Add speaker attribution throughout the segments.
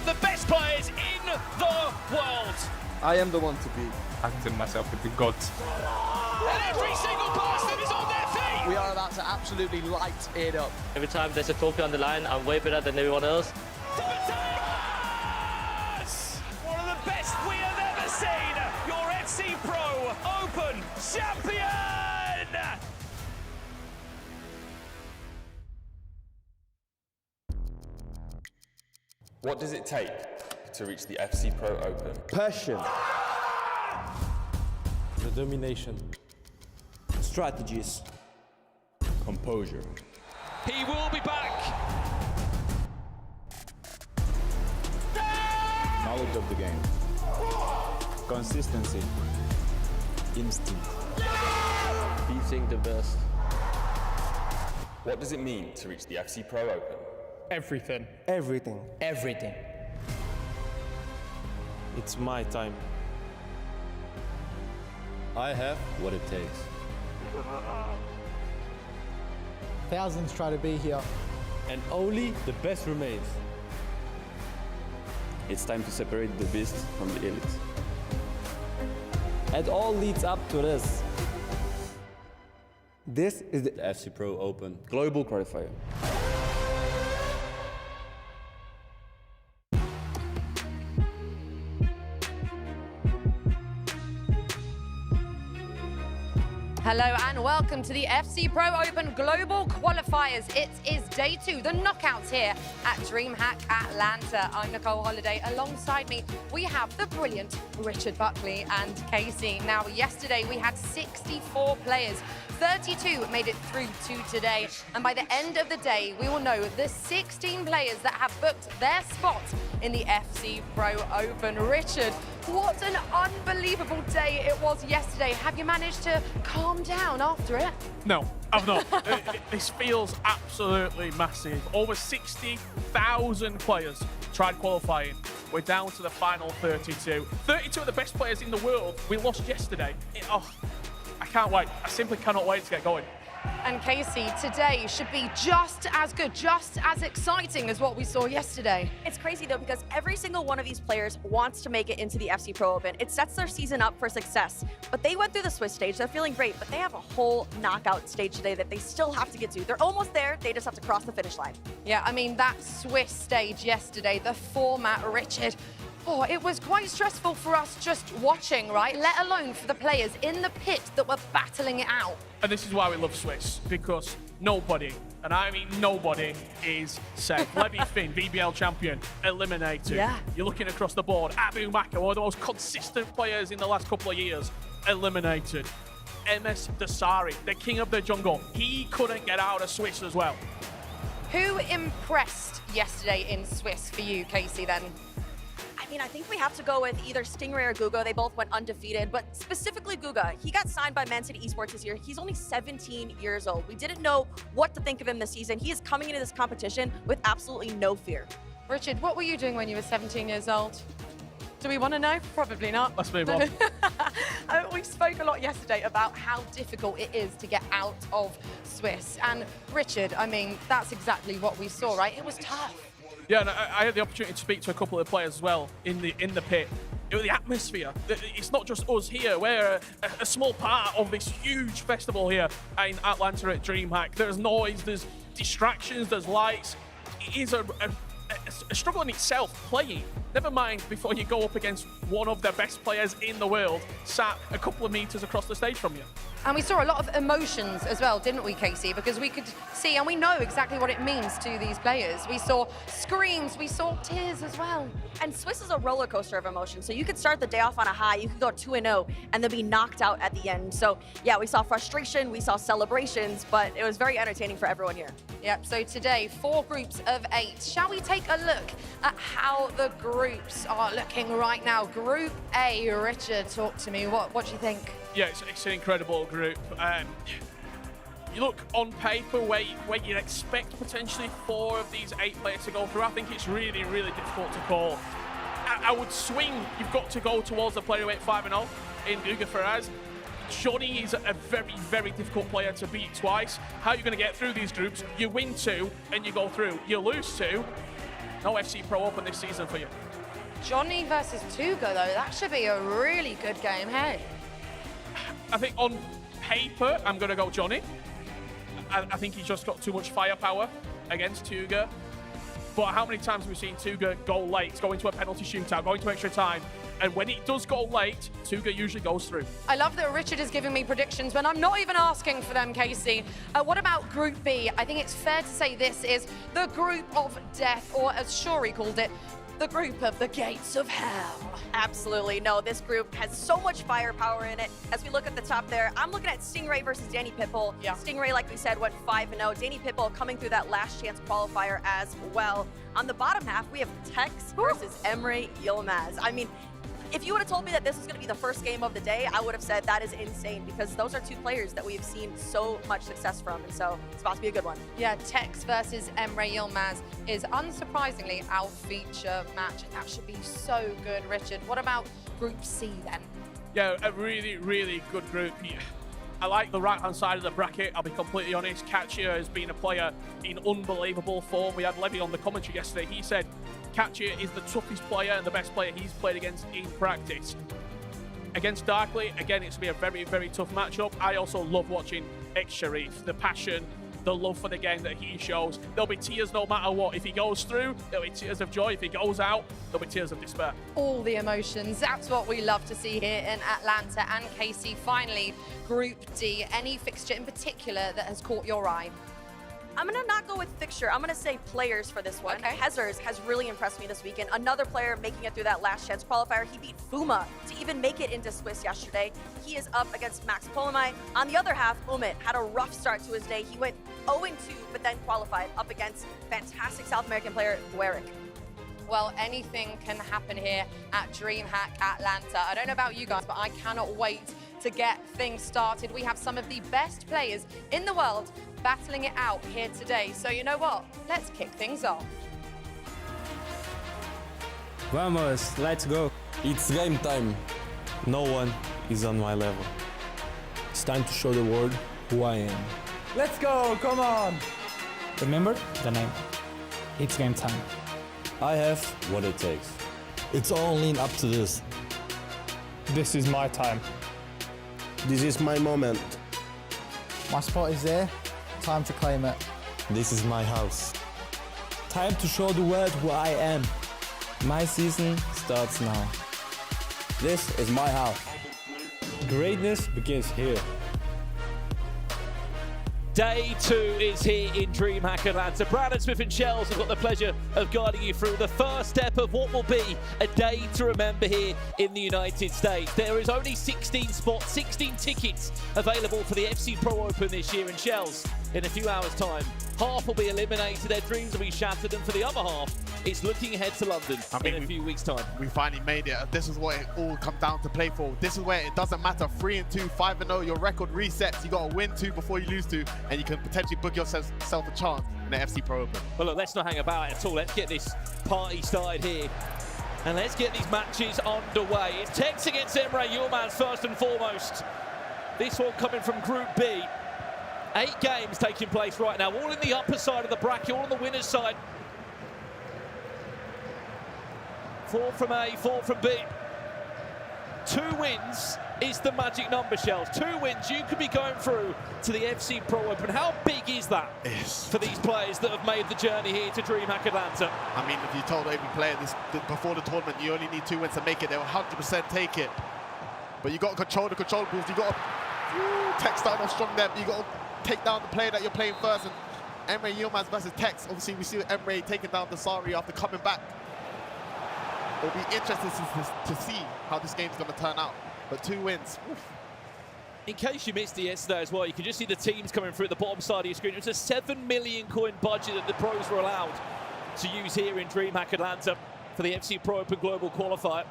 Speaker 1: The best players in the world.
Speaker 2: I am the one to beat.
Speaker 3: I consider myself with the gods.
Speaker 1: And every single person is on their feet.
Speaker 4: We are about to absolutely light it up.
Speaker 5: Every time there's a trophy on the line, I'm way better than everyone else.
Speaker 1: Yes! One of the best we have ever seen. Your FC Pro Open champion.
Speaker 6: What does it take to reach the FC Pro Open?
Speaker 2: Passion.
Speaker 7: Determination.
Speaker 2: Strategies.
Speaker 7: Composure.
Speaker 1: He will be back.
Speaker 7: Knowledge of the game. Consistency. Instinct.
Speaker 5: Beating the best.
Speaker 6: What does it mean to reach the FC Pro Open?
Speaker 1: Everything.
Speaker 2: Everything.
Speaker 4: Everything.
Speaker 7: It's my time. I have what it takes.
Speaker 8: Thousands try to be here.
Speaker 7: And only the best remains.
Speaker 9: It's time to separate the beast from the elite.
Speaker 7: It all leads up to this.
Speaker 2: This is the
Speaker 9: FC Pro Open Global Qualifier.
Speaker 10: Hello and welcome to the FC Pro Open Global Qualifiers. It is day 2, the knockouts here at DreamHack Atlanta. I'm Nicole Holiday. Alongside me, we have the brilliant Richard Buckley and Casey. Now, yesterday we had 64 players. 32 made it through to today. And by the end of the day, we will know the 16 players that have booked their spot in the FC Pro Open. Richard, what an unbelievable day it was yesterday. Have you managed to calm down after it?
Speaker 1: No, I've not. This feels absolutely massive. Over 60,000 players tried qualifying. We're down to the final 32. 32 of the best players in the world. We lost yesterday. I can't wait. I simply cannot wait to get going.
Speaker 10: And Casey, today should be just as good, just as exciting as what we saw yesterday.
Speaker 11: It's crazy though, because every single one of these players wants to make it into the FC Pro Open. It sets their season up for success. But they went through the Swiss stage, they're feeling great, but they have a whole knockout stage today that they still have to get to. They're almost there, they just have to cross the finish line.
Speaker 10: Yeah, I mean, that Swiss stage yesterday, the format, Richard, Oh, it was quite stressful for us just watching, right? Let alone for the players in the pit that were battling it out.
Speaker 1: And this is why we love Swiss, because nobody, and I mean nobody, is safe. Levy Finn, VBL champion, eliminated.
Speaker 10: Yeah.
Speaker 1: You're looking across the board. Abu Maka, one of the most consistent players in the last couple of years, eliminated. MS Dasari, the king of the jungle, he couldn't get out of Swiss as well.
Speaker 10: Who impressed yesterday in Swiss for you, Casey, then?
Speaker 11: I mean, I think we have to go with either Stingray or Guga. They both went undefeated, but specifically Guga. He got signed by Man City Esports this year. He's only 17 years old. We didn't know what to think of him this season. He is coming into this competition with absolutely no fear.
Speaker 10: Richard, what were you doing when you were 17 years old? Do we want to know? Probably not.
Speaker 1: Let's move on.
Speaker 10: We spoke a lot yesterday about how difficult it is to get out of Swiss. And Richard, I mean, that's exactly what we saw, right? It was tough.
Speaker 1: Yeah, and I had the opportunity to speak to a couple of players as well in the pit. The atmosphere. It's not just us here. We're a small part of this huge festival here in Atlanta at DreamHack. There's noise, there's distractions, there's lights. It is a struggle in itself playing. Never mind before you go up against one of the best players in the world sat a couple of meters across the stage from you.
Speaker 10: And we saw a lot of emotions as well, didn't we, Casey? Because we could see, and we know exactly what it means to these players. We saw screams, we saw tears as well.
Speaker 11: And Swiss is a roller coaster of emotions. So you could start the day off on a high, you could go 2-0, and then be knocked out at the end. So yeah, we saw frustration, we saw celebrations, but it was very entertaining for everyone here.
Speaker 10: Yep, so today, 4 groups of 8. Shall we take a look at how the groups are looking right now? Group A, Richard, talk to me. What do you think?
Speaker 1: Yeah, it's an incredible group. You look on paper where you'd expect potentially 4 of these 8 players to go through. I think it's really, really difficult to call. I would swing, you've got to go towards the player who went 5-0 in Guga Ferraz. Johnny is a very, very difficult player to beat twice. How are you going to get through these groups? You win 2 and you go through. You lose 2, no FC Pro Open this season for you.
Speaker 10: Johnny versus Tuga, though, that should be a really good game, hey?
Speaker 1: I think on paper, I'm going to go Johnny. I think he's just got too much firepower against Tuga. But how many times have we seen Tuga go late, go into a penalty shootout, go into extra time? And when it does go late, Tuga usually goes through.
Speaker 10: I love that Richard is giving me predictions when I'm not even asking for them, Casey. What about Group B? I think it's fair to say this is the group of death, or as Shuri called it, the group of the gates of hell.
Speaker 11: Absolutely. No, this group has so much firepower in it. As we look at the top there, I'm looking at Stingray versus Danny Pitbull.
Speaker 10: Yeah.
Speaker 11: Stingray, like we said, went 5-0. Danny Pitbull coming through that last chance qualifier as well. On the bottom half, we have Tex versus Emre Yilmaz. I mean, if you would have told me that this was going to be the first game of the day, I would have said that is insane, because those are 2 players that we've seen so much success from, and so it's about to be a good one.
Speaker 10: Yeah, Tex versus Emre Yilmaz is unsurprisingly our feature match, and that should be so good, Richard. What about Group C then?
Speaker 1: Yeah, a really, really good group. Yeah. I like the right-hand side of the bracket, I'll be completely honest. Katya has been a player in unbelievable form. We had Levy on the commentary yesterday. He said Katya is the toughest player and the best player he's played against in practice. Against Darkly, again, it's going to be a very, very tough matchup. I also love watching X-Sharif, the passion, the love for the game that he shows. There'll be tears no matter what. If he goes through, there'll be tears of joy. If he goes out, there'll be tears of despair.
Speaker 10: All the emotions. That's what we love to see here in Atlanta. And Casey, finally, Group D. Any fixture in particular that has caught your eye?
Speaker 11: I'm going to not go with fixture. I'm going to say players for this one.
Speaker 10: Okay.
Speaker 11: Hezers has really impressed me this weekend. Another player making it through that last chance qualifier. He beat Fuma to even make it into Swiss yesterday. He is up against Max Polomai. On the other half, Umit had a rough start to his day. He went 0-2, but then qualified up against fantastic South American player, Gueric.
Speaker 10: Well, anything can happen here at DreamHack Atlanta. I don't know about you guys, but I cannot wait to get things started. We have some of the best players in the world battling it out here today. So you know what? Let's kick things off.
Speaker 7: Vamos, let's go.
Speaker 9: It's game time.
Speaker 7: No one is on my level. It's time to show the world who I am.
Speaker 8: Let's go, come on.
Speaker 2: Remember the name. It's game time.
Speaker 7: I have what it takes. It's all lean up to this.
Speaker 2: This is my time.
Speaker 7: This is my moment.
Speaker 8: My spot is there. Time to claim it.
Speaker 7: This is my house. Time to show the world who I am. My season starts now. This is my house. Greatness begins here.
Speaker 12: Day 2 is here in DreamHack Atlanta. Brandon Smith and Shells have got the pleasure of guiding you through the first step of what will be a day to remember here in the United States. There is only 16 spots, 16 tickets available for the FC Pro Open this year, and Shells, in a few hours' time, half will be eliminated, their dreams will be shattered, and for the other half, it's looking ahead to London in a few weeks' time.
Speaker 13: We finally made it. This is what it all comes down to play for. This is where it doesn't matter. 3-2, 5-0, your record resets. You got to win 2 before you lose 2, and you can potentially book yourself a chance in the FC Pro Open.
Speaker 12: Well, look, let's not hang about it at all. Let's get this party started here. And let's get these matches underway. It's Tex against Emre Yilmaz first and foremost. This one coming from Group B. 8 games taking place right now, all in the upper side of the bracket, all on the winner's side. 4 from A, 4 from B. 2 wins is the magic number, Shells. 2 wins, you could be going through to the FC Pro Open. How big is that for these players that have made the journey here to DreamHack Atlanta?
Speaker 13: I mean, if you told every player this before the tournament, you only need 2 wins to make it, they'll 100% take it. But you got to control the controllables. You got to Tex starting off strong there, but you got to take down the player that you're playing first. And Emre Yilmaz versus Tex. Obviously, we see Emre taking down Desari after coming back. It'll be interesting to see how this game's going to turn out. But 2 wins. Oof.
Speaker 12: In case you missed it yesterday as well, you can just see the teams coming through at the bottom side of your screen. It was a 7 million coin budget that the pros were allowed to use here in DreamHack Atlanta for the FC Pro Open Global Qualifier.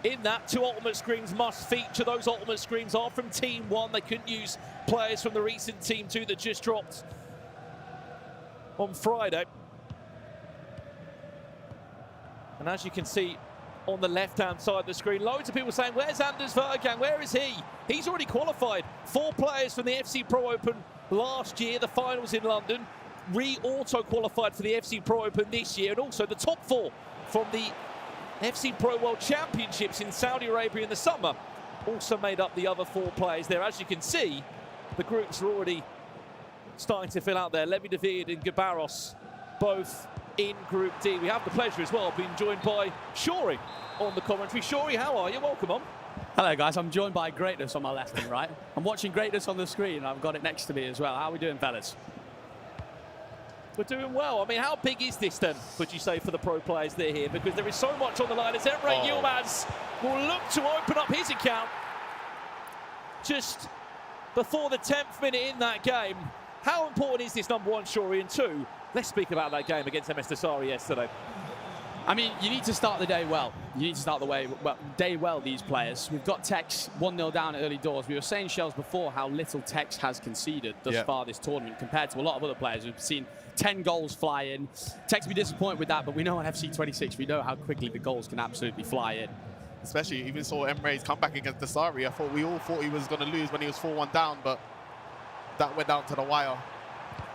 Speaker 12: In that, 2 ultimate screens must feature. Those ultimate screens are from Team 1. They couldn't use players from the recent Team 2 that just dropped on Friday. And as you can see on the left-hand side of the screen, loads of people saying, where's Anders Vergang? Where is he? He's already qualified. 4 players from the FC Pro Open last year, the finals in London, re-auto qualified for the FC Pro Open this year, and also the top 4 from the FC Pro World Championships in Saudi Arabia in the summer also made up the other 4 players there. As you can see, the groups are already starting to fill out there. Levi David and Gabaros, both in Group D. We have the pleasure as well of being joined by Shori on the commentary. Shori, how are you? Welcome on.
Speaker 14: Hello guys, I'm joined by Greatness on my left and right. I'm watching Greatness on the screen. I've got it next to me as well. How are we doing, fellas?
Speaker 12: We're doing well. I mean, how big is this then, would you say, for the pro players that are here? Because there is so much on the line as Emre Yilmaz will look to open up his account just before the 10th minute in that game. How important is this, number 1, Shori, and 2, let's speak about that game against MS Desari yesterday.
Speaker 14: I mean, you need to start the day well. You need to start the day well, these players. We've got Tex 1-0 down at early doors. We were saying, Shells, before how little Tex has conceded thus far this tournament compared to a lot of other players. We've seen 10 goals fly in. Tex will be disappointed with that, but we know on FC 26, we know how quickly the goals can absolutely fly in.
Speaker 13: Especially, even saw Emre's come back against Desari. We all thought he was going to lose when he was 4-1 down, but that went down to the wire.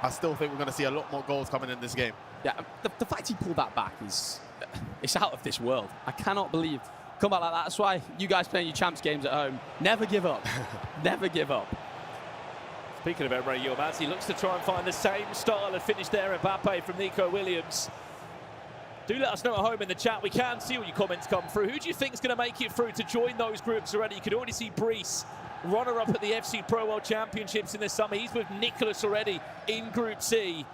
Speaker 13: I still think we're going to see a lot more goals coming in this game.
Speaker 14: Yeah, the fact he pulled that back it's out of this world. I cannot believe come back like that. That's why you guys playing your champs games at home, never give up. Never give up.
Speaker 12: Speaking of Emre Yilmaz, he looks to try and find the same style and finish there. Mbappe from Nico Williams. Do let us know at home in the chat. We can see all your comments come through. Who do you think is going to make it through to join those groups already? You can already see Brees, runner-up at the FC Pro World Championships in the summer. He's with Nicholas already in Group C.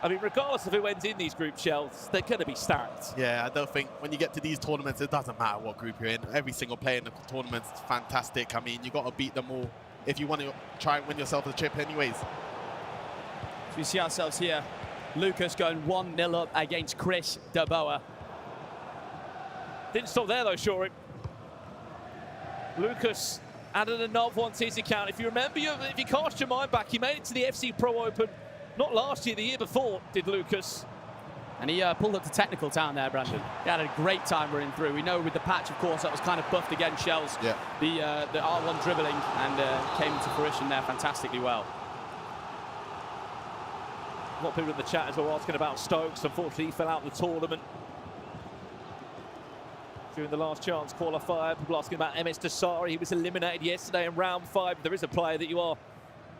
Speaker 12: I mean, regardless of who ends in these group, Shells, they're going to be stacked.
Speaker 13: Yeah, I don't think when you get to these tournaments, it doesn't matter what group you're in. Every single player in the tournament's fantastic. I mean, you got to beat them all if you want to try and win yourself the trip anyways.
Speaker 14: So we see ourselves here. Lucas going 1-0 up against Chris De Boer.
Speaker 12: Didn't stop there though, Shori. Lucas added another one to his account. If you remember, if you cast your mind back, he made it to the FC Pro Open, not last year, the year before, did Lucas.
Speaker 14: And he pulled up to technical town there, Brandon. He had a great time running through. We know with the patch, of course, that was kind of buffed again, Shells.
Speaker 13: Yeah.
Speaker 14: The R1 dribbling and came to fruition there fantastically well.
Speaker 12: A lot of people in the chat as well asking about Stokes. Unfortunately, he fell out of the tournament during the last chance qualifier. People asking about MS Desari. He was eliminated yesterday in round 5. There is a player that you are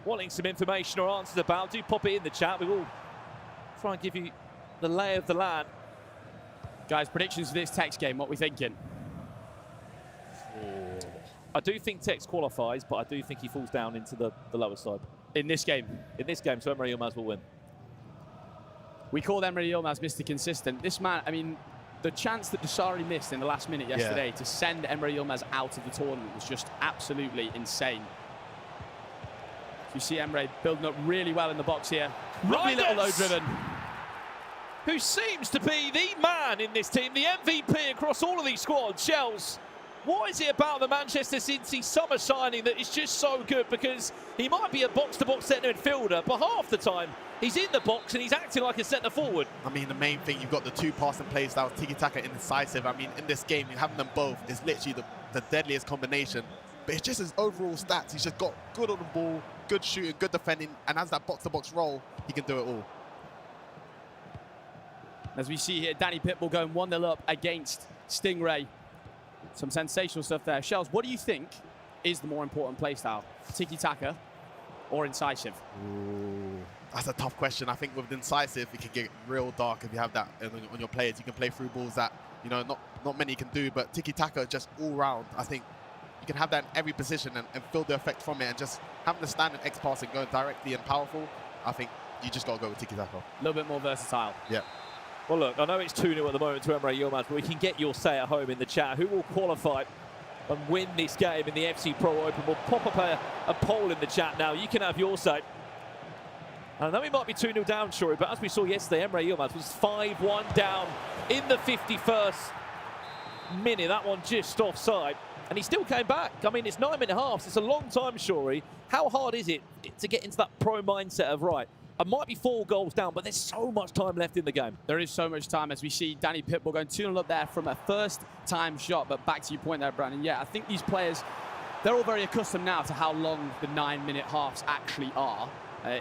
Speaker 12: wanting some information or answers about. Do pop it in the chat. We will try and give you the lay of the land
Speaker 14: Guys, predictions for this Tex game, what are we thinking?
Speaker 12: I do think Tex qualifies, but I do think he falls down into the lower side.
Speaker 14: In this game?
Speaker 12: In this game, so Emre Yilmaz will win.
Speaker 14: We called Emre Yilmaz Mr. Consistent. This man, I mean, the chance that Dusari missed in the last minute yesterday to send Emre Yilmaz out of the tournament was just absolutely insane. You see Emre building up really well in the box here. Lovely little low driven.
Speaker 12: Who seems to be the man in this team, the MVP across all of these squads. Shells, what is it about the Manchester City summer signing that is just so good? Because he might be a box-to-box centre midfielder, but half the time he's in the box and he's acting like a centre forward.
Speaker 13: I mean, the main thing, you've got the two passing play styles, tiki-taka and incisive. I mean, in this game, you having them both is literally the deadliest combination. But it's just his overall stats. He's just got good on the ball, good shooting, good defending, and as that box-to-box role, he can do it all.
Speaker 14: As we see here, Danny Pitbull going 1-0 up against Stingray. Some sensational stuff there. Shells, what do you think is the more important play style? Tiki-taka or incisive?
Speaker 13: Ooh, that's a tough question. I think with incisive, it can get real dark if you have that on your players. You can play through balls that, you know, not many can do, but tiki-taka just all round. I think you can have that in every position and feel the effect from it, and just having the standard X passing going directly and powerful, I think you just got to go with tiki-taka.
Speaker 14: A little bit more versatile.
Speaker 13: Yeah.
Speaker 12: Well, look, I know it's 2-0 at the moment to Emre Yilmaz, but we can get your say at home in the chat. Who will qualify and win this game in the FC Pro Open? We'll pop up a poll in the chat now. You can have your say. I know we might be 2-0 down, Shuri, but as we saw yesterday, Emre Yilmaz was 5-1 down in the 51st minute. That one just offside. And he still came back. I mean, it's 9 minute halves. It's a long time, Shuri. How hard is it to get into that pro mindset of, right, I might be 4 goals down, but there's so much time left in the game.
Speaker 14: There is so much time, as we see Danny Pitbull going 2-0 up there from a first-time shot. But back to your point there, Brandon. Yeah, I think these players, they're all very accustomed now to how long the 9 minute halves actually are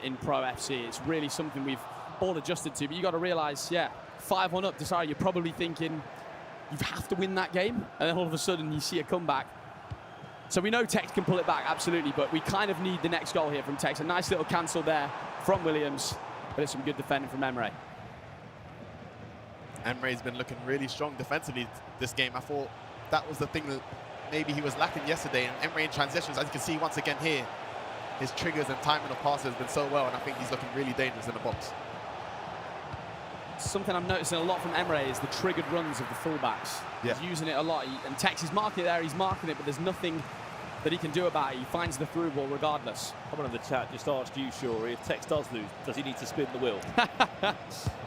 Speaker 14: in Pro FC. It's really something we've all adjusted to. But you got to realise, yeah, 5-1 up, Desire, you're probably thinking you have to win that game. And then all of a sudden you see a comeback. So we know Tex can pull it back, absolutely, but we kind of need the next goal here from Tex. A nice little cancel there from Williams, but it's some good defending from Emre.
Speaker 13: Emre's been looking really strong defensively this game. I thought that was the thing that maybe he was lacking yesterday. And Emre in transitions, as you can see once again here, his triggers and timing of passes has been so well, and I think he's looking really dangerous in the box.
Speaker 14: Something I'm noticing a lot from Emre is the triggered runs of the fullbacks.
Speaker 13: Yeah.
Speaker 14: He's using it a lot, and Tex is marking it there, he's marking it, but there's nothing that he can do about it. He finds the through ball regardless.
Speaker 12: Someone in the chat just asked you, Shuri, if Tex does lose, does he need to spin the wheel?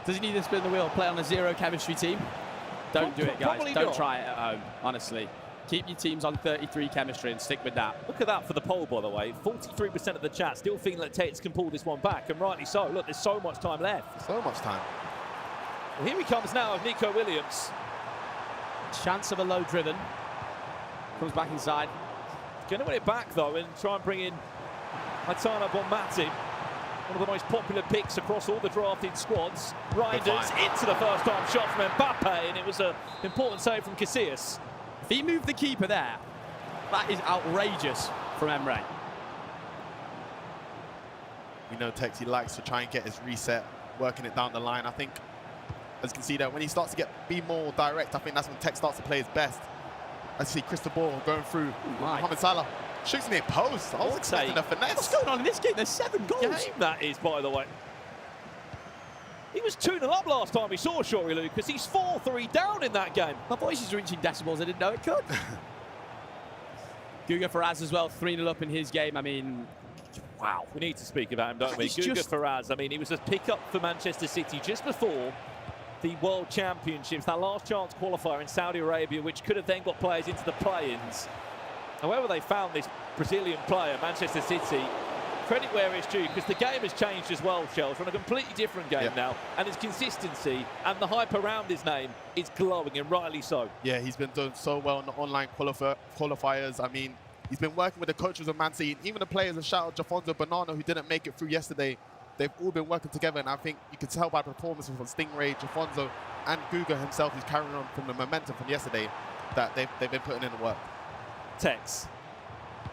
Speaker 14: Does he need to spin the wheel, play on a zero chemistry team? Don't do it, guys. Don't try it at home, honestly. Keep your teams on 33 chemistry and stick with that.
Speaker 12: Look at that for the poll, by the way. 43% of the chat still feeling that Tex can pull this one back, and rightly so. Look, there's so much time left.
Speaker 13: So much time.
Speaker 12: Well, here he comes now of Nico Williams.
Speaker 14: Chance of a low driven. Comes back inside.
Speaker 12: Going to win it back, though, and try and bring in Matana Bonmati. One of the most popular picks across all the drafted squads. Reinders into the first-time shot from Mbappe, and it was an important save from Casillas.
Speaker 14: If he moved the keeper there, that is outrageous from Emre.
Speaker 13: We know Tex, he likes to try and get his reset, working it down the line. I think, as you can see that when he starts to be more direct, I think that's when Tex starts to play his best. As you see Cristobal going through Mohamed Salah. Shoots near post. I was expecting a finesse.
Speaker 14: What's going on in this game? There's 7 goals.
Speaker 12: Game that is, by the way. He was 2-0 up last time we saw Shuri Lucas. He's 4-3 down in that game.
Speaker 14: My voice is reaching decibels I didn't know it could. Guga Faraz as well, 3-0 up in his game. I mean, wow.
Speaker 12: We need to speak about him, don't we? Guga Faraz, I mean, he was a pick-up for Manchester City just before the World Championships, that last chance qualifier in Saudi Arabia, which could have then got players into the play-ins. However they found this Brazilian player, Manchester City, credit where it's due, because the game has changed as well, Shells. We're on a completely different game now, and his consistency and the hype around his name is glowing, and rightly so.
Speaker 13: Yeah, he's been doing so well in the online qualifiers. I mean, he's been working with the coaches of Man City, and even the players, a shout out Jafonso Banana, who didn't make it through yesterday. They've all been working together, and I think you can tell by performances from Stingray, Jafonso, and Guga himself, who's carrying on from the momentum from yesterday, that they've been putting in the work.
Speaker 12: Tex.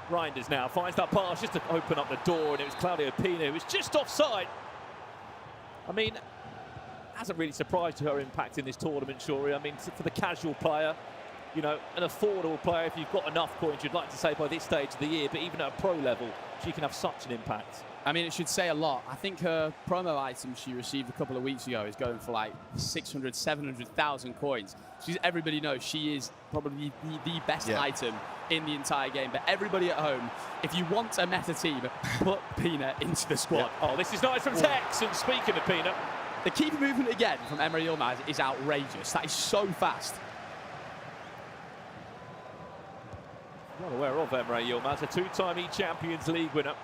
Speaker 12: Reinders now finds that pass just to open up the door, and it was Claudio Pino who was just offside. I mean, hasn't really surprised her impact in this tournament, Shuri. I mean, for the casual player, you know, an affordable player, if you've got enough coins, you'd like to say by this stage of the year, but even at a pro level, she can have such an impact.
Speaker 14: I mean, it should say a lot. I think her promo item she received a couple of weeks ago is going for like 600, 700,000 coins. Everybody knows she is probably the best item in the entire game. But everybody at home, if you want a meta team, put Peanut into the squad.
Speaker 12: Oh, this is nice from Tex. And speaking of Peanut,
Speaker 14: the keeper movement again from Emery Yilmaz is outrageous. That is so fast.
Speaker 12: Not aware of Emre Yilmaz, a two-time Champions League winner.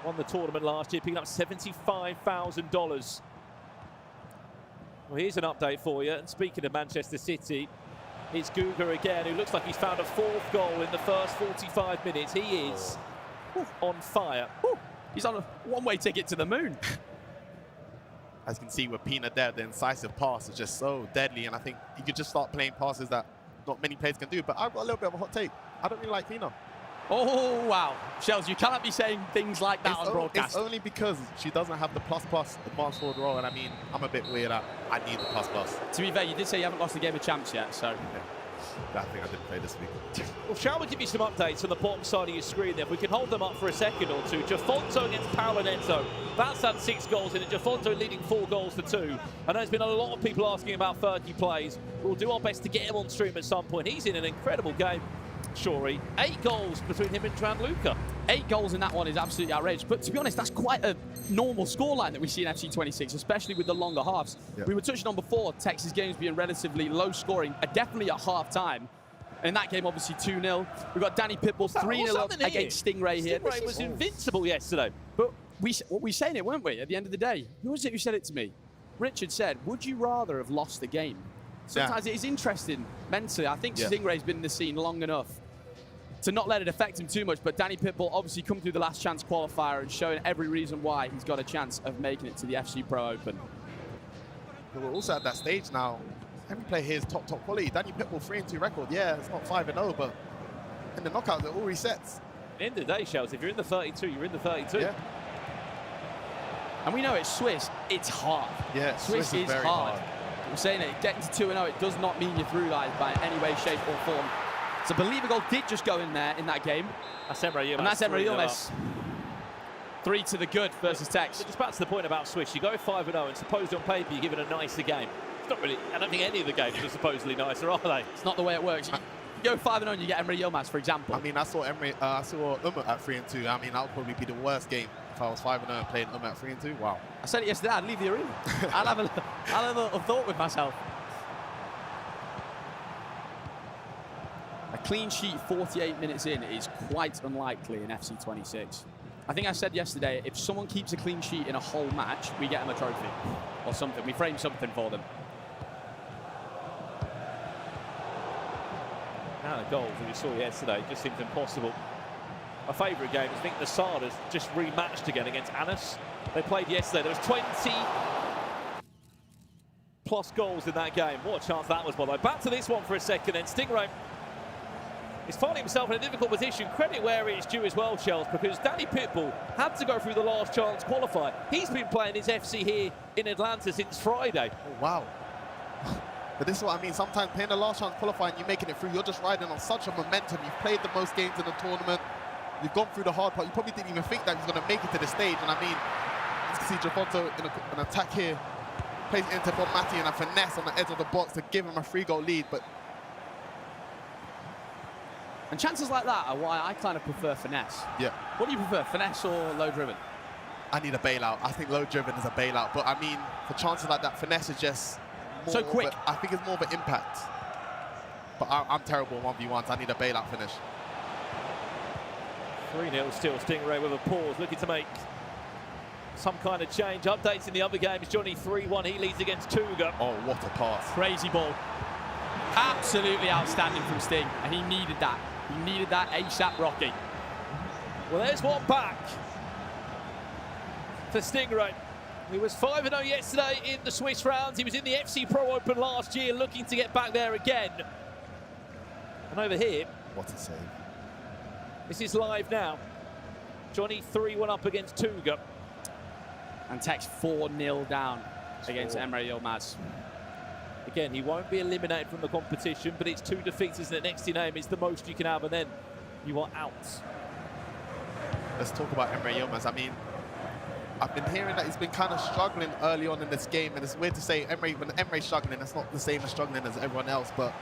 Speaker 12: Won the tournament last year, picking up $75,000. Well, here's an update for you. And speaking of Manchester City, it's Guga again, who looks like he's found a fourth goal in the first 45 minutes. He is on fire.
Speaker 14: He's on a one-way ticket to the moon.
Speaker 13: As you can see with Peanut there, the incisive pass is just so deadly, and I think you could just start playing passes that not many players can do. But I've got a little bit of a hot take. I don't really like Peanut.
Speaker 14: Oh, wow. Shells, you cannot be saying things like that on broadcast.
Speaker 13: It's only because she doesn't have the plus advanced forward role, and I mean, I'm a bit weird. I need the plus.
Speaker 14: To be fair, you did say you haven't lost the game of champs yet, so...
Speaker 13: Yeah. I think I didn't play this week.
Speaker 12: Well, shall we give you some updates on the bottom side of your screen there? If we can hold them up for a second or two. Jafonto against Paolo Neto. That's had 6 goals in it. Jafonto leading 4 goals to 2. I know there's been a lot of people asking about Fergie plays. We'll do our best to get him on stream at some point. He's in an incredible game. Shuri, 8 goals between him and Gianluca.
Speaker 14: 8 goals in that one is absolutely outrageous. But to be honest, that's quite a normal scoreline that we see in FC 26, especially with the longer halves. Yep. We were touching on before Texas games being relatively low scoring, definitely at half time. In that game, obviously 2-0. We've got Danny Pitbull 3-0 up against Stingray here.
Speaker 12: Stingray was invincible yesterday.
Speaker 14: But we saying it, weren't we, at the end of the day? Who was it who said it to me? Richard said, would you rather have lost the game? Sometimes it is interesting mentally. I think Stingray's been in the scene long enough to not let it affect him too much, but Danny Pitbull obviously come through the last chance qualifier and showing every reason why he's got a chance of making it to the FC Pro Open.
Speaker 13: But we're also at that stage now. Every player here is top quality. Danny Pitbull 3-2 record. Yeah, it's not 5-0, but in the knockouts, it all resets.
Speaker 12: At the end of the day, Shells, if you're in the 32, you're in the 32.
Speaker 13: Yeah.
Speaker 14: And we know it's Swiss, it's hard.
Speaker 13: Yeah,
Speaker 14: Swiss is
Speaker 13: very
Speaker 14: hard. I'm saying it, getting to 2-0, it does not mean you're through that by any way, shape or form. So Believer goal did just go in there in that game.
Speaker 12: That's Emre Yilmaz.
Speaker 14: And that's Emre Yilmaz. 3 to the good versus Tex.
Speaker 12: Just back to the point about Swiss. You go 5-0 and supposed on paper you're given a nicer game. It's not really, I don't think any of the games are supposedly nicer, are they?
Speaker 14: It's not the way it works. You go 5-0 and you get Emre Yilmaz, for example.
Speaker 13: I mean, I saw at 3-2. I mean, that would probably be the worst game if I was 5-0 and playing at 3-2. Wow.
Speaker 14: I said it yesterday, I'd leave the arena. I'll have a thought with myself. A clean sheet 48 minutes in is quite unlikely in FC 26. I think I said yesterday, if someone keeps a clean sheet in a whole match, we get them a trophy or something. We frame something for them.
Speaker 12: Now the goals that we saw yesterday just seems impossible. My favourite game is, I think, the Sardas just rematched again against Anis. They played yesterday. There was 20+ goals in that game. What a chance that was, by the way. Back to this one for a second, then Stingray is finding himself in a difficult position. Credit where it's due as well, Shells, because Danny Pitbull had to go through the last chance qualifier. He's been playing his FC here in Atlanta since Friday.
Speaker 13: Oh, wow. But this is what I mean. Sometimes playing the last chance qualifying, you're making it through. You're just riding on such a momentum. You've played the most games in the tournament. You've gone through the hard part. You probably didn't even think that he's going to make it to the stage. And I mean, you can see Jafonto in an attack here. Plays into Bob Matty and a finesse on the edge of the box to give him a 3-goal lead. But
Speaker 14: and chances like that are why I kind of prefer finesse.
Speaker 13: Yeah.
Speaker 14: What do you prefer, finesse or low driven?
Speaker 13: I need a bailout. I think low driven is a bailout. But I mean, for chances like that, finesse is just more
Speaker 14: so quick.
Speaker 13: I think it's more of an impact. But I'm terrible in 1v1s. I need a bailout finish.
Speaker 12: 3-0 still. Stingray with a pause, looking to make some kind of change. Updates in the other games. Johnny 3-1. He leads against Tuga.
Speaker 13: Oh, what a pass.
Speaker 14: Crazy ball. Absolutely outstanding from Sting. And he needed that. He needed that ASAP Rocky.
Speaker 12: Well, there's one back for Stingray. He was 5-0 yesterday in the Swiss rounds. He was in the FC Pro Open last year, looking to get back there again. And over here,
Speaker 13: what a save.
Speaker 12: This is live now. Johnny 3-1 up against Tuga.
Speaker 14: And Tex 4-0 down. against Emre Yilmaz.
Speaker 12: Again, he won't be eliminated from the competition, but it's 2 defeats, isn't it? Next to your name is the most you can have, and then you are out.
Speaker 13: Let's talk about Emre Yilmaz. I mean, I've been hearing that he's been kind of struggling early on in this game, and it's weird to say when Emre's struggling, it's not the same as struggling as everyone else, but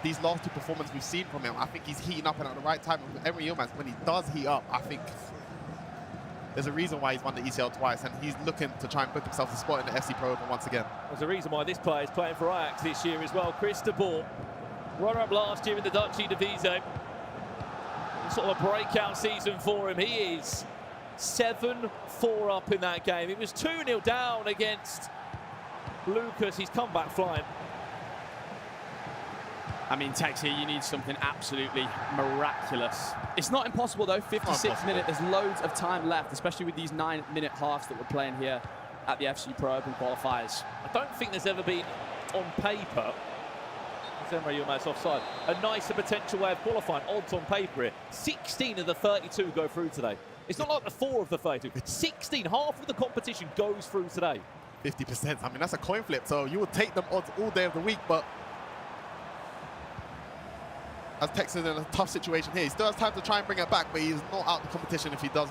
Speaker 13: these last 2 performances we've seen from him, I think he's heating up and at the right time. Emre Yilmaz, when he does heat up, I think there's a reason why he's won the ECL twice, and he's looking to try and book himself a spot in the FC Pro Open once again.
Speaker 12: There's a reason why this player is playing for Ajax this year as well. Chris de Boer, runner-up last year in the Dutch Eredivisie. Sort of a breakout season for him. He is 7-4 up in that game. He was 2-0 down against Lucas. He's come back flying.
Speaker 14: I mean, Tex, here you need something absolutely miraculous. It's not impossible, though. 56 minutes, there's loads of time left, especially with these 9-minute halves that we're playing here at the FC Pro Open qualifiers.
Speaker 12: I don't think there's ever been, on paper, Emre Yilmaz offside, a nicer potential way of qualifying. Odds on paper here. 16 of the 32 go through today. It's not like the 4 of the 32. 16, half of the competition goes through today.
Speaker 13: 50%. I mean, that's a coin flip, so you would take them odds all day of the week, but as Tex is in a tough situation here, he still has time to try and bring it back, but he's not out of the competition if he does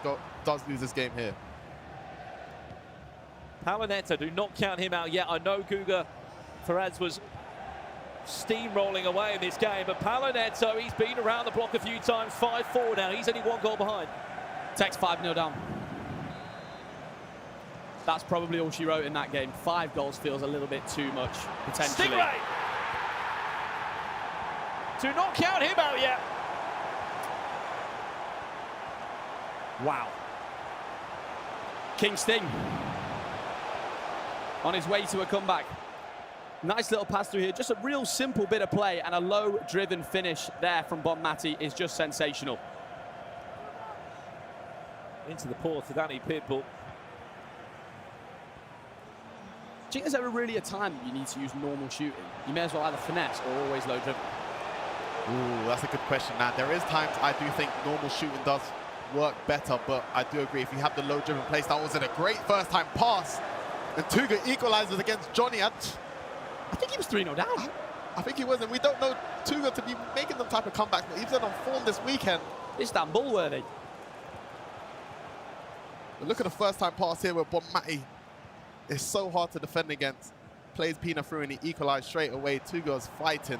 Speaker 13: lose this game here.
Speaker 12: Palaneta, do not count him out yet. I know Guga Ferraz was steamrolling away in this game, but Palaneta, he's been around the block a few times. 5-4 now. He's only 1 goal behind.
Speaker 14: Tex 5-0 down. That's probably all she wrote in that game. 5 goals feels a little bit too much, potentially.
Speaker 12: Stingray! Do not count him out yet.
Speaker 14: Wow. King Sting on his way to a comeback. Nice little pass through here. Just a real simple bit of play, and a low-driven finish there from Bonmati is just sensational.
Speaker 12: Into the paw to Danny Pitbull.
Speaker 14: Do you think there's ever really a time that you need to use normal shooting? You may as well either finesse or always low-driven.
Speaker 13: Ooh, that's a good question. Now, there is times I do think normal shooting does work better, but I do agree if you have the low-driven place, that was in a great first-time pass. And Tuga equalizes against Johnny. I
Speaker 14: think he was 3-0 down.
Speaker 13: I think he was, and we don't know Tuga to be making them type of comebacks, but he's been on form this weekend.
Speaker 14: Istanbul worthy.
Speaker 13: But look at the first-time pass here with Bonmati. It's so hard to defend against. Plays Pina through and he equalized straight away. Tuga's fighting.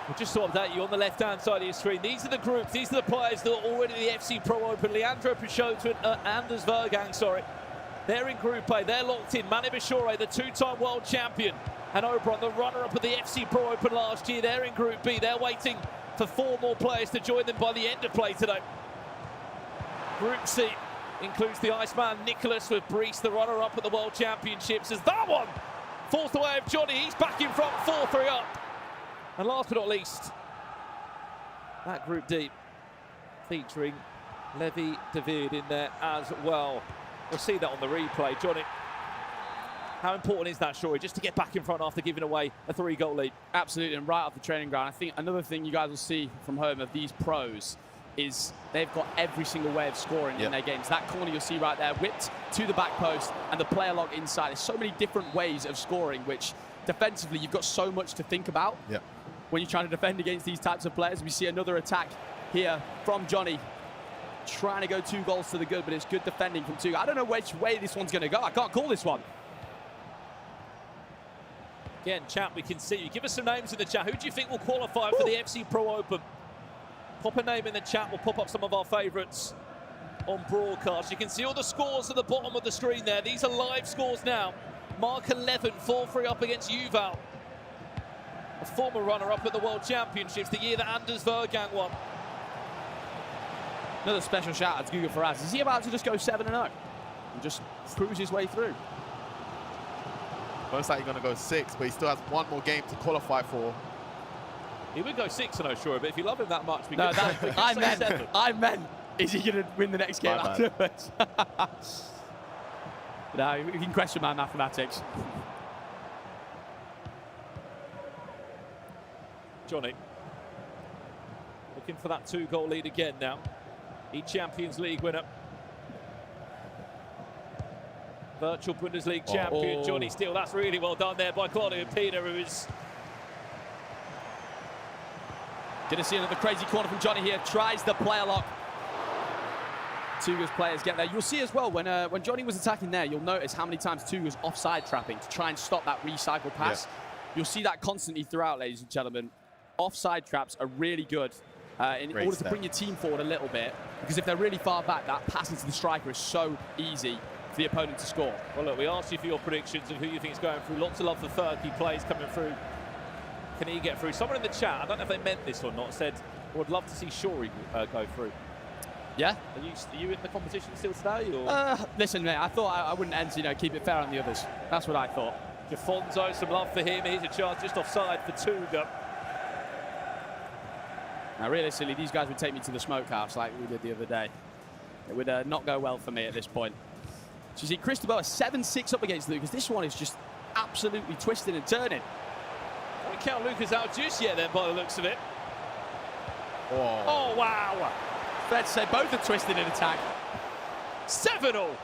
Speaker 12: We'll just sort of update you on the left-hand side of your screen. These are the groups, these are the players that are already in the FC Pro Open. Leandro Peixoto and Anders Vergang, sorry. They're in Group A, they're locked in. Mane Bishore, the 2-time world champion, and Oberon, the runner-up of the FC Pro Open last year. They're in Group B. They're waiting for 4 more players to join them by the end of play today. Group C includes the Iceman Nicholas with Brees, the runner-up at the World Championships. As that one falls the way of Johnny, he's back in front, 4-3 up. And last but not least, that Group D featuring Levi David in there as well. We'll see that on the replay. Johnny, how important is that, Shorey, just to get back in front after giving away a 3-goal lead?
Speaker 14: Absolutely, and right off the training ground. I think another thing you guys will see from home of these pros is they've got every single way of scoring in their games. That corner you'll see right there, whipped to the back post, and the player log inside. There's so many different ways of scoring, which defensively you've got so much to think about. When you're trying to defend against these types of players. We see another attack here from Johnny, trying to go 2 goals to the good, but it's good defending from Tuga. I don't know which way this one's going to go. I can't call this one.
Speaker 12: Again, chat, we can see you. Give us some names in the chat. Who do you think will qualify for the FC Pro Open? Pop a name in the chat. We'll pop up some of our favourites on broadcast. You can see all the scores at the bottom of the screen there. These are live scores now. Mark 11, 4-3 up against Yuval, a former runner-up at the World Championships, the year that Anders Vergang won.
Speaker 14: Another special shout out to Guga Ferraz. Is he about to just go 7-0 and just cruise his way through?
Speaker 13: Most likely going to go 6, but he still has 1 more game to qualify for.
Speaker 12: He would go 6-0, sure, but if you love him that much, we
Speaker 14: no,
Speaker 12: could
Speaker 14: I meant, is he going to win the next game afterwards? No, you can question my mathematics.
Speaker 12: Johnny looking for that 2-goal lead again now. He Champions League winner Virtual Bundesliga champion Johnny Steele. That's really well done there by Claudio Pina, who is...
Speaker 14: Gonna see another crazy corner from Johnny here. Tries the player lock. Tuga's players get there. You'll see as well, when Johnny was attacking there, you'll notice how many times Tuga's offside trapping to try and stop that recycle pass. Yeah. You'll see that constantly throughout, ladies and gentlemen. Offside traps are really good in order to bring your team forward a little bit, because if they're really far back, that pass into the striker is so easy for the opponent to score.
Speaker 12: Well, look, we asked you for your predictions of who you think is going through. Lots of love for Furky plays coming through. Can he get through? Someone in the chat, I don't know if they meant this or not, said, would love to see Shorey go through.
Speaker 14: Yeah?
Speaker 12: Are you in the competition still today? Or?
Speaker 14: Listen, mate, I thought I wouldn't enter, keep it fair on the others. That's what I thought.
Speaker 12: Jafonzo, some love for him. Here's a chance just offside for Tuga.
Speaker 14: Now, realistically, these guys would take me to the smokehouse like we did the other day. It would not go well for me at this point. So you see Cristobal 7-6 up against Lucas. This one is just absolutely twisting and turning.
Speaker 12: Don't count Lucas out just yet then, by the looks of it. Oh, wow.
Speaker 14: Fair to say both are twisted in attack.
Speaker 12: 7-0.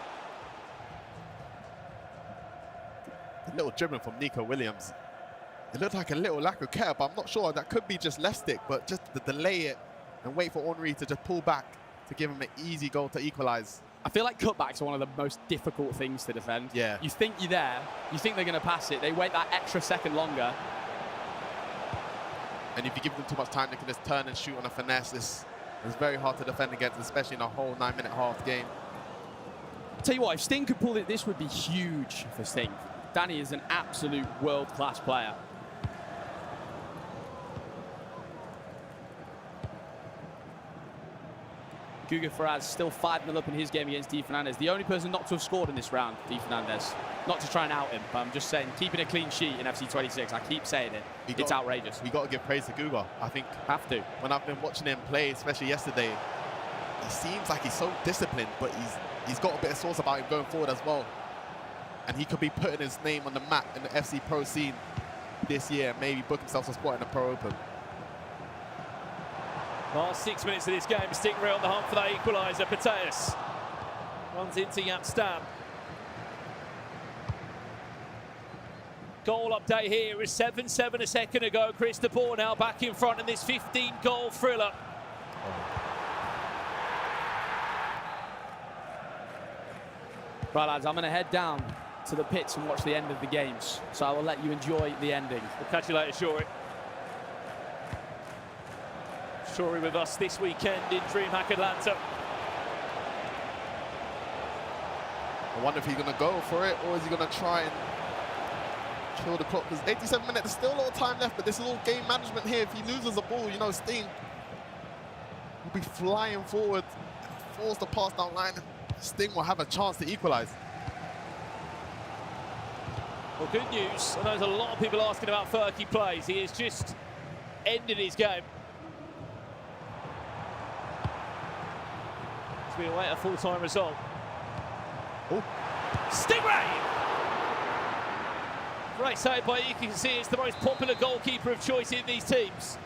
Speaker 13: A little dribbling from Nico Williams. It looked like a little lack of care, but I'm not sure. That could be just left stick, but just to delay it and wait for Henry to just pull back to give him an easy goal to equalise.
Speaker 14: I feel like cutbacks are one of the most difficult things to defend.
Speaker 13: Yeah.
Speaker 14: You think you're there, you think they're going to pass it, they wait that extra second longer.
Speaker 13: And if you give them too much time, they can just turn and shoot on a finesse. It's very hard to defend against, especially in a whole 9-minute half game.
Speaker 14: I'll tell you what, if Sting could pull it, this would be huge for Sting. Danny is an absolute world-class player. Guga Ferraz still 5-0 up in his game against Di Fernandez. The only person not to have scored in this round, Di Fernandez. Not to try and out him, but I'm just saying, keeping a clean sheet in FC 26, I keep saying it, it's outrageous.
Speaker 13: We got to give praise to Guga, I think.
Speaker 14: Have to.
Speaker 13: When I've been watching him play, especially yesterday, he seems like he's so disciplined, but he's got a bit of sauce about him going forward as well. And he could be putting his name on the map in the FC Pro scene this year, maybe book himself a spot in the Pro Open.
Speaker 12: Last 6 minutes of this game, Stingray on the hunt for that equaliser. Pateas runs into Yap Stam. Goal update here is 7-7 a second ago. Cristobal now back in front in this 15-goal thriller.
Speaker 14: Right, lads, I'm going to head down to the pits and watch the end of the games. So I will let you enjoy the ending.
Speaker 12: We'll catch you later, Shorey. Shorey with us this weekend in DreamHack Atlanta.
Speaker 13: I wonder if he's going to go for it, or is he going to try and kill the clock? There's 87 minutes, there's still a lot of time left, but this is all game management here. If he loses the ball, you know, Sting will be flying forward, force the pass down line. Sting will have a chance to equalise.
Speaker 12: Well, good news. I know there's a lot of people asking about Furky plays. He has just ended his game. So we'll await a full-time result.
Speaker 13: Oh.
Speaker 12: Stingray! Great save by you can see it's the most popular goalkeeper of choice in these teams.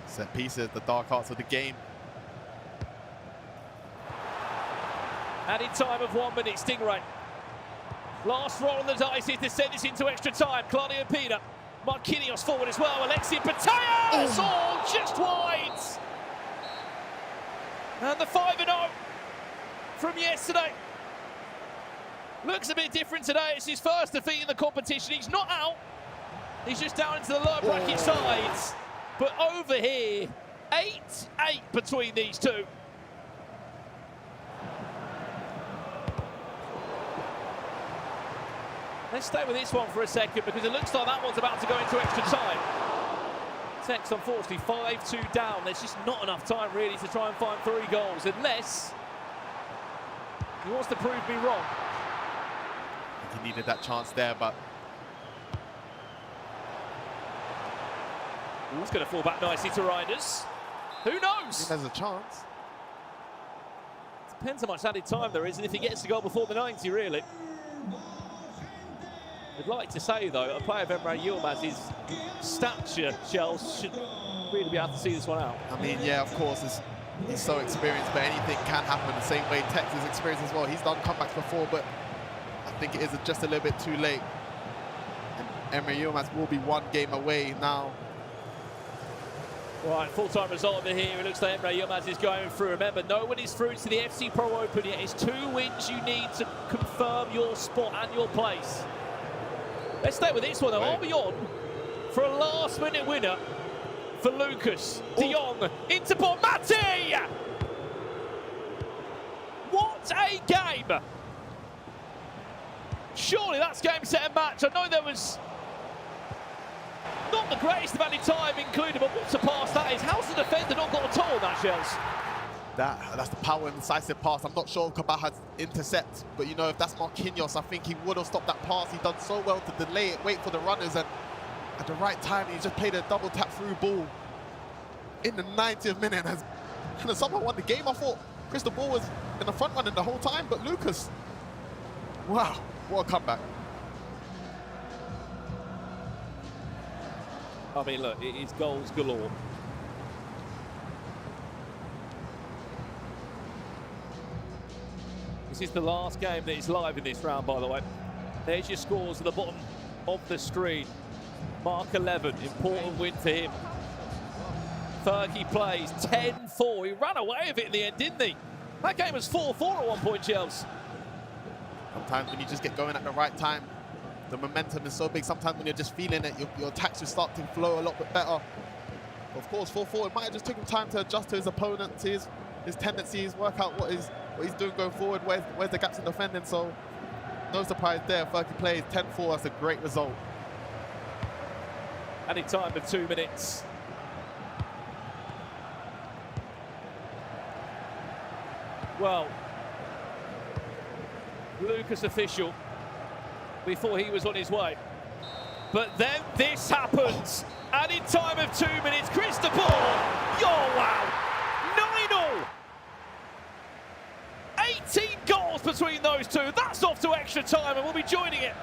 Speaker 13: Set pieces, the dark arts of the game.
Speaker 12: Added time of 1 minute, Stingray. Last roll on the dice is to send this into extra time. Claudio Pina, Marquinhos forward as well. Alexi Pateas, just wide. And the 5-0 from yesterday. Looks a bit different today. It's his first defeat in the competition. He's not out. He's just down into the lower bracket sides. But over here, 8-8 between these two. Let's stay with this one for a second, because it looks like that one's about to go into extra time. Tex, unfortunately, 5-2 down. There's just not enough time, really, to try and find 3 goals, unless he wants to prove me wrong.
Speaker 13: I think he needed that chance there, but...
Speaker 12: It's going to fall back nicely to Reinders. Who knows?
Speaker 13: I think there's a chance.
Speaker 12: Depends how much added time there is, and if he gets to goal before the 90, really. I'd like to say, though, a player of Emre Yilmaz's stature, Shells, should really be able to see this one out.
Speaker 13: I mean, yeah, of course, he's so experienced, but anything can happen the same way Tex is experienced as well. He's done comebacks before, but think it is just a little bit too late. And Emery Yilmaz will be one game away now.
Speaker 12: Right, full-time result over here. It looks like Emre Yilmaz is going through. Remember, no one is through to the FC Pro Open yet. It's 2 wins you need to confirm your spot and your place. Let's stay with this one, though. Are we on for a last-minute winner for Lucas de Jong into Bonmati? What a game! Surely that's game, set and match. I know there was not the greatest of any time included, but what a pass that is. How's the defender not got a toe on that, Shells?
Speaker 13: That's the power and incisive pass. I'm not sure if Cabal has intercept, but you know, if that's Marquinhos, I think he would have stopped that pass. He done so well to delay it, wait for the runners, and at the right time, he just played a double tap through ball in the 90th minute and has somehow won the game. I thought Crystal Ball was in the front running the whole time, but Lucas, wow, what a comeback.
Speaker 12: I mean, look, it is goals galore. This is the last game that is live in this round, by the way. There's your scores at the bottom of the screen. Mark 11, important win for him. Fergie plays 10-4. He ran away with it in the end, didn't he? That game was 4-4 at one point, Chels.
Speaker 13: Sometimes when you just get going at the right time, the momentum is so big. Sometimes when you're just feeling it, your attacks will start to flow a lot bit better. Of course, 4-4, it might have just took him time to adjust to his opponent, to his tendencies, work out what he's doing going forward, where's the gaps in defending. So no surprise there. Fergie plays 10-4. That's a great result.
Speaker 12: Added time of 2 minutes. Well, Lucas official, we thought he was on his way. But then this happens. Added time of 2 minutes. Cristobal. Oh, wow. 9-0. 18 goals between those two. That's off to extra time, and we'll be joining it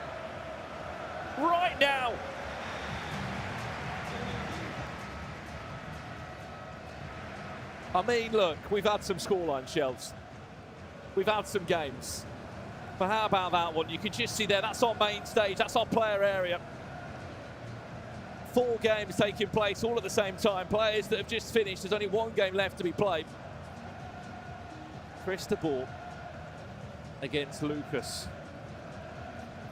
Speaker 12: right now. I mean, look, we've had some scoreline, Shells. We've had some games. But how about that one? You can just see there, that's our main stage, that's our player area. 4 games taking place all at the same time. Players that have just finished, there's only 1 game left to be played. Cristobal against Lucas.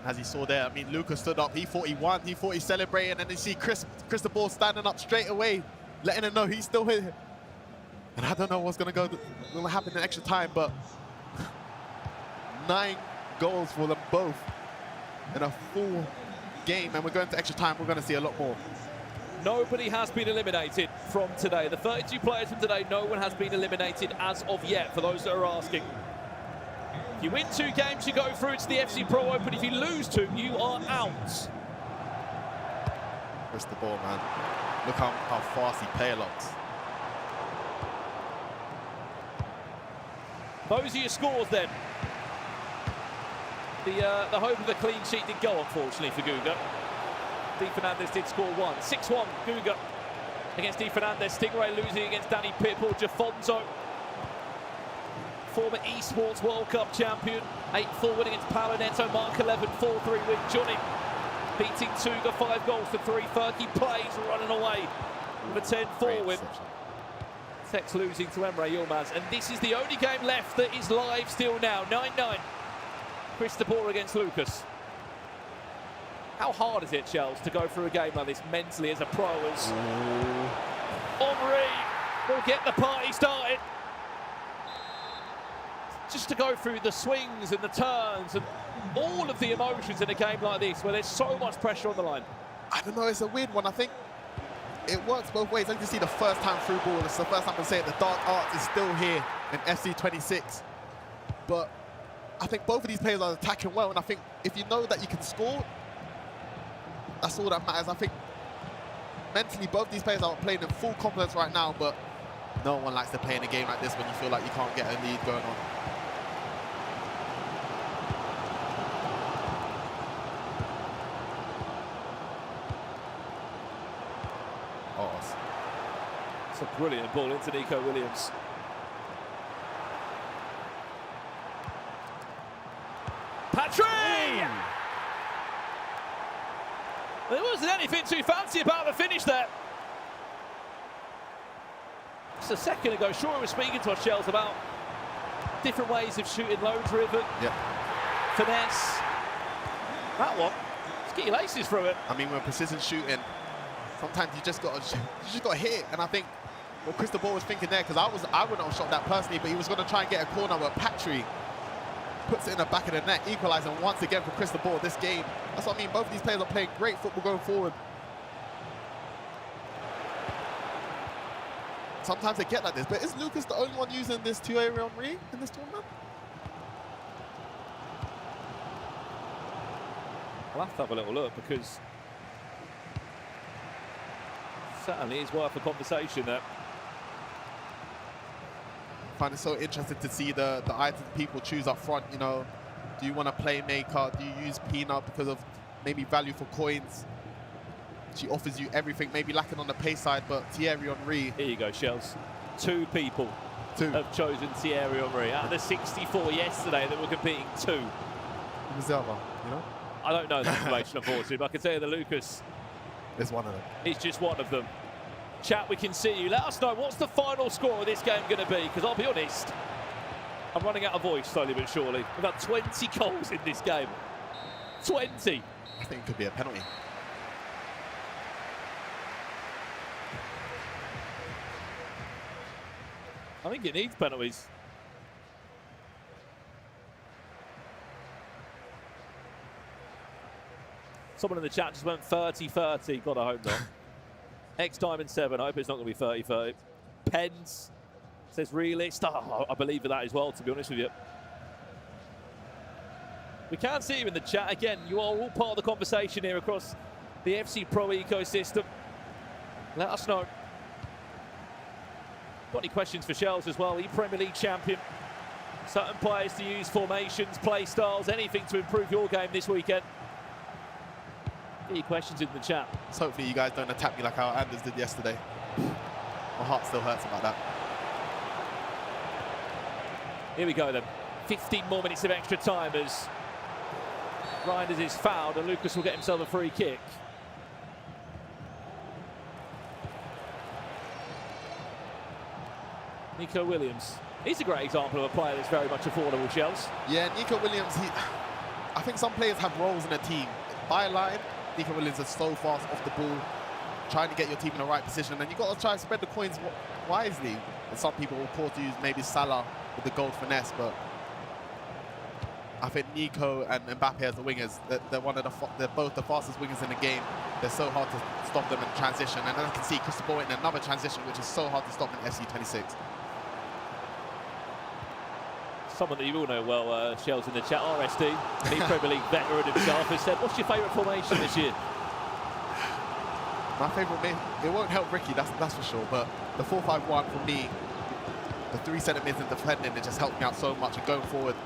Speaker 13: As you saw there, I mean, Lucas stood up, he thought he won, he thought he celebrated, and then you see Cristobal standing up straight away, letting him know he's still here. And I don't know what's going to happen in extra time, but 9 goals for them both in a full game, and we're going to extra time. We're going to see a lot more.
Speaker 12: Nobody has been eliminated from today. The 32 players from today, no one has been eliminated as of yet, for those that are asking. If you win 2 games, you go through to the FC Pro Open. If you lose 2, you are out.
Speaker 13: Where's the ball, man? Look how fast he paylocks.
Speaker 12: Those are your scores then. The hope of a clean sheet did go, unfortunately, for Guga. Di Fernandez did score 1. 6-1, Guga against Di Fernandez. Stingray losing against Danny Pitbull. Jafonso, former eSports World Cup champion. 8-4 win against Paolo Neto. Mark 11, 4-3 win. Johnny beating Tuga, 5 goals to 3. Fergie plays, running away with a 10-4 win. Tex losing to Emre Yilmaz, and this is the only game left that is live still now. 9-9. Cristobal against Lucas. How hard is it, Charles, to go through a game like this mentally as a pro? As Henri will get the party started. Just to go through the swings and the turns and all of the emotions in a game like this, where there's so much pressure on the line.
Speaker 13: I don't know, it's a weird one. I think it works both ways. As you can see, the first time through ball, it's the first time I say it, the dark arts is still here in FC 26. But I think both of these players are attacking well, and I think if you know that you can score, that's all that matters. I think mentally, both these players are playing in full confidence right now, but no one likes to play in a game like this when you feel like you can't get a lead going on.
Speaker 12: It's a brilliant ball into Nico Williams. Patrick! There wasn't anything too fancy about the finish there. Just a second ago, Shore was speaking to us, Shells, about different ways of shooting low driven, finesse. That one, just get your laces through it.
Speaker 13: I mean, with precision shooting, sometimes you just got to hit it. And I think what Cristobal was thinking there, because I wouldn't have shot that personally, but he was going to try and get a corner where Patry puts it in the back of the net, equalising once again for Cristobal this game. That's what I mean. Both of these players are playing great football going forward. Sometimes they get like this, but is Lucas the only one using this Thierry Henry in this tournament?
Speaker 12: I'll have to have a little look, because certainly is worth a conversation there.
Speaker 13: I find it so interesting to see the items people choose up front. You know, do you want a playmaker? Do you use Peanut because of maybe value for coins? She offers you everything, maybe lacking on the pace side, but Thierry Henry.
Speaker 12: Here you go, Shells. Two people have chosen Thierry Henry. Out of the 64 yesterday that were competing, 2.
Speaker 13: Who was the other, you know?
Speaker 12: I don't know the information, unfortunately, but I can tell you that Lucas
Speaker 13: is one of them.
Speaker 12: He's just one of them. Chat, we can see you. Let us know, what's the final score of this game going to be? Because I'll be honest, I'm running out of voice slowly but surely. We've got 20 goals in this game. 20.
Speaker 13: I think it could be a penalty.
Speaker 12: I think it needs penalties. Someone in the chat just went 30-30. God, I hope not. X-Diamond 7. I hope it's not going to be 30-30. Pens says realist. Oh, I believe in that as well, to be honest with you. We can see you in the chat. Again, you are all part of the conversation here across the FC Pro ecosystem. Let us know. Got any questions for Shells as well? Premier League champion. Certain players to use, formations, play styles, anything to improve your game this weekend. Any questions in the chat?
Speaker 13: So hopefully you guys don't attack me like how Anders did yesterday. My heart still hurts about that.
Speaker 12: Here we go then. 15 more minutes of extra time as Reinders is fouled and Lucas will get himself a free kick. Nico Williams. He's a great example of a player that's very much affordable, Shells.
Speaker 13: Yeah, Nico Williams, I think some players have roles in a team. By line, Nico Williams is so fast off the ball, trying to get your team in the right position, and you've got to try and spread the coins wisely. And some people will call to use maybe Salah with the gold finesse, but I think Nico and Mbappe as the wingers, they're both the fastest wingers in the game. They're so hard to stop them in transition, and then I can see Cristobal in another transition, which is so hard to stop in FC26.
Speaker 12: Someone that you all know well, Shells in the chat, RSD, the Premier League veteran himself, has said, what's your favourite formation this year?
Speaker 13: My favourite, it won't help Ricky, that's for sure, but the 4-5-1 for me, the 3 centre mids in defending, it just helped me out so much, and going forward,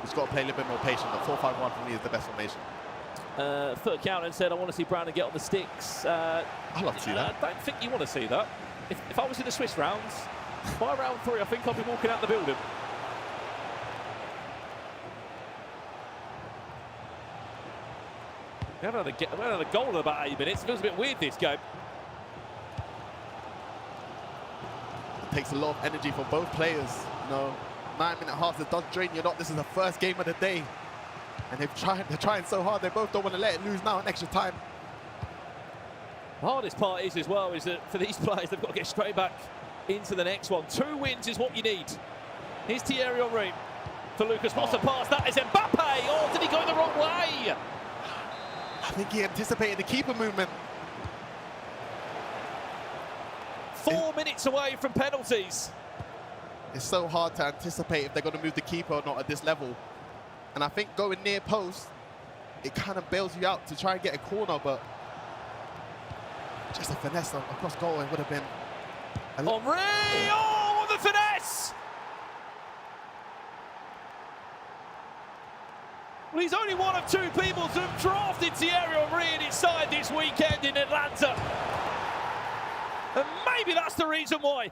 Speaker 13: we've got to play a little bit more patient, but 4-5-1 for me is the best formation.
Speaker 12: Foot Accountant said, I want to see Brandon get on the sticks.
Speaker 13: I'd love to see that.
Speaker 12: I don't think you want to see that. If I was in the Swiss rounds, by round 3, I think I'll be walking out the building. We haven't had a goal in about 8 minutes. It feels a bit weird, this game.
Speaker 13: It takes a lot of energy from both players. You know, 9-minute halves, it does drain you a lot. This is the first game of the day. And they're trying so hard. They both don't want to let it lose now in extra time.
Speaker 12: The hardest part is as well is that for these players, they've got to get straight back into the next one. 2 wins is what you need. Here's Thierry Henry for Lucas. What's the pass? That is Mbappe. Oh, did he go the wrong way?
Speaker 13: I think he anticipated the keeper movement.
Speaker 12: 4 minutes away from penalties.
Speaker 13: It's so hard to anticipate if they're going to move the keeper or not at this level. And I think going near post, it kind of bails you out to try and get a corner, but just a finesse across goal, it would have been...
Speaker 12: Henry! Oh, what the finesse! Well, he's only one of 2 people to have drafted Thierry Henry in his side this weekend in Atlanta. And maybe that's the reason why.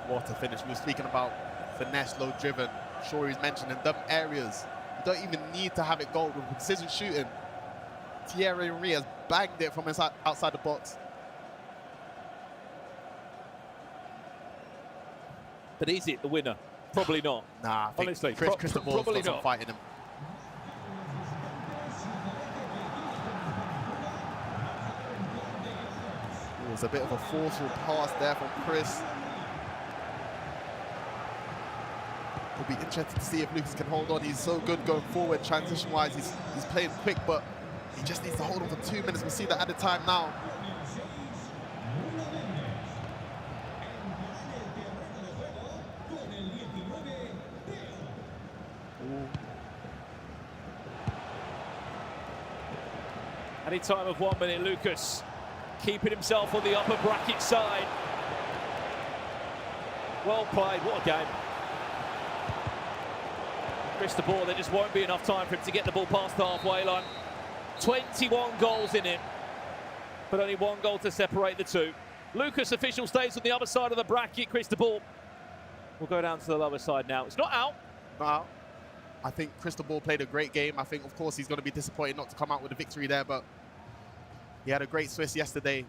Speaker 13: What a finish. We were speaking about finesse, low driven. Sure, he's mentioning them areas. don't even need to have it go with precision shooting. Thierry Henry has banged it from outside the box.
Speaker 12: But is it the winner? Probably not.
Speaker 13: Nah, I think
Speaker 12: honestly,
Speaker 13: Chris the Ball's
Speaker 12: probably
Speaker 13: got some
Speaker 12: not.
Speaker 13: fight in him. It was a bit of a forceful pass there from Chris. It'll be interesting to see if Lucas can hold on. He's so good going forward, transition-wise. He's playing quick, but he just needs to hold on for 2 minutes. We'll see that at the time now.
Speaker 12: Any time of 1 minute, Lucas keeping himself on the upper bracket side. Well played, what a game. Chris the Ball, there just won't be enough time for him to get the ball past the halfway line. 21 goals in it, but only 1 goal to separate the two. Lucas official stays on the other side of the bracket. Chris the Ball will go down to the lower side now. It's not out.
Speaker 13: Now, I think Chris the Ball played a great game. I think, of course, he's going to be disappointed not to come out with a victory there, but he had a great Swiss yesterday,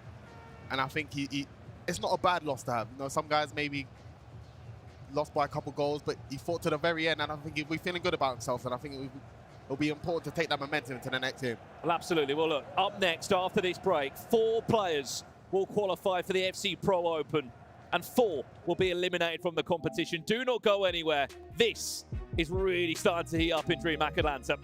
Speaker 13: and I think it's not a bad loss to have. You know, some guys maybe lost by a couple goals, but he fought to the very end, and I think he'll be feeling good about himself, and I think it'll be important to take that momentum into the next game.
Speaker 12: Well, absolutely. Well, look, up next after this break, 4 players will qualify for the FC Pro Open, and 4 will be eliminated from the competition. Do not go anywhere. This is really starting to heat up in DreamHack Atlanta.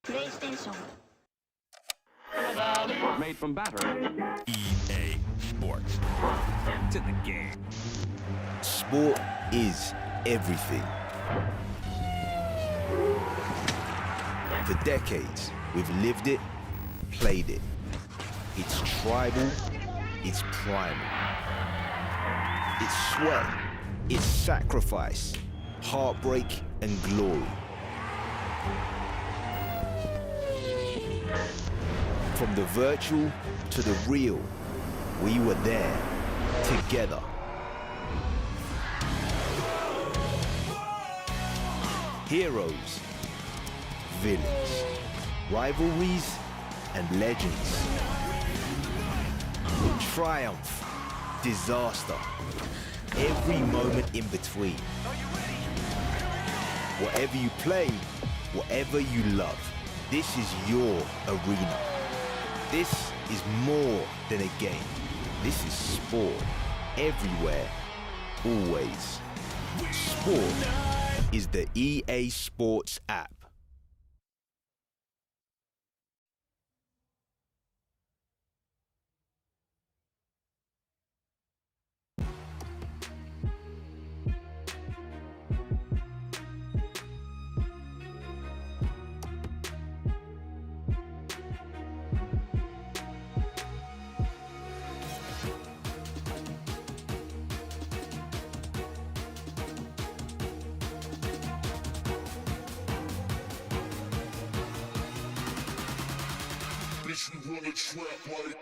Speaker 15: PlayStation. Made from battery.
Speaker 16: EA Sports. To the game.
Speaker 17: Sport is everything. For decades, we've lived it, played it. It's tribal, it's primal. It's sweat, it's sacrifice, heartbreak and glory. From the virtual to the real, we were there, together. Heroes, villains, rivalries, and legends. Triumph, disaster, every moment in between. Whatever you play, whatever you love, this is your arena. This is more than a game. This is sport. Everywhere. Always. Sport is the EA Sports app.
Speaker 15: You wanna trap like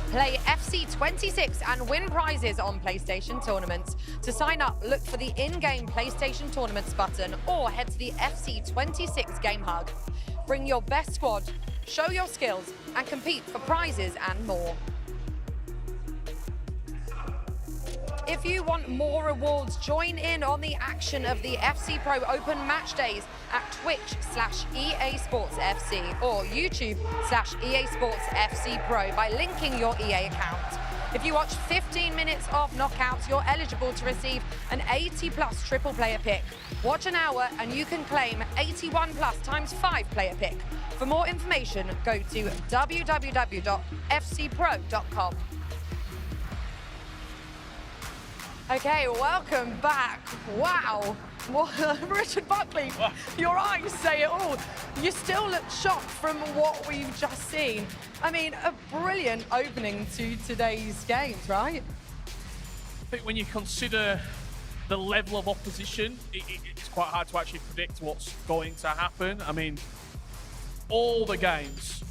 Speaker 10: Play FC26 and win prizes on PlayStation tournaments. To sign up, look for the in-game PlayStation Tournaments button or head to the FC26 Game Hub. Bring your best squad, show your skills, and compete for prizes and more. If you want more rewards, join in on the action of the FC Pro Open match days at Twitch/EA Sports FC or YouTube/EA Sports FC Pro by linking your EA account. If you watch 15 minutes of knockouts, you're eligible to receive an 80+ triple player pick. Watch an hour and you can claim 81+ times 5 player pick. For more information, go to www.fcpro.com. Okay, welcome back. Wow. Well, Richard Buckley, your eyes say it all. You still look shocked from what we've just seen. I mean, a brilliant opening to today's games, right?
Speaker 1: I think when you consider the level of opposition, it's quite hard to actually predict what's going to happen. I mean, all the games,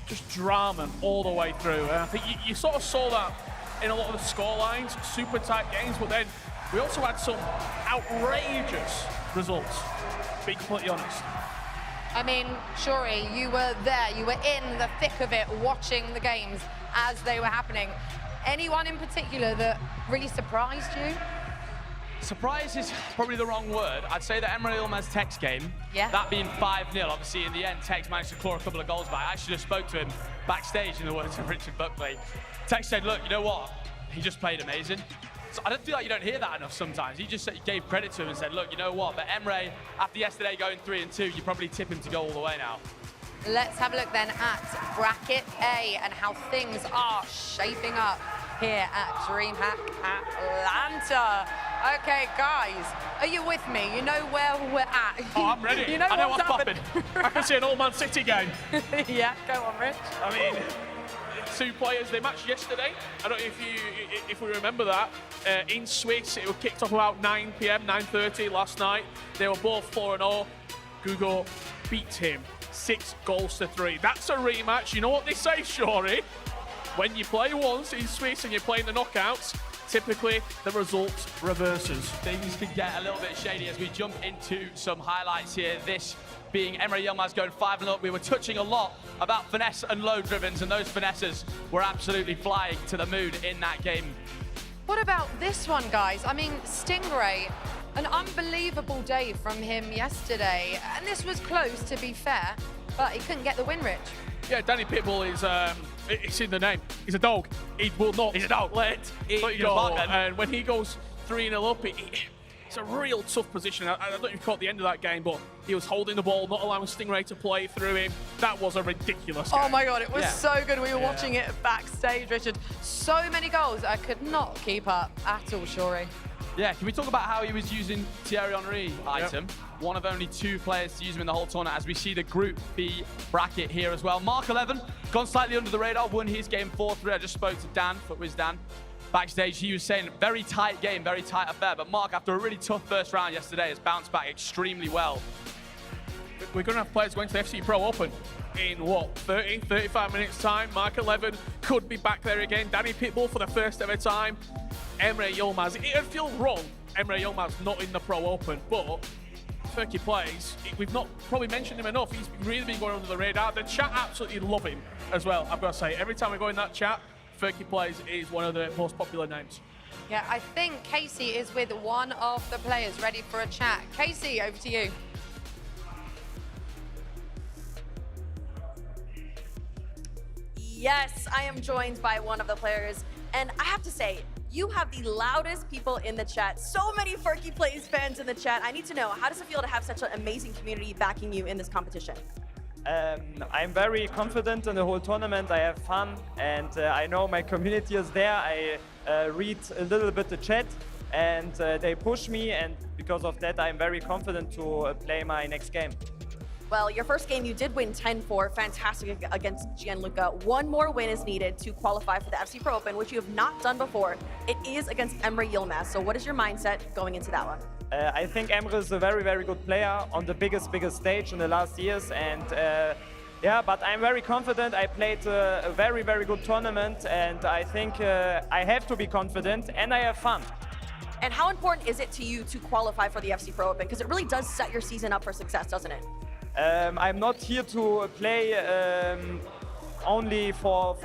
Speaker 1: just drama all the way through. And I think you sort of saw that in a lot of the scorelines, super tight games, but then we also had some outrageous results, to be completely honest.
Speaker 10: I mean, Shuri, you were there, you were in the thick of it, watching the games as they were happening. Anyone in particular that really surprised you?
Speaker 14: Surprise is probably the wrong word. I'd say the Emre Yilmaz Tex game, that being 5-0, obviously in the end, Tex managed to claw a couple of goals back. I actually just spoke to him backstage in the words of Richard Buckley. Tex said, look, you know what? He just played amazing. So I don't feel like you don't hear that enough sometimes. He just gave credit to him and said, look, you know what? But Emre, after yesterday going 3-2, you probably tip him to go all the way now.
Speaker 10: Let's have a look then at Bracket A and how things are shaping up here at DreamHack Atlanta. Okay, guys, are you with me? You know where we're at.
Speaker 1: Oh, I'm ready.
Speaker 10: You know
Speaker 1: I know
Speaker 10: what's
Speaker 1: popping. I can see an All-Man City game.
Speaker 10: Yeah, go on, Rich.
Speaker 1: I mean, two players, they matched yesterday. I don't know if we remember that. In Swiss, it was kicked off about 9 p.m., 9:30 last night. They were both 4-0. Gugo beat him 6-3. That's a rematch. You know what they say, Shuri? When you play once in Swiss and you're playing the knockouts, typically the result reverses.
Speaker 14: Things could get a little bit shady as we jump into some highlights here. This being Emre Yilmaz going 5-0. We were touching a lot about finesse and low drivens, and those finesses were absolutely flying to the moon in that game.
Speaker 10: What about this one, guys? I mean, Stingray, an unbelievable day from him yesterday. And this was close, to be fair, but he couldn't get the win, Rich.
Speaker 1: Yeah, Danny Pitbull is, it's in the name. He's a dog. He will not let it go. And when he goes 3-0 up, it's a real tough position. I don't know if you caught the end of that game, but he was holding the ball, not allowing Stingray to play through him. That was a ridiculous game.
Speaker 10: Oh my God, it was so good. We were watching it backstage, Richard. So many goals. I could not keep up at all, Shuri.
Speaker 14: Yeah, can we talk about how he was using Thierry Henry item? One of only 2 players to use him in the whole tournament, as we see the Group B bracket here as well. Mark 11, gone slightly under the radar, won his game 4-3. I just spoke to Dan, Footwiz Dan, backstage. He was saying very tight game, very tight affair. But Mark, after a really tough first round yesterday, has bounced back extremely well.
Speaker 1: We're going to have players going to the FC Pro Open in, what, 30, 35 minutes time. Mark 11 could be back there again. Danny Pitbull for the first ever time. Emre Yilmaz. It would feel wrong, Emre Yilmaz not in the Pro Open, but Fergie plays. We've not probably mentioned him enough. He's really been going under the radar. The chat absolutely love him as well, I've got to say. Every time we go in that chat, Fergie Plays is one of the most popular names.
Speaker 10: Yeah, I think Casey is with one of the players ready for a chat. Casey, over to you.
Speaker 11: Yes, I am joined by one of the players, and I have to say, you have the loudest people in the chat. So many Fergie Plays fans in the chat. I need to know, how does it feel to have such an amazing community backing you in this competition?
Speaker 18: I'm very confident in the whole tournament. I have fun, and I know my community is there. I read a little bit the chat, and they push me, and because of that, I'm very confident to play my next game.
Speaker 11: Well, your first game, you did win 10-4, fantastic against Gianluca. One more win is needed to qualify for the FC Pro Open, which you have not done before. It is against Emre Yilmaz. So what is your mindset going into that one?
Speaker 18: I think Emre is a very, very good player on the biggest stage in the last years, and Yeah, but I'm very confident. I played a very, very good tournament, and I think I have to be confident, and I have fun.
Speaker 11: And how important is it to you to qualify for the FC Pro Open? Because it really does set your season up for success, doesn't it?
Speaker 18: I'm not here to play only for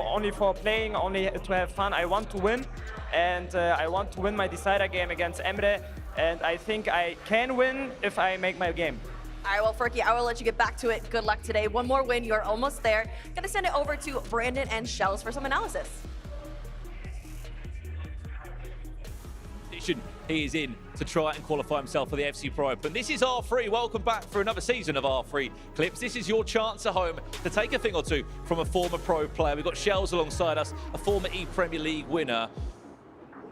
Speaker 18: playing, only to have fun. I want to win, and I want to win my decider game against Emre, and I think I can win if I make my game.
Speaker 11: All right, well, Ferky, I will let you get back to it. Good luck today. One more win, you're almost there. Gonna send it over to Brandon and Shells for some analysis.
Speaker 12: He is in to try and qualify himself for the FC Pro Open. This is R3. Welcome back for another season of R3 Clips. This is your chance at home to take a thing or two from a former pro player. We've got Shells alongside us, a former E-Premier League winner.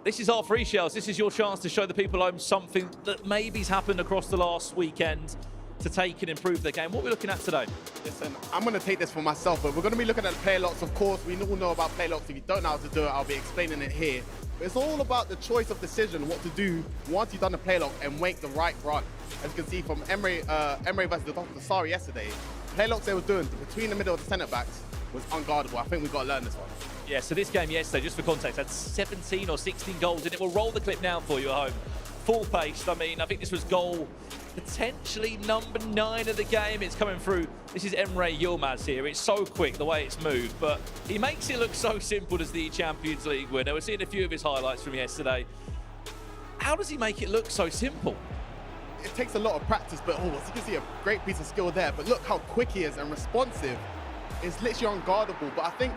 Speaker 12: This is R3, Shells. This is your chance to show the people at home something that maybe's happened across the last weekend to take and improve their game. What are we looking at today?
Speaker 13: Listen, I'm going to take this for myself, but we're going to be looking at player locks. Of course, we all know about player locks. If you don't know how to do it, I'll be explaining it here. But it's all about the choice of decision, what to do once you've done the player lock and make the right run. As you can see from Emre versus the Dasari yesterday, player locks they were doing between the middle of the centre backs was unguardable. I think we've got to learn this one.
Speaker 12: Yeah, so this game yesterday, just for context, had 17 or 16 goals in it. We'll roll the clip now for you at home. Full paced. I mean, I think this was goal potentially number 9 of the game. It's coming through. This is Emre Yilmaz here. It's so quick the way it's moved, but he makes it look so simple as the Champions League winner. We're seeing a few of his highlights from yesterday. How does he make it look so simple?
Speaker 13: It takes a lot of practice, but as you can see, a great piece of skill there. But look how quick he is and responsive. It's literally unguardable, but I think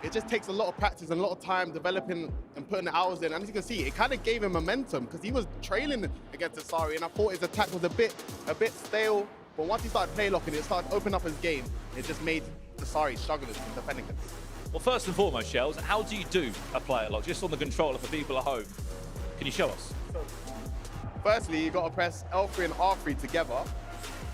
Speaker 13: it just takes a lot of practice and a lot of time developing and putting the hours in. And as you can see, it kind of gave him momentum because he was trailing against Dasari, and I thought his attack was a bit stale. But once he started play locking, it started opening up his game. It just made Dasari struggle in defending him.
Speaker 12: Well, first and foremost, Shells, how do you do a player lock? Just on the controller for people at home. Can you show us?
Speaker 13: Firstly, you got to press L3 and R3 together,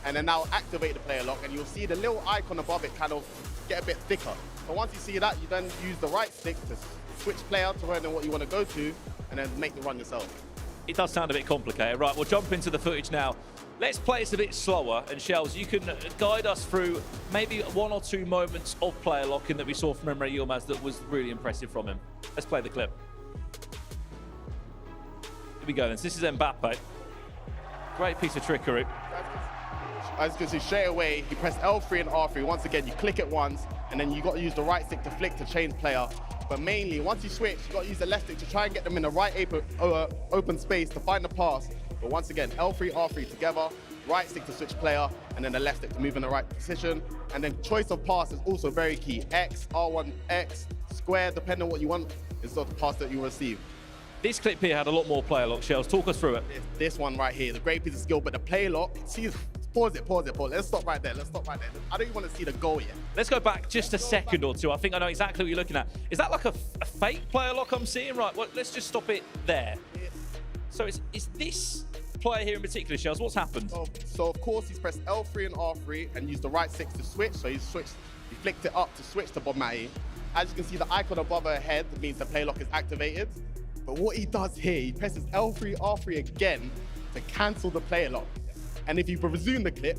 Speaker 13: and then now activate the player lock, and you'll see the little icon above it kind of get a bit thicker. So once you see that, you then use the right stick to switch player to where what you want to go to, and then make the run yourself.
Speaker 12: It does sound a bit complicated. Right, we'll jump into the footage now. Let's play this a bit slower, and Shells, you can guide us through maybe 1 or 2 moments of player locking that we saw from Emre Yilmaz that was really impressive from him. Let's play the clip. Here we go then. So this is Mbappe. Great piece of trickery.
Speaker 13: As you can see, straight away, you press L3 and R3. Once again, you click it once, and then you got to use the right stick to flick to change player. But mainly, once you switch, you got to use the left stick to try and get them in the right open space to find the pass. But once again, L3, R3 together, right stick to switch player, and then the left stick to move in the right position. And then choice of pass is also very key. X, R1, X, square, depending on what you want, is the pass that you receive.
Speaker 12: This clip here had a lot more player lock, Shells. Talk us through it.
Speaker 13: This one right here, the great piece of skill, but the player lock, see, pause it. Let's stop right there. I don't even want to see the goal yet.
Speaker 12: Let's go back just a second or two. I think I know exactly what you're looking at. Is that like a fake player lock I'm seeing? Right, well, let's just stop it there. So is this player here in particular, Shells, what's happened?
Speaker 13: So of course he's pressed L3 and R3 and used the right stick to switch. So he flicked it up to switch to Bonmati. As you can see, the icon above her head means the play lock is activated. But what he does here, he presses L3, R3 again to cancel the player lock. And if you resume the clip,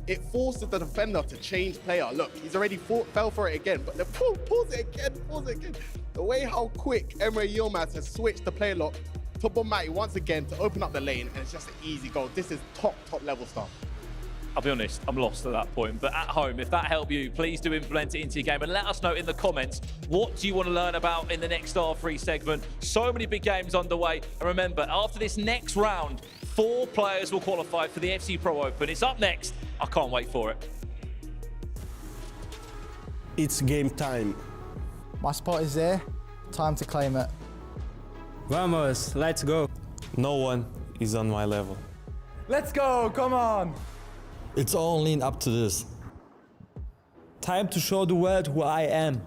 Speaker 13: it forces the defender to change player. Look, he's already fell for it again, but pause it again. The way how quick Emre Yilmaz has switched the player lock to Bonmati once again to open up the lane, and it's just an easy goal. This is top level stuff.
Speaker 12: I'll be honest, I'm lost at that point. But at home, if that helped you, please do implement it into your game. And let us know in the comments, what do you want to learn about in the next R3 segment? So many big games underway. And remember, after this next round, 4 players will qualify for the FC Pro Open. It's up next. I can't wait for it.
Speaker 7: It's game time.
Speaker 8: My spot is there. Time to claim it.
Speaker 2: Vamos, let's go.
Speaker 7: No one is on my level.
Speaker 8: Let's go, come on.
Speaker 19: It's all lean up to this.
Speaker 2: Time to show the world who I am.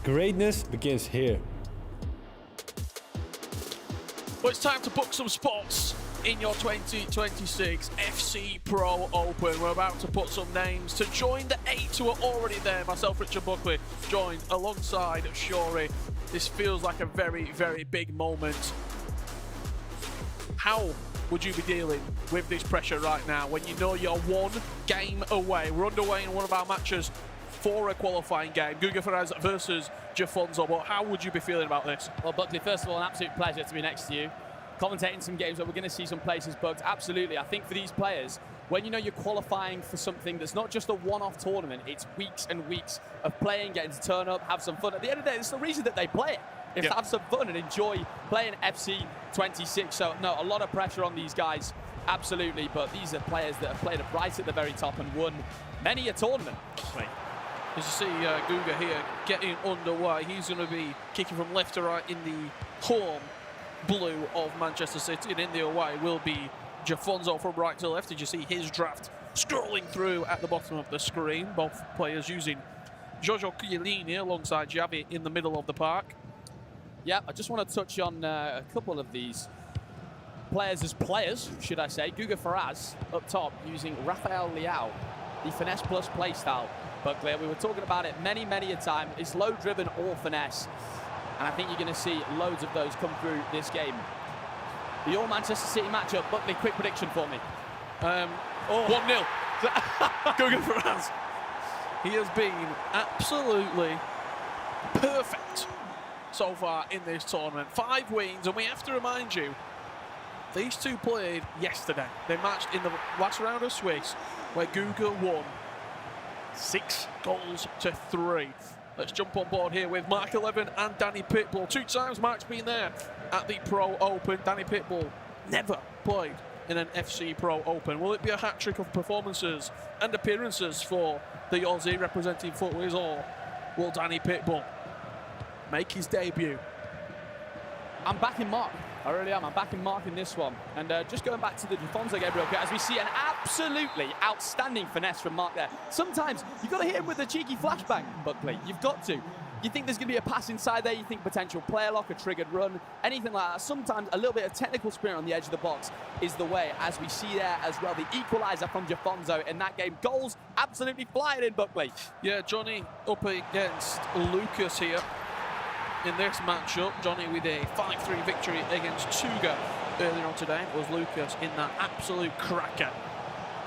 Speaker 7: Greatness begins here.
Speaker 1: Well, it's time to book some spots in your 2026 FC Pro Open. We're about to put some names to join the 8 who are already there. Myself, Richard Buckley, joined alongside Shori. This feels like a very, very big moment. How would you be dealing with this pressure right now when you know you're one game away? We're underway in one of our matches for a qualifying game, Guga Ferraz versus Jafonzo. But how would you be feeling about this?
Speaker 14: Well, Buckley, first of all, an absolute pleasure to be next to you. Commentating some games where we're going to see some places bugged. Absolutely. I think for these players, when you know you're qualifying for something that's not just a one-off tournament, it's weeks and weeks of playing, getting to turn up, have some fun. At the end of the day, it's the reason that they play it. Is to have some fun and enjoy playing FC 26. So, no, a lot of pressure on these guys. Absolutely. But these are players that have played right at the very top and won many a tournament.
Speaker 1: As you see Guga here getting underway, he's going to be kicking from left to right in the home blue of Manchester City, and in the away will be Jafonzo from right to left. Did you see his draft scrolling through at the bottom of the screen? Both players using Giorgio Chiellini alongside Xavi in the middle of the park.
Speaker 14: Yeah, I just want to touch on a couple of these players as players, should I say. Guga Ferraz up top using Rafael Leao, the Finesse Plus playstyle. Buckley, we were talking about it many a time. It's low driven or finesse. And I think you're going to see loads of those come through this game. The all-Manchester City matchup. Buckley, quick prediction for me.
Speaker 1: 1-0. Guga Ferraz. He has been absolutely perfect so far in this tournament. 5 wins, and we have to remind you, these two played yesterday. They matched in the last round of Swiss, where Guga won 6-3. Let's jump on board here with Mark 11 and Danny Pitbull. 2 times Mark's been there at the Pro Open. Danny Pitbull never played in an FC Pro Open. Will it be a hat-trick of performances and appearances for the Aussie representing Footways, or will Danny Pitbull make his debut?
Speaker 14: I'm backing Mark. I really am. I'm backing Mark in this one. And just going back to the Jafonzo game real quick, as we see an absolutely outstanding finesse from Mark there. Sometimes you've got to hit him with a cheeky flashbang, Buckley. You've got to. You think there's going to be a pass inside there, you think potential player lock, a triggered run, anything like that. Sometimes a little bit of technical sprint on the edge of the box is the way, as we see there as well. The equaliser from Jafonzo in that game. Goals absolutely flying in, Buckley.
Speaker 1: Yeah, Johnny up against Lucas here in this matchup. Johnny with a 5-3 victory against Tuga earlier on today. It was Lucas in that absolute cracker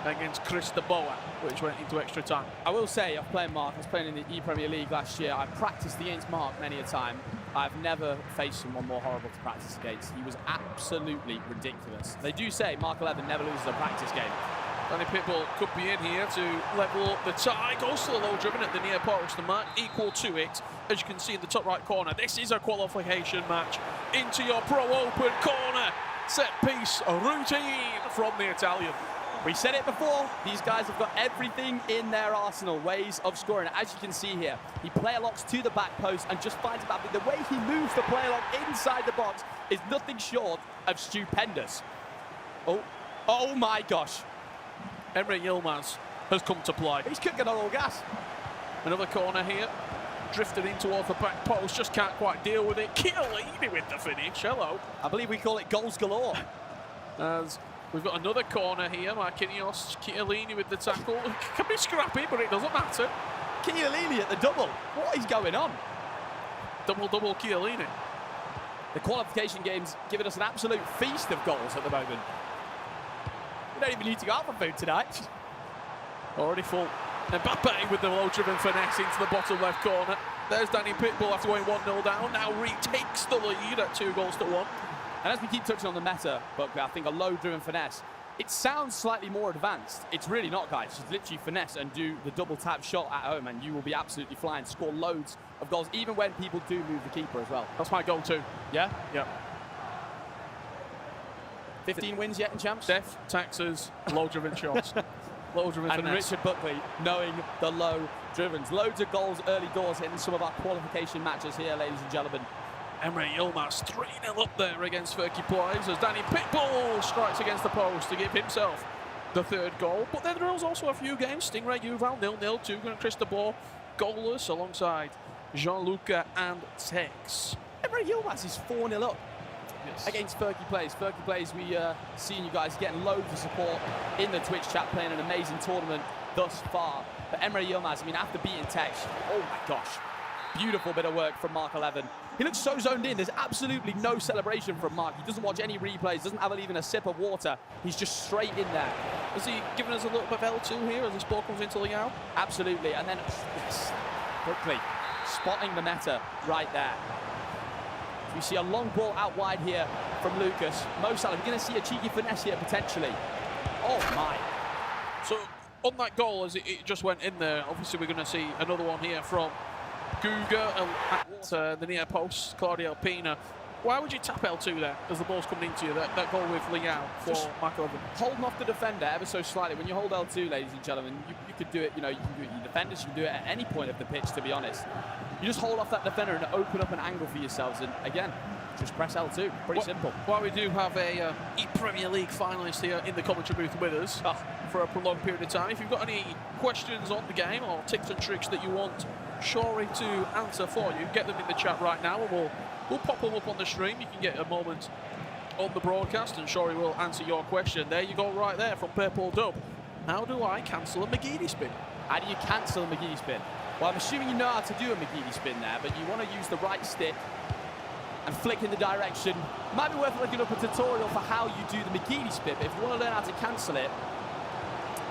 Speaker 1: against Chris de Boa, which went into extra time.
Speaker 14: I will say, I've played Mark. I was playing in the E-Premier League last year. I practiced against Mark many a time. I've never faced someone more horrible to practice against. He was absolutely ridiculous. They do say Mark 11 never loses a practice game.
Speaker 1: Danny Pitbull could be in here to level up the tie. Goes to the low driven at the near post. The mark equal to it, as you can see in the top right corner. This is a qualification match. Into your Pro Open corner. Set piece routine from the Italian.
Speaker 14: We said it before, these guys have got everything in their arsenal, ways of scoring. As you can see here, he player locks to the back post and just finds about the way he moves the player lock inside the box is nothing short of stupendous. Oh my gosh.
Speaker 1: Emre Yilmaz has come to play.
Speaker 14: He's cooking on all gas.
Speaker 1: Another corner here. Drifted in towards the back post, just can't quite deal with it. Chiellini with the finish, hello.
Speaker 14: I believe we call it goals galore.
Speaker 1: As we've got another corner here, Marquinhos, Chiellini with the tackle. It can be scrappy, but it doesn't matter.
Speaker 14: Chiellini at the double. What is going on?
Speaker 1: Double Chiellini.
Speaker 14: The qualification game's giving us an absolute feast of goals at the moment. We don't even need to go out for food tonight.
Speaker 1: Already full. Mbappe with the low-driven finesse into the bottom left corner. There's Danny Pitbull after going 1-0 down. Now retakes the lead at 2-1.
Speaker 14: And as we keep touching on the meta, Buckley, I think a low-driven finesse, it sounds slightly more advanced. It's really not, guys. Just literally finesse and do the double-tap shot at home, and you will be absolutely flying. Score loads of goals, even when people do move the keeper as well.
Speaker 1: That's my go-to.
Speaker 14: Yeah?
Speaker 1: Yeah.
Speaker 14: 15 wins yet in champs?
Speaker 1: Def, taxes, low-driven shots. Low-driven
Speaker 14: and
Speaker 1: finesse.
Speaker 14: Richard Buckley knowing the low-drivens. Loads of goals early doors in some of our qualification matches here, ladies and gentlemen.
Speaker 1: Emre Yilmaz 3-0 up there against Fergie Plays as Danny Pitbull strikes against the post to give himself the 3rd goal. But then there was also a few games. Stingray Uval 0-0, Tuga and Chris de Boer goalless alongside Jean-Luca and Tex.
Speaker 14: Emre Yilmaz is 4-0 up. Yes. Against Fergie Plays. Fergie Plays, we seen you guys getting loads of support in the Twitch chat, playing an amazing tournament thus far. But Emre Yilmaz, I mean, after beating Tex, oh my gosh, beautiful bit of work from Mark 11. He looks so zoned in. There's absolutely no celebration from Mark. He doesn't watch any replays, doesn't have even a sip of water. He's just straight in there.
Speaker 1: Has he given us a little bit of L2 here as this ball comes into Liao?
Speaker 14: Absolutely. And then, yes, quickly spotting the meta right there. We see a long ball out wide here from Lucas. Mo Salah, we're going to see a cheeky finesse here potentially. Oh my.
Speaker 1: So on that goal, as it just went in there, obviously we're going to see another one here from Guga at the near post, Claudio Pina. Why would you tap L2 there as the ball's coming into you? That goal with Liao for Mark 11.
Speaker 14: Holding off the defender ever so slightly. When you hold L2, ladies and gentlemen, you could do it, you know, you can do it your defenders, you can do it at any point of the pitch, to be honest. You just hold off that defender and open up an angle for yourselves, and again, just press L2. Pretty simple.
Speaker 1: While we do have a Premier League finalist here in the commentary booth with us for a prolonged period of time, if you've got any questions on the game or tips and tricks that you want Shori to answer for you, get them in the chat right now, and we'll pop them up on the stream. You can get a moment on the broadcast, and Shori will answer your question. There you go, right there from Purple Dub. How do I cancel a McGeady spin?
Speaker 14: How do you cancel a McGeady spin? Well, I'm assuming you know how to do a McGeady spin there, but you want to use the right stick and flick in the direction. Might be worth looking up a tutorial for how you do the McGeady spin, but if you want to learn how to cancel it,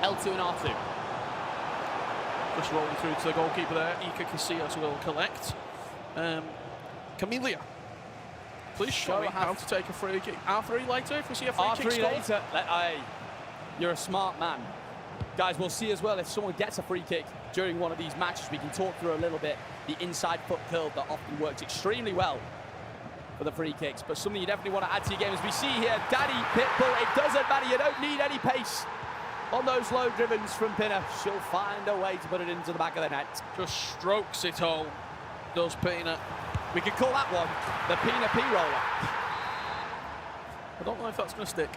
Speaker 14: L2 and R2.
Speaker 1: Just rolling through to the goalkeeper there. Ika Casillas will collect. Camellia, please show me how to take a free kick. R3 later, if we see a free kick
Speaker 14: R3 later. You're a smart man. Guys, we'll see as well if someone gets a free kick during one of these matches. We can talk through a little bit the inside foot curl that often works extremely well for the free kicks, but something you definitely want to add to your game. As we see here, Danny Pitbull, it doesn't matter, you don't need any pace on those low drivens from Pina. She'll find a way to put it into the back of the net.
Speaker 1: Just strokes it home, does Pina.
Speaker 14: We could call that one the Pina P roller.
Speaker 1: I don't know if that's going to stick.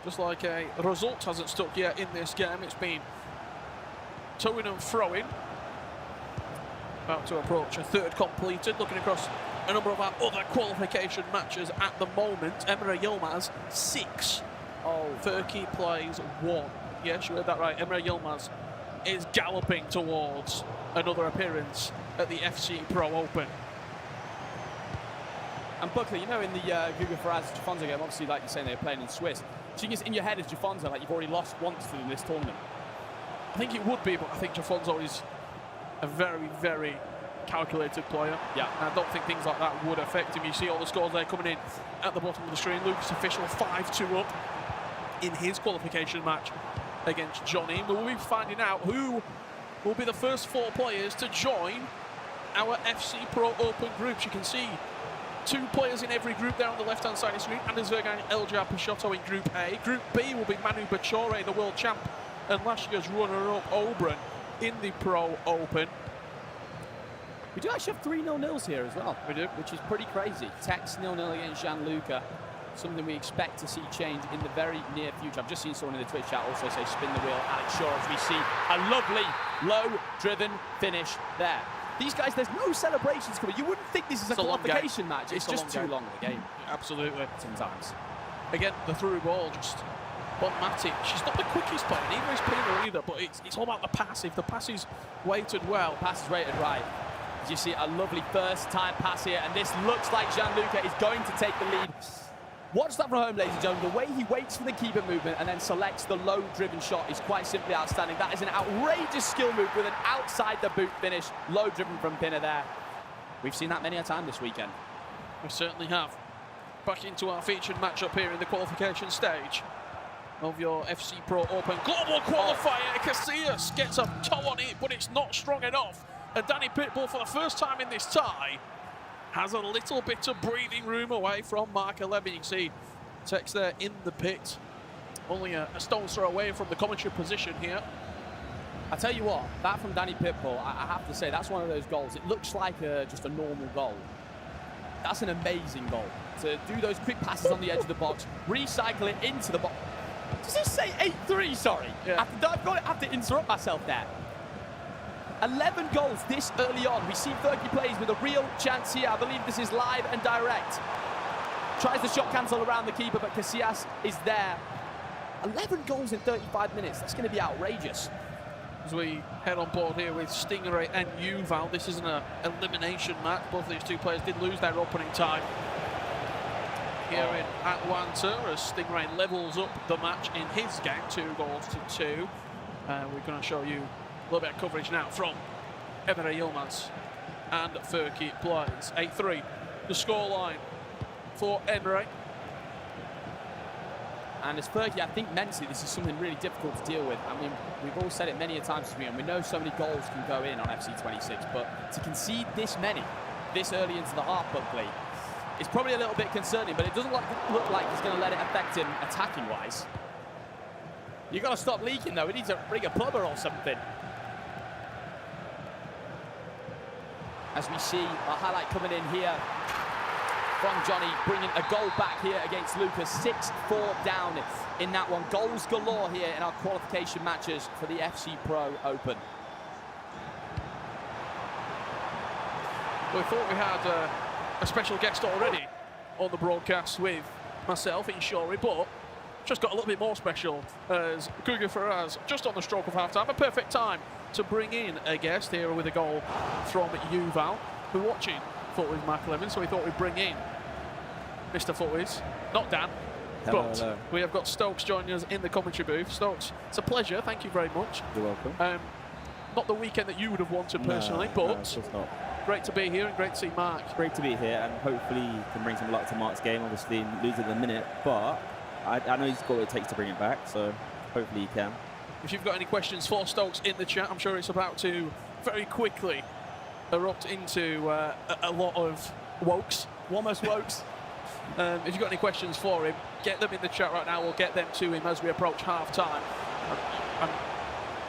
Speaker 1: Just like a result hasn't stuck yet in this game. It's been towing and throwing. About to approach a third completed. Looking across a number of our other qualification matches at the moment. Emre Yilmaz, 6. Oh, Furky plays 1. Yes, you heard that right. Emre Yilmaz is galloping towards another appearance at the FC Pro Open.
Speaker 14: And Buckley, you know, in the Guga Faraz Jafonza game, obviously, like you're saying, they're playing in Swiss. So you can, in your head as Jafonza, like you've already lost once in this tournament.
Speaker 1: I think it would be, but I think Jafonza is a very, very calculated player.
Speaker 14: Yeah.
Speaker 1: And I don't think things like that would affect him. You see all the scores there coming in at the bottom of the screen. Lucas Official 5-2 up in his qualification match against Johnny. We'll be finding out who will be the first 4 players to join our FC Pro Open groups. You can see 2 players in every group there on the left-hand side of the screen. Anders Vergan and Eljar Peixoto in Group A. Group B will be Manu Bachore, the world champ, and last year's runner-up Oberon in the Pro Open.
Speaker 14: We do actually have 3 0-0s here as well.
Speaker 1: We do.
Speaker 14: Which is pretty crazy. Tex 0-0 against Gianluca. Something we expect to see change in the very near future. I've just seen someone in the Twitch chat also say spin the wheel. Alex Shaw, as we see a lovely low-driven finish there. These guys, there's no celebrations coming. You wouldn't think this is a qualification match. It's just too long of a game.
Speaker 1: Absolutely.
Speaker 14: Sometimes.
Speaker 1: Again, the through ball just Bonmati. She's not the quickest player, neither is Pina either, but it's all about the pass. If the pass is weighted well.
Speaker 14: Pass is rated right. As you see a lovely first-time pass here, and this looks like Gianluca is going to take the lead. Watch that from home, ladies and gentlemen. The way he waits for the keeper movement and then selects the low-driven shot is quite simply outstanding. That is an outrageous skill move with an outside-the-boot finish. Low-driven from Pina there. We've seen that many a time this weekend.
Speaker 1: We certainly have. Back into our featured matchup here in the qualification stage of your FC Pro Open Global Qualifier. Casillas gets a toe on it, but it's not strong enough. And Danny Pitbull, for the first time in this tie, has a little bit of breathing room away from Mark 11. You can see Tex there in the pit, only a stone's throw away from the commentary position here.
Speaker 14: I tell you what, that from Danny Pitbull, I have to say, that's one of those goals. It looks like just a normal goal. That's an amazing goal. To do those quick passes on the edge of the box, recycle it into the box. Does this say 8-3, sorry?
Speaker 1: Yeah.
Speaker 14: I have to interrupt myself there. 11 goals this early on. We see Fergie plays with a real chance here. I believe this is live and direct. Tries the shot cancel around the keeper, but Casillas is there. 11 goals in 35 minutes. That's going to be outrageous.
Speaker 1: as we head on board here with Stingray and Yuval. This isn't an elimination match. Both of these two players did lose their opening time here in Atlanta as Stingray levels up the match in his game, 2-2. We're going to show you a little bit of coverage now from Emre Yilmaz and Furky Plays. 8-3, the scoreline for Emre.
Speaker 14: And as Fergie, I think mentally this is something really difficult to deal with. I mean, we've all said it many a times, and we know so many goals can go in on FC26, but to concede this many, this early into the half, Buckley, is probably a little bit concerning, but it doesn't look like he's going to let it affect him attacking-wise. You've got to stop leaking, though. We need to bring a plumber or something. As we see a highlight coming in here from Johnny, bringing a goal back here against Lucas. 6-4 down in that one. Goals galore here in our qualification matches for the FC Pro Open.
Speaker 1: We thought we had a special guest already on the broadcast with myself in Shori, but just got a little bit more special as Guga Ferraz, just on the stroke of half-time, a perfect time to bring in a guest here with a goal from Yuval. We're watching Footwiz Mark 11, so we thought we'd bring in Mr. Footwiz, not Dan, but we have got Stokes joining us in the commentary booth. Stokes, it's a pleasure, thank you very much.
Speaker 9: You're welcome.
Speaker 1: Not the weekend that you would have wanted personally, but
Speaker 9: no, of course not.
Speaker 1: Great to be here and great to see Mark.
Speaker 9: Great to be here, and hopefully he can bring some luck to Mark's game. Obviously losing the minute, but I know he's got what it takes to bring it back, so hopefully he can.
Speaker 1: If you've got any questions for Stokes in the chat, I'm sure it's about to very quickly erupt into a lot of wokes, almost wokes. If you've got any questions for him, get them in the chat right now. We'll get them to him as we approach half-time. I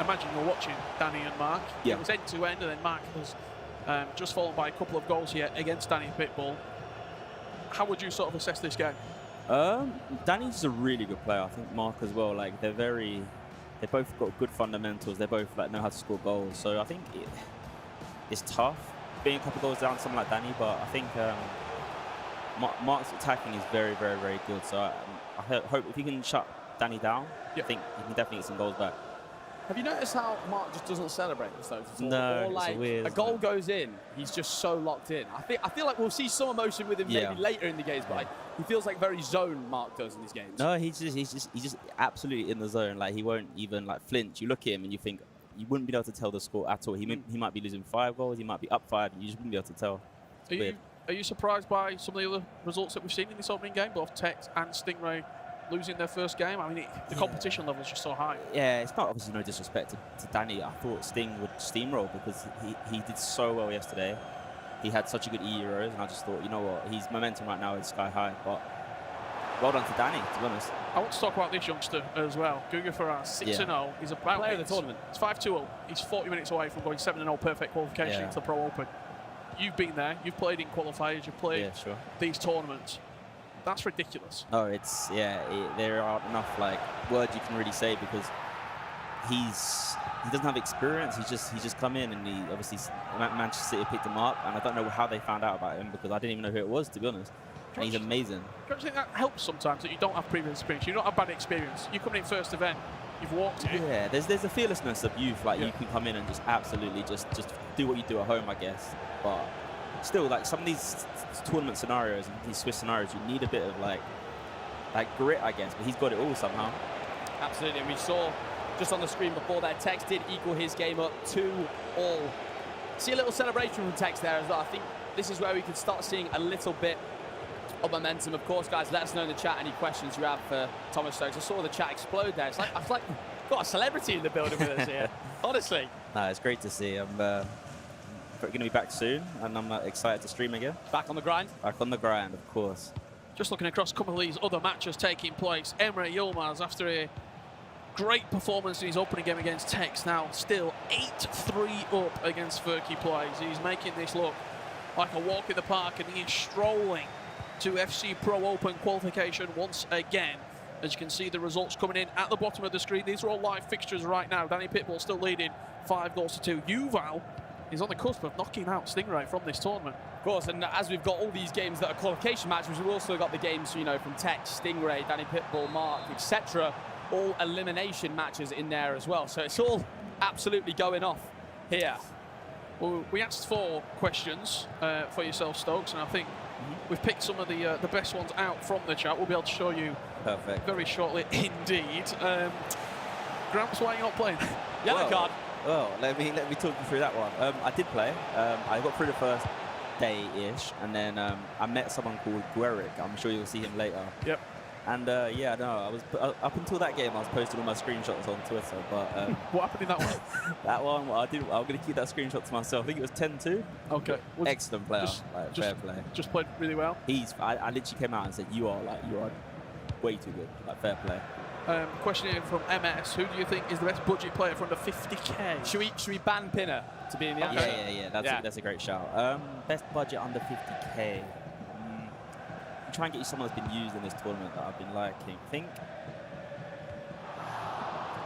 Speaker 1: imagine you're watching Danny and Mark.
Speaker 9: Yeah.
Speaker 1: It was end-to-end, and then Mark was just followed by a couple of goals here against Danny Pitbull. How would you sort of assess this game?
Speaker 9: Danny's a really good player. I think Mark as well. Like they both got good fundamentals. They both like know how to score goals. So I think it's tough being a couple of goals down to someone like Danny. But I think Mark's attacking is very, very, very good. So I hope if he can shut Danny down, I think he can definitely get some goals back.
Speaker 14: Have you noticed how Mark just doesn't celebrate the Stokes at all?
Speaker 9: No,
Speaker 14: or like
Speaker 9: it's weird,
Speaker 14: a goal goes in, he's just so locked in. I feel like we'll see some emotion with him maybe later in the games, but he feels like very zone Mark does in these games.
Speaker 9: No, he's just absolutely in the zone. Like he won't even like flinch. You look at him and you think you wouldn't be able to tell the score at all. He might be losing 5 goals. He might be up 5. And you just wouldn't be able to tell.
Speaker 1: Are you surprised by some of the other results that we've seen in this opening game, both Tex and Stingray losing their first game? I mean, the competition level is just so high.
Speaker 9: Yeah, it's not obviously no disrespect to Danny. I thought Sting would steamroll because he did so well yesterday. He had such a good Euros, and I just thought, you know what, his momentum right now is sky high. But well done to Danny, to be honest.
Speaker 1: I want to talk about this youngster as well. Guga Ferraz, 6-0. He's about
Speaker 14: player of the tournament.
Speaker 1: It's 5-2-0. He's 40 minutes away from going 7-0 perfect qualification into the Pro Open. You've been there. You've played in qualifiers. You've played these tournaments. That's ridiculous.
Speaker 9: Oh, there aren't enough like words you can really say because he doesn't have experience. He's just come in, and he obviously Manchester City picked him up, and I don't know how they found out about him because I didn't even know who it was, to be honest. And he's amazing.
Speaker 1: Do you think that helps sometimes that you don't have previous experience? You don't have bad experience. You come in first event, you've walked it.
Speaker 9: Yeah, there's a fearlessness of youth. Like you can come in and just absolutely just do what you do at home, I guess. But still, like some of these tournament scenarios and these Swiss scenarios, you need a bit of like grit, I guess. But he's got it all somehow.
Speaker 14: Absolutely, and we saw just on the screen before that, Tex did equal his game up 2-all. See a little celebration from Tex there as well. I think this is where we can start seeing a little bit of momentum. Of course, guys, let us know in the chat any questions you have for Thomas Stokes. I saw the chat explode there. It's like I've got a celebrity in the building with us here. Honestly.
Speaker 9: No, it's great to see. I'm going to be back soon, and I'm excited to stream again.
Speaker 14: Back on the grind?
Speaker 9: Back on the grind, of course.
Speaker 1: Just looking across a couple of these other matches taking place. Emre Yilmaz, after a great performance in his opening game against Tex, now still 8-3 up against Furky Plays. He's making this look like a walk in the park, and he is strolling to FC Pro Open qualification once again. As you can see, the results coming in at the bottom of the screen. These are all live fixtures right now. Danny Pitbull still leading 5-2. Yuval is on the cusp of knocking out Stingray from this tournament.
Speaker 14: Of course, and as we've got all these games that are qualification matches, we've also got the games, you know, from Tex, Stingray, Danny Pitbull, Mark, etc. All elimination matches in there as well. So it's all absolutely going off here.
Speaker 1: Well, we asked 4 questions for yourself, Stokes, and I think we've picked some of the best ones out from the chat. We'll be able to show you very shortly indeed. Gramps, why are you not playing?
Speaker 14: Yellow card.
Speaker 9: Well, let me talk you through that one. I did play. I got through the first day-ish, and then I met someone called Gueric. I'm sure you'll see him later.
Speaker 1: Yep.
Speaker 9: And yeah, no, I was up until that game. I was posting all my screenshots on Twitter, but
Speaker 1: what happened in that one?
Speaker 9: That one, well, I'm going to keep that screenshot to myself. I think it was 10-2.
Speaker 1: Okay.
Speaker 9: Excellent player, fair play.
Speaker 1: Just played really well.
Speaker 9: I literally came out and said, you are way too good. Fair play.
Speaker 1: Question here from MS. Who do you think is the best budget player for under 50k?
Speaker 14: Should we ban Pinner to be in the answer?
Speaker 9: Yeah. That's a great shout. Best budget under 50k. Try and get you someone that's been used in this tournament that I've been liking. I think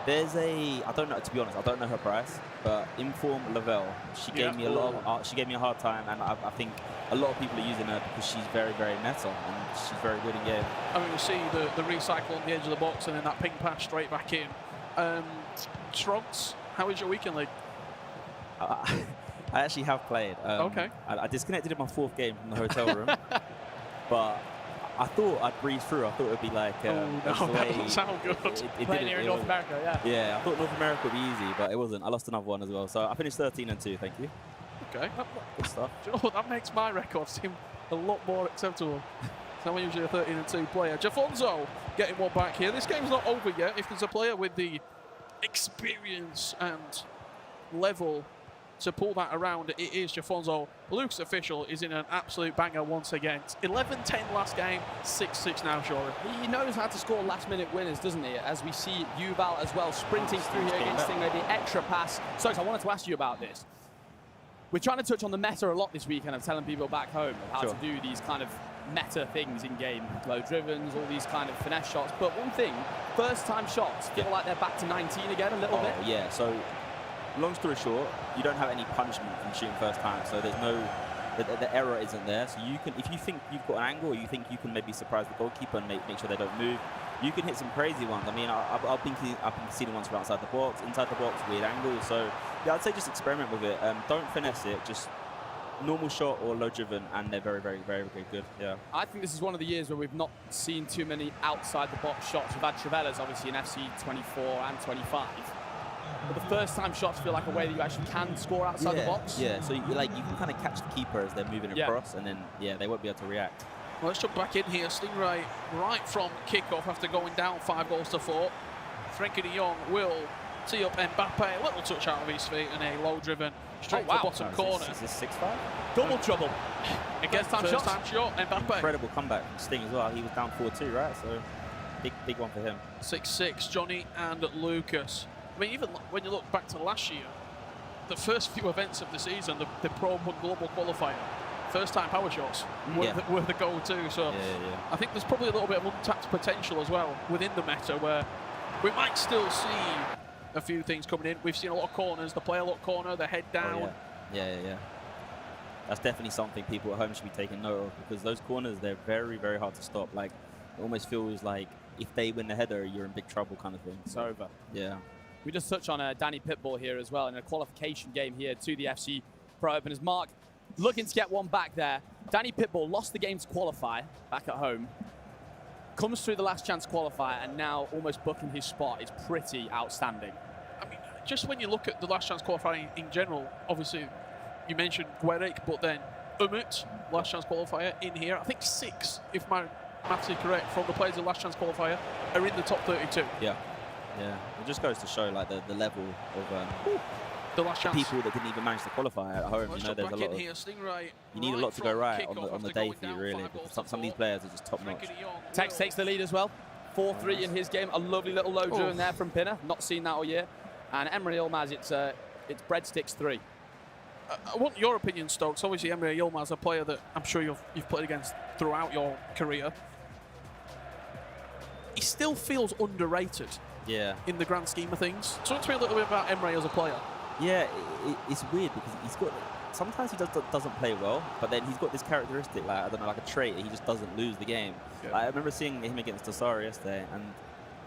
Speaker 9: there's I don't know, to be honest, I don't know her price, but Inform Lavelle, she gave me a lot of, she gave me a hard time, and I think a lot of people are using her because she's very, very meta and she's very good in game.
Speaker 1: I mean, we'll see the recycle on the edge of the box and then that ping pass straight back in. Trogs, how was your weekend league?
Speaker 9: I actually have played.
Speaker 1: Okay.
Speaker 9: I disconnected in my 4th game from the hotel room, but I thought I'd breeze through. I thought it would be like
Speaker 1: that doesn't sound good.
Speaker 14: Playing here in North America, yeah.
Speaker 9: Yeah, I thought North America would be easy, but it wasn't. I lost another one as well. So I finished 13-2, thank you.
Speaker 1: Okay.
Speaker 9: Good stuff.
Speaker 1: Do you know what? That makes my record seem a lot more acceptable. So I'm usually a 13-2 player. Jafonzo getting one back here. This game's not over yet. If there's a player with the experience and level to pull that around, it is Jafonzo. Luke's official is in an absolute banger once again. 11-10 last game, 6-6 now, surely.
Speaker 14: He knows how to score last-minute winners, doesn't he? As we see Yuval as well sprinting through here against Stingray, the extra pass. So I wanted to ask you about this. We're trying to touch on the meta a lot this weekend of telling people back home how to do these kind of meta things in game, low drivens, all these kind of finesse shots. But one thing, first-time shots feel like they're back to 19 again a little bit.
Speaker 9: Yeah, so long story short, you don't have any punishment from shooting first time, so there's no, the error isn't there. So you can, if you think you've got an angle, or you think you can maybe surprise the goalkeeper and make sure they don't move, you can hit some crazy ones. I mean, I've been seeing ones from outside the box, inside the box, weird angles. So yeah, I'd say just experiment with it. Don't finesse it, just normal shot or low driven, and they're very, very, very, very good. Yeah.
Speaker 14: I think this is one of the years where we've not seen too many outside the box shots. We've had Travellas obviously in FC 24 and 25. But the first-time shots feel like a way that you actually can score outside the box.
Speaker 9: Yeah, so you can kind of catch the keeper as they're moving across, and then they won't be able to react.
Speaker 1: Well, let's jump back in here. Stingray right from kickoff after going down 5-4. Frenkie de Jong will tee up Mbappe, a little touch out of his feet and a low-driven straight to the bottom corner.
Speaker 9: Is this 6-5?
Speaker 14: Double trouble.
Speaker 1: Against first time shot, Mbappe.
Speaker 9: Incredible comeback from Sting as well. He was down 4-2, right? So big one for him.
Speaker 1: 6-6, Johnny and Lucas. I mean, even when you look back to last year, the first few events of the season, the Pro 1 Global Qualifier, first-time power shots were the go-to. So I think there's probably a little bit of untapped potential as well within the meta where we might still see a few things coming in. We've seen a lot of corners, the player lock corner, the head down.
Speaker 9: Yeah. That's definitely something people at home should be taking note of, because those corners, they're very, very hard to stop. Like, it almost feels like if they win the header, you're in big trouble kind of thing.
Speaker 14: It's over.
Speaker 9: Yeah.
Speaker 14: We just touch on Danny Pitbull here as well in a qualification game here to the FC Pro Open. As Mark looking to get one back there. Danny Pitbull lost the game to qualify back at home. Comes through the last chance qualifier and now almost booking his spot is pretty outstanding.
Speaker 1: I mean, just when you look at the last chance qualifier in general, obviously you mentioned Gueric, but then Umut, last chance qualifier in here. I think 6, if my maths is correct, from the players of the last chance qualifier are in the top 32.
Speaker 9: Yeah. It just goes to show like the level of
Speaker 1: the last chance
Speaker 9: people that didn't even manage to qualify at home. You know, there's a lot of, you need a lot to go right on the day for you, really. Some of these players are just top notch.
Speaker 14: Tex takes the lead as well. 4-3 in his game. A lovely little low driven there from Pinner. Not seen that all year. And Emery Yilmaz, it's breadsticks 3.
Speaker 1: I want your opinion, Stokes. Obviously, Emery Yilmaz, a player that I'm sure you've played against throughout your career. He still feels underrated.
Speaker 9: Yeah.
Speaker 1: In the grand scheme of things. Talk to me a little bit about Emery as a player.
Speaker 9: Yeah, it's weird because he's got. Sometimes he doesn't play well, but then he's got this characteristic, like I don't know, like a trait. He just doesn't lose the game. Yeah. Like, I remember seeing him against Tassari yesterday, and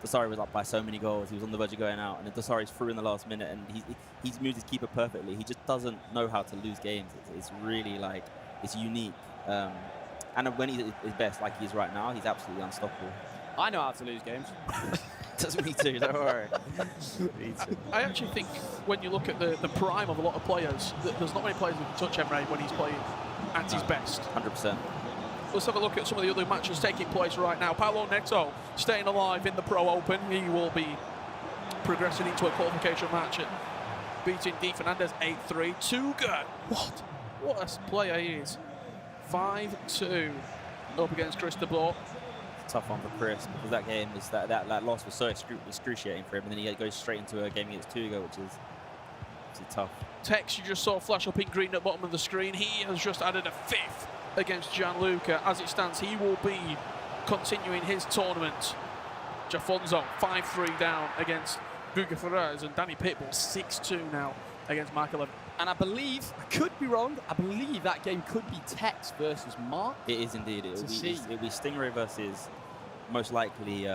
Speaker 9: Dasari was up by so many goals. He was on the verge of going out, and then Dasari's through in the last minute, and he's moved his keeper perfectly. He just doesn't know how to lose games. It's really like, it's unique. And when he's at his best, like he is right now, he's absolutely unstoppable.
Speaker 14: I know how to lose games.
Speaker 9: Does me too, don't worry.
Speaker 1: I actually think when you look at the prime of a lot of players, there's not many players who can touch Emre when he's playing at his best.
Speaker 9: 100%.
Speaker 1: Let's have a look at some of the other matches taking place right now. Paolo Neto staying alive in the Pro Open. He will be progressing into a qualification match, beating Di Fernandez 8-3. Tuga, what a player he is. 5-2 up against Chris de Boer.
Speaker 9: Tough one for Chris, because that game is that loss was so excruciating for him, and then he goes straight into a game against Tuga, which is tough.
Speaker 1: Text you just saw flash up in green at the bottom of the screen. He has just added a 5th against Gianluca. As it stands, he will be continuing his tournament. Jafonzo 5-3 down against Guga Ferrez, and Danny Pitbull 6-2 now against Mark 11.
Speaker 14: And I believe, I could be wrong, I believe that game could be Tex versus Mark.
Speaker 9: It is indeed. It'll be Stingray versus most likely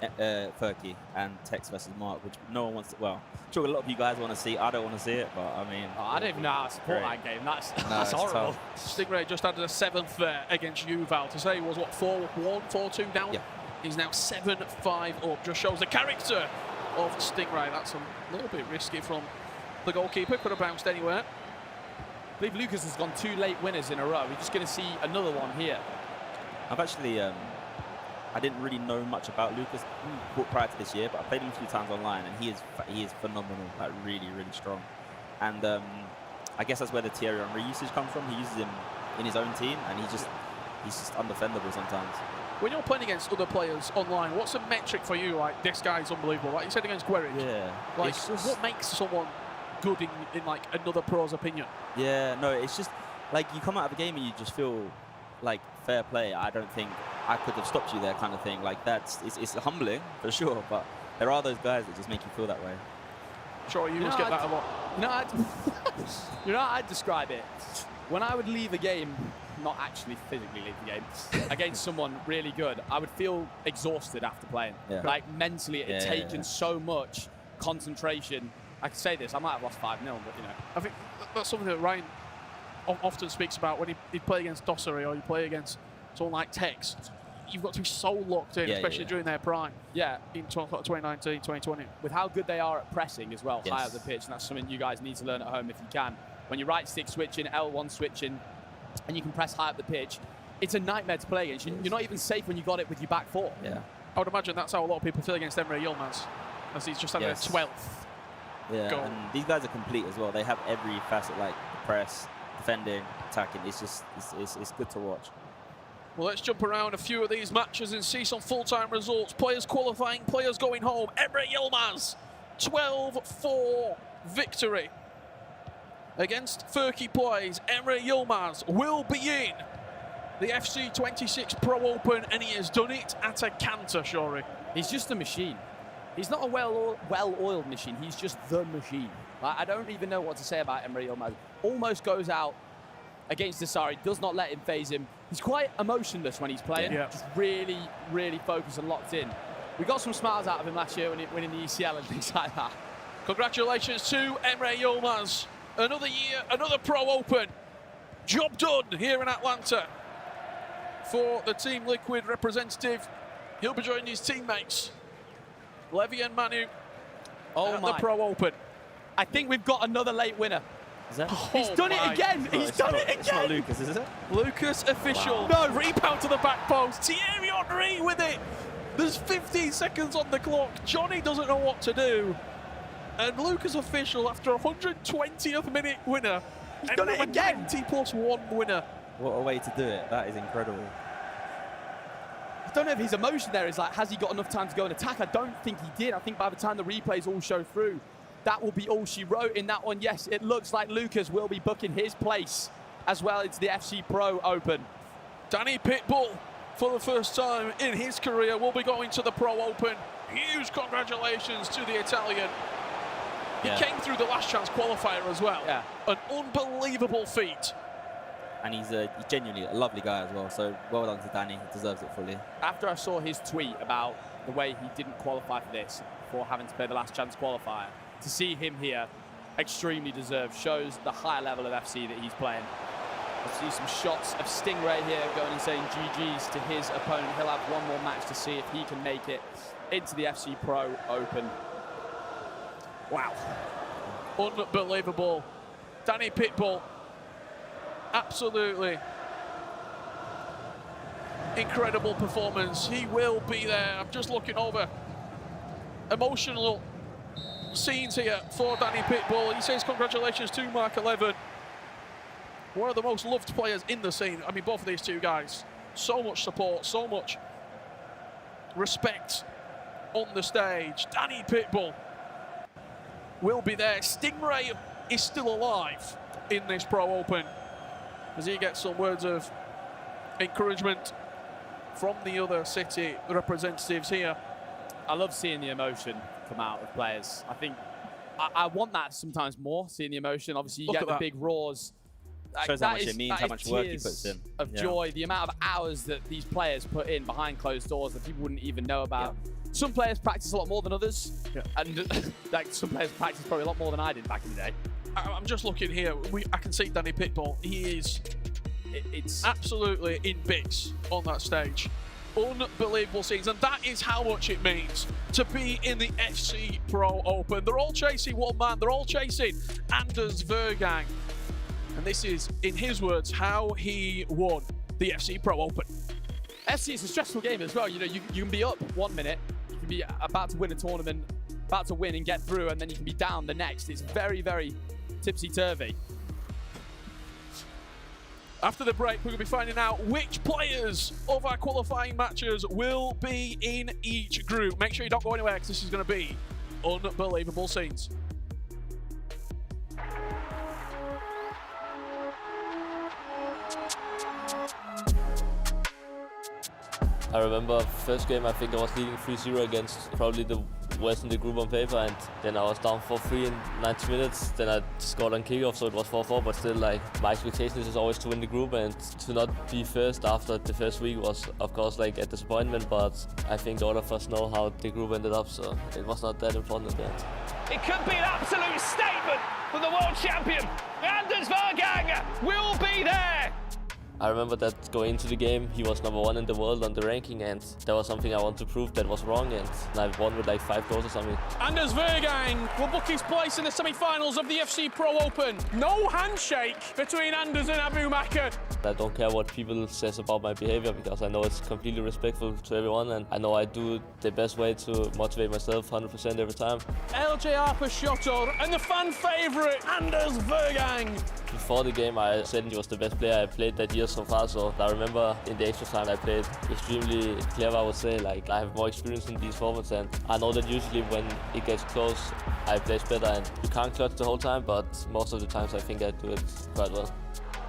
Speaker 9: Furky, and Tex versus Mark, which no one wants to, well, I'm sure a lot of you guys want to see. I don't want to see it, but I mean...
Speaker 14: Oh, I don't even know how to support that game. That's horrible.
Speaker 1: Tough. Stingray just added a 7th there against Yuval. To say he was, what, 4-1, 4-2 down? Yeah. He's now 7-5 up. Just shows the character of Stingray. That's a little bit risky from the goalkeeper. Could have bounced anywhere.
Speaker 14: I believe Lucas has gone 2 late winners in a row. We're just going to see another one here.
Speaker 9: I've actually... I didn't really know much about Lucas prior to this year, but I played him a few times online, and he is phenomenal, like really, really strong. And I guess that's where the Thierry Henry usage comes from. He uses him in his own team, and he's just undefendable sometimes.
Speaker 1: When you're playing against other players online, what's a metric for you? Like, this guy's unbelievable. Like you said against Guerric.
Speaker 9: Yeah.
Speaker 1: Like, what makes someone good in like another pro's opinion?
Speaker 9: Yeah, no, it's just like you come out of a game and you just feel like fair play. I don't think I could have stopped you there, kind of thing. Like it's humbling for sure, but there are those guys that just make you feel that way.
Speaker 1: Sure, you must get that a lot.
Speaker 14: You know how I'd describe it? When I would leave a game, not actually physically leave the game, against someone really good, I would feel exhausted after playing.
Speaker 9: Yeah.
Speaker 14: Like mentally, it had taken so much concentration. I could say this, I might have lost 5-0, but you know.
Speaker 1: I think that's something that Ryan often speaks about when he play against Dossary or you play against someone like Tex. You've got to be so locked in, especially during their prime.
Speaker 14: Yeah.
Speaker 1: In 2019, 2020.
Speaker 14: With how good they are at pressing as well, high up the pitch, and that's something you guys need to learn at home if you can. When you right stick switching, L1 switching, and you can press high up the pitch, it's a nightmare to play against. You're not even safe when you got it with your back four.
Speaker 9: Yeah.
Speaker 1: I would imagine that's how a lot of people feel against Emre Yilmaz, as he's just had their 12th goal.
Speaker 9: And these guys are complete as well. They have every facet, like press, defending, attacking. It's just, it's good to watch.
Speaker 1: Well, let's jump around a few of these matches and see some full-time results. Players qualifying, players going home. Emre Yilmaz, 12-4 victory against Furky Plays. Emre Yilmaz will be in the FC26 Pro Open, and he has done it at a canter, Shori.
Speaker 14: He's just a machine. He's not a well-oiled machine. He's just the machine. Like, I don't even know what to say about Emre Yilmaz. Almost goes out against Dasari, does not let him phase him. He's quite emotionless when he's playing. Yeah. Just really, really focused and locked in. We got some smiles out of him last year when he winning the ECL and things like that.
Speaker 1: Congratulations to Emre Yilmaz. Another year, another Pro Open. Job done here in Atlanta for the Team Liquid representative. He'll be joining his teammates, Levy and Manu, at the Pro Open.
Speaker 14: I think we've got another late winner.
Speaker 9: Is that?
Speaker 14: He's done it again. He's done it again.
Speaker 9: It's not Lucas, is it?
Speaker 1: Lucas official.
Speaker 14: Wow.
Speaker 1: No, rebound to the back post. Thierry Henry with it. There's 15 seconds on the clock. Johnny doesn't know what to do. And Lucas official, after 120th minute winner,
Speaker 14: he's done it again.
Speaker 1: 90+1 winner.
Speaker 9: What a way to do it. That is incredible.
Speaker 14: I don't know if his emotion there is like, has he got enough time to go and attack? I don't think he did. I think by the time the replays all show through, that will be all she wrote in that one. Yes, it looks like Lucas will be booking his place as well into the FC Pro Open.
Speaker 1: Danny Pitbull, for the first time in his career, will be going to the Pro Open. Huge congratulations to the Italian. He came through the last chance qualifier as well.
Speaker 14: Yeah.
Speaker 1: An unbelievable feat.
Speaker 9: And he's genuinely a lovely guy as well. So well done to Danny. He deserves it fully.
Speaker 14: After I saw his tweet about the way he didn't qualify for this before having to play the last chance qualifier. To see him here, extremely deserved, shows the high level of FC that he's playing. We'll see some shots of Stingray here going and saying GG's to his opponent. He'll have one more match to see if he can make it into the FC Pro Open.
Speaker 1: Wow. Unbelievable. Danny Pitbull, absolutely incredible performance. He will be there. I'm just looking over emotional scenes here for Danny Pitbull. He says congratulations to Mark 11. One of the most loved players in the scene. I mean, both of these two guys. So much support, so much respect on the stage. Danny Pitbull will be there. Stingray is still alive in this Pro Open as he gets some words of encouragement from the other city representatives here.
Speaker 14: I love seeing the emotion come out of players. I think I want that sometimes more, seeing the emotion. Obviously, you get the big roars.
Speaker 9: Shows how much it means, how much work he puts in.
Speaker 14: Of joy, the amount of hours that these players put in behind closed doors that people wouldn't even know about. Yeah. Some players practice a lot more than others, and like some players practice probably a lot more than I did back in the day.
Speaker 1: I'm just looking here. I can see Danny Pitbull. He is it's absolutely in bits on that stage. Unbelievable scenes, and that is how much it means to be in the FC Pro Open. They're all chasing one man. They're all chasing Anders Vergang. And this is, in his words, how he won the FC Pro Open.
Speaker 14: FC is a stressful game as well. You know, you can be up 1 minute, you can be about to win a tournament, about to win and get through, and then you can be down the next. It's very, very tipsy-turvy.
Speaker 1: After the break, we're going to be finding out which players of our qualifying matches will be in each group. Make sure you don't go anywhere, because this is going to be unbelievable scenes.
Speaker 5: I remember first game, I think I was leading 3-0 against probably the worst in the group on paper, and then I was down 4-3 in 90 minutes. Then I scored on kickoff, so it was 4-4, but still, like, my expectation is always to win the group, and to not be first after the first week was, of course, like a disappointment, but I think all of us know how the group ended up, so it was not that important at the end.
Speaker 12: It could be an absolute statement from the world champion. Anders Vergang will be there.
Speaker 5: I remember that going into the game, he was #1 in the world on the ranking, and that was something I wanted to prove that was wrong, and I won with like 5 goals or something.
Speaker 1: Anders Vergang will book his place in the semi-finals of the FC Pro Open. No handshake between Anders and Abu Makar.
Speaker 5: I don't care what people says about my behavior, because I know it's completely respectful to everyone, and I know I do the best way to motivate myself 100% every time.
Speaker 1: LJR Pashotto and the fan favourite Anders Vergang.
Speaker 5: Before the game, I said he was the best player I played that year so far, so I remember in the extra time I played extremely clever, I would say. Like, I have more experience in these formats, and I know that usually when it gets close, I play better, and you can't clutch the whole time, but most of the times I think I do it quite well.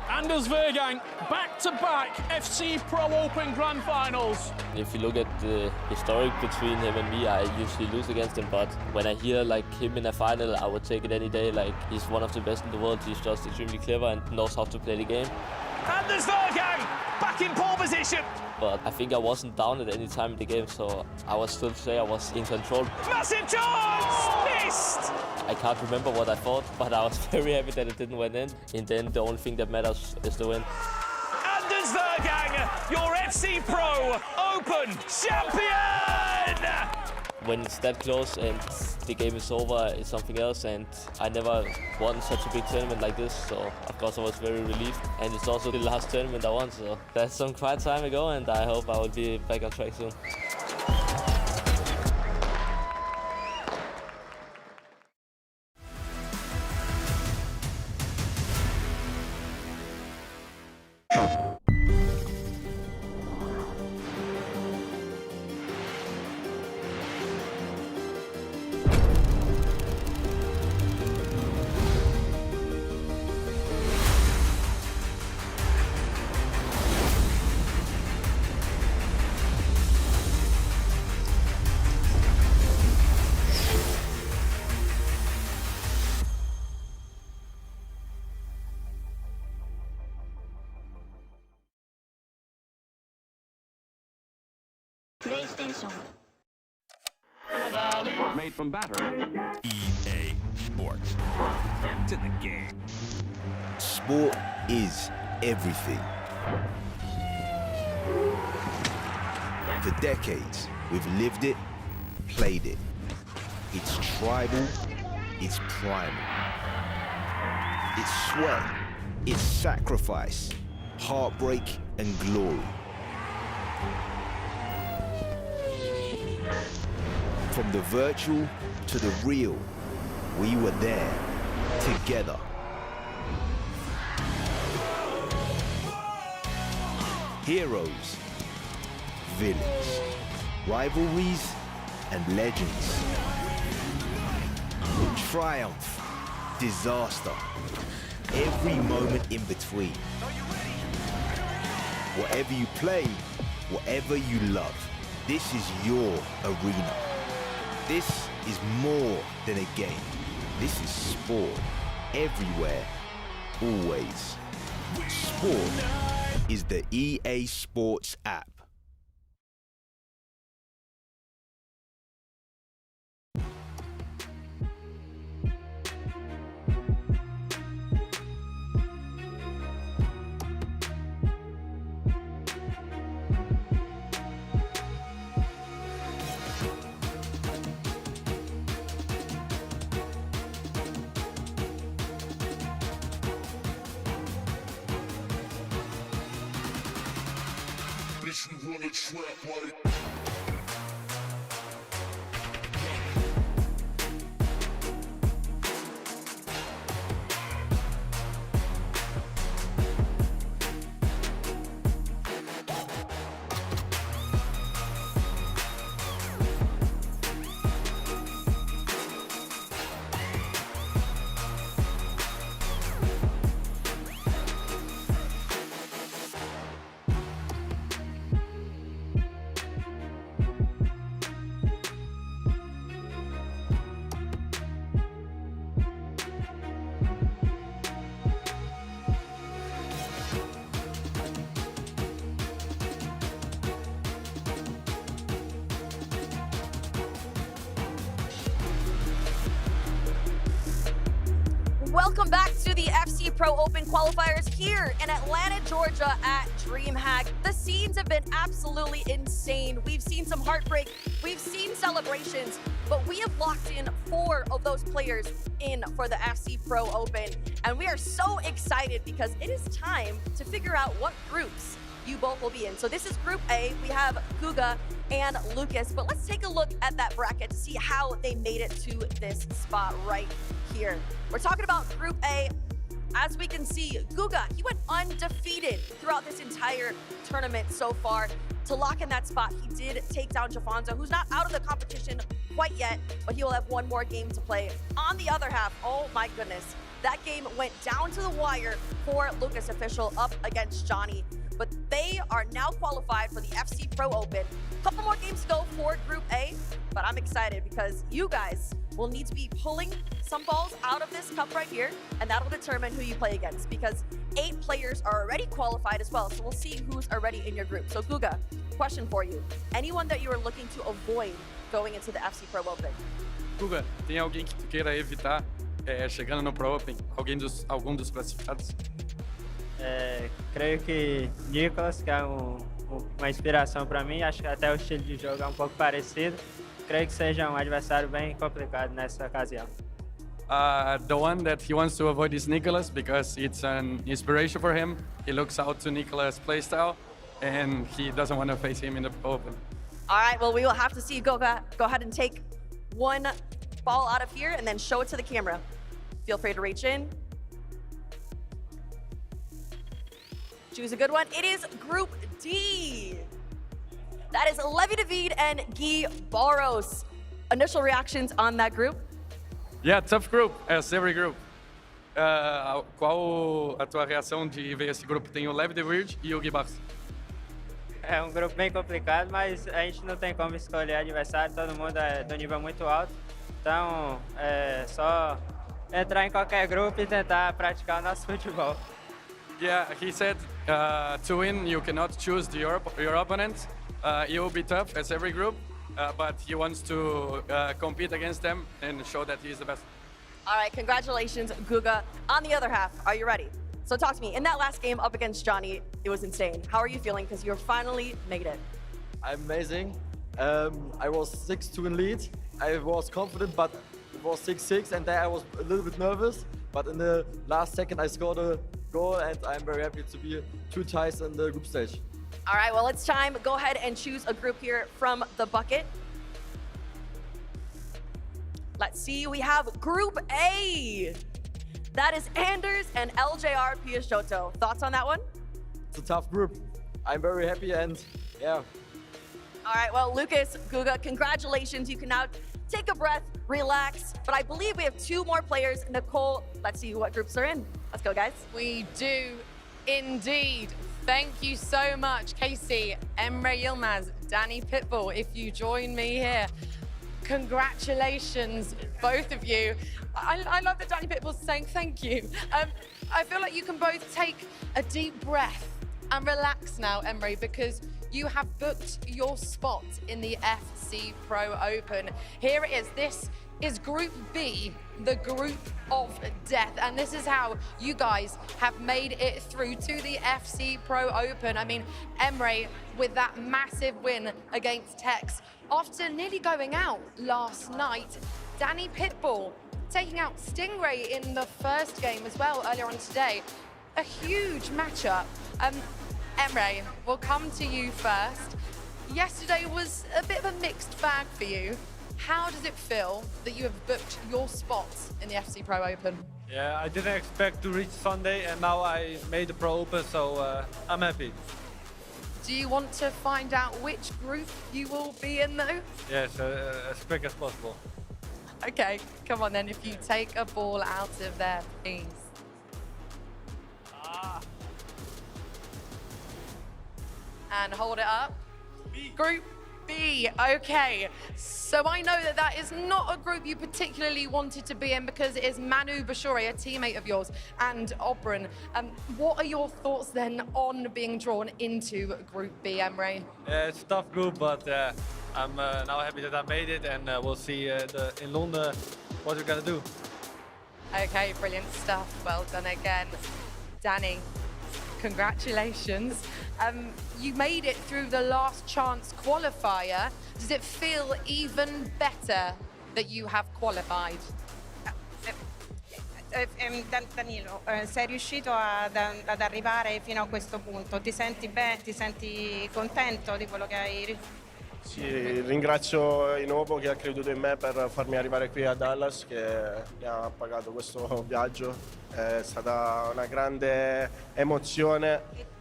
Speaker 1: Anders Vergang, back-to-back FC Pro Open Grand Finals.
Speaker 5: If you look at the historic between him and me, I usually lose against him, but when I hear like him in a final, I would take it any day. Like, he's one of the best in the world. He's just extremely clever and knows how to play the game.
Speaker 12: Anders Vergang back in pole position.
Speaker 5: But I think I wasn't down at any time in the game, so I would still say I was in control.
Speaker 12: Massive chance! Missed!
Speaker 5: I can't remember what I thought, but I was very happy that it didn't went in. And then the only thing that matters is the win.
Speaker 12: Anders Vergang, your FC Pro Open champion!
Speaker 5: When it's that close and the game is over, it's something else, and I never won such a big tournament like this, so of course I was very relieved. And it's also the last tournament I won, so that's some quite time ago, and I hope I will be back on track soon.
Speaker 15: PlayStation Made from batter.
Speaker 16: EA Sports. It's in the game.
Speaker 17: Sport is everything. For decades, we've lived it, played it. It's tribal, it's primal. It's sweat, it's sacrifice, heartbreak and glory. From the virtual to the real, we were there, together. Heroes, villains, rivalries and legends. Triumph, disaster, every moment in between. Whatever you play, whatever you love, this is your arena. This is more than a game. This is sport, everywhere, always. Sport is the EA Sports app.
Speaker 11: Welcome back to the FC Pro Open qualifiers here in Atlanta, Georgia at DreamHack. The scenes have been absolutely insane. We've seen some heartbreak, we've seen celebrations, but we have locked in 4 of those players in for the FC Pro Open. And we are so excited because it is time to figure out what groups you both will be in. So this is Group A. We have Guga and Lucas, but let's take a look at that bracket to see how they made it to this spot right here. We're talking about Group A. As we can see, Guga, he went undefeated throughout this entire tournament so far. To lock in that spot, he did take down Jafonzo, who's not out of the competition quite yet, but he will have one more game to play. On the other half, oh my goodness, that game went down to the wire for Lucas Official up against Johnny. But they are now qualified for the FC Pro Open. Couple more games to go for Group A, but I'm excited because you guys will need to be pulling some balls out of this cup right here, and that'll determine who you play against because 8 players are already qualified as well, so we'll see who's already in your group. So Guga, question for you. Anyone that you are looking to avoid going into the FC Pro Open?
Speaker 3: Guga, tem alguém que tu queira evitar chegando no Pro Open? Algum dos classificados?
Speaker 18: Creio que Nicolas, que é uma inspiração para mim, acho que até o estilo de jogo é um pouco parecido. Creio que seja adversário bem complicado nessa ocasião.
Speaker 3: The one that he wants to avoid is Nicolas because it's an inspiration for him. He looks out to Nicolas' playstyle and he doesn't want to face him in the Open.
Speaker 11: All right, well, we will have to see Guga go ahead and take one ball out of here and then show it to the camera. Feel free to reach in. Choose a good one. It is Group D. That is Levi David and Guy Barros. Initial reactions on that group?
Speaker 3: Yeah, tough group, as every group. Qual a tua reação de ver esse grupo? Tem o Levi David e o Guy Barros.
Speaker 18: É um grupo bem complicado, mas a gente não tem como escolher adversário, todo mundo é do nível muito alto. Então, é só entrar em qualquer grupo e tentar praticar o nosso futebol.
Speaker 3: Yeah, he said to win you cannot choose your opponent. It will be tough as every group, but he wants to compete against them and show that he's the best.
Speaker 11: All right, congratulations, Guga. On the other half, are you ready? So talk to me. In that last game up against Johnny, it was insane. How are you feeling? Because you finally made it.
Speaker 20: I'm amazing. I was 6-2 in lead. I was confident, but it was 6-6, and there I was a little bit nervous. But in the last second, I scored a goal, and I'm very happy to be 2 ties in the group stage.
Speaker 11: All right, well, it's time. Go ahead and choose a group here from the bucket. Let's see, we have Group A. That is Anders and LJR Piaggiotta. Thoughts on that one?
Speaker 20: It's a tough group. I'm very happy, and yeah.
Speaker 11: All right, well, Lucas, Guga, congratulations. You can now take a breath, relax. But I believe we have 2 more players. Nicole, let's see what groups are in. Let's go, guys.
Speaker 10: We do indeed. Thank you so much, Casey, Emre Yilmaz, Danny Pitbull, if you join me here. Congratulations, both of you. I love that Danny Pitbull's saying thank you. I feel like you can both take a deep breath and relax now, Emre, because you have booked your spot in the FC Pro Open. Here it is. This is Group B, the group of death. And this is how you guys have made it through to the FC Pro Open. I mean, Emre, with that massive win against Tex, after nearly going out last night, Danny Pitbull taking out Stingray in the first game as well earlier on today. A huge matchup. Emre, we'll come to you first. Yesterday was a bit of a mixed bag for you. How does it feel that you have booked your spot in the FC Pro Open?
Speaker 21: Yeah, I didn't expect to reach Sunday, and now I made the Pro Open, so I'm happy.
Speaker 10: Do you want to find out which group you will be in, though?
Speaker 21: Yes, as quick as possible.
Speaker 10: Okay, come on then, if you take a ball out of there, please. And hold it up. Group B, okay. So I know that that is not a group you particularly wanted to be in because it is Manu Bashori, a teammate of yours, and Oberon. What are your thoughts then on being drawn into Group B, Emre?
Speaker 21: Yeah, it's a tough group, but I'm now happy that I made it, and we'll see in London what we're gonna do.
Speaker 10: Okay, brilliant stuff. Well done again. Danny, congratulations. You made it through the last chance qualifier. Does it feel even better that you have qualified?
Speaker 22: Danilo, sei riuscito ad arrivare fino a questo punto. Ti senti bene? Ti senti contento di quello che hai?
Speaker 23: Sì, ringrazio Inovo che ha creduto in me per farmi arrivare qui a Dallas, che mi ha pagato questo viaggio. È stata una grande emozione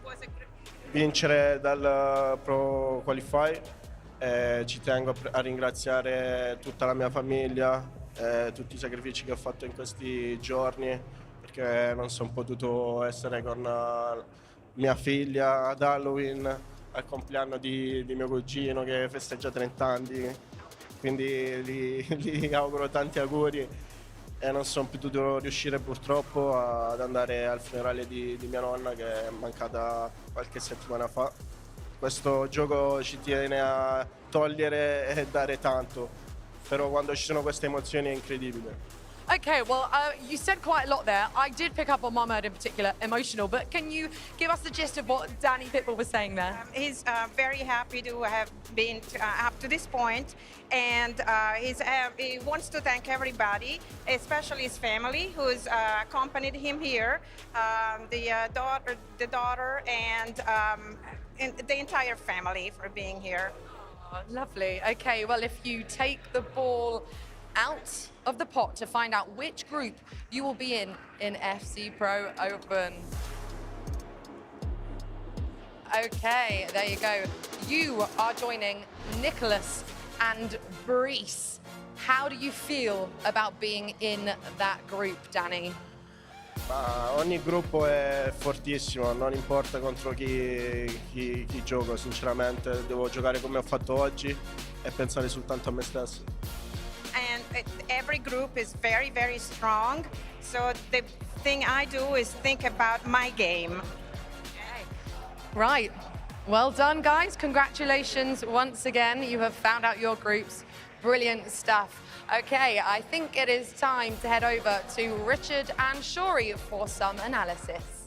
Speaker 23: vincere dal Pro Qualifier. Ci tengo a ringraziare tutta la mia famiglia, tutti i sacrifici che ho fatto in questi giorni, perché non sono potuto essere con mia figlia ad Halloween, al compleanno di mio cugino che festeggia 30 anni, quindi gli auguro tanti auguri e non sono potuto riuscire purtroppo ad andare al funerale di mia nonna che è mancata qualche settimana fa. Questo gioco ci tiene a togliere e dare tanto, però quando ci sono queste emozioni è incredibile.
Speaker 10: Okay, well, you said quite a lot there. I did pick up on one word in particular, emotional, but can you give us the gist of what Danny Pitbull was saying there?
Speaker 22: He's very happy to have been up to this point, and he wants to thank everybody, especially his family, who's accompanied him here, the daughter, and the entire family for being here.
Speaker 10: Oh, lovely. Okay, well, if you take the ball out of the pot to find out which group you will be in FC Pro Open. Okay, there you go. You are joining Nicholas and Brees. How do you feel about being in that group, Danny?
Speaker 23: Ogni gruppo è fortissimo, non importa contro chi gioco, sinceramente devo giocare come ho fatto oggi e pensare soltanto a me stesso.
Speaker 22: And every group is very, very strong. So the thing I do is think about my game.
Speaker 10: Right. Well done, guys. Congratulations once again. You have found out your groups. Brilliant stuff. Okay, I think it is time to head over to Richard and Shori for some analysis.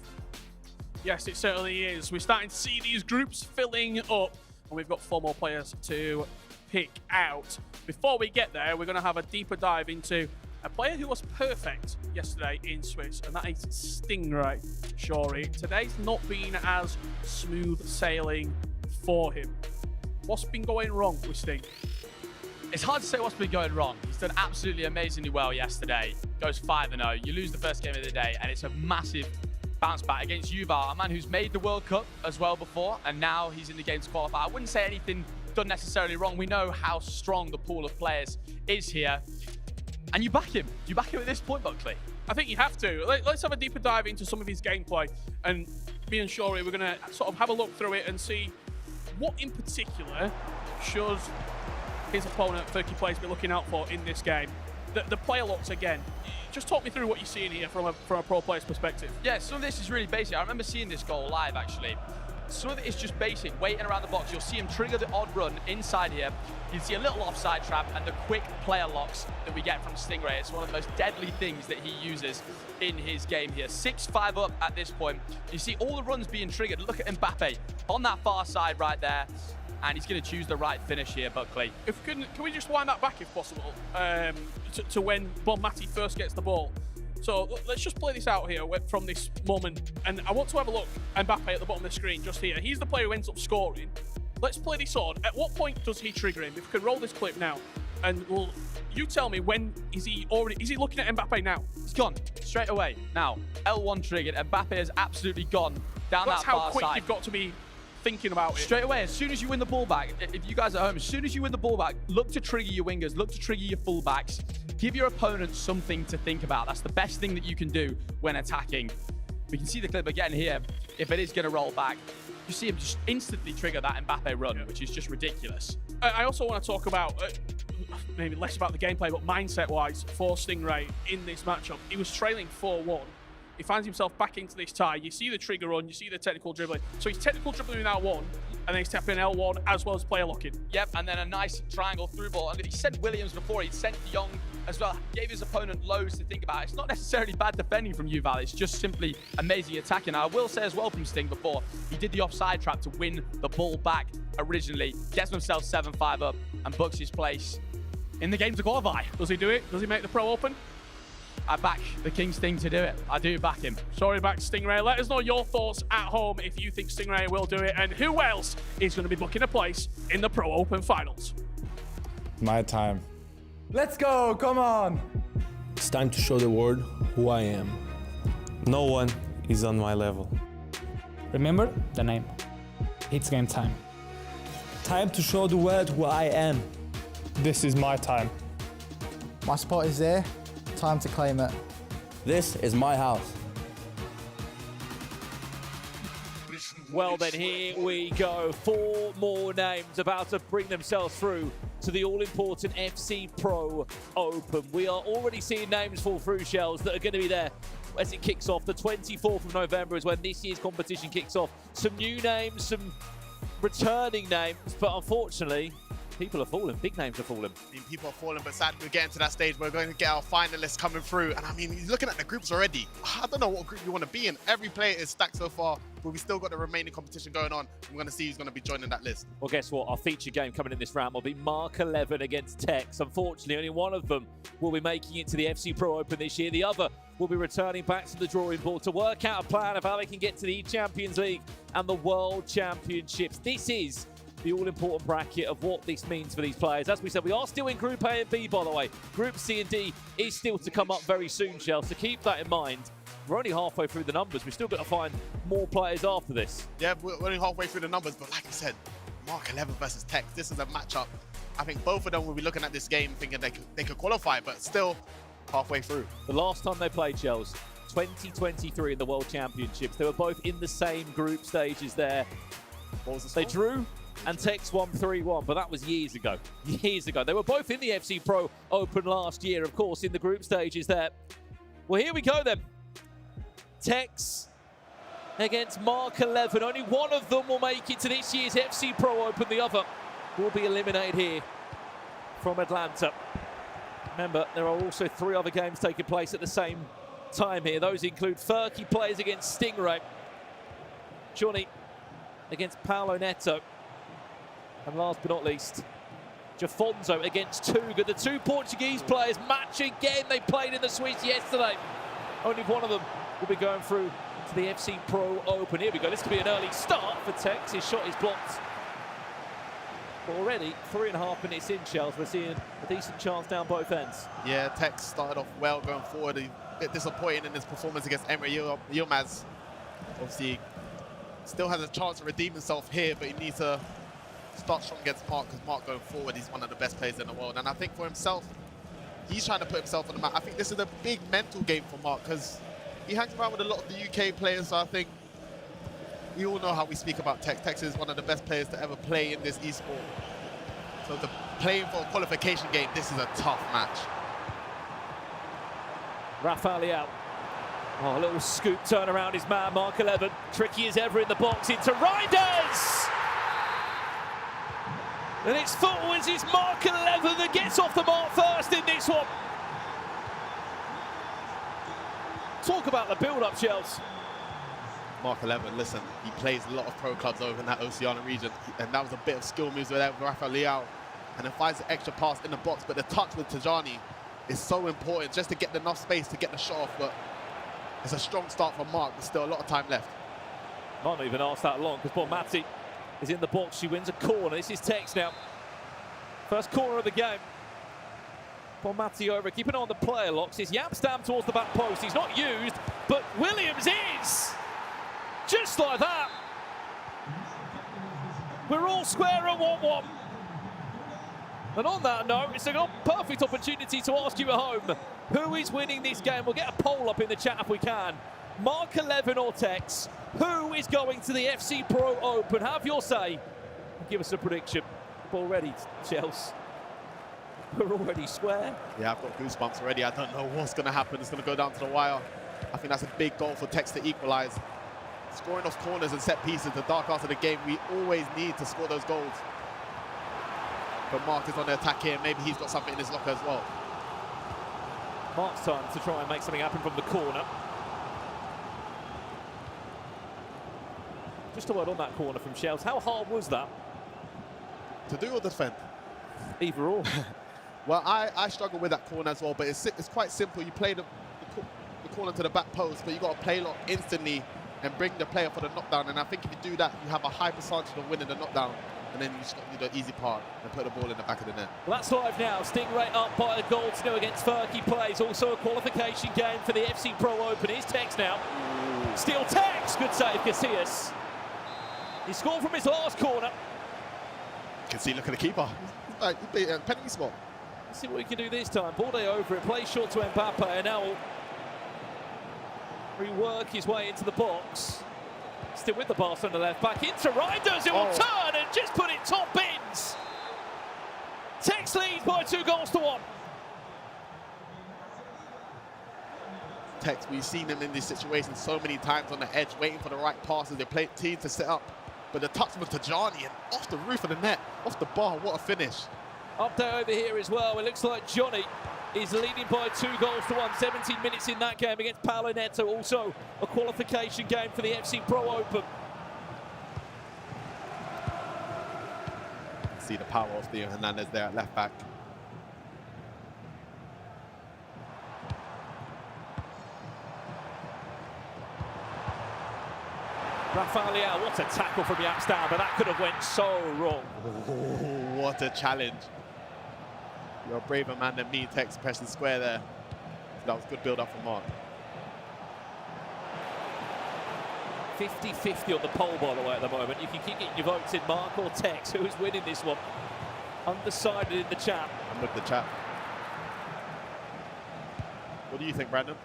Speaker 1: Yes, it certainly is. We're starting to see these groups filling up, and we've got 4 more players to pick out. Before we get there, we're going to have a deeper dive into a player who was perfect yesterday in Swiss, and that is Stingray. Shori, today's not been as smooth sailing for him. What's been going wrong with Sting?
Speaker 14: It's hard to say what's been going wrong. He's done absolutely amazingly well yesterday. Goes 5-0. You lose the first game of the day, and it's a massive bounce back against Yuval, a man who's made the World Cup as well before, and now he's in the game to qualify. I wouldn't say anything done necessarily wrong. We know how strong the pool of players is here. And you back him. Do you back him at this point, Buckley?
Speaker 1: I think you have to. Let's have a deeper dive into some of his gameplay. And me and Shori, we're going to sort of have a look through it and see what in particular should his opponent, Furky Players, be looking out for in this game. The player looks, again, just talk me through what you're seeing here from a pro player's perspective.
Speaker 14: Yeah, some of this is really basic. I remember seeing this goal live, actually. Some of it is just basic, waiting around the box. You'll see him trigger the odd run inside here. You'll see a little offside trap and the quick player locks that we get from Stingray. It's one of the most deadly things that he uses in his game here. 6-5 up at this point. You see all the runs being triggered. Look at Mbappe on that far side right there. And he's going to choose the right finish here, Buckley.
Speaker 1: Can we just wind that back, if possible, to when Bon Mati first gets the ball? So let's just play this out here from this moment. And I want to have a look at Mbappe at the bottom of the screen, just here. He's the player who ends up scoring. Let's play this on. At what point does he trigger him? If we could roll this clip now. And you tell me, when is he looking at Mbappe now?
Speaker 14: He's gone straight away. Now, L1 triggered. Mbappe has absolutely gone down that far side.
Speaker 1: That's how quick you've got to be thinking about it.
Speaker 14: Straight away, as soon as you win the ball back, if you guys are at home, as soon as you win the ball back, look to trigger your wingers, look to trigger your fullbacks. Give your opponent something to think about. That's the best thing that you can do when attacking. We can see the clip again here. If it is going to roll back, you see him just instantly trigger that Mbappe run, which is just ridiculous.
Speaker 1: I also want to talk about, maybe less about the gameplay, but mindset-wise for Stingray in this matchup. He was trailing 4-1. He finds himself back into this tie. You see the trigger run, you see the technical dribbling. So he's technical dribbling in L1, and then he's tapping L1 as well as player locking.
Speaker 14: Yep, and then a nice triangle through ball. I mean, he sent Williams before, he sent Young as well. Gave his opponent loads to think about. It's not necessarily bad defending from Yuval, it's just simply amazing attacking. I will say as well from Sting before, he did the offside trap to win the ball back originally. Gets himself 7-5 up and books his place in the game to qualify.
Speaker 1: Does he do it? Does he make the Pro Open?
Speaker 14: I back the King Sting to do it. I do back him.
Speaker 1: Sorry, back Stingray. Let us know your thoughts at home if you think Stingray will do it, and who else is going to be booking a place in the Pro Open Finals.
Speaker 19: My time.
Speaker 2: Let's go, come on!
Speaker 7: It's time to show the world who I am. No one is on my level.
Speaker 2: Remember the name. It's game time.
Speaker 19: Time to show the world who I am.
Speaker 8: This is my time. My spot is there. Time to claim it.
Speaker 19: This is my house.
Speaker 12: Well then, here we go. 4 more names about to bring themselves through to the all-important FC Pro Open. We are already seeing names fall through, Shells, that are going to be there as it kicks off. The 24th of November is when this year's competition kicks off. Some new names, some returning names, but unfortunately, people are falling. Big names are falling.
Speaker 4: I mean, people are falling, but sadly, we're getting to that stage where we're going to get our finalists coming through. And I mean, he's looking at the groups already. I don't know what group you want to be in. Every player is stacked so far, but we still got the remaining competition going on. We're going to see who's going to be joining that list.
Speaker 12: Well, guess what? Our feature game coming in this round will be Mark 11 against Tex. Unfortunately, only one of them will be making it to the FC Pro Open this year. The other will be returning back to the drawing board to work out a plan of how they can get to the Champions League and the World Championships. This is the all-important bracket of what this means for these players. As we said, we are still in Group A and B, by the way. Group C and D is still to come up very soon, Shell, so keep that in mind. We're only halfway through the numbers. We've still got to find more players after this.
Speaker 4: Yeah, we're only halfway through the numbers, but like I said, Mark 11 versus Tex, this is a matchup. I think both of them will be looking at this game thinking they could qualify, but still halfway through.
Speaker 12: The last time they played, Shells, 2023 in the World Championships. They were both in the same group stages there.
Speaker 4: What was the score?
Speaker 12: They drew, and Tex won 3-1, but that was years ago. Years ago. They were both in the FC Pro Open last year, of course, in the group stages there. Well, here we go then. Tex against Mark 11. Only one of them will make it to this year's FC Pro Open. The other will be eliminated here from Atlanta. Remember, there are also 3 other games taking place at the same time here. Those include Furky plays against Stingray, Johnny against Paolo Neto, and last but not least, Jafonso against Tuga. The 2 Portuguese players match again. They played in the Swiss yesterday. Only one of them will be going through to the FC Pro Open. Here we go. This could be an early start for Tex. His shot is blocked. But already, 3.5 minutes in, Shells, we're seeing a decent chance down both ends.
Speaker 4: Yeah, Tex started off well going forward. A bit disappointing in his performance against Emre Yilmaz. Obviously, still has a chance to redeem himself here, but he needs to start strong against Mark, because Mark going forward, he's one of the best players in the world. And I think for himself, he's trying to put himself on the map. I think this is a big mental game for Mark, because he hangs around with a lot of the UK players, so I think we all know how we speak about Tex. Tex is one of the best players to ever play in this esport. So playing for a qualification game, this is a tough match.
Speaker 12: Rafael Leao. Oh, a little scoop turn around his man, Mark 11. Tricky as ever in the box into Reinders! And it's forwards, it's Mark 11 that gets off the mark first in this one. Talk about the build-up, Shells.
Speaker 4: Mark 11, listen, he plays a lot of pro clubs over in that Oceania region, and that was a bit of skill moves there with Rafael Leao, and then finds the extra pass in the box, but the touch with Tajani is so important just to get enough space to get the shot off, but it's a strong start for Mark, but still a lot of time left.
Speaker 12: Might not even ask that long, because Matti is in the box. She wins a corner. This is Tex now. First corner of the game. Matti over, keeping on the player locks. It's Yapstam towards the back post. He's not used, but Williams is. Just like that. We're all square at 1-1. And on that note, it's a perfect opportunity to ask you at home, who is winning this game? We'll get a poll up in the chat if we can. Mark 11 or Tex, who is going to the FC Pro Open? Have your say. Give us a prediction. Already, Chelsea. We're already square.
Speaker 4: Yeah, I've got goosebumps already. I don't know what's going to happen. It's going to go down to the wire. I think that's a big goal for Tex to equalise. Scoring off corners and set pieces, the dark arts of the game, we always need to score those goals. But Mark is on the attack here. Maybe he's got something in his locker as well.
Speaker 12: Mark's time to try and make something happen from the corner. Just a word on that corner from Shells. How hard was that?
Speaker 4: To do or defend?
Speaker 12: Either or.
Speaker 4: Well, I struggle with that corner as well, but it's quite simple. You play the corner to the back post, but you got to play lock instantly and bring the player for the knockdown. And I think if you do that, you have a high percentage of winning the knockdown. And then you just got to do the easy part and put the ball in the back of the net.
Speaker 12: Well, that's live now. Stingray up by a goal to go against Furky plays. Also a qualification game for the FC Pro Open. Here's Tex now. Still Tex. Good save, Casillas. He scored from his last corner.
Speaker 4: You can see, look at the keeper. Like, penalty spot.
Speaker 12: Let's see what we can do this time. Borde over it, plays short to Mbappe, and now will rework his way into the box. Still with the pass on the left, back into Reinders, it will turn and just put it top bins. Tex leads by 2-1.
Speaker 4: Tex, we've seen him in this situation so many times on the edge, waiting for the right passes. They play team to set up, but the touch was Tajani and off the roof of the net, off the bar. What a finish!
Speaker 12: Update over here as well. It looks like Johnny is leading by 2-1. 17 minutes in that game against Paolo Neto. Also a qualification game for the FC Pro Open.
Speaker 4: See the power of Theo Hernandez there at left back.
Speaker 12: Rafael Leao, what a tackle from Yapstam, but that could have went so wrong.
Speaker 4: Oh, what a challenge. You're a braver man than me, Tex, pressing square there. That was good build-up from Mark.
Speaker 12: 50-50 on the poll, by the way, at the moment. You can keep getting your votes in, Mark or Tex. Who is winning this one? Undecided in the chat.
Speaker 4: I'm with the chat. What do you think, Brandon?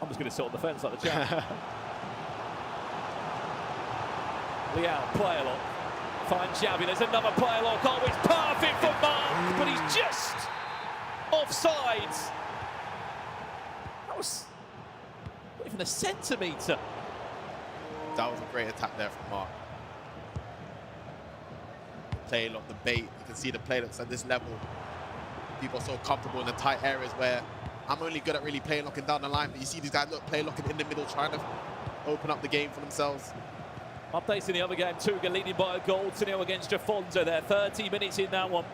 Speaker 12: I'm just going to sit on the fence like the chat. Leao, player lock. Finds Xavi, there's another player lock. Oh, it's perfect for Mark, but he's just offside. That was not even a centimetre
Speaker 4: That was a great attack there from Mark. Play lock, the bait. You can see the play looks at this level. People are so comfortable in the tight areas where I'm only good at really playing locking down the line, but you see these guys look play locking in the middle, trying to open up the game for themselves.
Speaker 12: Updates in the other game, Tuga leading by a goal to 0 against Jafonza there. 30 minutes in that one.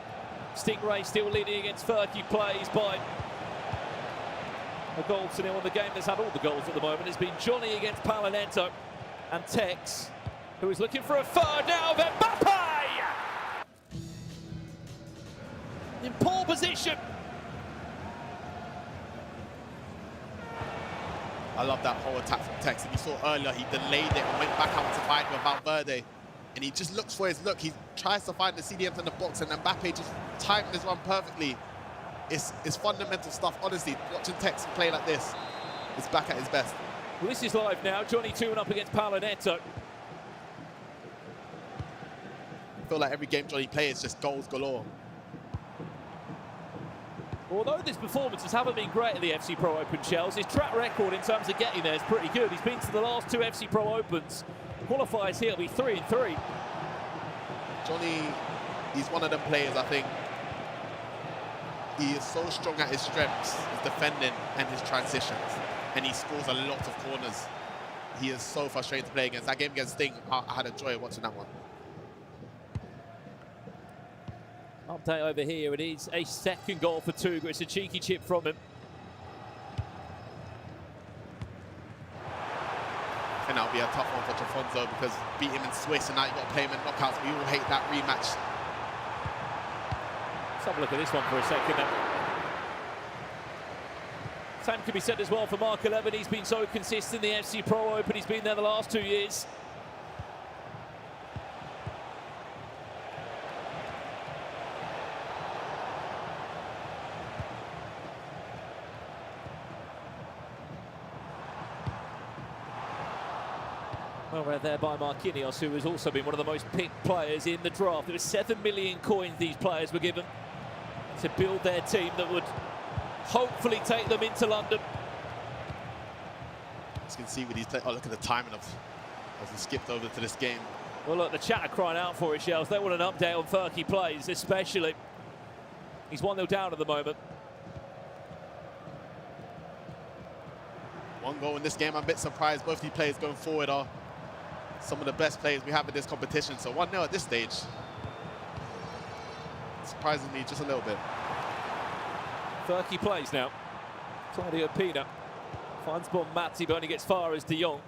Speaker 12: Stingray still leading against Furky, plays by a goal to 0 on the game that's had all the goals at the moment. It's been Johnny against Palinetto and Tex, who is looking for a third now of Mbappe! In poor position.
Speaker 4: I love that whole attack from Tex. And you saw earlier, he delayed it and went back out to find with Valverde. And he just looks for his look. He tries to find the CDMs in the box, and Mbappe just timed his run perfectly. It's fundamental stuff, honestly. Watching Tex play like this, it's back at his best.
Speaker 12: Well, this is live now. Johnny 2-1 up against Palinetto.
Speaker 4: I feel like every game Johnny plays is just goals galore.
Speaker 12: Although his performances haven't been great at the FC Pro Open Shells, his track record in terms of getting there is pretty good. He's been to the last 2 FC Pro Opens. Qualifiers here will be 3-3.
Speaker 4: Johnny, he's one of them players, I think. He is so strong at his strengths, his defending and his transitions. And he scores a lot of corners. He is so frustrating to play against. That game against Sting, I had a joy watching that one.
Speaker 12: Update over here, it is a second goal for Tuga. It's a cheeky chip from him.
Speaker 4: I think that'll be a tough one for Jafonzo because beat him in Swiss and now you've got to play him in knockouts. We all hate that rematch.
Speaker 12: Let's have a look at this one for a second now. Same could be said as well for Mark 11. He's been so consistent in the FC Pro Open. He's been there the last 2 years. Well read there by Marquinhos, who has also been one of the most picked players in the draft. There were 7 million coins these players were given to build their team that would hopefully take them into London.
Speaker 4: As you can see with these players, oh, look at the timing of as he skipped over to this game.
Speaker 12: Well, look, the chat are crying out for it, Shells. They want an update on Furky plays, especially. He's 1-0 down at the moment.
Speaker 4: One goal in this game. I'm a bit surprised both these players going forward are some of the best players we have in this competition. So 1-0 at this stage. Surprising me just a little bit.
Speaker 12: Furky plays now. Claudio Pina finds Bonmati, but only gets far as De Jong.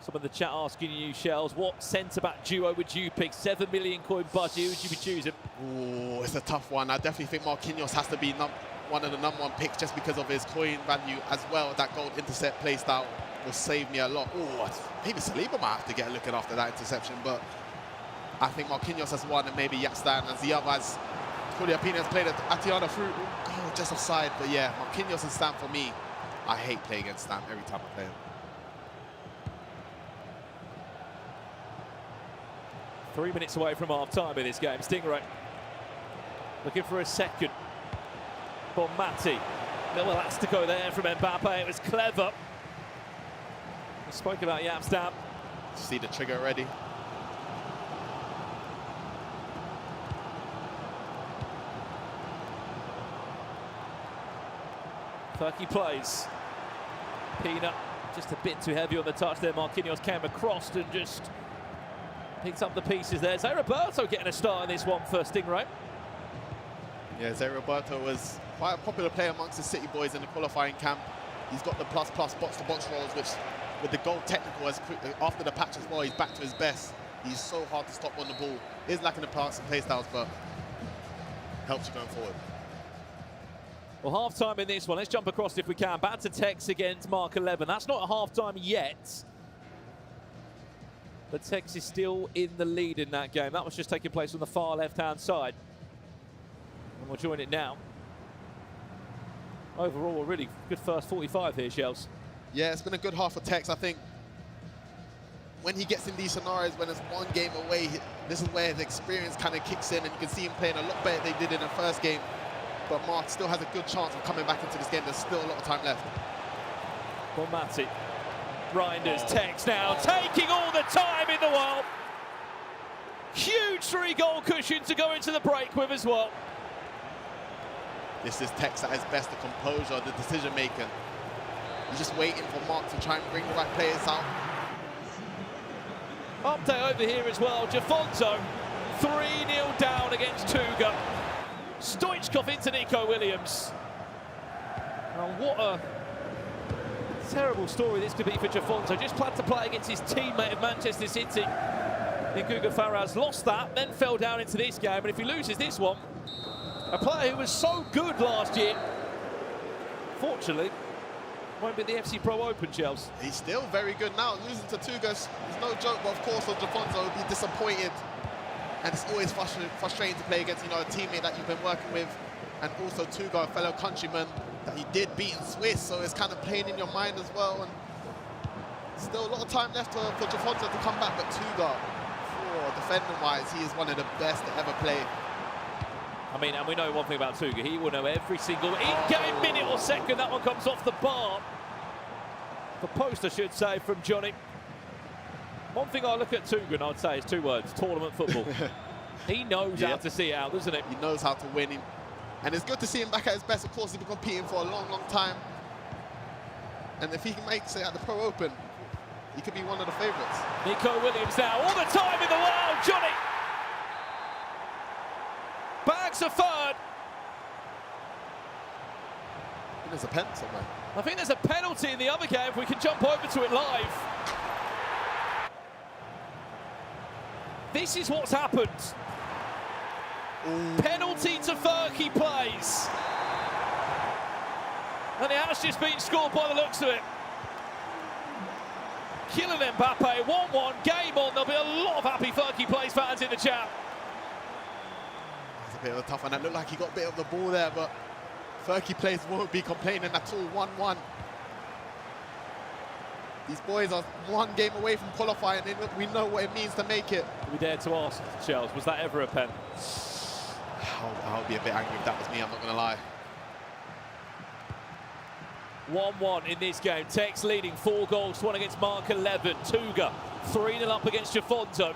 Speaker 12: Some of the chat asking you, Shells, what centre-back duo would you pick? 7 million coin budget, who would you be choosing?
Speaker 4: Oh, it's a tough one. I definitely think Marquinhos has to be one of the #1 picks just because of his coin value as well. That goal intercept play style will save me a lot. Oh, maybe Saliba might have to get a look at after that interception, but I think Marquinhos has one and maybe Yatstan as the other. As Claudio Pina has played Atiana through. Oh, just offside, but yeah, Marquinhos and Stam for me. I hate playing against Stam every time I play him.
Speaker 12: 3 minutes away from half-time in this game. Stingray looking for a second. Bonmati. Little elastico there from Mbappe. It was clever. We spoke about Yapstam.
Speaker 4: See the trigger already.
Speaker 12: Furky plays. Pina just a bit too heavy on the touch there. Marquinhos came across and just picked up the pieces there. Zé Roberto getting a start in this one for Stingray.
Speaker 4: Yeah, Zé Roberto was quite a popular player amongst the City boys in the qualifying camp. He's got the plus box-to-box rolls, which with the goal technical as after the patch as well, he's back to his best. He's so hard to stop on the ball. He's lacking the pass and play styles, but helps you going forward.
Speaker 12: Well, half-time in this one. Let's jump across if we can. Back to Tex against Mark 11. That's not a half-time yet. But Tex is still in the lead in that game. That was just taking place on the far left-hand side. And we'll join it now. Overall, a really good first 45 here, Shells.
Speaker 4: Yeah, it's been a good half for Tex. I think when he gets in these scenarios, when it's one game away, this is where his experience kind of kicks in, and you can see him playing a lot better than they did in the first game. But Mark still has a good chance of coming back into this game. There's still a lot of time left.
Speaker 12: Mati. Reinders, Tex now taking all the time in the world. Huge 3-goal cushion to go into the break with as well.
Speaker 4: This is Tex at his best, the composure, the decision making. He's just waiting for Mark to try and bring the right players out.
Speaker 12: Update over here as well. Jafonzo 3-0 down against Tuga. Stoichkov into Nico Williams. And what a terrible story this could be for Jafonzo. Just planned to play against his teammate of Manchester City in Guga Faraz. Lost that, then fell down into this game. And if he loses this one, a player who was so good last year, fortunately, won't be the FC Pro Open, Chelsea.
Speaker 4: He's still very good now. Losing to Tugas is no joke, but of course, Jafonzo would be disappointed. And it's always frustrating to play against, you know, a teammate that you've been working with, and also Tuga, a fellow countryman that he did beat in Swiss, so it's kind of playing in your mind as well. And still a lot of time left for Jafonzo to come back, but Tuga, defending-wise, he is one of the best to ever play.
Speaker 12: I mean, and we know one thing about Tuga, he will know every single in-game minute or second that one comes off the bar. The post, I should say, from Johnny. One thing I look at Tuga and I'd say is 2 words: tournament football. He knows how to see it out, doesn't he?
Speaker 4: He knows how to win him. And it's good to see him back at his best. Of course, he's been competing for a long, long time. And if he can make it at the Pro Open, he could be one of the favourites.
Speaker 12: Nico Williams now, all the time in the world, Johnny. Bags a third.
Speaker 4: There's a pen somewhere.
Speaker 12: I think there's a penalty in the other game, if we can jump over to it live. This is what's happened. Ooh. Penalty to Furky plays. And it has just been scored by the looks of it. Kylian Mbappe, 1-1, game on. There'll be a lot of happy Furky plays fans in the chat.
Speaker 4: It's a bit of a tough one. It looked like he got a bit of the ball there, but Furky plays won't be complaining at all. 1-1. These boys are 1 game away from qualifying, and we know what it means to make it.
Speaker 12: We dare to ask, Charles, was that ever a pen?
Speaker 4: I'll be a bit angry if that was me, I'm not going to lie.
Speaker 12: 1-1 in this game. Tex leading 4 goals to 1 against Mark 11. Tuga 3-0 up against Jafonzo.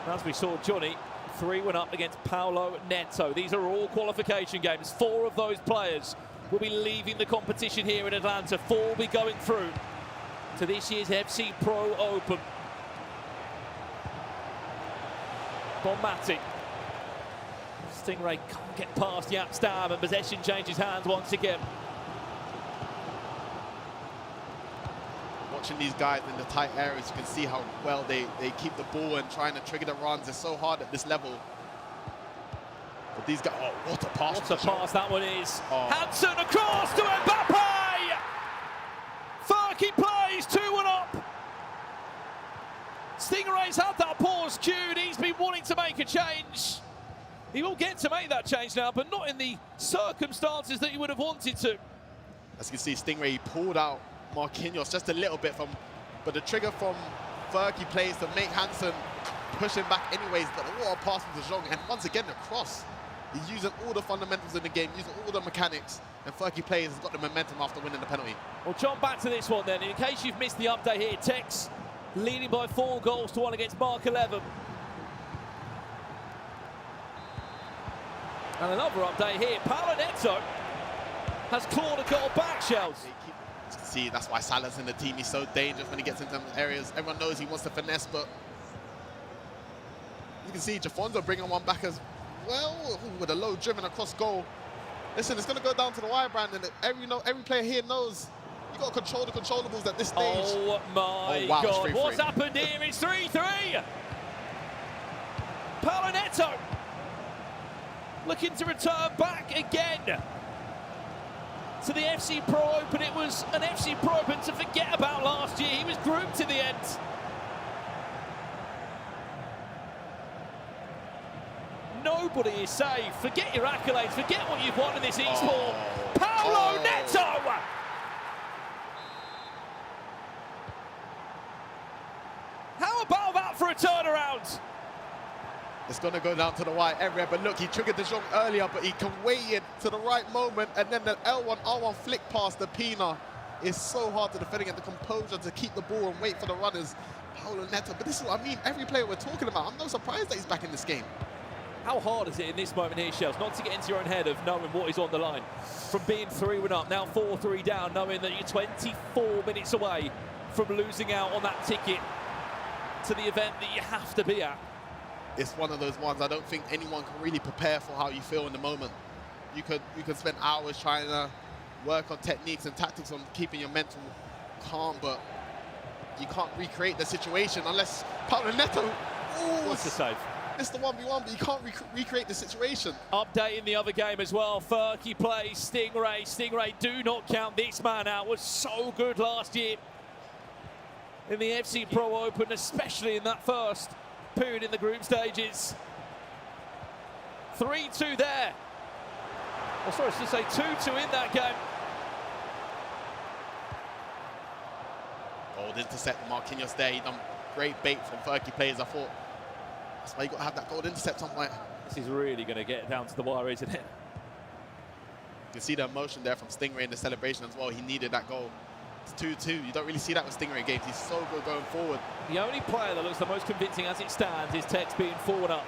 Speaker 12: As we saw, Johnny 3-1 up against Paulo Neto. These are all qualification games. 4 of those players will be leaving the competition here in Atlanta. 4 will be going through to this year's FC Pro Open. Bonmati. Stingray can't get past Jaap Stam, and possession changes hands once again.
Speaker 4: Watching these guys in the tight areas, you can see how well they keep the ball and trying to trigger the runs. It's so hard at this level. But these guys, oh, what a pass.
Speaker 12: What a pass that one is. Oh. Hansen across to Mbappe! Furky plays, 2-1 up. Stingray's had that pause cued. He's been wanting to make a change. He will get to make that change now, but not in the circumstances that he would have wanted to.
Speaker 4: As you can see, Stingray, he pulled out Marquinhos just a little bit but the trigger from Furky plays to make Hansen push him back anyways. But what a pass from De Jong, and once again the cross. He's using all the fundamentals in the game, using all the mechanics, and Furky plays has got the momentum after winning the penalty.
Speaker 12: Well, John, back to this one then. In case you've missed the update here, Tex leading by 4 goals to 1 against Mark 11. And another update here, Paulo Neto has clawed a goal back, Shells.
Speaker 4: See, that's why Salah's in the team. He's so dangerous when he gets into them areas. Everyone knows he wants to finesse, but you can see Jafonzo bringing one back as well. Ooh, with a low driven across goal. Listen, it's going to go down to the wire, Brandon. Every player here knows you got to control the controllables at this stage.
Speaker 12: Oh my
Speaker 4: wow,
Speaker 12: God! What's happened here? It's 3-3. Paulo Neto looking to return back again to the FC Pro Open. It was an FC Pro Open to forget about last year. He was grouped to the end. Nobody is safe. Forget your accolades. Forget what you've won in this e-sport. Paulo Neto! How about that for a turnaround?
Speaker 4: It's going to go down to the wire area, but look, he triggered De Jong earlier, but he can wait it to the right moment, and then the L1, R1 flick past the Pina. It's so hard to defend against the composure to keep the ball and wait for the runners. Paulo Neto, but this is what I mean. Every player we're talking about, I'm no surprised that he's back in this game.
Speaker 12: How hard is it in this moment here, Shells, not to get into your own head of knowing what is on the line? From being 3-1 up, now 4-3 down, knowing that you're 24 minutes away from losing out on that ticket to the event that you have to be at.
Speaker 4: It's one of those ones I don't think anyone can really prepare for how you feel in the moment. You could spend hours trying to work on techniques and tactics on keeping your mental calm, but you can't recreate the situation unless Paulo Neto.
Speaker 12: What's the save?
Speaker 4: It's the 1v1, but you can't recreate the situation.
Speaker 12: Update in the other game as well. Furky plays Stingray. Stingray, do not count this man out. Was so good last year in the FC Pro Open, especially in that first period in the group stages. 3-2 there. Oh, sorry, I should say 2-2 in that game.
Speaker 4: Gold intercept, Marquinhos there. He done great bait from Furky players. I thought that's why you got to have that gold intercept somewhere.
Speaker 12: This is really going to get down to the wire, isn't it?
Speaker 4: You can see the emotion there from Stingray in the celebration as well. He needed that goal. It's 2-2. You don't really see that with Stingray games. He's so good going forward.
Speaker 12: The only player that looks the most convincing as it stands is Tex being 4-1 up.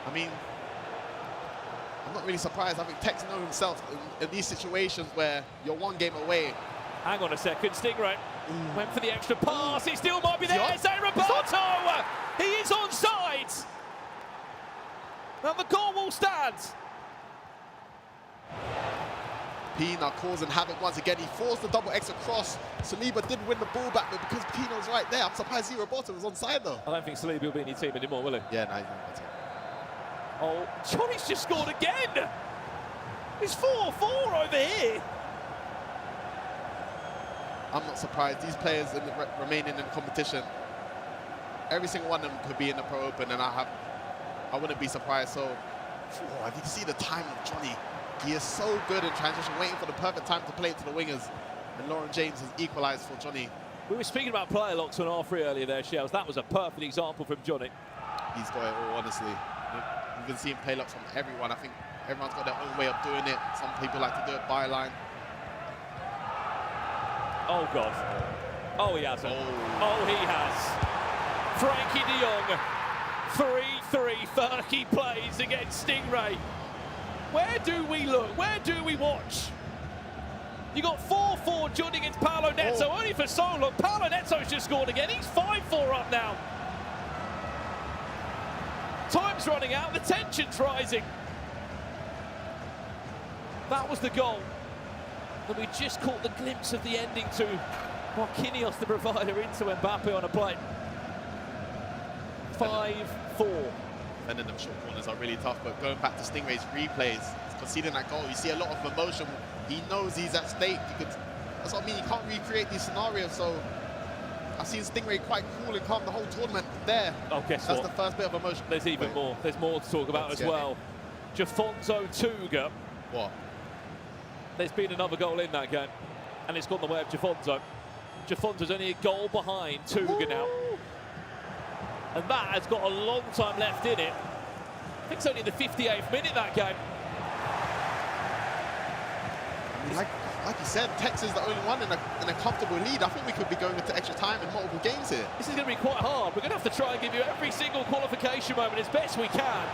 Speaker 4: I mean, I'm not really surprised. I think Tex knows himself in these situations where you're one game away.
Speaker 12: Hang on a second, Stingray went for the extra pass. He still might be there. It's Roberto. He is onside. And the goal will stand.
Speaker 4: Pina causing havoc once again. He forced the double X across. Saliba did win the ball back, but because Pino's right there, I'm surprised Roberto was onside though.
Speaker 12: I don't think Saliba will be in your team anymore, will he?
Speaker 4: Yeah, no, he's not in my team.
Speaker 12: Oh, Johnny's just scored again. It's 4-4 over here.
Speaker 4: I'm not surprised. These players remaining in the competition, every single one of them could be in the Pro Open, and I wouldn't be surprised. So, if you can see the time of Johnny, he is so good in transition, waiting for the perfect time to play it to the wingers. And Lauren James has equalised for Johnny.
Speaker 12: We were speaking about player locks on R3 earlier there, Shells. That was a perfect example from Johnny.
Speaker 4: He's got it all, honestly. You've been seeing play locks from everyone. I think everyone's got their own way of doing it. Some people like to do it byline.
Speaker 12: Oh, God. Oh, he hasn't. Oh, he has. Frankie de Jong, 3-3. Furky plays against Stingray. Where do we look? Where do we watch? You got 4-4 Johnny against Paulo Neto, only for so long. Paulo Neto's just scored again. He's 5-4 up now. Time's running out. The tension's rising. That was the goal. But we just caught the glimpse of the ending to Marquinhos, the provider, into Mbappe on a plate. 5-4.
Speaker 4: Defending them short corners are really tough, but going back to Stingray's replays, conceding that goal, you see a lot of emotion. He knows he's at stake. That's what I mean, you can't recreate these scenarios, so I've seen Stingray quite cool and calm the whole tournament there.
Speaker 12: Oh, guess
Speaker 4: That's
Speaker 12: what?
Speaker 4: the first bit of emotion.
Speaker 12: There's even more. There's more to talk about as well. Jafonso Tuga.
Speaker 4: What?
Speaker 12: There's been another goal in that game, and it's gone the way of Jafonso. Jafonso's only a goal behind Tuga now. And that has got a long time left in it. I think it's only the 58th minute, that game.
Speaker 4: Like you said, Tex is the only one in a comfortable lead. I think we could be going into extra time in multiple games here.
Speaker 12: This is going to be quite hard. We're going to have to try and give you every single qualification moment as best we can.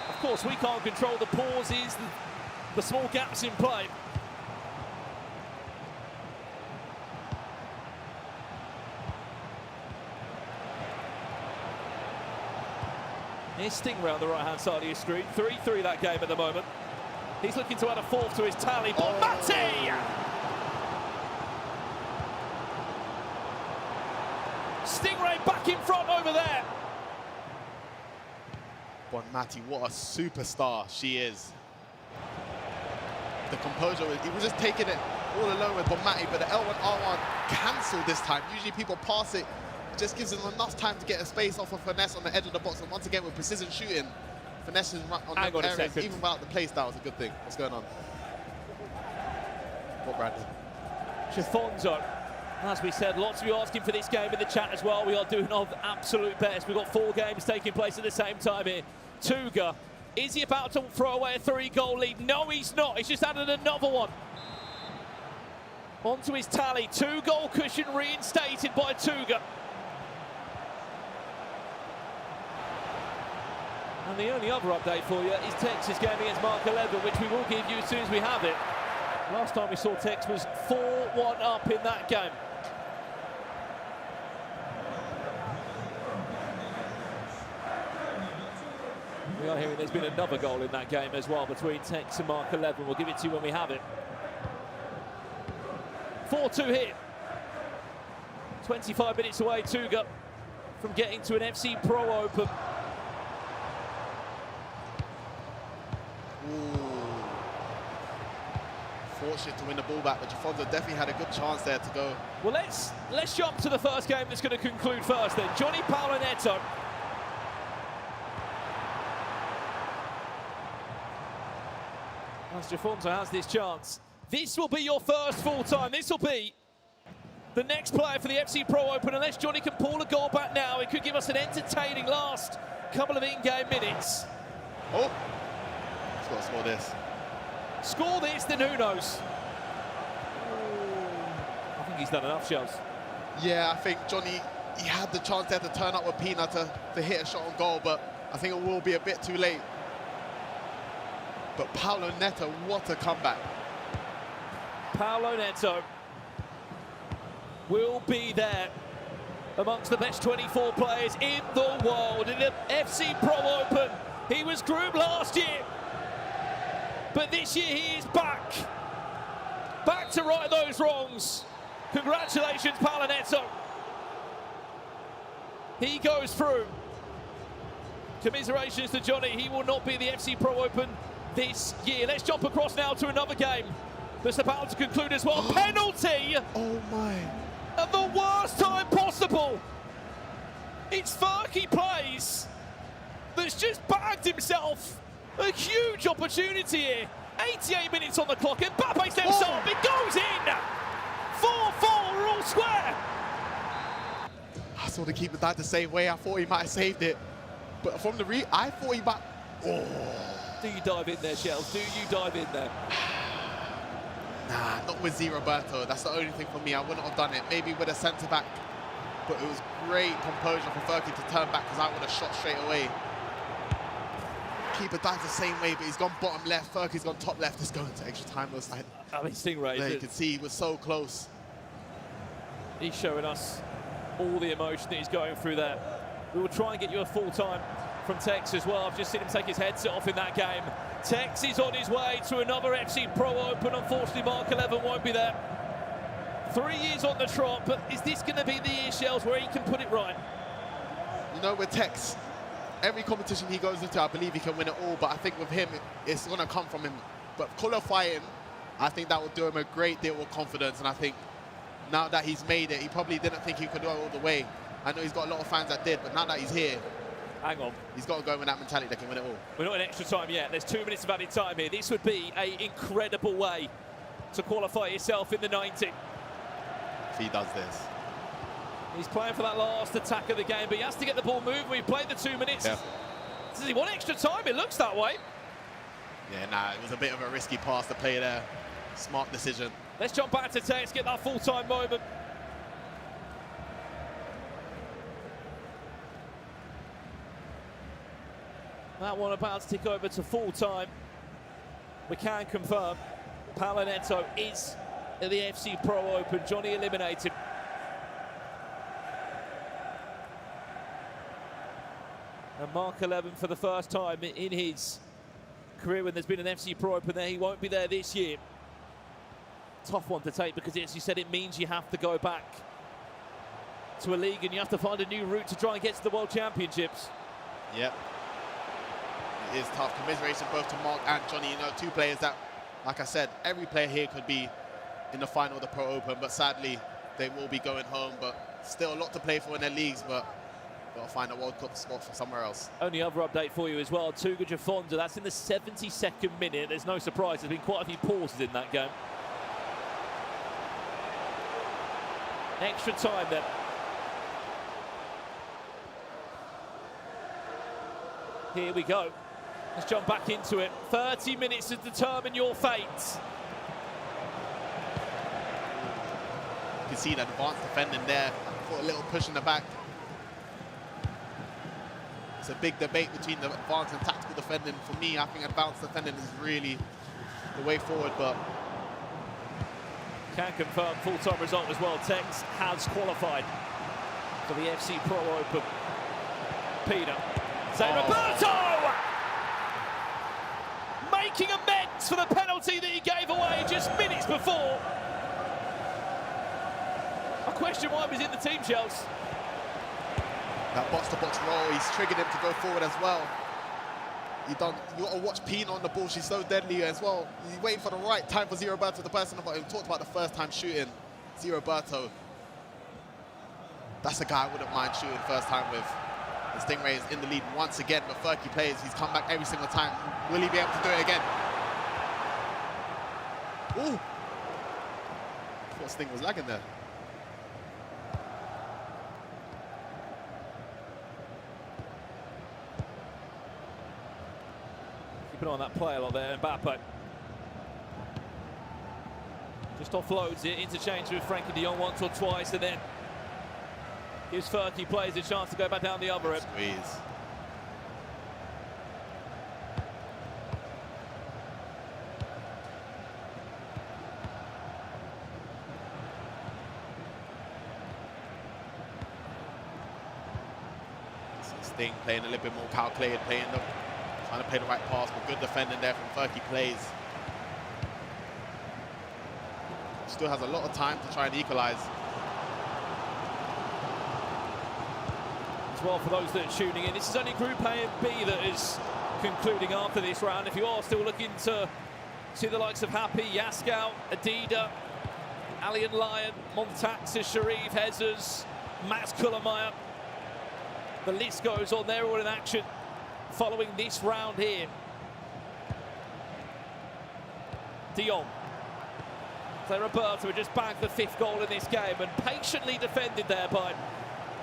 Speaker 12: Of course, we can't control the pauses, the small gaps in play. Here's Stingray on the right-hand side of your screen. 3-3 that game at the moment. He's looking to add a fourth to his tally. Bonmati! Stingray back in front over there.
Speaker 4: Bonmati, what a superstar she is. The composure, he was just taking it all alone with Bonmati, but the L1R1 cancelled this time. Usually people pass it, just gives them enough time to get a space off of finesse on the edge of the box, and once again with precision shooting, finessing on the areas, even without the play style, is a good thing. What's going on? What, Brandon?
Speaker 12: Jafonso, as we said, lots of you asking for this game in the chat as well. We are doing our absolute best. We've got 4 games taking place at the same time here. Tuga Is he about to throw away a 3-goal lead? No, he's not. He's just added another one. Onto his tally. 2-goal cushion reinstated by Tuga. And the only other update for you is Tex's game against Mark 11, which we will give you as soon as we have it. Last time we saw Tex was 4-1 up in that game. We are hearing there's been another goal in that game as well between Tex and Mark 11. We'll give it to you when we have it. 4-2 here. 25 minutes away, Tuga, from getting to an FC Pro Open.
Speaker 4: Fortunate to win the ball back, but Jafonzo definitely had a good chance there to go.
Speaker 12: Well, let's jump to the first game that's going to conclude first then. Johnny Paolo Neto. As Jafonzo has this chance, this will be your first full time. This will be the next player for the FC Pro Open. Unless Johnny can pull a goal back now, it could give us an entertaining last couple of in-game minutes.
Speaker 4: Oh, he's got to score this.
Speaker 12: Score this, then who knows? I think he's done enough, Shells.
Speaker 4: Yeah, I think Johnny, he had the chance there to turn up with Pina to hit a shot on goal, but I think it will be a bit too late. But Paolo Neto, what a comeback.
Speaker 12: Paolo Neto will be there amongst the best 24 players in the world in the FC Pro Open. He was groomed last year, but this year he is back to right those wrongs. Congratulations, Paolo Neto. He goes through. Commiserations to Johnny. He will not be the FC Pro Open this year. Let's jump across now to another game that's about to conclude as well. Penalty!
Speaker 4: Oh my.
Speaker 12: At the worst time possible. It's Furky Plays that's just bagged himself a huge opportunity here. 88 minutes on the clock, and Mbappe steps up, it goes in! 4-4, we're all square!
Speaker 4: I saw the keeper dive the same way. I thought he might have saved it. But from the I thought he might... Oh.
Speaker 12: Do you dive in there, Shells? Do you dive in there?
Speaker 4: Nah, not with Z Roberto. That's the only thing for me. I wouldn't have done it. Maybe with a centre-back. But it was great composure for Furky to turn back, because I would have shot straight away. Keeper dives the same way, but he's gone bottom left. Furky's gone top left. It's going to extra time. It was like,
Speaker 12: I mean, Stingray.
Speaker 4: there you can see he was so close.
Speaker 12: He's showing us all the emotion that he's going through there. We will try and get you a full time from Tex as well. I've just seen him take his headset off in that game. Tex is on his way to another FC Pro Open. Unfortunately, Mark 11 won't be there. 3 years on the trot, but is this going to be the year, Shells, where he can put it right?
Speaker 4: You know, with Tex, every competition he goes into, I believe he can win it all, but I think with him, it's going to come from him. But qualifying, I think that will do him a great deal of confidence, and I think now that he's made it, he probably didn't think he could go all the way. I know he's got a lot of fans that did, but now that he's here,
Speaker 12: hang on,
Speaker 4: he's got to go with that mentality that can win it all.
Speaker 12: We're not in extra time yet. There's 2 minutes of added time here. This would be an incredible way to qualify yourself in the 90.
Speaker 4: If he does this.
Speaker 12: He's playing for that last attack of the game, but he has to get the ball moving. We've played the 2 minutes.
Speaker 4: Yeah.
Speaker 12: Does he want extra time? It looks that way.
Speaker 4: Yeah, nah, it was a bit of a risky pass to play there. Smart decision.
Speaker 12: Let's jump back to Tex, get that full-time moment. That one about to tick over to full-time. We can confirm Paolo Neto is at the FC Pro Open. Johnny eliminated. And Mark 11 for the first time in his career when there's been an FC Pro Open there. He won't be there this year. Tough one to take because, as you said, it means you have to go back to a league and you have to find a new route to try and get to the World Championships.
Speaker 4: Yep. It is tough. Commiseration both to Mark and Johnny. You know, two players that, like I said, every player here could be in the final of the Pro Open, but sadly, they will be going home. But still a lot to play for in their leagues, but got to find a World Cup spot for somewhere else.
Speaker 12: Only other update for you as well, Tuga Jafonza, that's in the 72nd minute. There's no surprise, there's been quite a few pauses in that game. Extra time then. Here we go. Let's jump back into it. 30 minutes to determine your fate.
Speaker 4: You can see that advanced defending there. Put a little push in the back. It's a big debate between the advanced and tactical defending. For me, I think advanced defending is really the way forward, but
Speaker 12: Can confirm full-time result as well. Tex has qualified for the FC Pro Open. Pina. Zé Roberto! Making amends for the penalty that he gave away just minutes before. I question why he was in the team, Shells.
Speaker 4: that box-to-box roll, he's triggered him to go forward as well. You got to watch Pina on the ball. She's so deadly as well. He's waiting for the right time for Zé Roberto, the person who talked about the first time shooting. Zé Roberto. That's a guy I wouldn't mind shooting first time with. The Stingray is in the lead once again, but Furky plays. He's come back every single time. Will he be able to do it again? Ooh. I thought Sting was lagging there.
Speaker 12: Keeping on that play a lot there, Mbappe. Just offloads it, interchange with Frankie de Jong once or twice, and then gives Furky players a chance to go back down the other end.
Speaker 4: Squeeze. Sting playing a little bit more calculated, trying to play the right pass, but good defending there from Furky plays. Still has a lot of time to try and equalize.
Speaker 12: As well, for those that are tuning in, this is only Group A and B that is concluding after this round. If you are still looking to see the likes of Happy, Yaskow, Adida, Alien Lion, Montaxa, Sharif, Hezers, Max Kullermeyer, the list goes on. They're all in action following this round here. De Jong. So Roberto just bagged the 5th goal in this game and patiently defended there by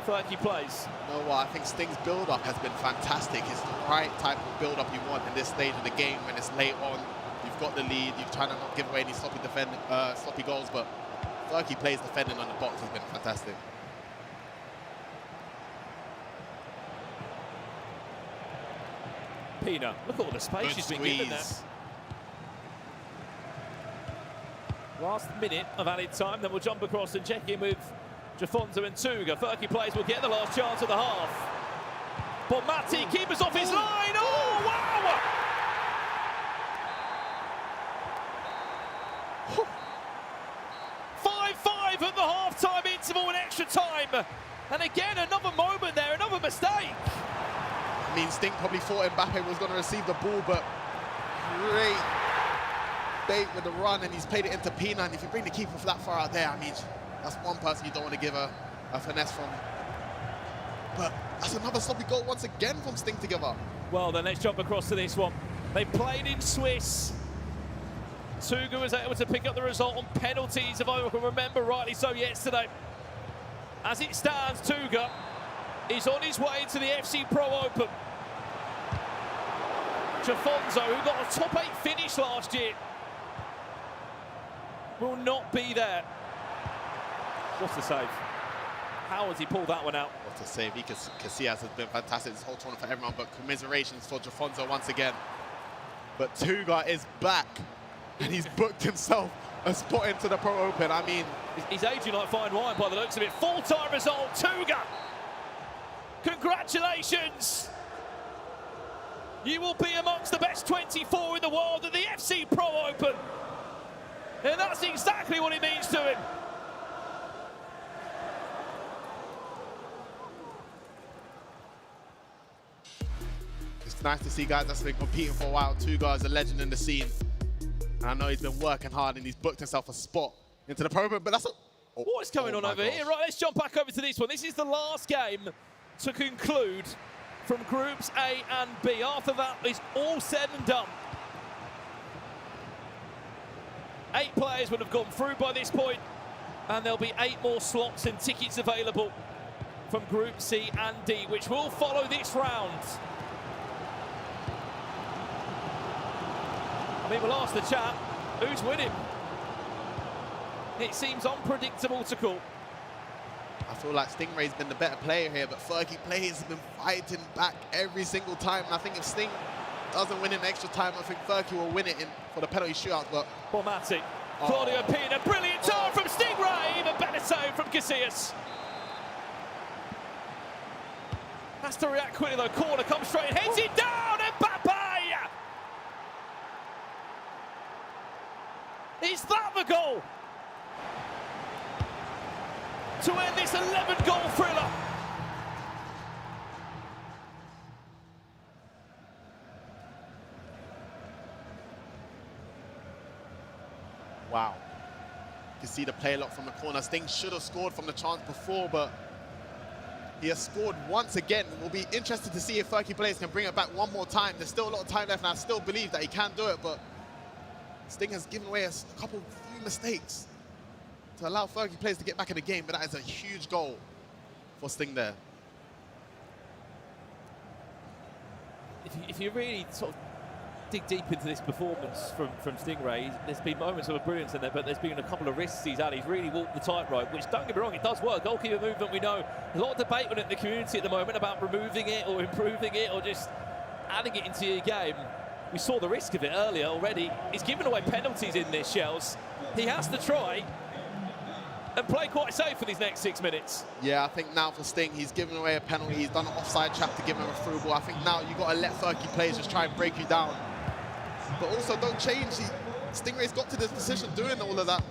Speaker 12: Furky plays.
Speaker 4: You know what? I think Sting's build-up has been fantastic. It's the right type of build-up you want in this stage of the game when it's late on. You've got the lead. You're trying to not give away any sloppy goals, but Furky plays defending on the box has been fantastic.
Speaker 12: Pina, look at all the space she's been given there. Last minute of added time, then we'll jump across and check in with Jafonzo and Tuga. Furky plays will get the last chance of the half. But Matti, keepers off his line. Oh, wow! 5-5 at the half-time interval and extra time. And again, another moment there, another mistake.
Speaker 4: I mean, Sting probably thought Mbappe was going to receive the ball, but great bait with the run, and he's played it into Pina. And if you bring the keeper that far out there, I mean, that's one person you don't want to give a finesse from. But that's another sloppy goal once again from Sting to give up.
Speaker 12: Well, then let's jump across to this one. They played in Swiss. Tuga was able to pick up the result on penalties, if I can remember rightly so, yesterday. As it stands, Tuga is on his way to the FC Pro Open. Jafonzo, who got a top 8 finish last year, will not be there. What's the save? How has he pulled that one out?
Speaker 4: What a save. Casillas has been fantastic this whole tournament for everyone, but commiserations for Jafonzo once again. But Tuga is back, and he's booked himself a spot into the Pro Open. I mean,
Speaker 12: he's aging like fine wine by the looks of it. Full-time result, Tuga. Congratulations. You will be amongst the best 24 in the world at the FC Pro Open. And that's exactly what it means to him.
Speaker 4: It's nice to see guys that's been competing for a while. Tuga is a legend in the scene. And I know he's been working hard and he's booked himself a spot into the Pro Open, but that's
Speaker 12: what is going on over here? Right, let's jump back over to this one. This is the last game to conclude from Groups A and B. After that is all said and done. 8 players would have gone through by this point, and there'll be 8 more slots and tickets available from Group C and D, which will follow this round. I mean, we'll ask the chat, who's winning? It seems unpredictable to call.
Speaker 4: I feel like Stingray's been the better player here, but Fergie Plays has been fighting back every single time. And I think if Sting doesn't win in extra time, I think Fergie will win it for the penalty shootout. But
Speaker 12: Formatic, Claudio Pina, brilliant turn from Stingray, even better save from Casillas. Has to react quickly though, corner comes straight, heads it down, and Mbappe! Is that the goal? To end this 11-goal thriller.
Speaker 4: wow. You can see the play a lot from the corner. Sting should have scored from the chance before, but he has scored once again. We'll be interested to see if Fergie Plays can bring it back one more time. There's still a lot of time left, and I still believe that he can do it, but Sting has given away a few mistakes to allow Fergie Plays to get back in the game, but that is a huge goal for Sting there.
Speaker 12: If you really sort of dig deep into this performance from Stingray, there's been moments of brilliance in there, but there's been a couple of risks he's had. He's really walked the tightrope, which, don't get me wrong, it does work. Goalkeeper movement, we know. There's a lot of debate on it in the community at the moment about removing it or improving it or just adding it into your game. We saw the risk of it earlier already. He's given away penalties in this, Shells. He has to try and play quite safe for these next 6 minutes.
Speaker 4: Yeah, I think now for Sting, he's given away a penalty. He's done an offside trap to give him a through ball. I think now you've got to let Fergie Plays just try and break you down. But also don't change. Stingray's got to this position doing all of that.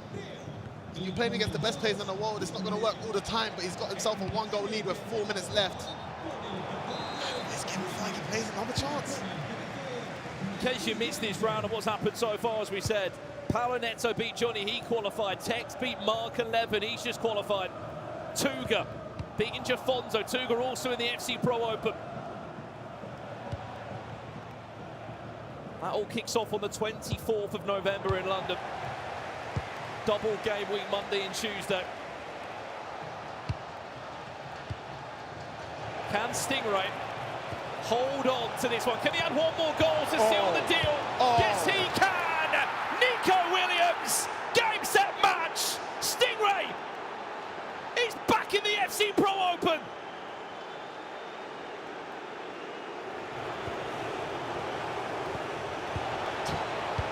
Speaker 4: And you're playing against the best players in the world. It's not going to work all the time, but he's got himself a 1-goal lead with 4 minutes left. He's giving Fergie Plays another chance.
Speaker 12: In case you missed this round of what's happened so far, as we said, Paolo Neto beat Johnny, he qualified. Tex beat Mark 11, he's just qualified. Tuga beating Jafonzo. Tuga also in the FC Pro Open. That all kicks off on the 24th of November in London. Double game week, Monday and Tuesday. Can Stingray hold on to this one? Can he add one more goal to seal the deal? Yes, he can! Nico Williams, game, set, match! Stingray is back in the FC Pro Open!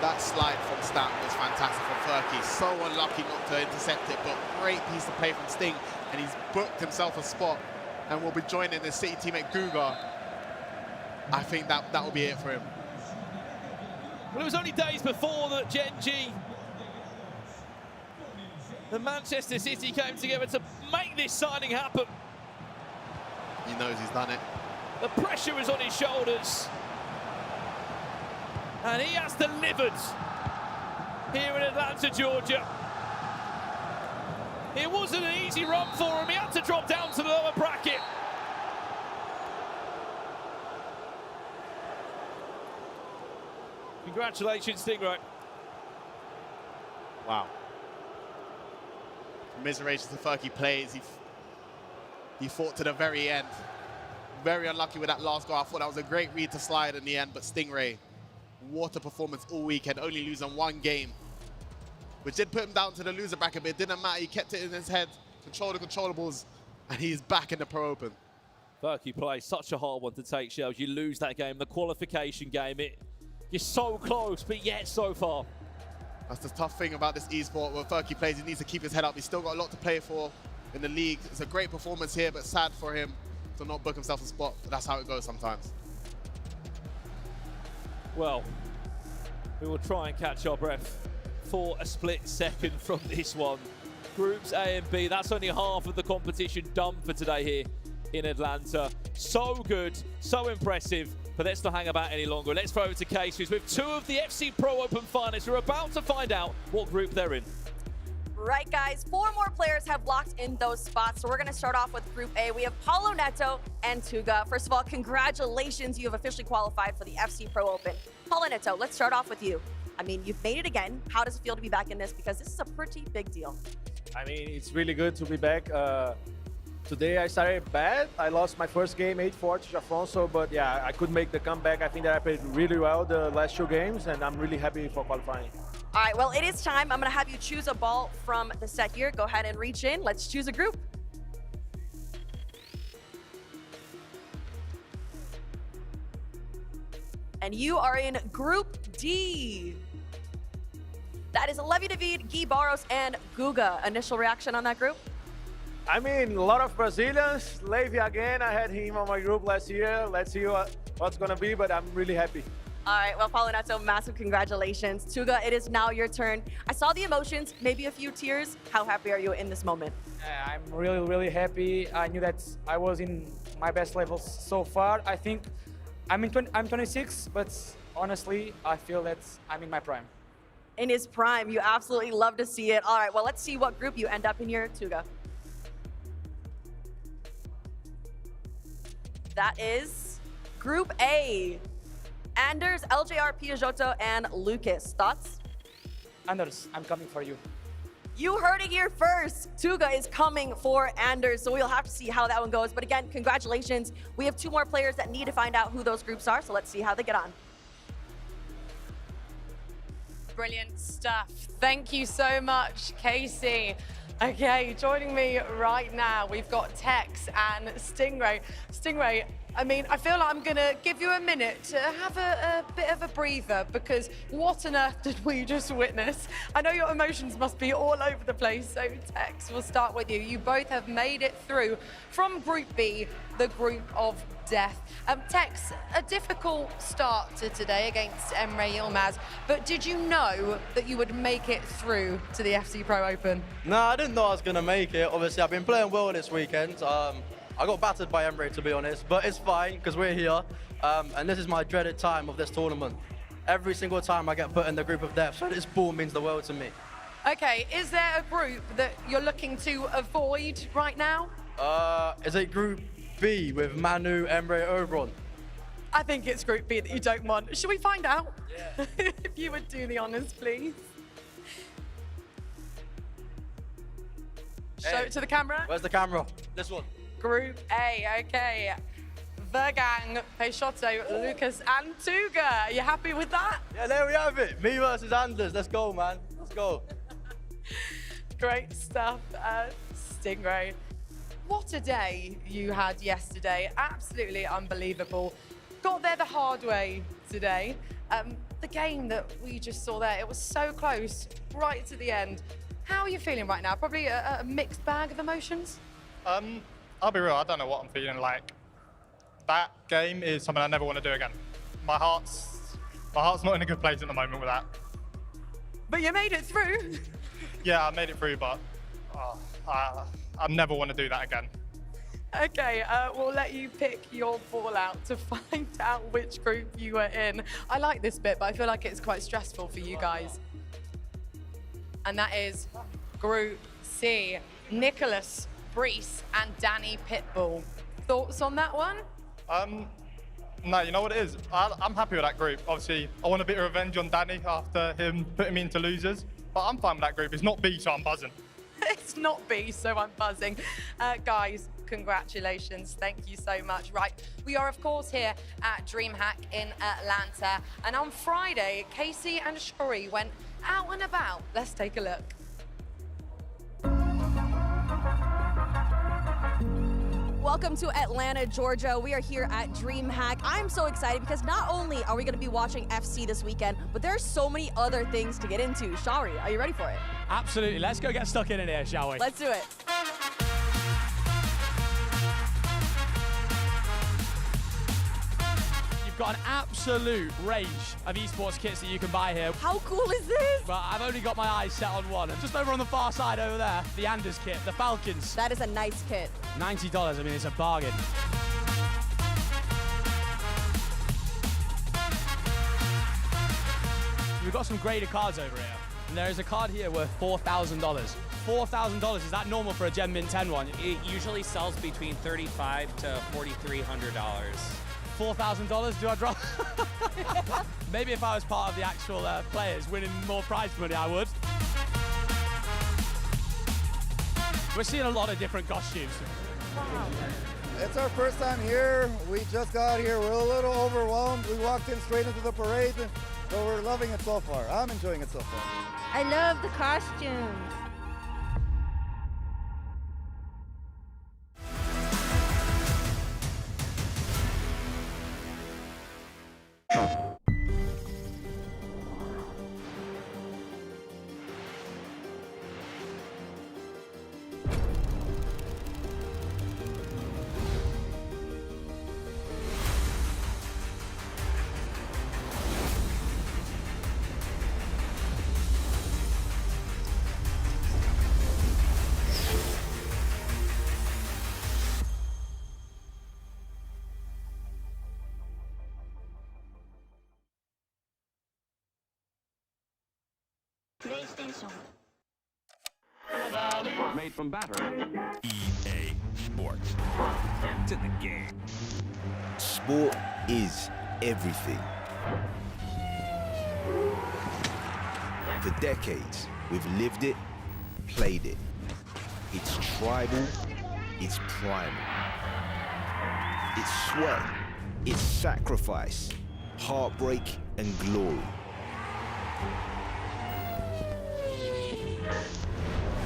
Speaker 4: That slide from Stat was fantastic from Fergie. So unlucky not to intercept it, but great piece of play from Sting, and he's booked himself a spot and will be joining his City teammate Guga. I think that will be it for him.
Speaker 12: Well, it was only days before that Genji and Manchester City came together to make this signing happen.
Speaker 4: He knows he's done it.
Speaker 12: The pressure is on his shoulders. And he has delivered here in Atlanta, Georgia. It wasn't an easy run for him. He had to drop down to the lower bracket. Congratulations, Stingray.
Speaker 4: Wow. Commiserations to Fergie Plays. He fought to the very end. Very unlucky with that last goal. I thought that was a great read to slide in the end, but Stingray, what a performance all weekend, only losing one game, which did put him down to the loser bracket, but it didn't matter. He kept it in his head, controlled the controllables, and he's back in the Pro Open.
Speaker 12: Fergie Plays, such a hard one to take, Shells. You lose that game, the qualification game. You're so close, but yet so far.
Speaker 4: That's the tough thing about this esport. With Fergie Plays, he needs to keep his head up. He's still got a lot to play for in the league. It's a great performance here, but sad for him to not book himself a spot. But that's how it goes sometimes.
Speaker 12: Well, we will try and catch our breath for a split second from this one. Groups A and B, that's only half of the competition done for today here in Atlanta. So good, so impressive. But let's not hang about any longer. Let's throw it to Cases with two of the FC Pro Open finalists. We're about to find out what group they're in.
Speaker 11: Right, guys, 4 more players have locked in those spots. So we're going to start off with Group A. We have Paulo Neto and Tuga. First of all, congratulations. You have officially qualified for the FC Pro Open. Paulo Neto, let's start off with you. I mean, you've made it again. How does it feel to be back in this? Because this is a pretty big deal.
Speaker 6: I mean, it's really good to be back. Today I started bad. I lost my first game 8-4 to Jafonso, but yeah, I could make the comeback. I think that I played really well the last 2 games, and I'm really happy for qualifying.
Speaker 11: All right, well, it is time. I'm going to have you choose a ball from the set here. Go ahead and reach in. Let's choose a group. And you are in Group D. That is Levi David, Guy Barros, and Guga. Initial reaction on that group?
Speaker 6: I mean, a lot of Brazilians. Levi again, I had him on my group last year. Let's see what's going to be, but I'm really happy.
Speaker 11: All right, well, Paulinato, massive congratulations. Tuga, it is now your turn. I saw the emotions, maybe a few tears. How happy are you in this moment?
Speaker 9: I'm really, really happy. I knew that I was in my best levels so far. I think I'm 26, but honestly, I feel that I'm in my prime.
Speaker 11: In his prime, you absolutely love to see it. All right, well, let's see what group you end up in here, Tuga. That is Group A. Anders, LJR, Piaggio, and Lucas. Thoughts?
Speaker 9: Anders, I'm coming for you.
Speaker 11: You heard it here first. Tuga is coming for Anders, so we'll have to see how that one goes. But again, congratulations. We have 2 more players that need to find out who those groups are, so let's see how they get on.
Speaker 10: Brilliant stuff. Thank you so much, Casey. Okay, joining me right now, we've got Tex and Stingray. Stingray, I mean, I feel like I'm going to give you a minute to have a bit of a breather, because what on earth did we just witness? I know your emotions must be all over the place, so Tex, we'll start with you. You both have made it through from Group B, the group of death. Tex, a difficult start to today against Emre Yilmaz, but did you know that you would make it through to the FC Pro Open?
Speaker 13: No, I didn't know I was going to make it. Obviously, I've been playing well this weekend. I got battered by Emre, to be honest, but it's fine because we're here, and this is my dreaded time of this tournament. Every single time I get put in the group of death, so this ball means the world to me.
Speaker 10: Okay, is there a group that you're looking to avoid right now?
Speaker 13: Is it Group B with Manu, Emre, Oberon?
Speaker 10: I think it's Group B that you don't want. Should we find out? Yeah. If you would do the honors, please. Show it to the camera.
Speaker 13: Where's the camera? This one.
Speaker 10: Group A, okay. Vergang, Peixoto, Lucas, and Tuga. Are you happy with that?
Speaker 13: Yeah, there we have it. Me versus Anders. Let's go, man. Let's go.
Speaker 10: Great stuff, Stingray. What a day you had yesterday. Absolutely unbelievable. Got there the hard way today. The game that we just saw there, it was so close, right to the end. How are you feeling right now? Probably a mixed bag of emotions?
Speaker 24: I'll be real, I don't know what I'm feeling like. That game is something I never want to do again. My heart's not in a good place at the moment with that.
Speaker 10: But you made it through.
Speaker 24: Yeah, I made it through, but I never want to do that again.
Speaker 10: Okay, we'll let you pick your ball out to find out which group you were in. I like this bit, but I feel like it's quite stressful for you guys. And that is Group C. Nicholas, Brees, and Danny Pitbull. Thoughts on that one?
Speaker 24: No, you know what it is? I'm happy with that group. Obviously, I want a bit of revenge on Danny after him putting me into losers, but I'm fine with that group. It's not B, so I'm buzzing.
Speaker 10: It's not B, so I'm buzzing. Guys, congratulations. Thank you so much. Right, we are, of course, here at DreamHack in Atlanta. And on Friday, Casey and Shuri went out and about. Let's take a look.
Speaker 11: Welcome to Atlanta, Georgia. We are here at DreamHack. I'm so excited because not only are we going to be watching FC this weekend, but there's so many other things to get into. Shari, are you ready for it?
Speaker 12: Absolutely. Let's go get stuck in here, shall we?
Speaker 11: Let's do it.
Speaker 12: You've got an absolute range of esports kits that you can buy here.
Speaker 11: How cool is this?
Speaker 12: But I've only got my eyes set on one. And just over on the far side over there, the Anders kit, the Falcons.
Speaker 11: That is a nice kit.
Speaker 12: $90, I mean, it's a bargain. We've got some graded cards over here. And there is a card here worth $4,000. $4,000, is that normal for a Gen Mint 10 one?
Speaker 25: It usually sells between $3,500 to $4,300.
Speaker 12: $4,000, do I drop? Maybe if I was part of the actual players winning more prize money, I would. We're seeing a lot of different costumes.
Speaker 5: It's our first time here. We just got here. We're a little overwhelmed. We walked in straight into the parade, but we're loving it so far. I'm enjoying it so far.
Speaker 15: I love the costumes.
Speaker 16: PlayStation. Made from battery.
Speaker 17: EA Sports. To the game. Sport is everything. For decades, we've lived it, played it. It's tribal, it's primal. It's sweat, it's sacrifice, heartbreak and glory.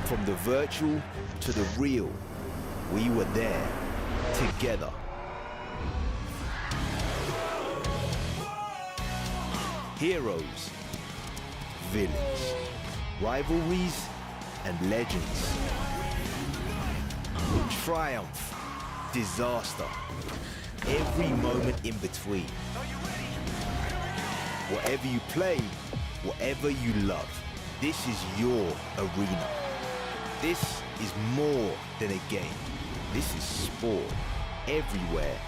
Speaker 17: From the virtual to the real, we were there, together. Heroes, villains, rivalries, and legends. Triumph, disaster, every moment in between. Whatever you play, whatever you love, this is your arena. This is more than a game. This is sport, everywhere,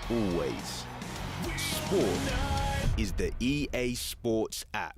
Speaker 17: always. Sport is the EA Sports app.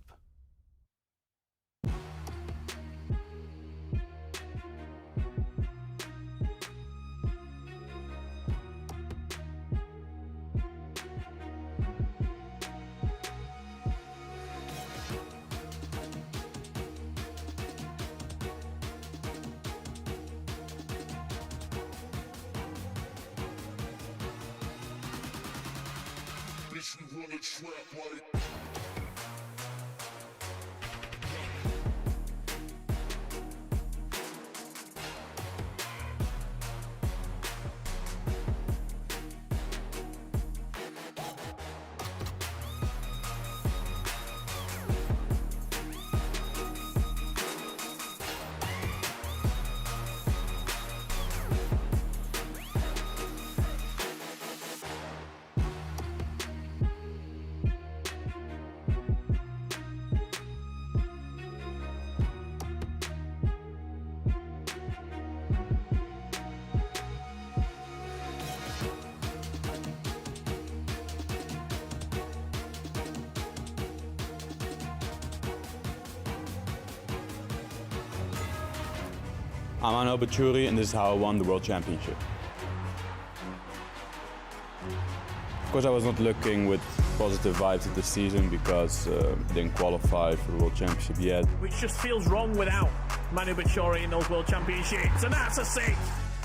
Speaker 18: I'm Arno Baturi, and this is how I won the World Championship. Of course, I was not looking with positive vibes at the season because I didn't qualify for the World Championship yet.
Speaker 1: Which just feels wrong without Manu Baturi in those World Championships, and that's a 6.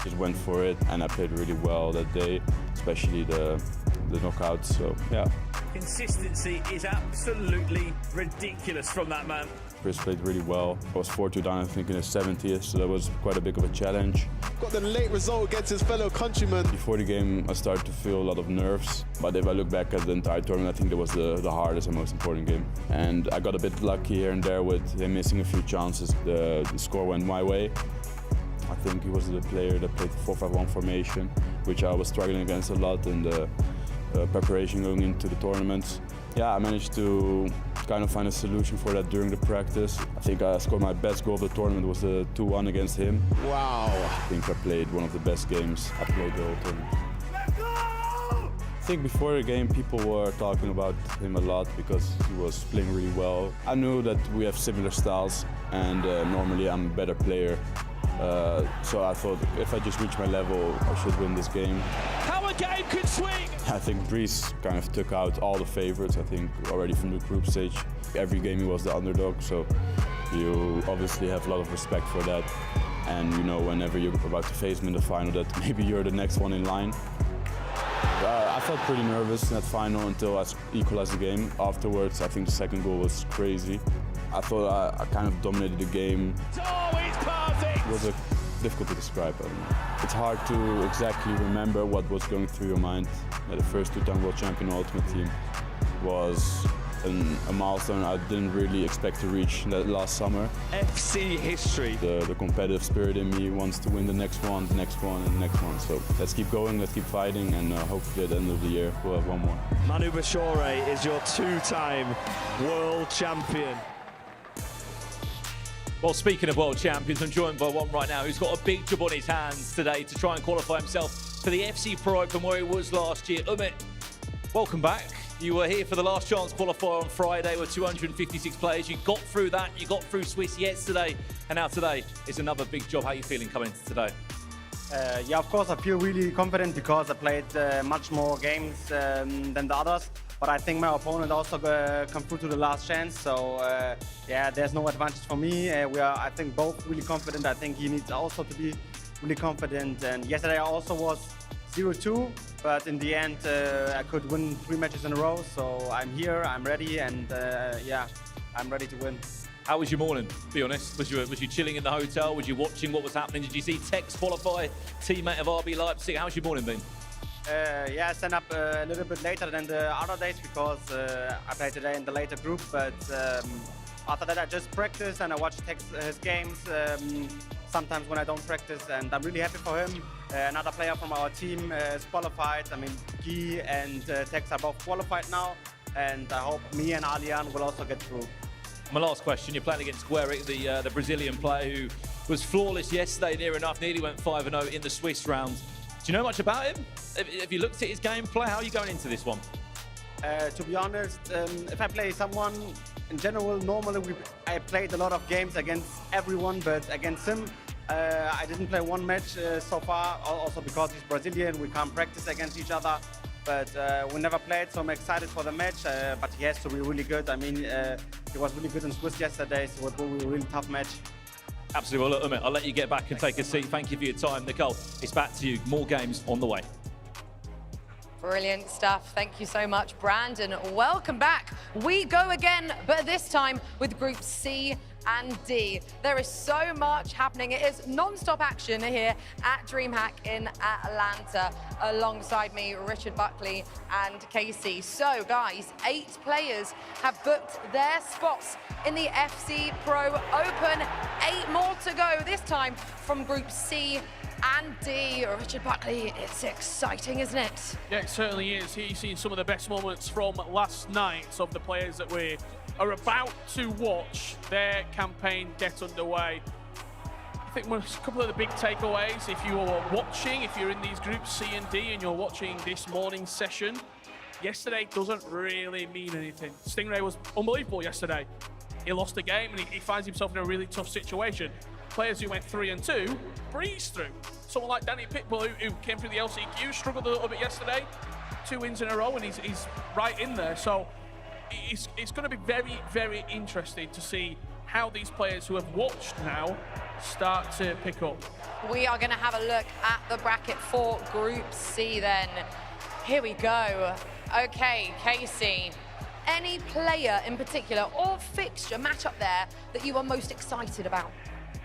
Speaker 18: Just went for it, and I played really well that day, especially the knockouts, so yeah.
Speaker 1: Consistency is absolutely ridiculous from that man.
Speaker 18: Chris played really well. I was 4-2 down, I think, in the 70th, so that was quite a big of a challenge.
Speaker 26: Got the late result against his fellow countrymen.
Speaker 18: Before the game, I started to feel a lot of nerves, but if I look back at the entire tournament, I think that was the hardest and most important game. And I got a bit lucky here and there with him missing a few chances. The score went my way. I think he was the player that played the 4-5-1 formation, which I was struggling against a lot in the preparation going into the tournaments. Yeah, I managed to kind of find a solution for that during the practice. I think I scored my best goal of the tournament was the 2-1 against him.
Speaker 26: Wow.
Speaker 18: I think I played one of the best games I played the whole tournament. I think before the game people were talking about him a lot because he was playing really well. I knew that we have similar styles and normally I'm a better player. So I thought if I just reach my level, I should win this game.
Speaker 12: How a game could swing!
Speaker 18: I think Breeze kind of took out all the favorites, I think, already from the group stage. Every game he was the underdog, so you obviously have a lot of respect for that. And you know, whenever you're about to face him in the final, that maybe you're the next one in line. I felt pretty nervous in that final until I equalized the game. Afterwards, I think the second goal was crazy. I thought I kind of dominated the game. It was difficult to describe. It's hard to exactly remember what was going through your mind. The first two-time world champion Ultimate Team was a milestone I didn't really expect to reach that last summer.
Speaker 3: FC history.
Speaker 18: The competitive spirit in me wants to win the next one, the next one, and the next one. So let's keep going, let's keep fighting, and hopefully at the end of the year we'll have one more.
Speaker 3: Manu Bashore is your two-time world champion.
Speaker 12: Well, speaking of world champions, I'm joined by one right now who's got a big job on his hands today to try and qualify himself for the FC Pro Open where he was last year. Umit, welcome back. You were here for the last chance qualifier on Friday with 256 players. You got through that, you got through Swiss yesterday, and now today is another big job. How are you feeling coming into today?
Speaker 16: Yeah, of course, I feel really confident because I played much more games than the others. But I think my opponent also come through to the last chance. So yeah, there's no advantage for me. We are, I think, both really confident. I think he needs also to be really confident. And yesterday I also was 0-2, but in the end I could win 3 matches in a row. So I'm here, I'm ready, and yeah, I'm ready to win.
Speaker 12: How was your morning, be honest? Was you chilling in the hotel? Was you watching what was happening? Did you see Tex qualify, teammate of RB Leipzig? How's your morning been?
Speaker 16: Yeah, I stand up a little bit later than the other days because I played today in the later group, but after that I just practice and I watch his games sometimes when I don't practice, and I'm really happy for him. Another player from our team is qualified. I mean, Guy and Tex are both qualified now, and I hope me and Alian will also get through.
Speaker 12: My last question, you're playing against Gueric, the Brazilian player who was flawless yesterday, near enough, nearly went 5-0 in the Swiss round. Do you know much about him? Have you looked at his gameplay? How are you going into this one?
Speaker 16: To be honest, if I play someone, in general, normally I played a lot of games against everyone, but against him, I didn't play one match so far, also because he's Brazilian, we can't practice against each other. But we never played, so I'm excited for the match, but he has to be really good. I mean, he was really good in Swiss yesterday, so it will be a really tough match.
Speaker 12: Absolutely. Well, look, Umit, I'll let you get back and take a seat. Thank you for your time. Nicole, it's back to you. More games on the way.
Speaker 10: Brilliant stuff. Thank you so much, Brandon. Welcome back. We go again, but this time with Group C and D. There is so much happening. It is non-stop action here at DreamHack in Atlanta. Alongside me, Richard Buckley and Casey. So, guys, 8 players have booked their spots in the FC Pro Open. 8 more to go, this time from Group C and D. Richard Buckley, it's exciting, isn't it?
Speaker 1: Yeah, it certainly is. He's seen some of the best moments from last night of the players that we are about to watch their campaign get underway. I think a couple of the big takeaways, if you are watching, if you're in these groups C and D and you're watching this morning's session, yesterday doesn't really mean anything. Stingray was unbelievable yesterday. He lost the game and he finds himself in a really tough situation. Players who went 3-2 breezed through. Someone like Danny Pitbull, who came through the LCQ, struggled a little bit yesterday. 2 wins in a row, and he's right in there. So it's going to be very, very interesting to see how these players who have watched now start to pick up.
Speaker 10: We are going to have a look at the bracket for Group C then. Here we go. Okay, Casey. Any player in particular or fixture matchup there that you are most excited about?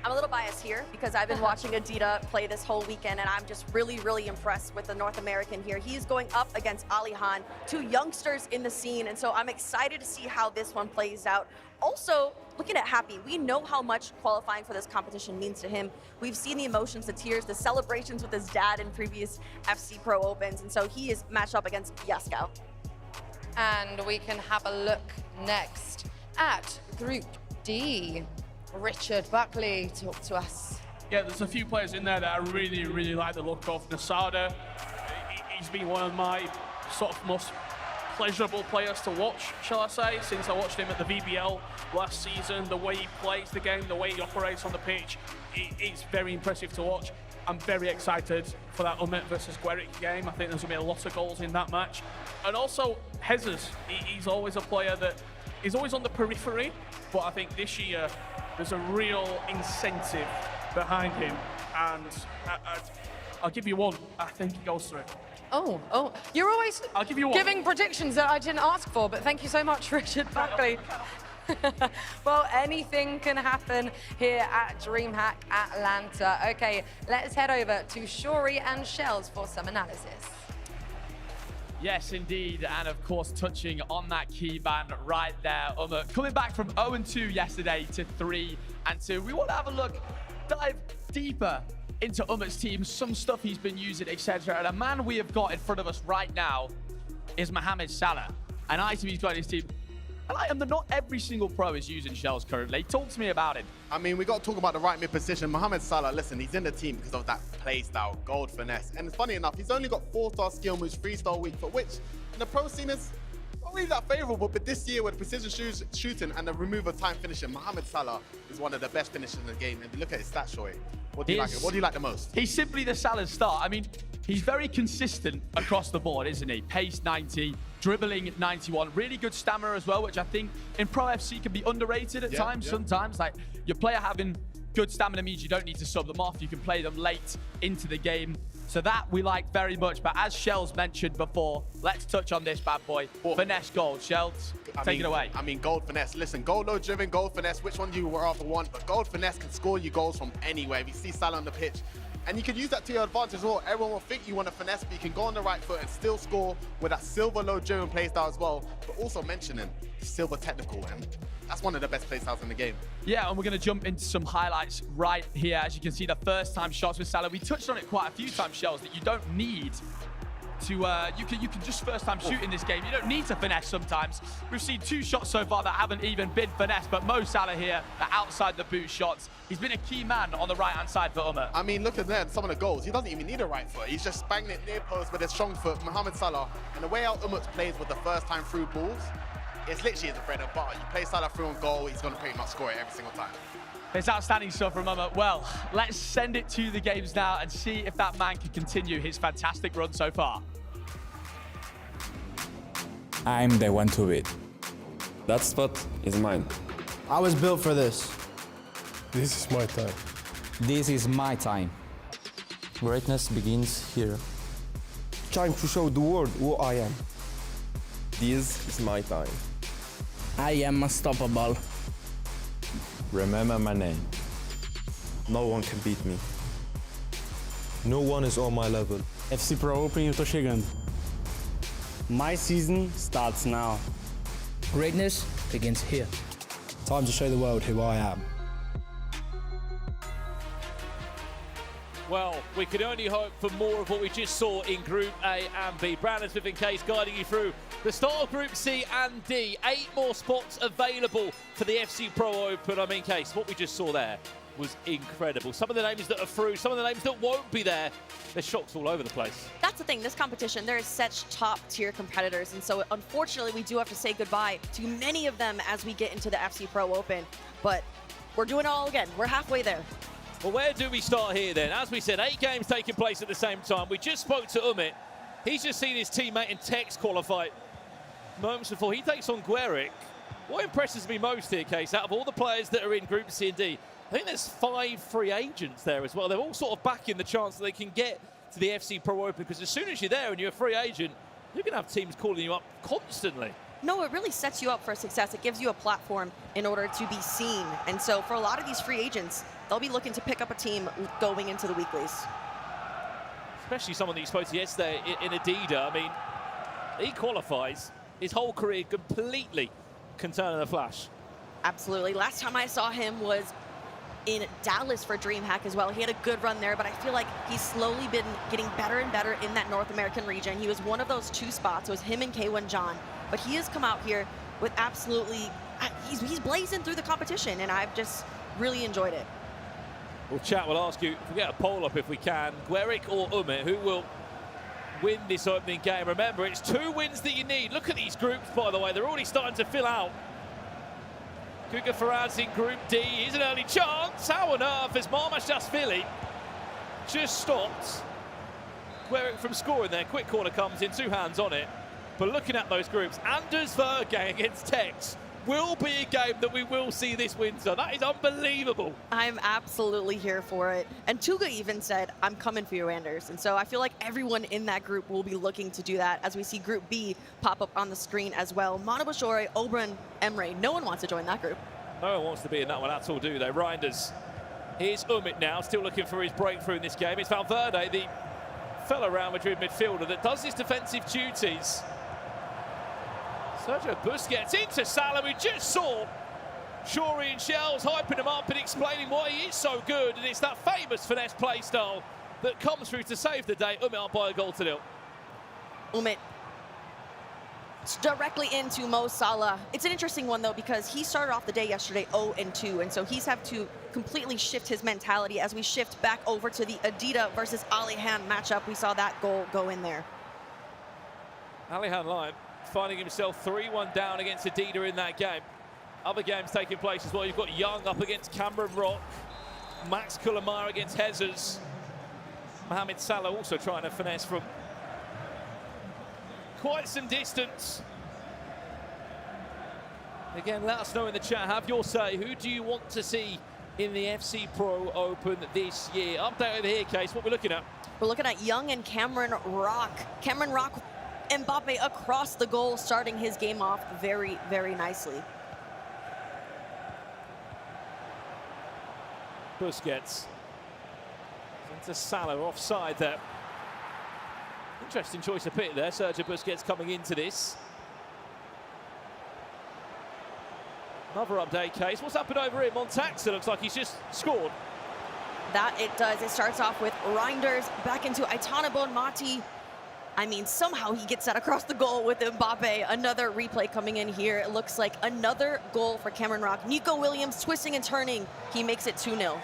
Speaker 11: I'm a little biased here because I've been watching Adida play this whole weekend, and I'm just really, really impressed with the North American here. He's going up against Alihan, 2 youngsters in the scene, and so I'm excited to see how this one plays out. Also, looking at Happy, we know how much qualifying for this competition means to him. We've seen the emotions, the tears, the celebrations with his dad in previous FC Pro Opens, and so he is matched up against Yaskow.
Speaker 10: And we can have a look next at Group D. Richard Buckley, talk to us.
Speaker 1: Yeah, there's a few players in there that I really, really like the look of. Nasada, he's been one of my sort of most pleasurable players to watch, shall I say, since I watched him at the VBL last season. The way he plays the game, the way he operates on the pitch, it's very impressive to watch. I'm very excited for that Umit versus Gueric game. I think there's going to be a lot of goals in that match. And also, Hezes, he's always a player that is always on the periphery, but I think this year there's a real incentive behind him, and I'll give you one. I think he goes through.
Speaker 10: Oh, you're always
Speaker 1: I'll give you one.
Speaker 10: giving predictions that I didn't ask for, but thank you so much, Richard Buckley. Well, anything can happen here at DreamHack Atlanta. Okay, let's head over to Shori and Shells for some analysis.
Speaker 7: Yes, indeed, and of course, touching on that key ban right there. Coming back from 0-2 yesterday to 3-2. We want to have a look, dive deeper into Umit's team, some stuff he's been using, etc. And a man we have got in front of us right now is Mohamed Salah, an item he's got in his team. An item that not every single pro is using, Shells, currently. Talk to me about it.
Speaker 4: I mean, we got to talk about the right mid position. Mohamed Salah, listen, he's in the team because of that play style, gold finesse. And it's funny enough, he's only got 4-star skill moves, 3-star weak foot, which in the pro scene is not really that favorable. But this year with precision shooting and the remove of time finishing, Mohamed Salah is one of the best finishers in the game. And look at his stats, Shoy. What do you like? What do you like the most?
Speaker 7: He's simply the Salah star. I mean, he's very consistent across the board, isn't he? Pace 90, dribbling 91, really good stamina as well, which I think in Pro FC can be underrated at times. Sometimes, like your player having good stamina means you don't need to sub them off. You can play them late into the game. So that we like very much. But as Shells mentioned before, let's touch on this bad boy. Finesse gold. Shells, take it away.
Speaker 4: I mean, gold finesse. Listen, gold low driven, gold finesse. Which one do you rather want? But gold finesse can score you goals from anywhere. If you see Salah on the pitch, and you can use that to your advantage as well. Everyone will think you want to finesse, but you can go on the right foot and still score with that silver low driven play style as well. But also mentioning silver technical, and that's one of the best play styles in the game.
Speaker 7: Yeah, and we're going to jump into some highlights right here. As you can see, the first time shots with Salah. We touched on it quite a few times, Shells, that you don't need to, you can just first time shoot in this game. You don't need to finesse sometimes. We've seen 2 shots so far that haven't even been finesse, but Mo Salah here, the outside the boot shots. He's been a key man on the right-hand side for Umit.
Speaker 4: I mean, look at that, some of the goals. He doesn't even need a right foot. He's just banging it near post with his strong foot, Mohamed Salah. And the way how Umit plays with the first time through balls, it's literally his bread and butter. You play Salah through on goal, he's going to pretty much score it every single time.
Speaker 7: It's outstanding stuff from Umit. Well, let's send it to the games now and see if that man can continue his fantastic run so far.
Speaker 19: I'm the one to beat.
Speaker 14: That spot is mine.
Speaker 8: I was built for this. This is my time.
Speaker 19: This is my time.
Speaker 14: Greatness begins here.
Speaker 8: Time to show the world who I am.
Speaker 14: This is my time.
Speaker 19: I am unstoppable.
Speaker 14: Remember my name. No one can beat me.
Speaker 8: No one is on my level.
Speaker 2: FC Pro Open, eu tô chegando. My season starts now.
Speaker 19: Greatness begins here.
Speaker 8: Time to show the world who I am.
Speaker 12: Well, we could only hope for more of what we just saw in Group A and B. Brandon Smith in case guiding you through the start of Group C and D. 8 more spots available for the FC Pro Open. I mean, Case, what we just saw there was incredible. Some of the names that are through, some of the names that won't be there. There's shocks all over the place.
Speaker 11: That's the thing, this competition, there is such top-tier competitors, and so unfortunately we do have to say goodbye to many of them as we get into the FC Pro Open, but we're doing it all again. We're halfway there.
Speaker 12: Well, where do we start here then? As we said, 8 games taking place at the same time. We just spoke to Umit. He's just seen his teammate in Tex qualify moments before. He takes on Gueric. What impresses me most here, Case, out of all the players that are in Group C and D, I think there's 5 free agents there as well. They're all sort of backing the chance that they can get to the FC Pro Open, because as soon as you're there and you're a free agent, you're going to have teams calling you up constantly.
Speaker 11: No, it really sets you up for success. It gives you a platform in order to be seen. And so for a lot of these free agents, they'll be looking to pick up a team going into the weeklies.
Speaker 12: Especially someone that you spoke to yesterday in Adida. I mean, he qualifies. His whole career completely can turn in a flash.
Speaker 11: Absolutely. Last time I saw him was in Dallas for DreamHack as well. He had a good run there, but I feel like he's slowly been getting better and better in that North American region. He was one of those 2 spots. It was him and K1 John. But he has come out here with absolutely, he's blazing through the competition, and I've just really enjoyed it.
Speaker 12: Well, chat, we'll ask you, if we get a poll up if we can, Gueric or Umit, who will win this opening game? Remember, it's 2 wins that you need. Look at these groups, by the way. They're already starting to fill out. Kuga Faraz in Group D. Here's an early chance. How on earth has Marmash Philly just stopped Gueric from scoring there? Quick corner comes in, 2 hands on it. But looking at those groups, Anders Vergang against Tex. will be a game that we will see this winter. That is unbelievable.
Speaker 11: I'm absolutely here for it. And Tuga even said, I'm coming for you, Anders. And so I feel like everyone in that group will be looking to do that as we see Group B pop up on the screen as well. Monobashore, Oberon, Emre, no one wants to join that group.
Speaker 12: No one wants to be in that one at all, do they? Reinders. Here's Umit now, still looking for his breakthrough in this game. It's Valverde, the fellow Real Madrid midfielder that does his defensive duties. Sergio Busquets into Salah. We just saw Shuri and Shells hyping him up and explaining why he is so good. And it's that famous finesse play style that comes through to save the day. Umit up by a goal to nil.
Speaker 11: Umit directly into Mo Salah. It's an interesting one, though, because he started off the day yesterday 0-2, and so he's have to completely shift his mentality as we shift back over to the Adida versus Alihan matchup. We saw that goal go in there.
Speaker 12: Alihan Lyon finding himself 3-1 down against Adida in that game. Other games taking place as well. You've got Young up against Cameron Rock, Max Kulamar against Hezers, Mohamed Salah also trying to finesse from quite some distance. Again, let us know in the chat, have your say. Who do you want to see in the FC Pro Open this year? Update over here, Case, what we're looking at.
Speaker 11: We're looking at Young and Cameron Rock. Cameron Rock, Mbappe across the goal, starting his game off very, very nicely.
Speaker 12: Busquets into Salah, offside there. Interesting choice of pick there. Sergio Busquets coming into this. Another update, Case. What's happened over here? Montaxa looks like he's just scored.
Speaker 11: That it does. It starts off with Reinders back into Aitana Bonmati. I mean, somehow he gets that across the goal with Mbappe. Another replay coming in here. It looks like another goal for Cameron Rock. Nico Williams twisting and turning. He makes it 2-0.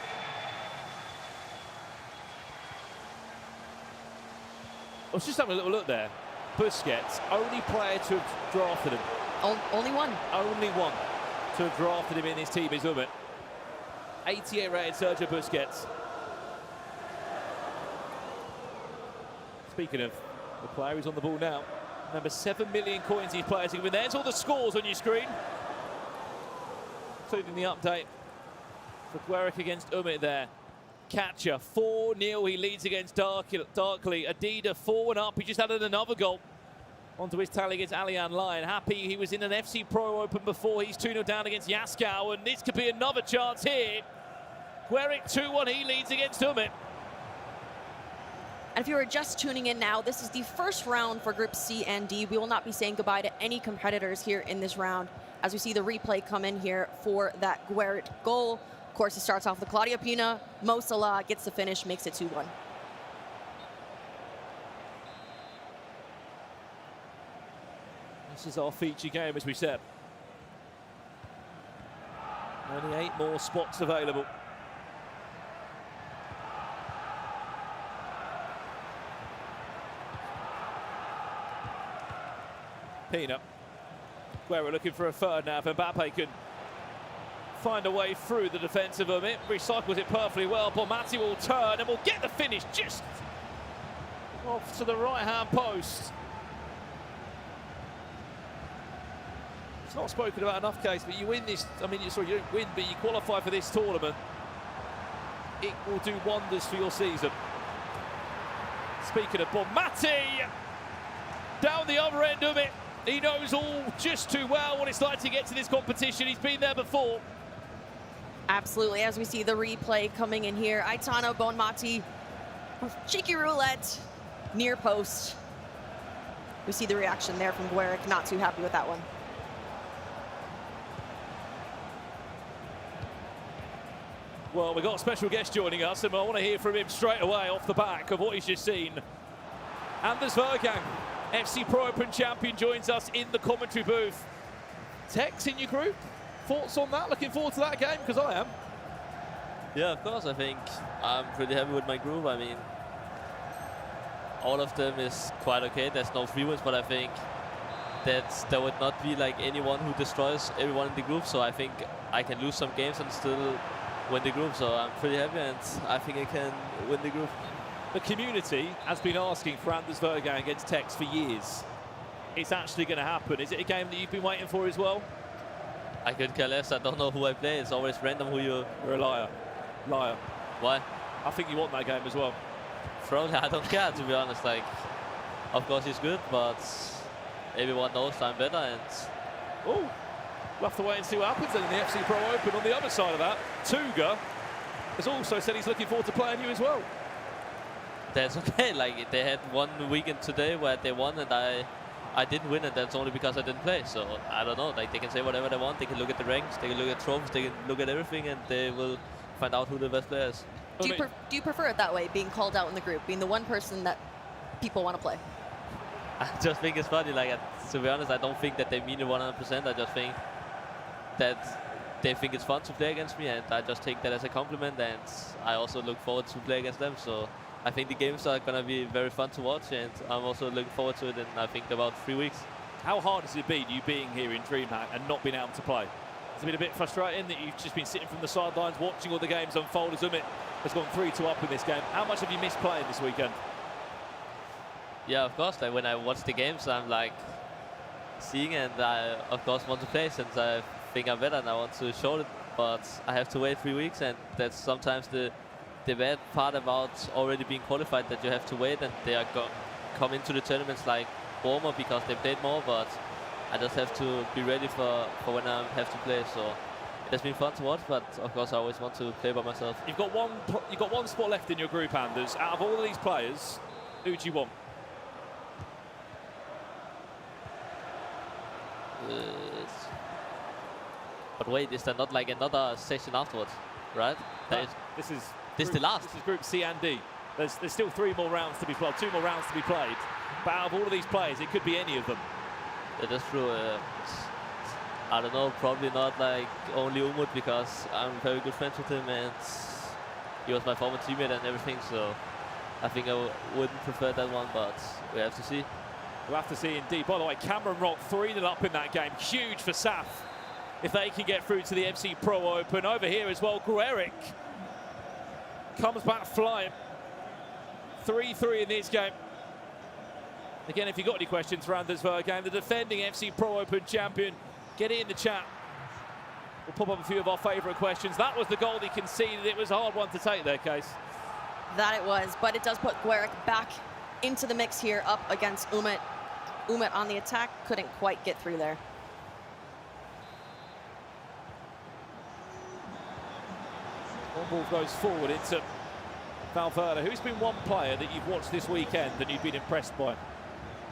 Speaker 12: I was just having a little look there. Busquets, only player to have drafted him.
Speaker 11: Only one.
Speaker 12: Only one to have drafted him in his team is Umit. 88 rated Sergio Busquets. Speaking of the player who's on the ball now, remember 7 million coins these players have. There's all the scores on your screen, including the update for Gueric against Umit there. Catcher 4-0, he leads against Darkly. Adida 4-1 he just added another goal onto his tally against Alihan Lyon. Happy he was in an FC Pro Open before. He's 2-0 down against Yaskow, and this could be another chance here. Gueric 2-1, he leads against Umit.
Speaker 11: And if you are just tuning in now, this is the first round for Group C and D. We will not be saying goodbye to any competitors here in this round as we see the replay come in here for that Gueric goal. Of course, it starts off with Claudia Pina. Mo Salah gets the finish, makes it 2-1.
Speaker 12: This is our feature game, as we said. Only 8 more spots available. Pina. Guerra looking for a third now. If Mbappe can find a way through the defence of Umit, recycles it perfectly well. Bonmati will turn and will get the finish just off to the right-hand post. It's not spoken about enough, Case, but you win this. I mean, you don't win, but you qualify for this tournament. It will do wonders for your season. Speaking of Bonmati, down the other end of it. He knows all just too well what it's like to get to this competition. He's been there before.
Speaker 11: Absolutely, as we see the replay coming in here. Aitana Bonmati, cheeky roulette, near post. We see the reaction there from Gueric, not too happy with that one.
Speaker 12: Well, we've got a special guest joining us, and I want to hear from him straight away off the back of what he's just seen. Anders Vergang, FC Pro Open champion, joins us in the commentary booth. Tex in your group, thoughts on that? Looking forward to that game, because I am.
Speaker 6: Yeah, of course. I think I'm pretty happy with my group. I mean, all of them is quite okay. There's no free wins, but I think that there would not be like anyone who destroys everyone in the group. So I think I can lose some games and still win the group. So I'm pretty happy, and I think I can win the group.
Speaker 12: The community has been asking for Anders Vergang against Tex for years. It's actually going to happen. Is it a game that you've been waiting for as well?
Speaker 6: I could care less. I don't know who I play. It's always random who you...
Speaker 12: You're a liar. Liar.
Speaker 6: Why?
Speaker 12: I think you want that game as well.
Speaker 6: Probably. I don't care, to be honest. Like, of course he's good, but everyone knows I'm better. And
Speaker 12: oh, we'll have to wait and see what happens then in the FC Pro Open. On the other side of that, Tuga has also said he's looking forward to playing you as well.
Speaker 6: That's okay. Like, they had one weekend today where they won, and I didn't win, and that's only because I didn't play. So I don't know. Like, they can say whatever they want. They can look at the ranks, they can look at trophies, they can look at everything, and they will find out who the best player is.
Speaker 11: Do you prefer it that way, being called out in the group, being the one person that people want to play?
Speaker 6: I just think it's funny. Like, to be honest, I don't think that they mean it 100%. I just think that they think it's fun to play against me, and I just take that as a compliment. And I also look forward to play against them. So I think the games are gonna be very fun to watch, and I'm also looking forward to it in, I think, about 3 weeks.
Speaker 12: How hard has it been, you being here in DreamHack and not being able to play? Has it been a bit frustrating that you've just been sitting from the sidelines watching all the games unfold as Umit has gone 3-2 up in this game? How much have you missed playing this weekend?
Speaker 6: Yeah, of course. Like, when I watch the games, I'm like seeing, and I of course want to play since I think I'm better and I want to show it. But I have to wait 3 weeks, and that's sometimes the bad part about already being qualified, that you have to wait, and they are come into the tournaments like warmer because they played more. But I just have to be ready for when I have to play. So it has been fun to watch, but of course I always want to play by myself.
Speaker 12: You've got one spot left in your group, Anders. Out of all of these players, who do you want?
Speaker 6: But wait, is there not like another session afterwards, right?
Speaker 12: No, this is
Speaker 6: the last.
Speaker 12: This is Group C and D. There's still 3 more rounds to be played, 2 more rounds to be played. But out of all of these players, it could be any of them.
Speaker 6: Yeah, that's true. I don't know, probably not like only Umut, because I'm very good friends with him, and he was my former teammate and everything. So I think I wouldn't prefer that one, but we have to see.
Speaker 12: We'll have to see indeed. By the way, Cameron Rock 3-0 up in that game. Huge for SAF if they can get through to the FC Pro Open. Over here as well, Gueric comes back flying. 3-3 in this game. Again, if you've got any questions for Anders Vergaan, the defending FC Pro Open champion, get it in the chat. We'll pop up a few of our favourite questions. That was the goal he conceded. It was a hard one to take there, Case.
Speaker 11: That it was, but it does put Gueric back into the mix here, up against Umit. Umit on the attack, couldn't quite get through there.
Speaker 12: One ball goes forward into Valverde. Who's been one player that you've watched this weekend that you've been impressed by?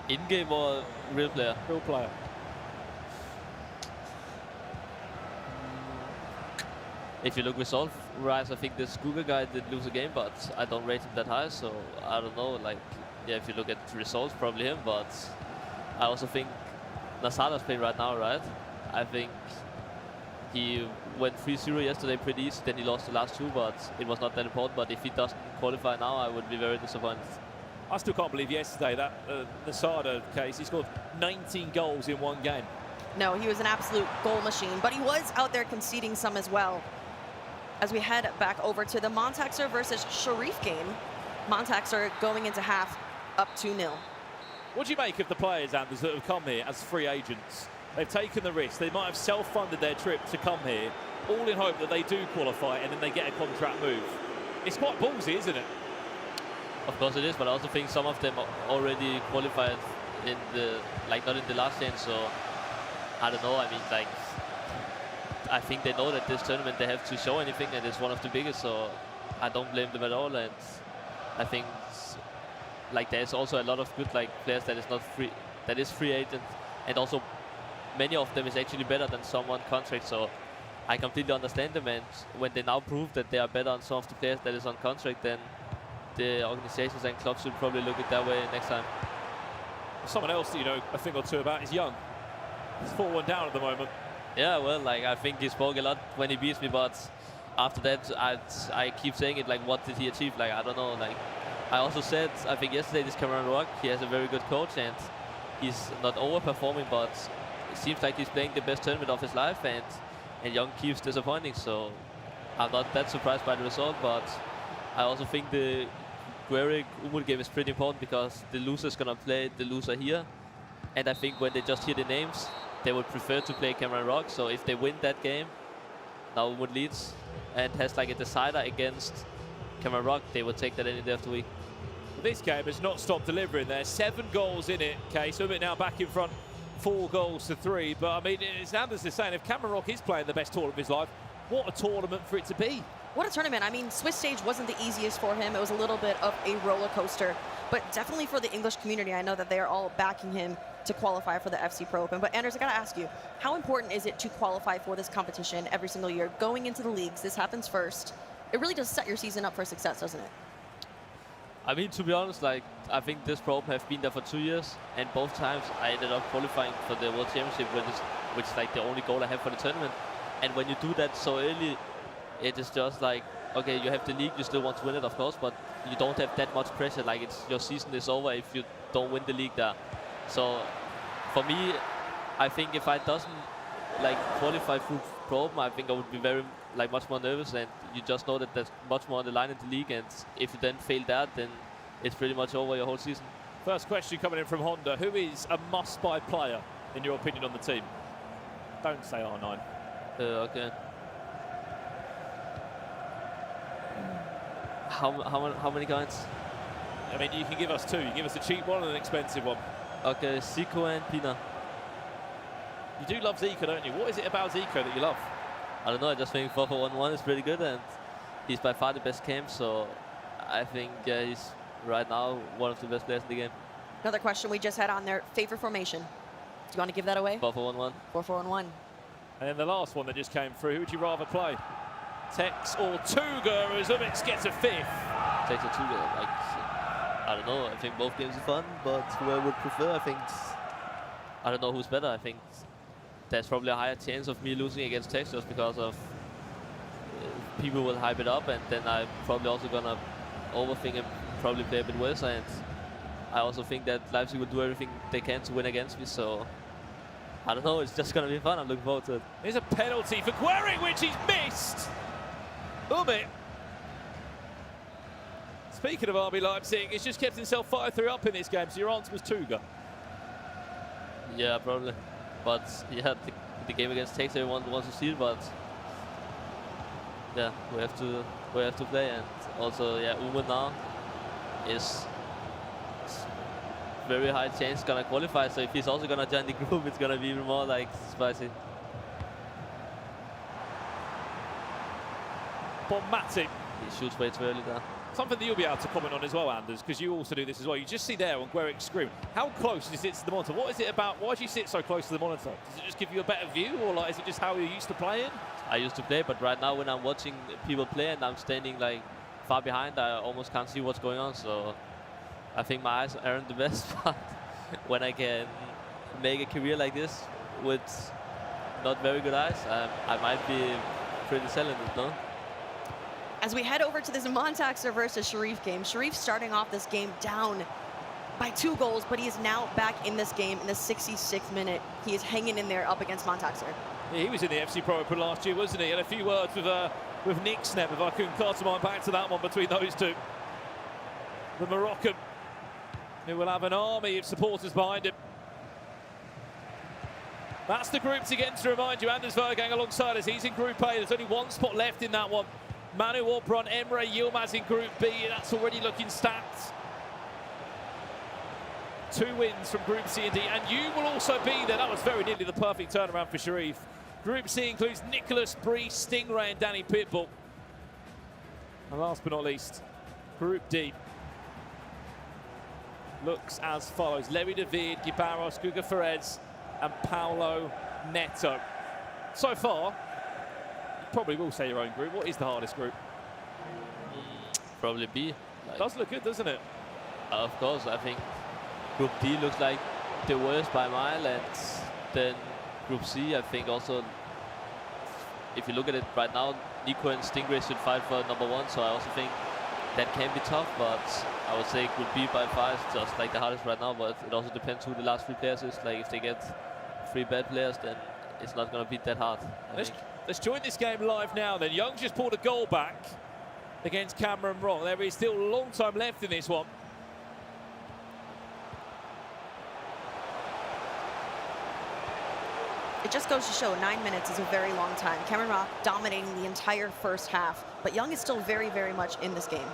Speaker 6: In-game or real player?
Speaker 12: Real player.
Speaker 6: If you look result-wise, I think this Google guy did lose a game, but I don't rate him that high, so I don't know. Like, yeah, if you look at results, probably him, but I also think Nasada's playing right now, right? I think he went 3-0 yesterday pretty easy, then he lost the last 2, but it was not that important. But if he doesn't qualify now, I would be very disappointed.
Speaker 12: I still can't believe yesterday that Nasada case, he scored 19 goals in one game.
Speaker 11: No, he was an absolute goal machine, but he was out there conceding some as well. As we head back over to the Montaxer versus Sharif game, Montaxer going into half up 2-0.
Speaker 12: What do you make of the players, Anders, that have come here as free agents? They've taken the risk. They might have self-funded their trip to come here, all in hope that they do qualify and then they get a contract move. It's quite ballsy, isn't it?
Speaker 6: Of course it is, but I also think some of them already qualified in the, like, not in the last chance, so I don't know. I mean, like, I think they know that this tournament they have to show anything, and it's one of the biggest, so I don't blame them at all. And I think like there's also a lot of good like players that is not free, that is free agent, and also many of them is actually better than someone contract. So I completely understand them, and when they now prove that they are better than some of the players that is on contract, then the organizations and clubs should probably look at that way next time.
Speaker 12: Someone else that you know a thing or two about is Young. He's 4-1 down at the moment.
Speaker 6: Yeah, well, like I think he spoke a lot when he beats me, but after that I keep saying it, like, what did he achieve? Like, I don't know. Like I also said, I think yesterday, this Cameron Rock, he has a very good coach, and he's not overperforming, but it seems like he's playing the best tournament of his life, and Young keeps disappointing. So I'm not that surprised by the result, but I also think the Gueric Umut game is pretty important, because the loser is gonna play the loser here, and I think when they just hear the names, they would prefer to play Cameron Rock. So if they win that game, now Wood leads and has like a decider against Cameron Rock, they would take that any day of the week.
Speaker 12: This game has not stopped delivering. There's 7 goals in it. Okay, Summit now back in front, 4 goals to 3. But I mean, as Anders is saying, if Cameron Rock is playing the best tournament of his life, what a tournament for it to be.
Speaker 11: What a tournament. I mean, Swiss stage wasn't the easiest for him. It was a little bit of a roller coaster, but definitely for the English community, I know that they are all backing him to qualify for the FC Pro Open. But Anders, I gotta ask you, how important is it to qualify for this competition every single year? Going into the leagues, this happens first. It really does set your season up for success, doesn't it?
Speaker 6: I mean, to be honest, like, I think this Pro Open have been there for 2 years, and both times I ended up qualifying for the World Championship, which is like the only goal I have for the tournament. And when you do that so early, it is just like, okay, you have the league, you still want to win it, of course, but you don't have that much pressure. Like, it's your season is over if you don't win the league there. So for me, I think if I doesn't like qualify through Pro Open, I think I would be very much more nervous, and you just know that there's much more on the line in the league, and if you then fail that, then it's pretty much over your whole season.
Speaker 12: First question coming in from Honda. Who is a must-buy player, in your opinion, on the team? Don't say R9.
Speaker 6: Okay. How many coins?
Speaker 12: I mean, you can give us 2. You can give us a cheap one and an expensive one.
Speaker 6: Okay, Zico and Pina.
Speaker 12: You do love Zico, don't you? What is it about Zico that you love?
Speaker 6: I don't know, I just think 4-4-1-1 is pretty good, and he's by far the best camp, so I think he's right now one of the best players in the game.
Speaker 11: Another question we just had on there, favorite formation. Do you want to give that away?
Speaker 6: 4-4-1-1.
Speaker 11: 4-4-1-1.
Speaker 12: And then the last one that just came through, who would you rather play? Tex or Tuga, as Umix gets a 5th?
Speaker 6: Tex or Tuga, like, I don't know, I think both games are fun, but who I would prefer, I think, I don't know who's better. I think there's probably a higher chance of me losing against Tex just because of people will hype it up, and then I'm probably also gonna overthink and probably play a bit worse, and I also think that Leipzig will do everything they can to win against me, so I don't know, it's just gonna be fun. I'm looking forward to it.
Speaker 12: Here's a penalty for Guering, which he's missed. Umit. Speaking of RB Leipzig, he's just kept himself 5-3 up in this game, so your answer was Tuga.
Speaker 6: Yeah, probably. But yeah, the game against Tex, everyone wants to see it, but yeah, we have to play, and also yeah, Umit now is very high chance gonna qualify, so if he's also gonna join the group, it's gonna be even more like spicy.
Speaker 12: Bombmatic.
Speaker 6: He shoots way too early there.
Speaker 12: Something that you'll be able to comment on as well, Anders, because you also do this as well. You just see there on Guerick scream. How close does he sit to the monitor? What is it about? Why do you sit so close to the monitor? Does it just give you a better view, or like is it just how you're used to playing?
Speaker 6: I used to play, but right now when I'm watching people play and I'm standing like far behind, I almost can't see what's going on. So I think my eyes aren't the best, but when I can make a career like this with not very good eyes, I might be pretty talented, no?
Speaker 11: As we head over to this Montaxer versus Sharif game, Sharif starting off this game down by 2 goals, but he is now back in this game in the 66th minute. He is hanging in there up against Montaxer.
Speaker 12: Yeah, he was in the FC Pro Open last year, wasn't he? And a few words with Nick Snep, if I couldn't cast my mind back to that one between those two. The Moroccan, who will have an army of supporters behind him. That's the group to get in, to remind you. Anders Vergang alongside us. He's in Group A. There's only 1 spot left in that one. Manu Opron, Emre Yilmaz in Group B. That's already looking stacked. 2 wins from Group C and D, and you will also be there. That was very nearly the perfect turnaround for Sharif. Group C includes Nicholas, Bree, Stingray, and Danny Pitbull. And last but not least, Group D looks as follows: Levi David, Gibaros, Guga Ferez, and Paulo Neto. So far, you probably will say your own group. What is the hardest group?
Speaker 6: Probably B.
Speaker 12: Does look good, doesn't it?
Speaker 6: Of course, I think Group D looks like the worst by a mile, and then Group C, I think also, if you look at it right now, Nico and Stingray should fight for #1, so I also think that can be tough, but I would say Group B by far is just like the hardest right now, but it also depends who the last 3 players is. Like if they get 3 bad players, then it's not going to be that hard.
Speaker 12: Let's join this game live now then. Young just pulled a goal back against Cameron Rock. There is still a long time left in this one.
Speaker 11: It just goes to show 9 minutes is a very long time. Cameron Rock dominating the entire first half, but Young is still very, very much in this game.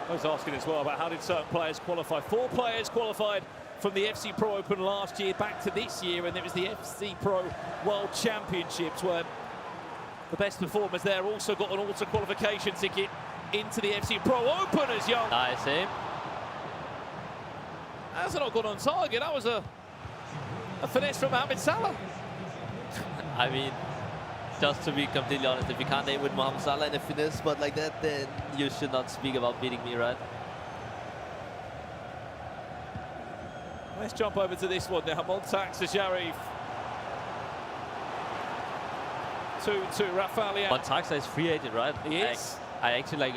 Speaker 12: I was asking as well about how did certain players qualify. 4 players qualified from the FC Pro Open last year back to this year, and it was the FC Pro World Championships where the best performers there also got an auto qualification ticket into the FC Pro Open as Young.
Speaker 6: Nice aim.
Speaker 12: That's not gone on target. That was a finesse from Mohamed Salah.
Speaker 6: I mean, just to be completely honest, if you can't aim with Mohamed Salah in a finesse spot like that, then you should not speak about beating me, right?
Speaker 12: Let's jump over to this one now. Montage to Sharif. 2-2, Rafael Leão.
Speaker 6: Montage is free agent, right?
Speaker 12: He is.
Speaker 6: I actually, like,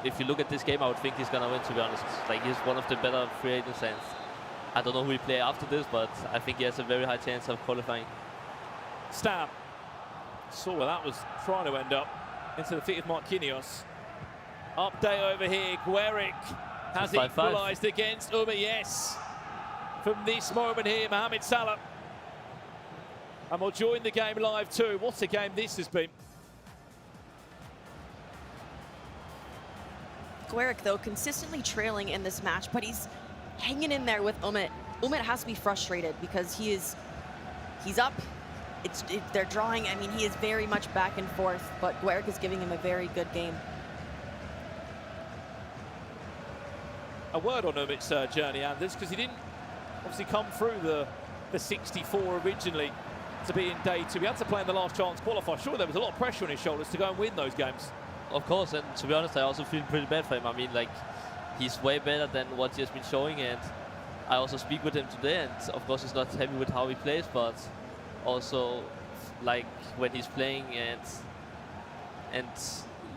Speaker 6: if you look at this game, I would think he's gonna win, to be honest. Like, he's one of the better free agents, and I don't know who he play after this, but I think he has a very high chance of qualifying.
Speaker 12: Stab. Saw where that was trying to end up. Into the feet of Marquinhos. Update over here. Gueric has equalised against Uma. Yes. From this moment here, Mohamed Salah. And we'll join the game live too. What a game this has been.
Speaker 11: Gueric, though, consistently trailing in this match, but he's hanging in there with Umit. Umit has to be frustrated because he's up. They're drawing. I mean, he is very much back and forth, but Gueric is giving him a very good game.
Speaker 12: A word on Umit's journey, Anders, because he didn't obviously come through the 64 originally to be in day 2. He had to play in the last chance qualifier. Sure, there was a lot of pressure on his shoulders to go and win those games.
Speaker 6: Of course, and to be honest, I also feel pretty bad for him. I mean, like, he's way better than what he has been showing, and I also speak with him today, and of course he's not happy with how he plays, but also, like, when he's playing and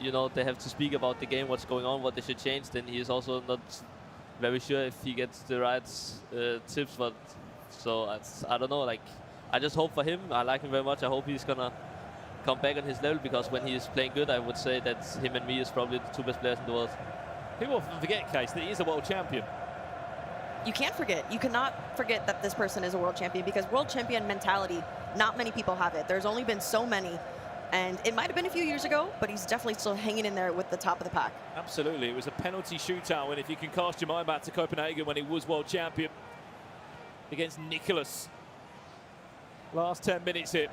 Speaker 6: you know, they have to speak about the game, what's going on, what they should change, then he is also not very sure if he gets the right tips. But so I don't know, like, I just hope for him. I like him very much. I hope he's gonna come back on his level, because when he is playing good, I would say that him and me is probably the 2 best players in the world.
Speaker 12: People often forget, Case, that he is a world champion.
Speaker 11: You can't forget. You cannot forget that this person is a world champion, because world champion mentality, not many people have it. There's only been so many, and it might have been a few years ago, but he's definitely still hanging in there with the top of the pack.
Speaker 12: Absolutely. It was a penalty shootout, and if you can cast your mind back to Copenhagen when he was world champion against Nicholas. Last 10 minutes here.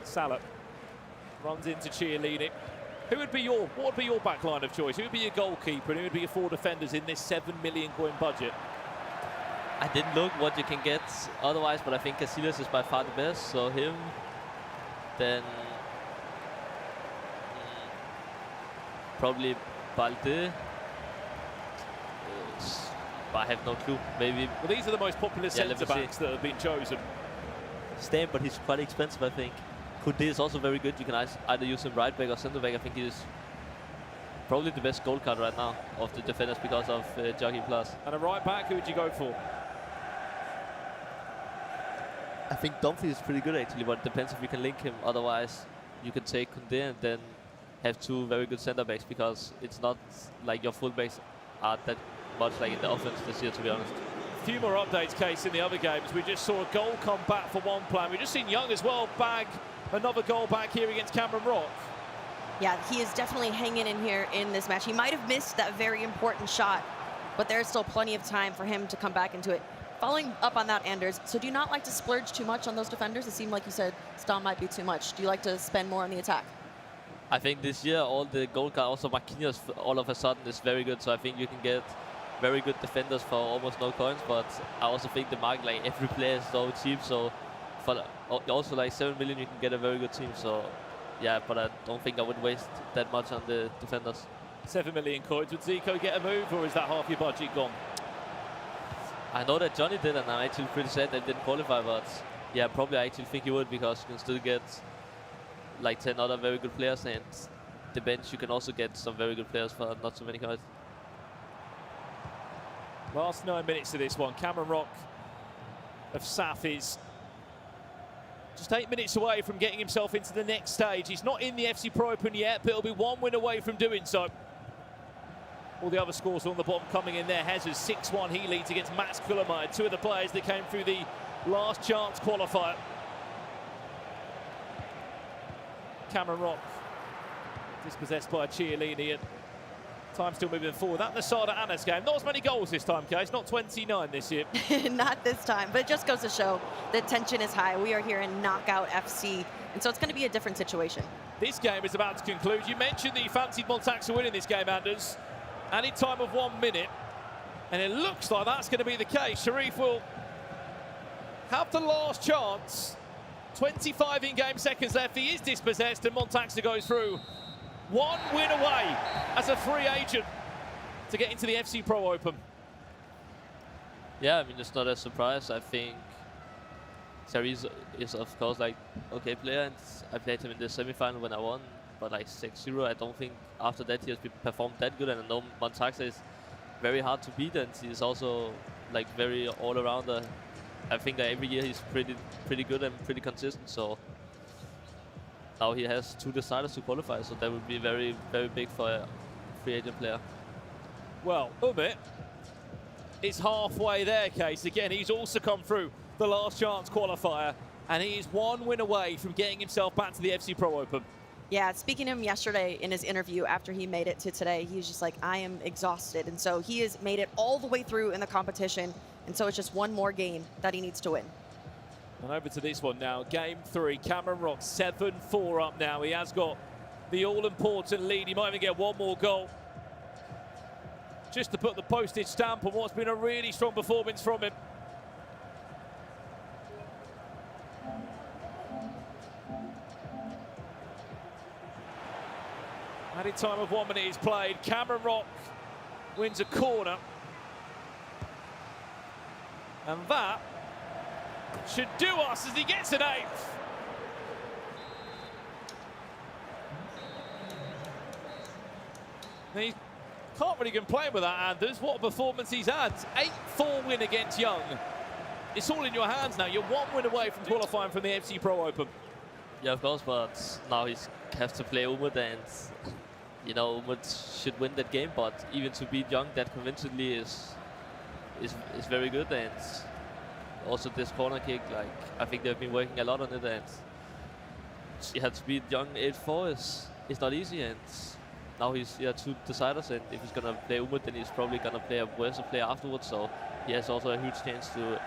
Speaker 12: Salah runs into Chiellini. What would be your back line of choice? Who would be your goalkeeper, and who would be your 4 defenders in this 7 million coin budget?
Speaker 6: I didn't look what you can get otherwise, but I think Casillas is by far the best. So him, then probably Balde. I have no clue. Maybe.
Speaker 12: Well, these are the most popular centre backs that have been chosen.
Speaker 6: Stam, but he's quite expensive, I think. Kunde is also very good. You can either use him right back or centre back. I think he's probably the best goal card right now of the defenders because of Jockey Plus.
Speaker 12: And a right back, who would you go for?
Speaker 6: I think Dumfries is pretty good actually, but it depends if you can link him. Otherwise, you can take Kunde and then have 2 very good centre backs, because it's not like your full backs are that much like in the offense this year, to be honest.
Speaker 12: A few more updates, Case, in the other games. We just saw a goal come back for one plan. We've just seen Young as well bag another goal back here against Cameron Rock.
Speaker 11: Yeah, he is definitely hanging in here in this match. He might have missed that very important shot, but there's still plenty of time for him to come back into it. Following up on that, Anders, so do you not like to splurge too much on those defenders? It seemed like you said Stam might be too much. Do you like to spend more on the attack?
Speaker 6: I think this year all the goal cards, also Marquinhos, all of a sudden is very good. So I think you can get very good defenders for almost no coins. But I also think the market, like, every player is so cheap. So for also like 7 million, you can get a very good team. So yeah, but I don't think I would waste that much on the defenders.
Speaker 12: 7 million coins. Would Zico get a move, or is that half your budget gone?
Speaker 6: I know that Johnny did, and I'm actually pretty sad they didn't qualify, but yeah, probably I actually think he would, because you can still get like 10 other very good players, and the bench you can also get some very good players for not so many coins.
Speaker 12: Last 9 minutes of this one. Cameron Rock of SAF is just 8 minutes away from getting himself into the next stage. He's not in the FC Pro Open yet, but he'll be 1 win away from doing so. All the other scores on the bottom coming in there. Hezes 6-1, he leads against Max Kullameyer, two of the players that came through the last chance qualifier. Cameron Rock dispossessed by Chiellini, and time still moving forward. That Nasada Anas game, not as many goals this time, Case, not 29 this year.
Speaker 11: Not this time, but it just goes to show the tension is high. We are here in Knockout FC, and so it's going to be a different situation.
Speaker 12: This game is about to conclude. You mentioned that you fancied Montax to win in this game, Anders. Any time of 1 minute, and it looks like that's going to be the case. Sharif will have the last chance. 25 in-game seconds left. He is dispossessed, and Montaxa goes through. One win away as a free agent to get into the FC Pro Open.
Speaker 6: Yeah, I mean, it's not a surprise. I think Sharif is, of course, like, okay player, and I played him in the semi-final when I won, but like 6-0, I don't think after that he has performed that good, and I know Montaxa is very hard to beat, and he's also like very all-arounder. I think that every year he's pretty good and pretty consistent, so now he has 2 deciders to qualify, so that would be very, very big for a free agent player.
Speaker 12: Well, Umit is halfway there, Case. Again, he's also come through the last chance qualifier, and he is 1 win away from getting himself back to the FC Pro Open.
Speaker 11: Yeah, speaking to him yesterday in his interview after he made it to today, he was just like, I am exhausted. And so he has made it all the way through in the competition, and so it's just one more game that he needs to win.
Speaker 12: And over to this one now, game 3. Cameron Rock 7-4 up now. He has got the all-important lead. He might even get one more goal, just to put the postage stamp on what's been a really strong performance from him. Added time of 1 minute is played. Cameron Rock wins a corner. And that should do us as he gets an 8th. He can't really complain with that, Anders. What a performance he's had. 8-4 win against Young. It's all in your hands now. You're 1 win away from qualifying from the FC Pro Open.
Speaker 6: Yeah, of course, but now he has to play Umut, and you know, Umut should win that game, but even to beat Young that convincingly is very good. And also this corner kick, like, I think they've been working a lot on it, and he had to beat Young 8-4 is not easy, and now he's 2 deciders, and if he's gonna play Umut, then he's probably gonna play a worse player afterwards, so he has also a huge chance to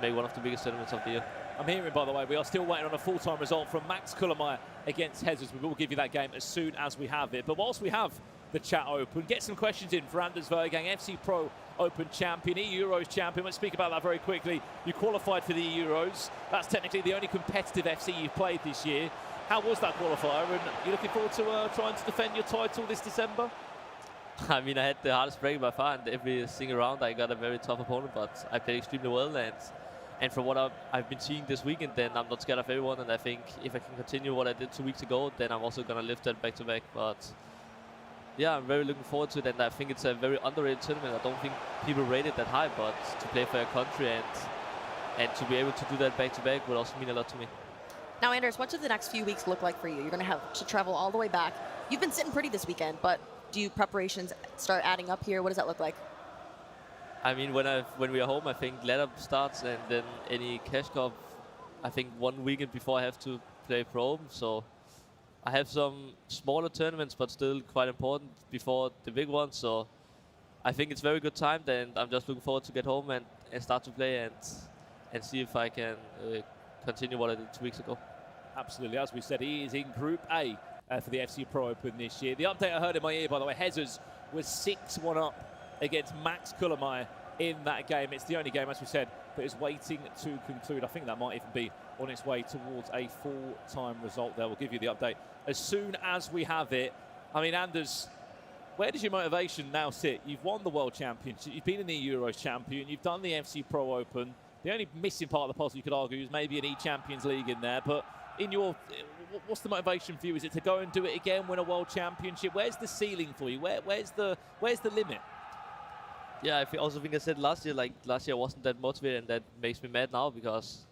Speaker 6: make one of the biggest tournaments of the year.
Speaker 12: I'm hearing, by the way, we are still waiting on a full-time result from Max Kullameyer against Hezes. We will give you that game as soon as we have it. But whilst we have the chat open, get some questions in for Anders Vergang, FC Pro Open champion, Euros champion. Let's speak about that very quickly. You qualified for the Euros. That's technically the only competitive FC you've played this year. How was that qualifier? And are you looking forward to trying to defend your title this December?
Speaker 6: I mean, I had the hardest break by far, and every single round I got a very tough opponent, but I played extremely well, and from what I've been seeing this weekend, then I'm not scared of everyone, and I think if I can continue what I did 2 weeks ago, then I'm also going to lift that back-to-back. But yeah, I'm very looking forward to it, and I think it's a very underrated tournament. I don't think people rate it that high, but to play for a country and to be able to do that back-to-back would also mean a lot to me.
Speaker 11: Now, Anders, what do the next few weeks look like for you? You're going to have to travel all the way back. You've been sitting pretty this weekend, but do preparations start adding up here? What does that look like?
Speaker 6: I mean, when we are home, I think ladder starts, and then any cash cup, I think 1 weekend before I have to play Pro Open. So I have some smaller tournaments, but still quite important before the big one. So I think it's very good time, and I'm just looking forward to get home and start to play and see if I can continue what I did 2 weeks ago.
Speaker 12: Absolutely. As we said, he is in Group A for the FC Pro Open this year. The update I heard in my ear, by the way, Hezes was 6-1 up against Max Kullameyer in that game. It's the only game, as we said, that is waiting to conclude. I think that might even be on its way towards a full-time result there. We'll give you the update as soon as we have it. I mean, Anders, where does your motivation now sit? You've won the World Championship, you've been in the Euros champion, you've done the FC Pro Open. The only missing part of the puzzle, you could argue, is maybe an E-Champions League in there. But in your, what's the motivation for you? Is it to go and do it again, win a World Championship? Where's the ceiling for you? Where's the limit?
Speaker 6: Yeah, I also think I said last year, like last year I wasn't that motivated, and that makes me mad now, because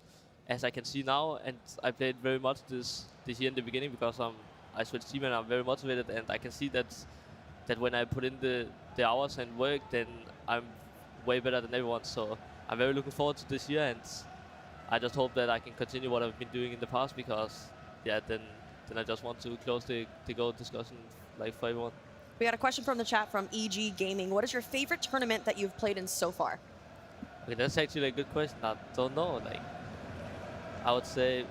Speaker 6: as I can see now, and I played very much this year in the beginning because I switched team and I'm very motivated, and I can see that that when I put in the hours and work, then I'm way better than everyone. So I'm very looking forward to this year, and I just hope that I can continue what I've been doing in the past, because yeah, then I just want to close the goal discussion like for everyone.
Speaker 11: We got a question from the chat from EG Gaming. What is your favorite tournament that you've played in so far?
Speaker 6: Okay, that's actually a good question. I don't know. Like, I would say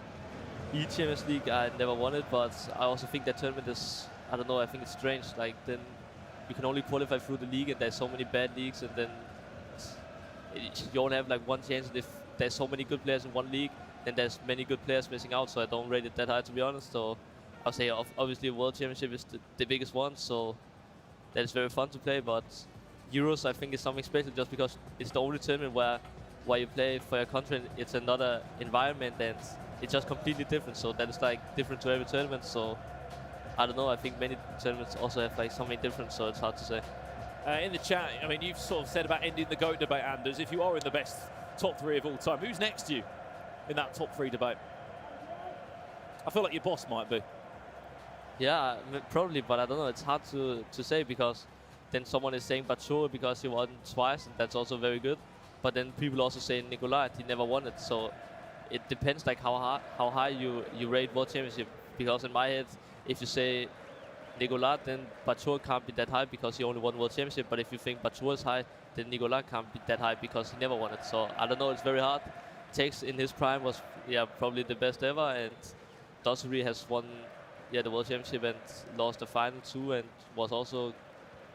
Speaker 6: Champions League, I never won it, but I also think that tournament is, I don't know, I think it's strange. Like, then you can only qualify through the league, and there's so many bad leagues, and then you only have like one chance. And if there's so many good players in one league, then there's many good players missing out. So I don't rate it that high, to be honest. So I'll say obviously World Championship is the biggest one, so that is very fun to play. But Euros, I think, is something special just because it's the only tournament where you play for your country. And it's another environment, and it's just completely different. So that is like different to every tournament. So I don't know. I think many tournaments also have like something different. So it's hard to say.
Speaker 12: In the chat, I mean, you've sort of said about ending the GOAT debate, Anders. If you are in the best top 3 of all time, who's next to you in that top 3 debate? I feel like your boss might be.
Speaker 6: Yeah, probably, but I don't know. It's hard to say, because then someone is saying Bacho because he won twice, and that's also very good. But then people also say Nicolas, he never won it. So it depends like how high you rate World Championship. Because in my head, if you say Nicolas, then Bacho can't be that high because he only won World Championship. But if you think Bacho is high, then Nicolas can't be that high because he never won it. So I don't know. It's very hard. Tex in his prime was probably the best ever, and Dossery has won the World Championship and lost the final too, and was also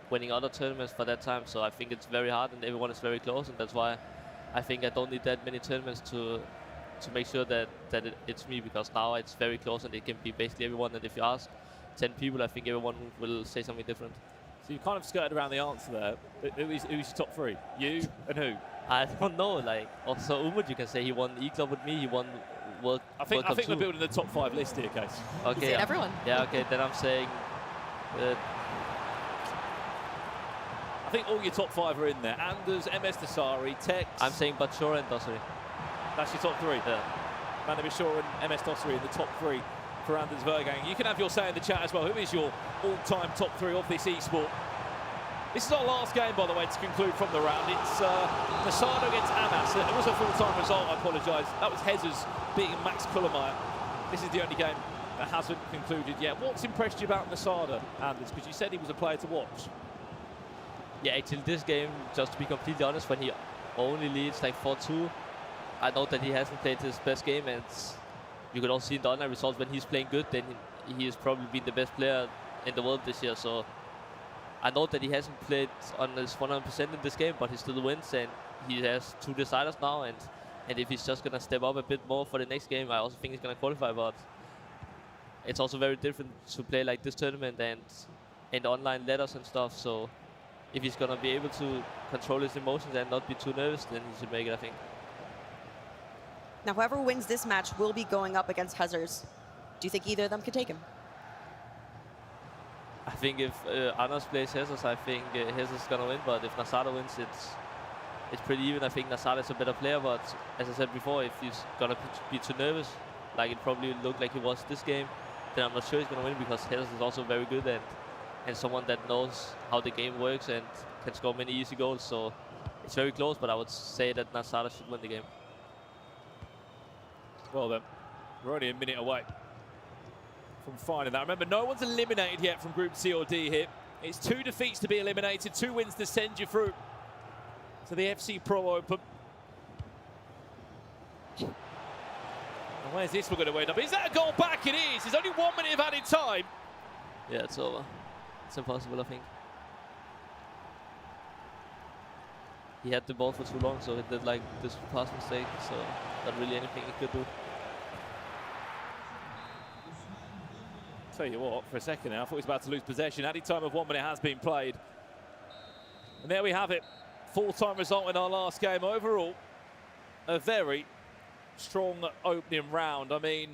Speaker 6: winning other tournaments for that time. So I think it's very hard, and everyone is very close, and that's why I think I don't need that many tournaments to make sure that it's me, because now it's very close and it can be basically everyone. And if you ask 10 people, I think everyone will say something different.
Speaker 12: So you've kind of skirted around the answer there. Who's your top 3? You and who?
Speaker 6: I don't know. Like, also Umut, you can say he won E-Club with me. He won World
Speaker 12: I think
Speaker 6: Cup
Speaker 12: we're building the top 5 list here, Case.
Speaker 6: Okay.
Speaker 11: Everyone.
Speaker 6: Yeah. Okay. Then I'm saying.
Speaker 12: I think all your top 5 are in there. Anders, MS Dasari, Tex.
Speaker 6: I'm saying Bachor and Dossery.
Speaker 12: That's your top 3.
Speaker 6: Yeah.
Speaker 12: Manu Bachor and MS Dossery in the top 3 for Anders Vergang. You can have your say in the chat as well. Who is your all-time top 3 of this e-sport? This is our last game, by the way, to conclude from the round. It's Nasado against Amas. It was a full-time result, I apologise. That was Hezers beating Max Kullermeyer. This is the only game that hasn't concluded yet. What's impressed you about Nasado, Anders? Because you said he was a player to watch.
Speaker 6: Yeah, actually this game, just to be completely honest, when he only leads like 4-2, I know that he hasn't played his best game, and you can also see in the online results when he's playing good, then he has probably been the best player in the world this year. So I know that he hasn't played on his 100% in this game, but he still wins, and he has 2 deciders now, and if he's just going to step up a bit more for the next game, I also think he's going to qualify. But it's also very different to play like this tournament and online letters and stuff. So if he's going to be able to control his emotions and not be too nervous, then he should make it, I think.
Speaker 11: Now, whoever wins this match will be going up against Hezers. Do you think either of them could take him?
Speaker 6: I think if Anders plays Hezers, I think Hezers is going to win. But if Nasado wins, it's pretty even. I think Nasado is a better player. But as I said before, if he's going to be too nervous, like it probably looked like he was this game, then I'm not sure he's going to win, because Hezers is also very good and someone that knows how the game works and can score many easy goals. So it's very close, but I would say that Nasado should win the game.
Speaker 12: Well then, we're only a minute away from finding that. Remember, no one's eliminated yet from Group C or D here. It's 2 defeats to be eliminated, 2 wins to send you through to the FC Pro Open. And where's this one going to end up? Is that a goal back? It is. There's only 1 minute of added time.
Speaker 6: Yeah, it's over. It's impossible, I think. He had the ball for too long, so he did like this pass mistake, so not really anything he could do.
Speaker 12: Tell you what, for a second now, I thought he was about to lose possession. Added time of 1 minute has been played. And there we have it. Full-time result in our last game. Overall, a very strong opening round. I mean,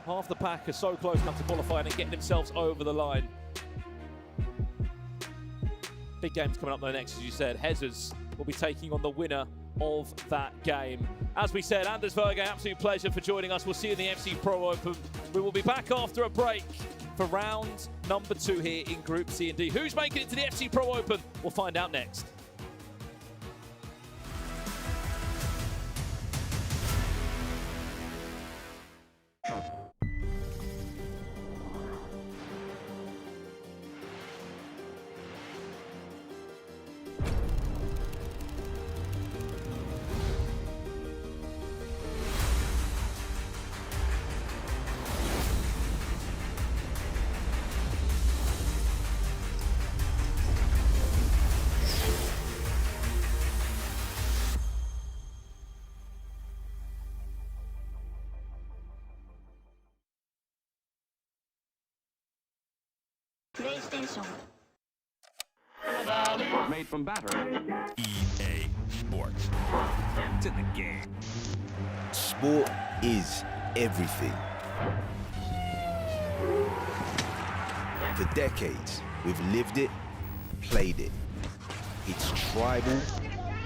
Speaker 12: half the pack are so close enough to qualifying and getting themselves over the line. Big games coming up though next, as you said. Hezers will be taking on the winner of that game. As we said, Anders Vergang, absolute pleasure for joining us. We'll see you in the FC Pro Open. We will be back after a break for round number 2 here in Group C and D. Who's making it to the FC Pro Open? We'll find out next.
Speaker 9: PlayStation.
Speaker 13: Made from battery. EA Sports. It's in the game.
Speaker 17: Sport is everything. For decades, we've lived it, played it. It's tribal,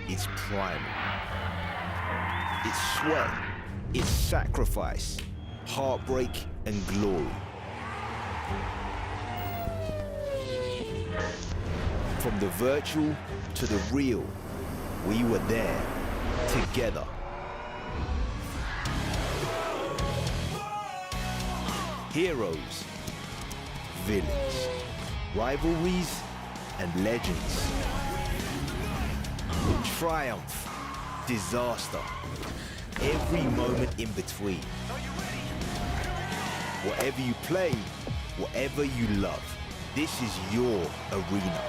Speaker 17: it's primal. It's sweat, it's sacrifice, heartbreak and glory. From the virtual to the real, we were there, together. Heroes, villains, rivalries and legends. Triumph, disaster, every moment in between. Whatever you play, whatever you love, this is your arena.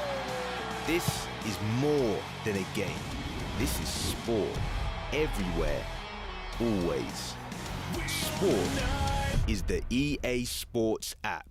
Speaker 17: This is more than a game. This is sport, everywhere, always. Sport is the EA Sports app.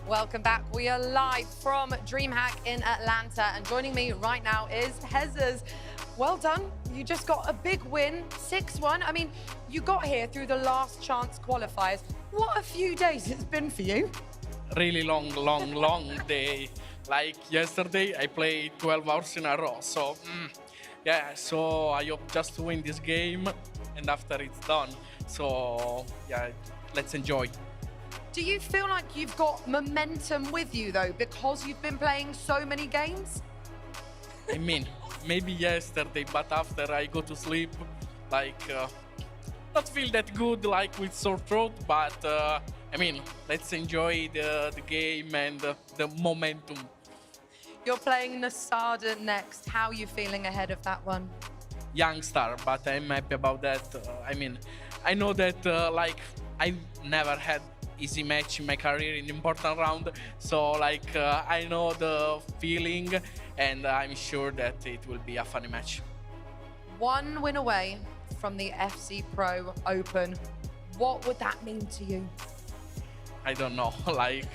Speaker 10: Welcome back. We are live from DreamHack in Atlanta, and joining me right now is Hezers. Well done. You just got a big win, 6-1. I mean, you got here through the last chance qualifiers. What a few days it's been for you.
Speaker 1: Really long day. Like yesterday, I played 12 hours in a row. So, yeah, so I hope just to win this game, and after it's done. So, yeah, let's enjoy.
Speaker 10: Do you feel like you've got momentum with you, though, because you've been playing so many games?
Speaker 1: I mean, maybe yesterday, but after I go to sleep, like, not feel that good, like with sore throat, but I mean, let's enjoy the game and the momentum.
Speaker 10: You're playing Nasada next. How are you feeling ahead of that one?
Speaker 1: Young star, but I'm happy about that. I mean, I know that, like, I never had easy match in my career in important round, so like I know the feeling, and I'm sure that it will be a funny match.
Speaker 10: One win away from the FC Pro Open. What would that mean to you?
Speaker 1: I don't know. Like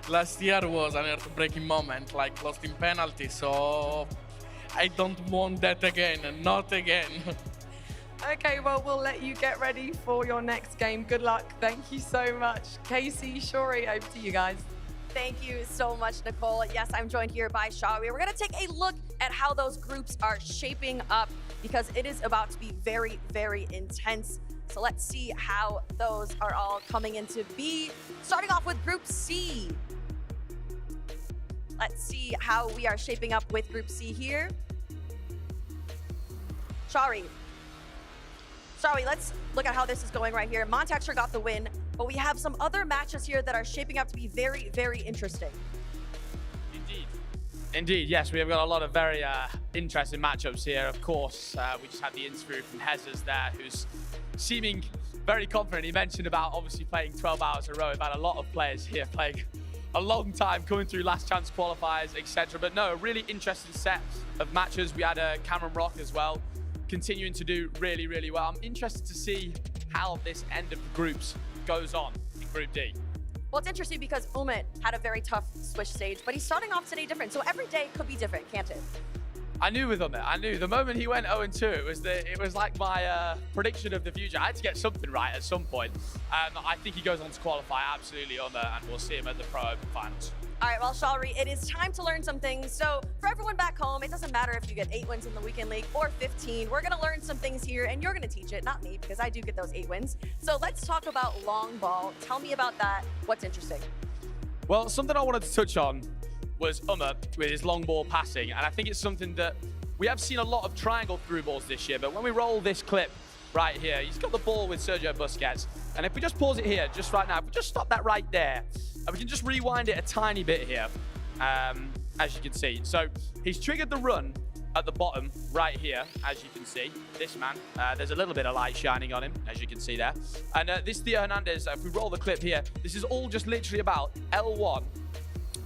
Speaker 1: last year was an heartbreaking moment, like lost in penalty, so I don't want that again, not again.
Speaker 10: Okay, well, we'll let you get ready for your next game. Good luck. Thank you so much. Casey, Shori, over to you guys.
Speaker 11: Thank you so much, Nicole. Yes, I'm joined here by Shawi. We're going to take a look at how those groups are shaping up because it is about to be very, very intense. So let's see how those are all coming into be. Starting off with Group C. Let's see how we are shaping up with Group C here. Shari, let's look at how this is going right here. Montage sure got the win, but we have some other matches here that are shaping up to be very, very interesting.
Speaker 7: Indeed, yes, we have got a lot of very interesting matchups here. Of course, we just had the interview from Hezes there, who's seeming very confident. He mentioned about obviously playing 12 hours in a row. We've had a lot of players here playing a long time, coming through last chance qualifiers, etc. But no, a really interesting set of matches. We had Cameron Rock as well, continuing to do really, really well. I'm interested to see how this end of the groups goes on in Group D.
Speaker 11: Well, it's interesting because Umit had a very tough switch stage, but he's starting off today different. So every day could be different, can't it?
Speaker 7: I knew with Umit, I knew. The moment he went 0-2, it was like my prediction of the future. I had to get something right at some point. I think he goes on to qualify, absolutely, Umit, and we'll see him at the Pro Open Finals.
Speaker 11: All right, well, Shalri, it is time to learn some things. So for everyone back home, it doesn't matter if you get 8 wins in the weekend league or 15. We're going to learn some things here, and you're going to teach it, not me, because I do get those 8 wins. So let's talk about long ball. Tell me about that. What's interesting?
Speaker 7: Well, something I wanted to touch on was Umit with his long ball passing, and I think it's something that we have seen a lot of triangle through balls this year, but when we roll this clip right here, he's got the ball with Sergio Busquets, and if we just pause it here, just right now, if we just stop that right there, and we can just rewind it a tiny bit here, as you can see. So he's triggered the run at the bottom right here, as you can see. This man, there's a little bit of light shining on him, as you can see there. And this Theo Hernandez, if we roll the clip here, this is all just literally about L1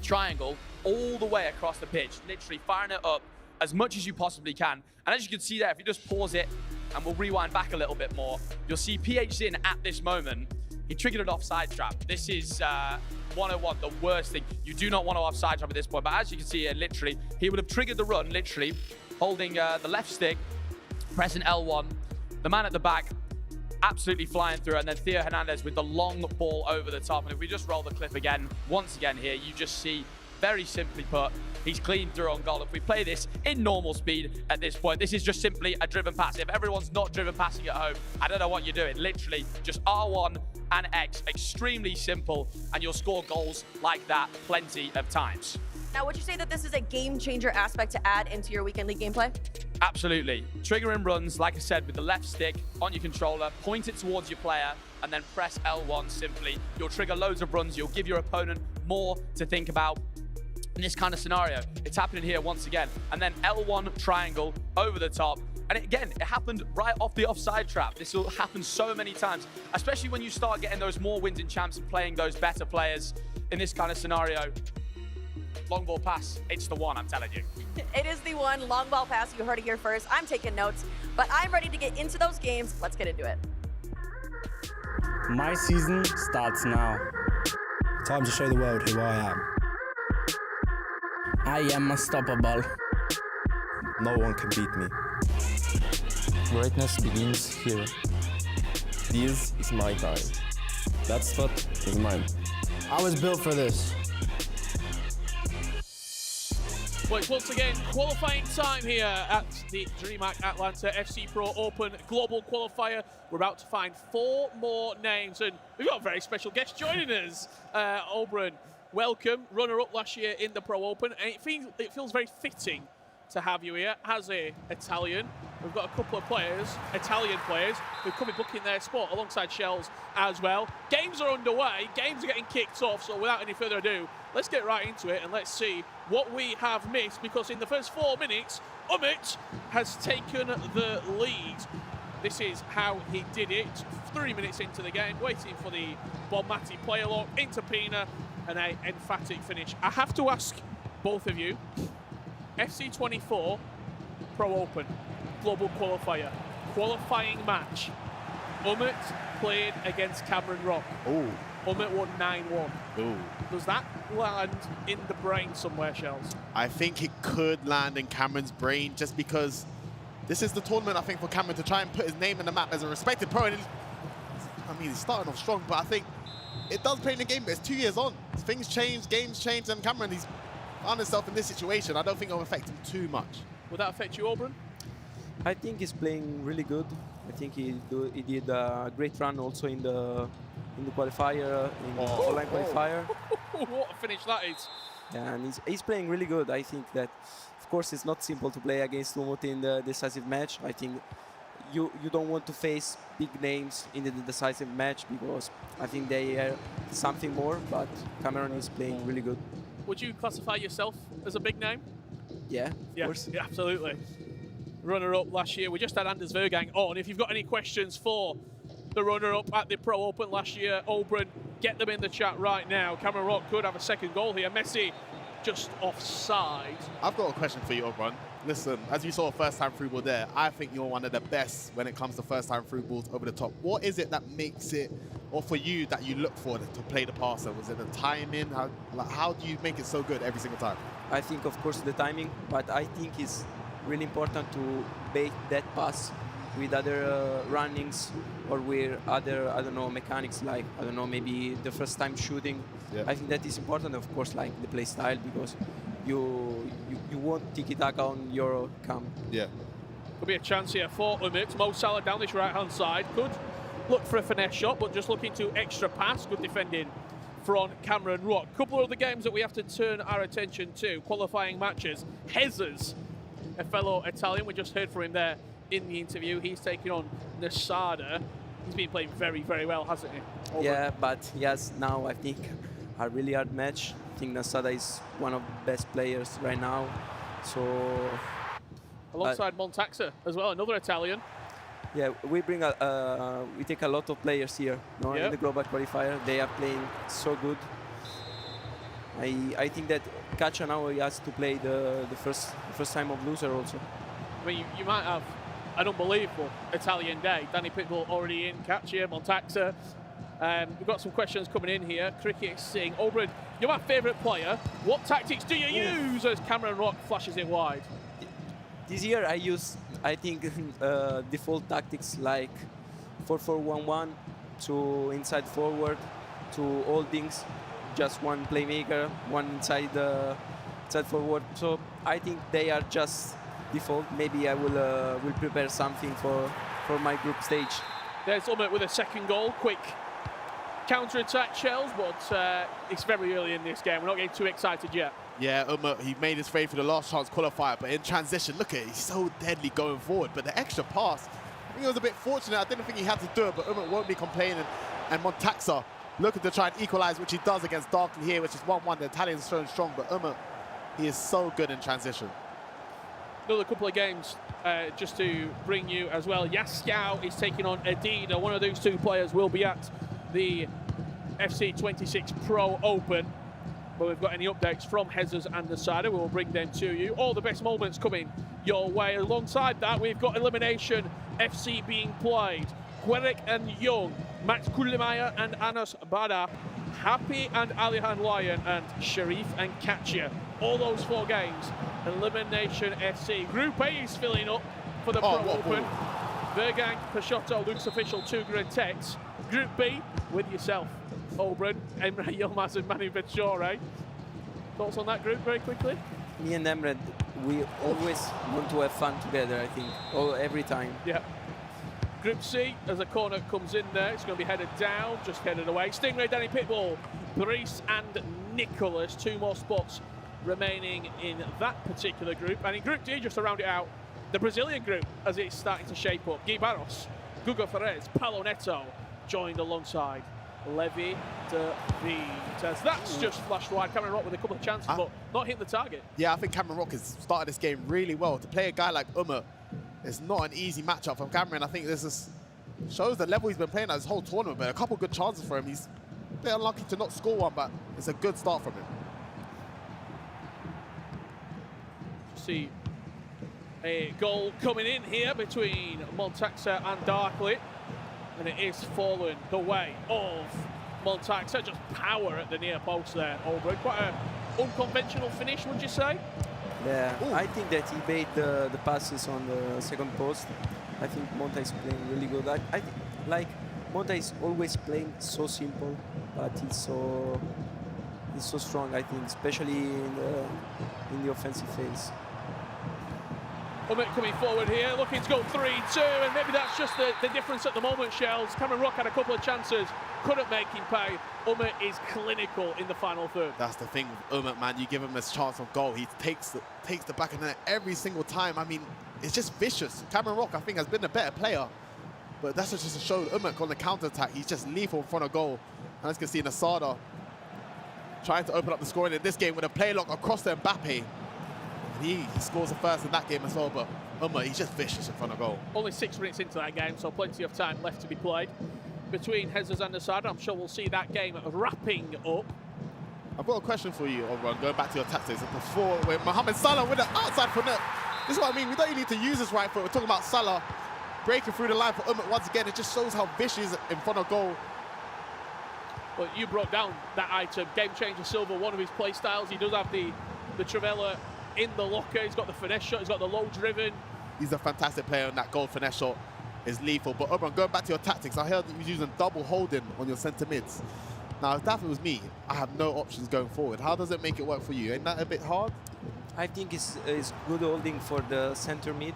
Speaker 7: triangle all the way across the pitch, literally firing it up as much as you possibly can. And as you can see there, if you just pause it and we'll rewind back a little bit more, you'll see PH Zin at this moment, he triggered an offside trap. This is 101, the worst thing. You do not want to offside trap at this point, but as you can see here, literally, he would have triggered the run, literally, holding the left stick, pressing L1, the man at the back, absolutely flying through, and then Theo Hernandez with the long ball over the top. And if we just roll the clip again, once again here, you just see, very simply put, he's cleaned through on goal. If we play this in normal speed at this point, this is just simply a driven pass. If everyone's not driven passing at home, I don't know what you're doing. Literally, just R1 and X, extremely simple, and you'll score goals like that plenty of times.
Speaker 11: Now, would you say that this is a game changer aspect to add into your weekend league gameplay?
Speaker 7: Absolutely. Triggering runs, like I said, with the left stick on your controller, point it towards your player, and then press L1 simply. You'll trigger loads of runs. You'll give your opponent more to think about. In this kind of scenario, it's happening here once again. And then L1 triangle over the top. And again, it happened right off the offside trap. This will happen so many times, especially when you start getting those more wins in champs and playing those better players in this kind of scenario. Long ball pass, it's the one, I'm telling you.
Speaker 11: It is the one, long ball pass. You heard it here first. I'm taking notes, but I'm ready to get into those games. Let's get into it.
Speaker 2: My season starts now.
Speaker 8: Time to show the world who I am.
Speaker 19: I am unstoppable.
Speaker 14: No one can beat me.
Speaker 8: Greatness begins here.
Speaker 14: This is my time. That spot is mine.
Speaker 8: I was built for this.
Speaker 1: Well, it's once again qualifying time here at the DreamHack Atlanta FC Pro Open Global Qualifier. We're about to find 4 more names, and we've got a very special guest joining us. Oberon, welcome, runner-up last year in the Pro Open, and it feels very fitting to have you here as a Italian. We've got a couple of players, Italian players, who've come and booking their spot alongside Shells as well. Games are underway, games are getting kicked off, so without any further ado, let's get right into it and let's see what we have missed, because in the first 4 minutes, Umit has taken the lead. This is how he did it. 3 minutes into the game, waiting for the Bonmati player lock into Pina, and an emphatic finish. I have to ask both of you, FC24 Pro Open Global Qualifier, qualifying match. Umit played against Cameron Rock.
Speaker 14: Oh.
Speaker 1: Umit won 9-1.
Speaker 4: Ooh.
Speaker 1: Does that land in the brain somewhere, Shells?
Speaker 4: I think it could land in Cameron's brain just because this is the tournament, I think, for Cameron to try and put his name in the map as a respected pro. And I mean, he's starting off strong, but I think it does play in the game, but it's 2 years on. Things change, games change, and Cameron, he's found himself in this situation. I don't think it'll affect him too much.
Speaker 1: Would that affect you, Auburn?
Speaker 20: I think he's playing really good. I think he did a great run also in the qualifier, in the online qualifier.
Speaker 1: What a finish that is.
Speaker 20: Yeah, and he's playing really good. I think that, of course, it's not simple to play against Lumut in the decisive match. I think you don't want to face big names in the decisive match because I think they are something more, but Cameron is playing really good.
Speaker 1: Would you classify yourself as a big name?
Speaker 20: Yeah, of course.
Speaker 1: Yeah, absolutely. Runner-up last year. We just had Anders Vergang on. If you've got any questions for the runner-up at the Pro Open last year, Auburn, get them in the chat right now. Cameron Rock could have a second goal here. Messi just offside.
Speaker 4: I've got a question for you, Auburn. Listen, as you saw a first-time through ball there, I think you're one of the best when it comes to first-time through balls over the top. What is it that makes it, or for you, that you look for to play the passer? Was it the timing? How do you make it so good every single time?
Speaker 20: I think, of course, the timing, but I think it's really important to bait that pass with other runnings or with other, I don't know, mechanics, like, I don't know, maybe the first time shooting.
Speaker 4: Yeah.
Speaker 20: I think that is important, of course, like the play style, because you won't tiki-taka on your cam.
Speaker 4: Yeah.
Speaker 1: Could be a chance here for Umut. Mo Salah down this right-hand side. Could look for a finesse shot, but just looking to extra pass. Good defending from Cameron Rock. Couple of the games that we have to turn our attention to, qualifying matches. Hezes, a fellow Italian, we just heard from him there in the interview. He's taking on Nasada. He's been playing very, very well, hasn't he? Over.
Speaker 20: Yeah, but yes, now I think a really hard match. I think Nasada is one of the best players right now. So
Speaker 1: alongside Montaxa as well, another Italian.
Speaker 20: Yeah, we take a lot of players here, no, in the global qualifier. They are playing so good. I think that Kacha now he has to play the first time of loser also.
Speaker 1: I mean, you might have an unbelievable Italian day. Danny Pitbull already in, Kacha, Montaxa. We've got some questions coming in here. Cricket saying, Auburn, you're my favourite player. What tactics do you use as Cameron Rock flashes it wide?
Speaker 20: This year I use, I think, default tactics like 4-4-1-1 to inside forward, to holdings, just one playmaker, one inside forward. So I think they are just default. Maybe I will prepare something for my group stage.
Speaker 1: There's Umut with a second goal. Quick counter-attack, Shells, but it's very early in this game. We're not getting too excited yet.
Speaker 4: Yeah, Umut, he made his way for the last chance qualifier, but in transition, look at it, he's so deadly going forward. But the extra pass, I think it was a bit fortunate. I didn't think he had to do it, but Umut won't be complaining. And Montaxa looking to try and equalize, which he does against Darkley here, which is 1-1. The Italians showing strong, but Umut, he is so good in transition.
Speaker 1: Another couple of games just to bring you as well. Yaskau is taking on Adida. One of those two players will be at the FC26 Pro Open. But we've got any updates from Hezes and Nasada, we will bring them to you. All the best moments coming your way. Alongside that, we've got Elimination FC being played. Queric and Young, Max Kulimaya and Anas Bada, Happy and Alihan Lyon, and Sharif and Katia. All those four games, Elimination FC. Group A is filling up for the Pro Open. Vergang, Pashotto, Luke's Official, Tuga and Tex. Group B, with yourself, Auburn, Emre Yilmaz and Manu Bechore. Thoughts on that group very quickly?
Speaker 20: Me and Emre, we always want to have fun together, I think, every time.
Speaker 1: Yeah. Group C, as a corner comes in there, it's going to be headed down, just headed away. Stingray, Danny Pitbull, Brice and Nicholas, two more spots remaining in that particular group. And in Group D, just to round it out, the Brazilian group, as it's starting to shape up. Gui Barros, Guga Ferrez, Paulo Neto, joined alongside Levi de Vitas. That's just flashed wide. Cameron Rock with a couple of chances, but not hitting the target.
Speaker 4: Yeah, I think Cameron Rock has started this game really well. To play a guy like Umut, it's not an easy matchup for Cameron. I think this shows the level he's been playing at this whole tournament, but a couple good chances for him. He's a bit unlucky to not score one, but it's a good start from him.
Speaker 1: See a goal coming in here between Montaxa and Darkley. And it is fallen the way of Montaxa. Just power at the near post there, Auburn. Quite an unconventional finish, would you say?
Speaker 20: Yeah, I think that he made the passes on the second post. I think Monta is playing really good. I think, like, Monta is always playing so simple. but he's so strong, I think, especially in the offensive phase.
Speaker 1: Umut coming forward here, looking to go 3-2, and maybe that's just the difference at the moment, Shells. Cameron Rock had a couple of chances, couldn't make him pay. Umut is clinical in the final third.
Speaker 4: That's the thing with Umut, man. You give him a chance of goal, he takes the back of the net every single time. I mean, it's just vicious. Cameron Rock, I think, has been a better player, but that's just to show Umut on the counter-attack. He's just lethal in front of goal. And as you can see, Nasada trying to open up the scoring in this game with a play lock across to Mbappe. He scores the first in that game as well, but Umut, he's just vicious in front of goal.
Speaker 1: Only 6 minutes into that game, so plenty of time left to be played between Jesus and Nasada. I'm sure we'll see that game wrapping up.
Speaker 4: I've got a question for you, Obran, going back to your tactics. Before, with Mohamed Salah with the outside foot net. This is what I mean. We don't even need to use this right foot. We're talking about Salah breaking through the line for Umut once again. It just shows how vicious he is in front of goal.
Speaker 1: Well, you broke down that item, Game Changer Silver, one of his play styles. He does have the Trivela in the locker. He's got the finesse shot. He's got the low driven.
Speaker 4: He's a fantastic player, and that goal finesse shot is lethal. But Obran, going back to your tactics, I heard that you was using double holding on your centre mids. Now, if that was me, I have no options going forward. How does it make it work for you? Ain't that a bit hard?
Speaker 20: I think it's good holding for the center mid,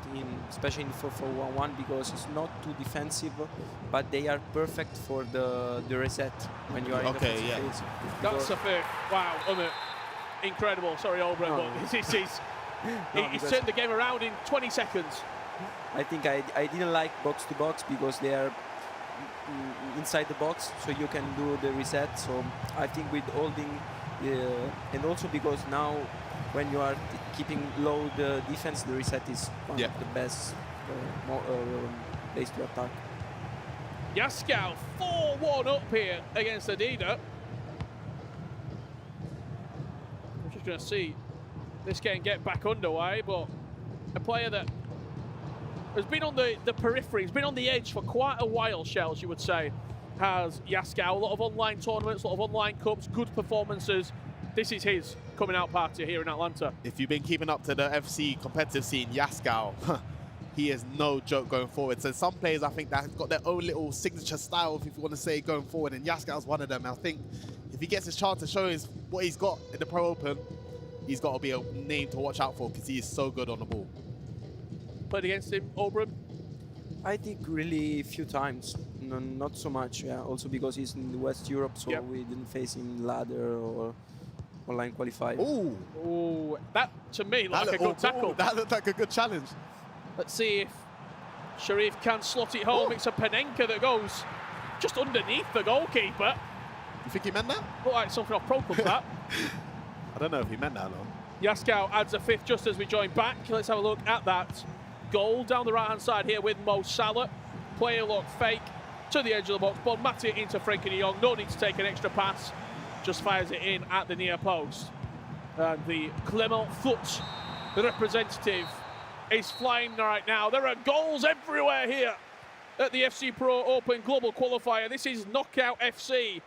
Speaker 20: especially in 4-4-1-1, because it's not too defensive, but they are perfect for the reset when you are in the phase.
Speaker 1: That's a fair. Wow, Umut. Incredible. Sorry, Obran, but he's turned the game around in 20 seconds.
Speaker 20: I think I didn't like box-to-box because they are inside the box, so you can do the reset. So I think with holding, and also because now when you are keeping low the defense, the reset is one of the best place to attack.
Speaker 1: Yaskow 4-1 up here against Adida. I'm just going to see this game get back underway, but a player that has been on the periphery, has been on the edge for quite a while, Shells, you would say, has Yaskow. A lot of online tournaments, a lot of online cups, good performances. This is his coming out party here in Atlanta.
Speaker 4: If you've been keeping up to the FC competitive scene, Yaskow, he is no joke going forward. So some players, I think, that have got their own little signature style, if you want to say, going forward, and Yaskow's one of them. I think if he gets his chance to show what he's got in the Pro Open, he's got to be a name to watch out for because he is so good on the ball.
Speaker 1: Played against him, Obran?
Speaker 20: I think really few times, no, not so much. Yeah, also because he's in West Europe, so we didn't face him ladder or online qualifier.
Speaker 1: Ooh, that to me looked like a good tackle.
Speaker 4: That looked like a good challenge.
Speaker 1: Let's see if Sharif can slot it home. It's a Panenka that goes just underneath the goalkeeper.
Speaker 4: You think he meant that?
Speaker 1: Looked like something off Pro Club, that.
Speaker 4: I don't know if he meant that, though.
Speaker 1: Yaskow adds a fifth just as we join back. Let's have a look at that goal down the right-hand side here with Mo Salah. Player look fake to the edge of the box. Bon Mati into Frenkie de Jong. No need to take an extra pass. Just fires it in at the near post. And the Clement Foot representative is flying right now. There are goals everywhere here at the FC Pro Open Global Qualifier. This is Knockout FC.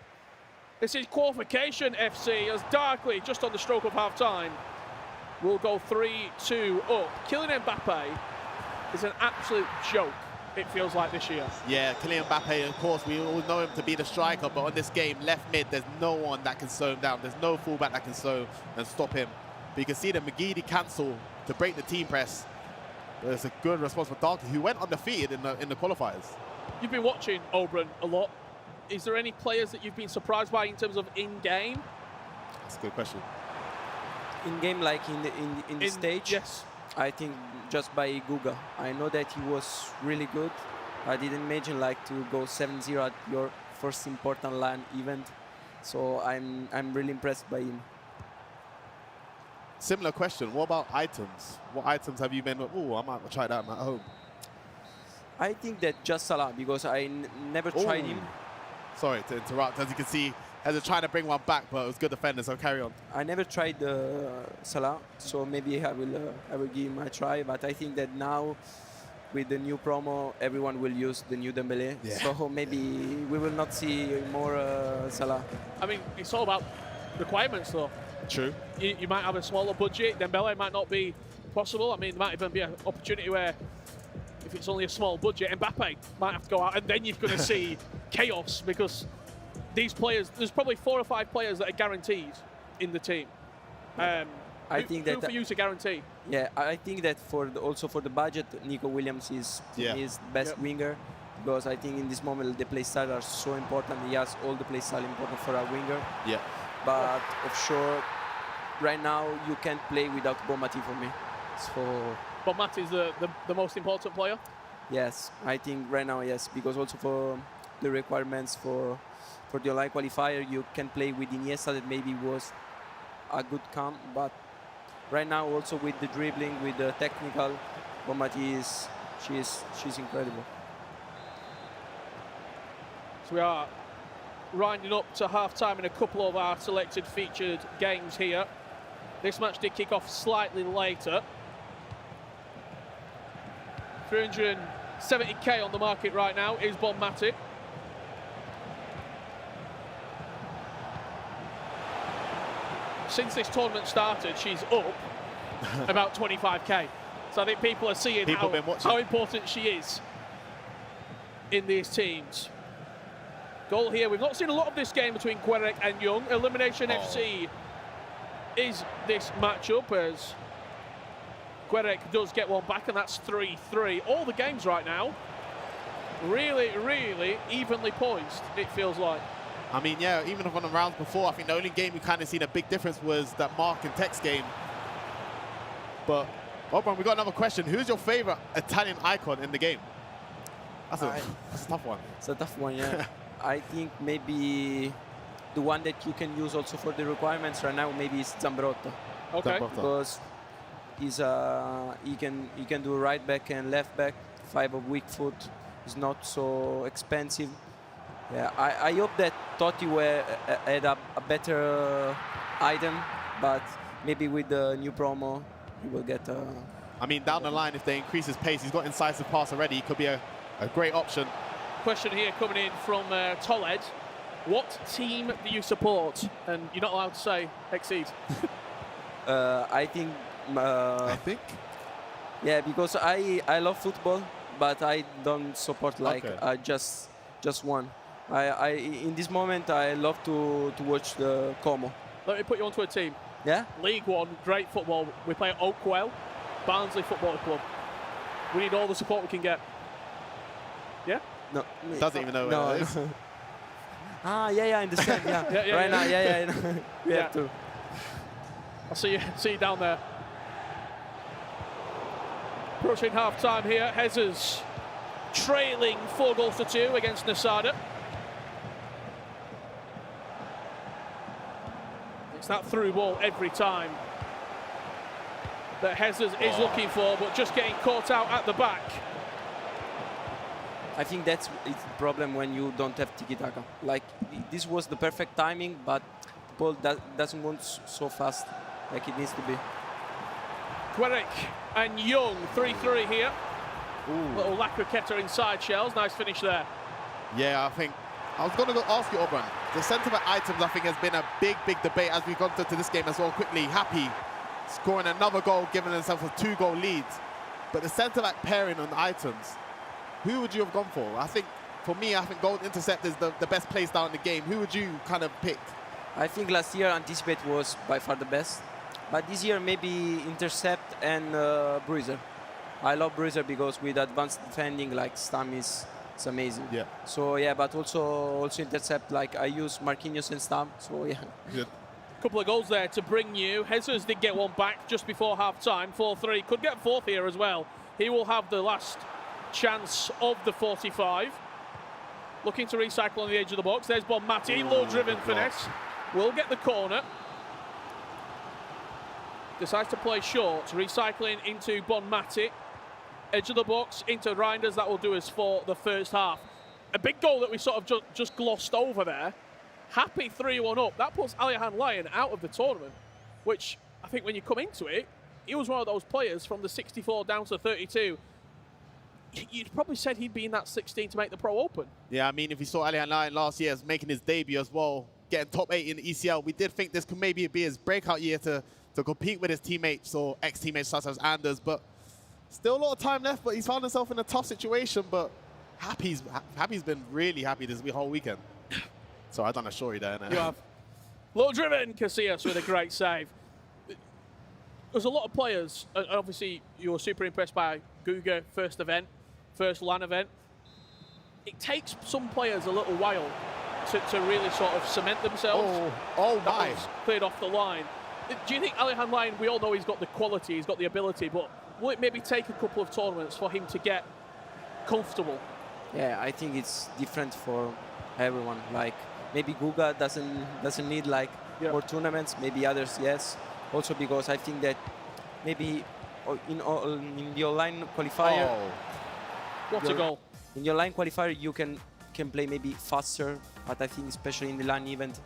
Speaker 1: This is Qualification FC as Darkley, just on the stroke of half-time, will go 3-2 up. Kylian Mbappe is an absolute joke, it feels like, this year.
Speaker 4: Yeah, Kylian Mbappe, of course, we all know him to be the striker, but on this game, left mid, there's no one that can slow him down. There's no fullback that can slow and stop him. But you can see the McGeady cancel to break the team press. There's a good response for Darkley, who went undefeated in the qualifiers.
Speaker 1: You've been watching Obran a lot. Is there any players that you've been surprised by in terms of in-game?
Speaker 4: That's a good question.
Speaker 20: In-game, like in the stage?
Speaker 1: Yes.
Speaker 20: I think just by Guga. I know that he was really good. I didn't imagine like to go 7-0 at your first important LAN event. So I'm really impressed by him.
Speaker 4: Similar question, what about items? What items have you been, I might try that at home?
Speaker 20: I think that just Salah, because I never tried him.
Speaker 4: Sorry to interrupt. As you can see, Hezza trying to bring one back, but it was good defenders, so carry on.
Speaker 20: I never tried Salah, so maybe I will give him a try. But I think that now, with the new promo, everyone will use the new Dembele. Yeah. So maybe we will not see more Salah.
Speaker 1: I mean, it's all about requirements, though.
Speaker 4: True.
Speaker 1: You might have a smaller budget. Dembele might not be possible. I mean, there might even be an opportunity where, if it's only a small budget, Mbappe might have to go out, and then you're going to see chaos, because these players, there's probably 4 or 5 players that are guaranteed in the team.
Speaker 20: I think that
Speaker 1: who for you to guarantee?
Speaker 20: Yeah, I think that also for the budget, Nico Williams is the best winger, because I think in this moment the play style are so important. He has all the play style important for a winger.
Speaker 4: Yeah.
Speaker 20: But offshore, right now you can't play without Bonmati for me. So.
Speaker 1: Bonmati is the most important player.
Speaker 20: Yes, I think right now yes, because also for the requirements for the online qualifier, you can play with Iniesta, that maybe was a good camp, but right now also with the dribbling, with the technical, Bonmati she's incredible.
Speaker 1: So we are winding up to half-time in a couple of our selected featured games here. This match did kick off slightly later. 370k on the market right now is Bonmati. Since this tournament started, she's up about 25k. So I think people are seeing how important she is in these teams. Goal here. We've not seen a lot of this game between Querec and Young. Elimination FC is this matchup, as Querec does get one back, and that's 3-3. All the games right now, really, really evenly poised, it feels like.
Speaker 4: I mean, yeah, even from the rounds before, I think the only game we kind of seen a big difference was that Mark and Tex game. But, Obran, we got another question. Who's your favorite Italian icon in the game? That's a tough one.
Speaker 20: It's a tough one, yeah. I think maybe the one that you can use also for the requirements right now maybe is Zambrotta.
Speaker 1: Okay.
Speaker 20: Because he can do right back and left back. 5 of weak foot is not so expensive. Yeah, I hope that Totti had a better item, but maybe with the new promo he will get.
Speaker 4: I mean, down the line, if they increase his pace, he's got incisive pass already. He could be a great option.
Speaker 1: Question here coming in from Toled. What team do you support? And you're not allowed to say Exceed.
Speaker 20: I think. Yeah, because I love football, but I don't support like just one. In this moment I love to watch the Como.
Speaker 1: Let me put you onto a team.
Speaker 20: Yeah.
Speaker 1: League One, great football. We play at Oakwell, Barnsley Football Club. We need all the support we can get. Yeah.
Speaker 20: No.
Speaker 4: Doesn't even know where it is.
Speaker 20: Yeah, I understand. Yeah. Right now, yeah. We have to.
Speaker 1: I'll see you down there. Approaching half-time here. Hezes trailing 4-2 against Nasada. It's that through ball every time that Hezes is looking for, but just getting caught out at the back.
Speaker 20: I think it's the problem when you don't have tiki-taka. Like, this was the perfect timing, but the ball doesn't move so fast like it needs to be.
Speaker 1: Querec and Young, 3-3 here. Little La Croqueta inside shells. Nice finish there.
Speaker 4: Yeah, I think I was going to ask you, Obran. The centre-back items, I think, has been a big debate as we've gone to this game as well. Quickly, Happy scoring another goal, giving himself a 2-goal lead. But the centre-back pairing on the items, who would you have gone for? I think, for me, I think goal intercept is the best place down in the game. Who would you kind of pick?
Speaker 20: I think last year Anticipate was by far the best. But this year maybe intercept and Bruiser. I love Bruiser because with advanced defending like Stam it's amazing.
Speaker 4: Yeah.
Speaker 20: So yeah, but also intercept, like I use Marquinhos and Stam. So yeah.
Speaker 4: Good.
Speaker 1: Couple of goals there to bring you. Jesus did get one back just before half-time, 4-3. Could get 4th here as well. He will have the last chance of the 45. Looking to recycle on the edge of the box. There's Bonmati, low-driven finesse. Will get the corner. Decides to play short, recycling into Bonmati. Edge of the box into Reinders. That will do us for the first half. A big goal that we sort of just glossed over there. Happy 3-1 up. That puts Alihan Lyon out of the tournament, which I think when you come into it, he was one of those players from the 64 down to 32. You'd probably said he'd be in that 16 to make the Pro Open.
Speaker 4: Yeah, I mean, if you saw Alihan Lyon last year as making his debut as well, getting top 8 in the ECL, we did think this could maybe be his breakout year to compete with his teammates or ex-teammates such as Anders, but still a lot of time left, but he's found himself in a tough situation, but Happy's been really happy this whole weekend. So I've done a shorty there.
Speaker 1: You have. Low driven, Casillas with a great save. There's a lot of players, and obviously you were super impressed by Guga, first LAN event. It takes some players a little while to really sort of cement themselves.
Speaker 4: Oh my.
Speaker 1: Cleared off the line. Do you think Alihan Lyon, we all know he's got the quality, he's got the ability, but will it maybe take a couple of tournaments for him to get comfortable?
Speaker 20: Yeah, I think it's different for everyone. Like maybe Guga doesn't need like more tournaments. Maybe others, yes. Also because I think that maybe in the online qualifier.
Speaker 1: What a goal!
Speaker 20: In the online qualifier, you can play maybe faster, but I think especially in the LAN event,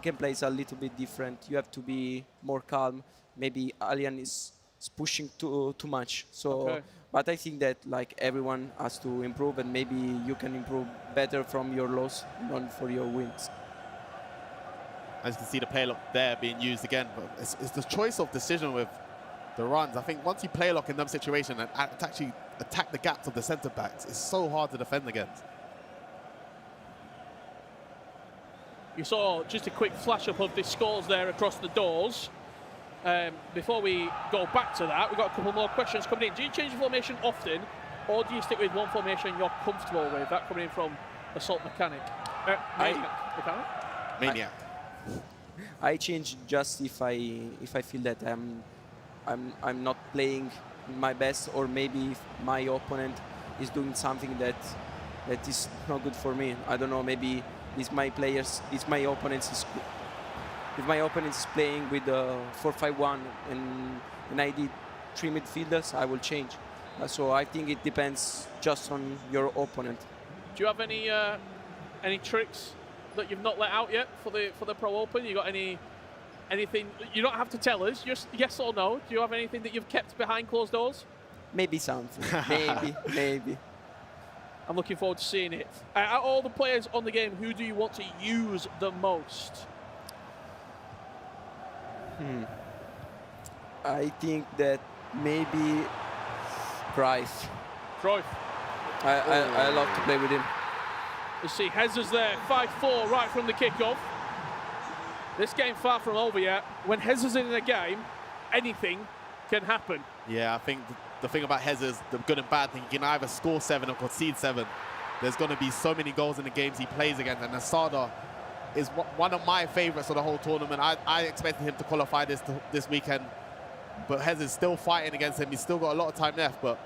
Speaker 20: gameplay is a little bit different. You have to be more calm. Maybe Alihan is pushing too much. So, but I think that like everyone has to improve, and maybe you can improve better from your loss, not for your wins.
Speaker 4: As you can see, the play lock there being used again, but it's the choice of decision with the runs. I think once you play lock in them situations and actually attack the gaps of the centre backs, it's so hard to defend against.
Speaker 1: You saw just a quick flash up of the scores there across the doors. Before we go back to that, we've got a couple more questions coming in. Do you change the formation often, or do you stick with one formation you're comfortable with? That coming in from Assault Mechanic.
Speaker 4: Maniac.
Speaker 20: I change just if I feel that I'm not playing my best, or maybe if my opponent is doing something that is not good for me. I don't know. Maybe if my opponent is playing with 4-5-1 and I did 3 midfielders, I will change. So I think it depends just on your opponent.
Speaker 1: Do you have any tricks that you've not let out yet for the Pro Open? You got anything? You don't have to tell us. Just yes or no. Do you have anything that you've kept behind closed doors?
Speaker 20: Maybe something. maybe.
Speaker 1: I'm looking forward to seeing it. Out of all the players on the game, who do you want to use the most?
Speaker 20: I think that maybe Cruyff. I love to play with him.
Speaker 1: Let's see, Hez's there, 5-4 right from the kickoff. This game far from over yet. When Hez is in the game, anything can happen.
Speaker 4: Yeah, I think the thing about Hez is the good and bad thing. You can either score 7 or concede 7. There's going to be so many goals in the games he plays against, and Asada is one of my favorites of the whole tournament. I expected him to qualify this weekend, but Hez is still fighting against him. He's still got a lot of time left, but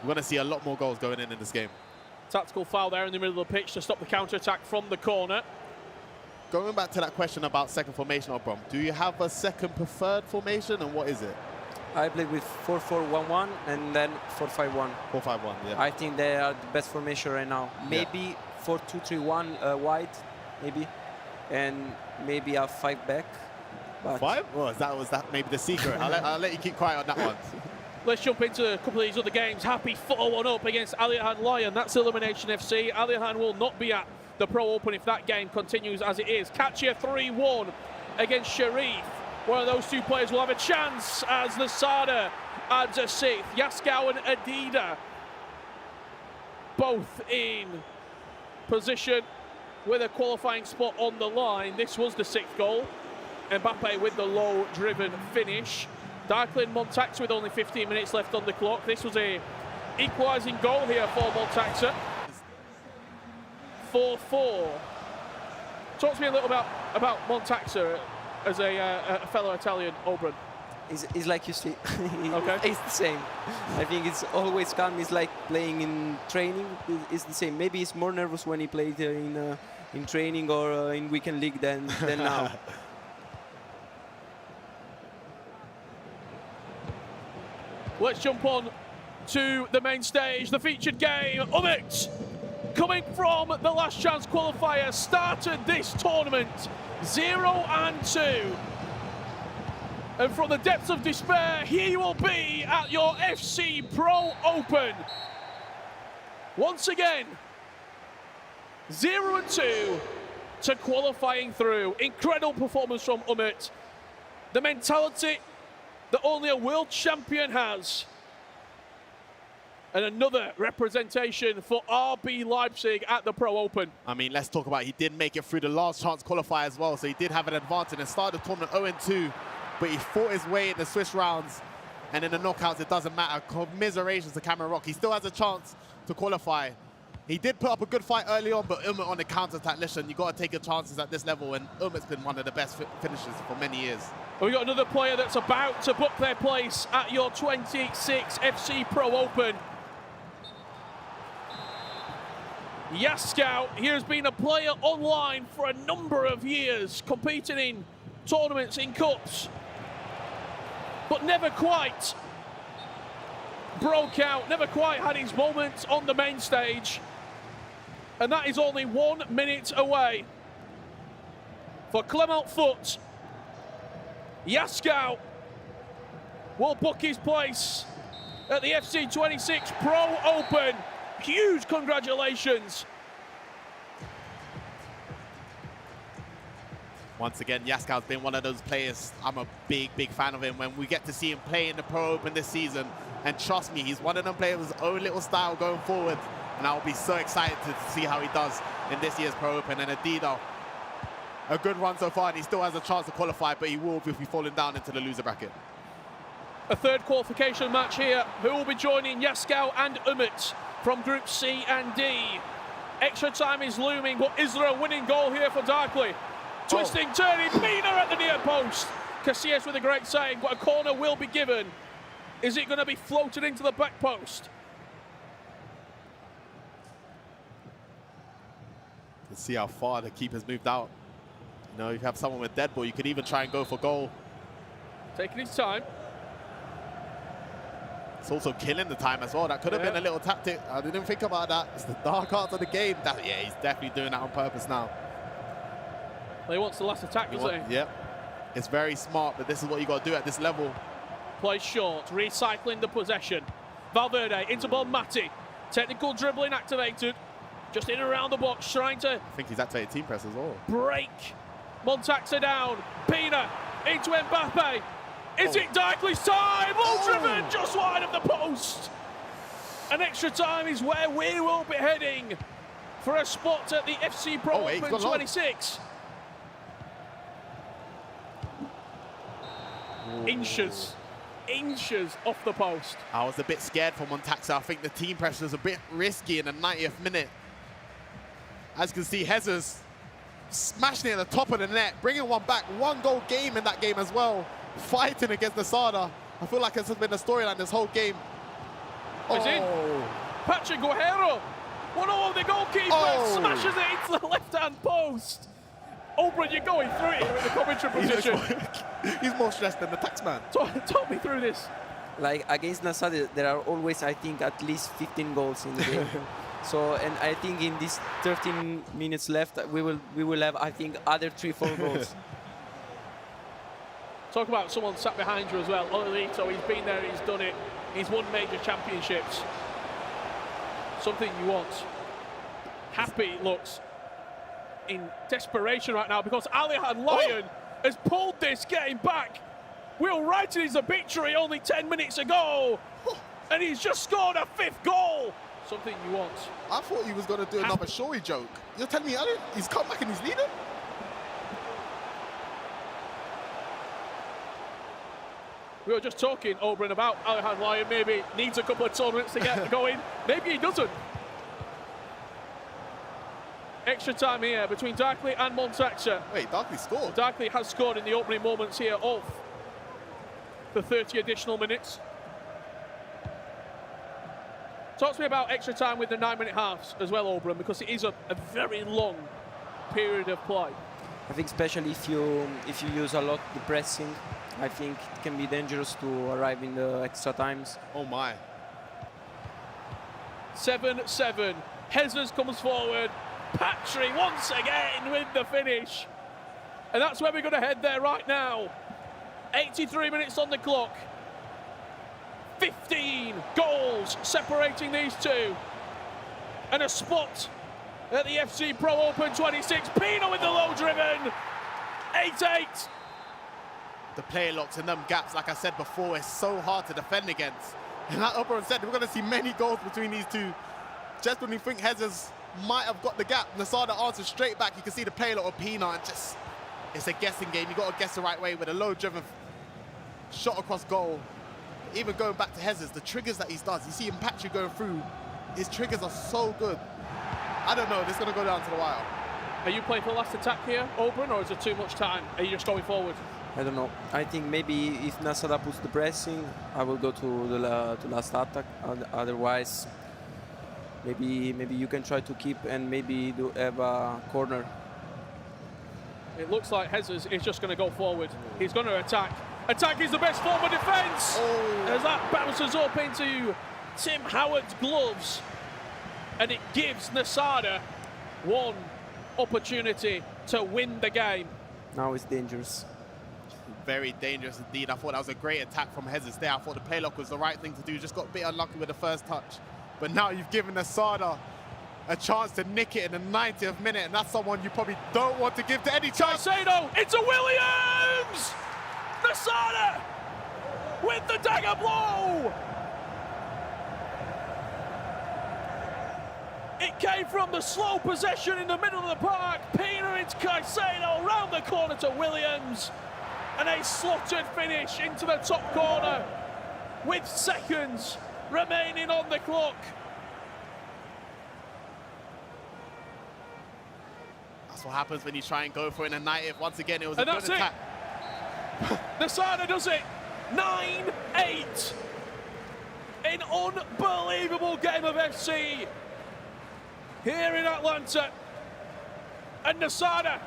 Speaker 4: we're going to see a lot more goals going in this game.
Speaker 1: Tactical foul there in the middle of the pitch to stop the counter-attack from the corner.
Speaker 4: Going back to that question about second formation, Obram, do you have a second preferred formation, and what is it?
Speaker 20: I played with 4-4-1-1 and then 4-5-1.
Speaker 4: 4-5-1, yeah.
Speaker 20: I think they are the best formation right now. Maybe 4-2-3-1 wide, maybe, and maybe a 5 back. But
Speaker 4: 5? Well, was that maybe the secret? I'll let you keep quiet on that one.
Speaker 1: Let's jump into a couple of these other games. Happy 4-1 up against Alihan Lyon. That's Elimination FC. Alihan will not be at the Pro Open if that game continues as it is. Katya 3-1 against Sharif. One of those two players will have a chance as the Sada adds a 6th. Yaskow and Adida both in position with a qualifying spot on the line. This was the 6th goal. Mbappe with the low-driven finish. Declan Montax with only 15 minutes left on the clock. This was a equalising goal here for Montaxa. 4-4. Talk to me a little about Montaxa as a fellow Italian, Oberon.
Speaker 20: It's like you see.
Speaker 1: Okay.
Speaker 20: It's the same. I think it's always calm. It's like playing in training. It's the same. Maybe he's more nervous when he played in training or in weekend league than now.
Speaker 1: Let's jump on to the main stage, the featured game. Umit, coming from the last chance qualifier, started this tournament 0-2. And from the depths of despair, here you will be at your FC Pro Open. Once again, 0-2 to qualifying through. Incredible performance from Umit. The mentality that only a world champion has. And another representation for RB Leipzig at the Pro Open.
Speaker 4: I mean, let's talk about, he did make it through the last chance qualifier as well, so he did have an advantage and started the tournament 0-2, but he fought his way in the Swiss rounds, and in the knockouts, it doesn't matter. Commiserations to Cameron Rock. He still has a chance to qualify. He did put up a good fight early on, but on the counter-attack, listen, you got to take your chances at this level, and has been one of the best finishers for many years.
Speaker 1: We've got another player that's about to book their place at your 26 FC Pro Open. Yaskow, he has been a player online for a number of years, competing in tournaments, in cups, but never quite broke out, never quite had his moments on the main stage. And that is only 1 minute away. For Clement Foot, Yaskow will book his place at the FC26 Pro Open. Huge congratulations.
Speaker 4: Once again, Yaskow's been one of those players, I'm a big fan of him. When we get to see him play in the Pro Open this season, and trust me, he's one of them players with his own little style going forward, and I'll be so excited to see how he does in this year's Pro Open. And Adido, a good run so far, and he still has a chance to qualify, but he will if he's falling down into the loser bracket.
Speaker 1: A third qualification match here. Who will be joining Yaskow and Umut from Group C and D? Extra time is looming, but is there a winning goal here for Darkley? Twisting, turning, Pina at the near post. Casillas with a great save, but a corner will be given. Is it going to be floated into the back post?
Speaker 4: Let's see how far the keeper's moved out. You know, you have someone with dead ball, you could even try and go for goal.
Speaker 1: Taking his time.
Speaker 4: It's also killing the time as well. That could have been a little tactic. I didn't think about that. It's the dark arts of the game. Yeah, he's definitely doing that on purpose now.
Speaker 1: He wants the last attack, doesn't he?
Speaker 4: Yep. It's very smart, but this is what you got to do at this level.
Speaker 1: Plays short, recycling the possession. Valverde into ball, Matti. Technical dribbling activated. Just in and around the box, trying to...
Speaker 4: I think he's activated team press as well.
Speaker 1: Break. Montaxa down. Pina into Mbappe. Is it Darkley's time? Low driven, just wide of the post. An extra time is where we will be heading for a spot at the FC Pro Open 26. Inches off the post.
Speaker 4: I was a bit scared for Montaxa. I think the team pressure was a bit risky in the 90th minute. As you can see, Jesus smashing it at the top of the net, bringing one back. 1 goal game in that game as well. Fighting against the Sada. I feel like this has been the storyline this whole game.
Speaker 1: Is it? Patrick Guerrero, one of the goalkeeper, smashes it into the left-hand post. Oberon, you're going through it in the commentary position.
Speaker 4: He's more stressed than the taxman.
Speaker 1: Talk me through this.
Speaker 20: Like against Nassad, there are always, I think, at least 15 goals in the game. So, and I think in these 13 minutes left, we will have, I think, other 3-4 goals.
Speaker 1: Talk about someone sat behind you as well. Olito, he's been there, he's done it. He's won major championships. Something you want. Happy looks in desperation right now because Alihan Lyon has pulled this game back. Will Wrighton is a victory only 10 minutes ago. And he's just scored a 5th goal. Something you want.
Speaker 4: I thought he was going to do another Shoei joke. You're telling me he's come back and he's leading?
Speaker 1: We were just talking, Oberon, about Alihan Lyon. Maybe needs a couple of tournaments to get going. Maybe he doesn't. Extra time here between Darkley and Montaxa.
Speaker 4: Wait, Darkley scored?
Speaker 1: Darkley has scored in the opening moments here of the 30 additional minutes. Talk to me about extra time with the 9-minute halves as well, Oberon, because it is a very long period of play.
Speaker 20: I think especially if you use a lot the pressing, I think it can be dangerous to arrive in the extra times.
Speaker 4: Oh my.
Speaker 1: 7-7. Jesus comes forward. Patry once again with the finish. And that's where we're going to head there right now. 83 minutes on the clock. 15 goals separating these two. And a spot at the FC Pro Open 26. Pino with the low driven. 8-8.
Speaker 4: The player locks in them gaps, like I said before, is so hard to defend against. And like Oberon said, we're going to see many goals between these two. Just when we think Jesus might have got the gap, Nasada answers straight back. You can see the play a little Pina, and just, it's a guessing game. You got to guess the right way with a low-driven shot across goal. Even going back to Jesus, the triggers that he does, you see him Patrick going through, his triggers are so good. I don't know, this is going to go down to the wire.
Speaker 1: Are you playing for the last attack here, Oberon, or is it too much time? Are you just going forward?
Speaker 20: I don't know. I think maybe if Nasada puts the pressing, I will go to the last attack. Otherwise, maybe you can try to keep and maybe have a corner.
Speaker 1: It looks like Jesus is just going to go forward. He's going to attack. Attack is the best form of defence. As that bounces up into Tim Howard's gloves, and it gives Nasada one opportunity to win the game.
Speaker 20: Now it's dangerous.
Speaker 4: Very dangerous indeed. I thought that was a great attack from Jesus there. I thought the play lock was the right thing to do. Just got a bit unlucky with the first touch. But now you've given Nasada a chance to nick it in the 90th minute, and that's someone you probably don't want to give to any chance.
Speaker 1: Caicedo into Williams! Nasada with the dagger blow! It came from the slow possession in the middle of the park. Pina into Caicedo, round the corner to Williams. And a slotted finish into the top corner with seconds remaining on the clock.
Speaker 4: That's what happens when you try and go for it in the 90th. Once again, it was a good attack.
Speaker 1: Nasada does it. 9-8. An unbelievable game of FC here in Atlanta. And Nasada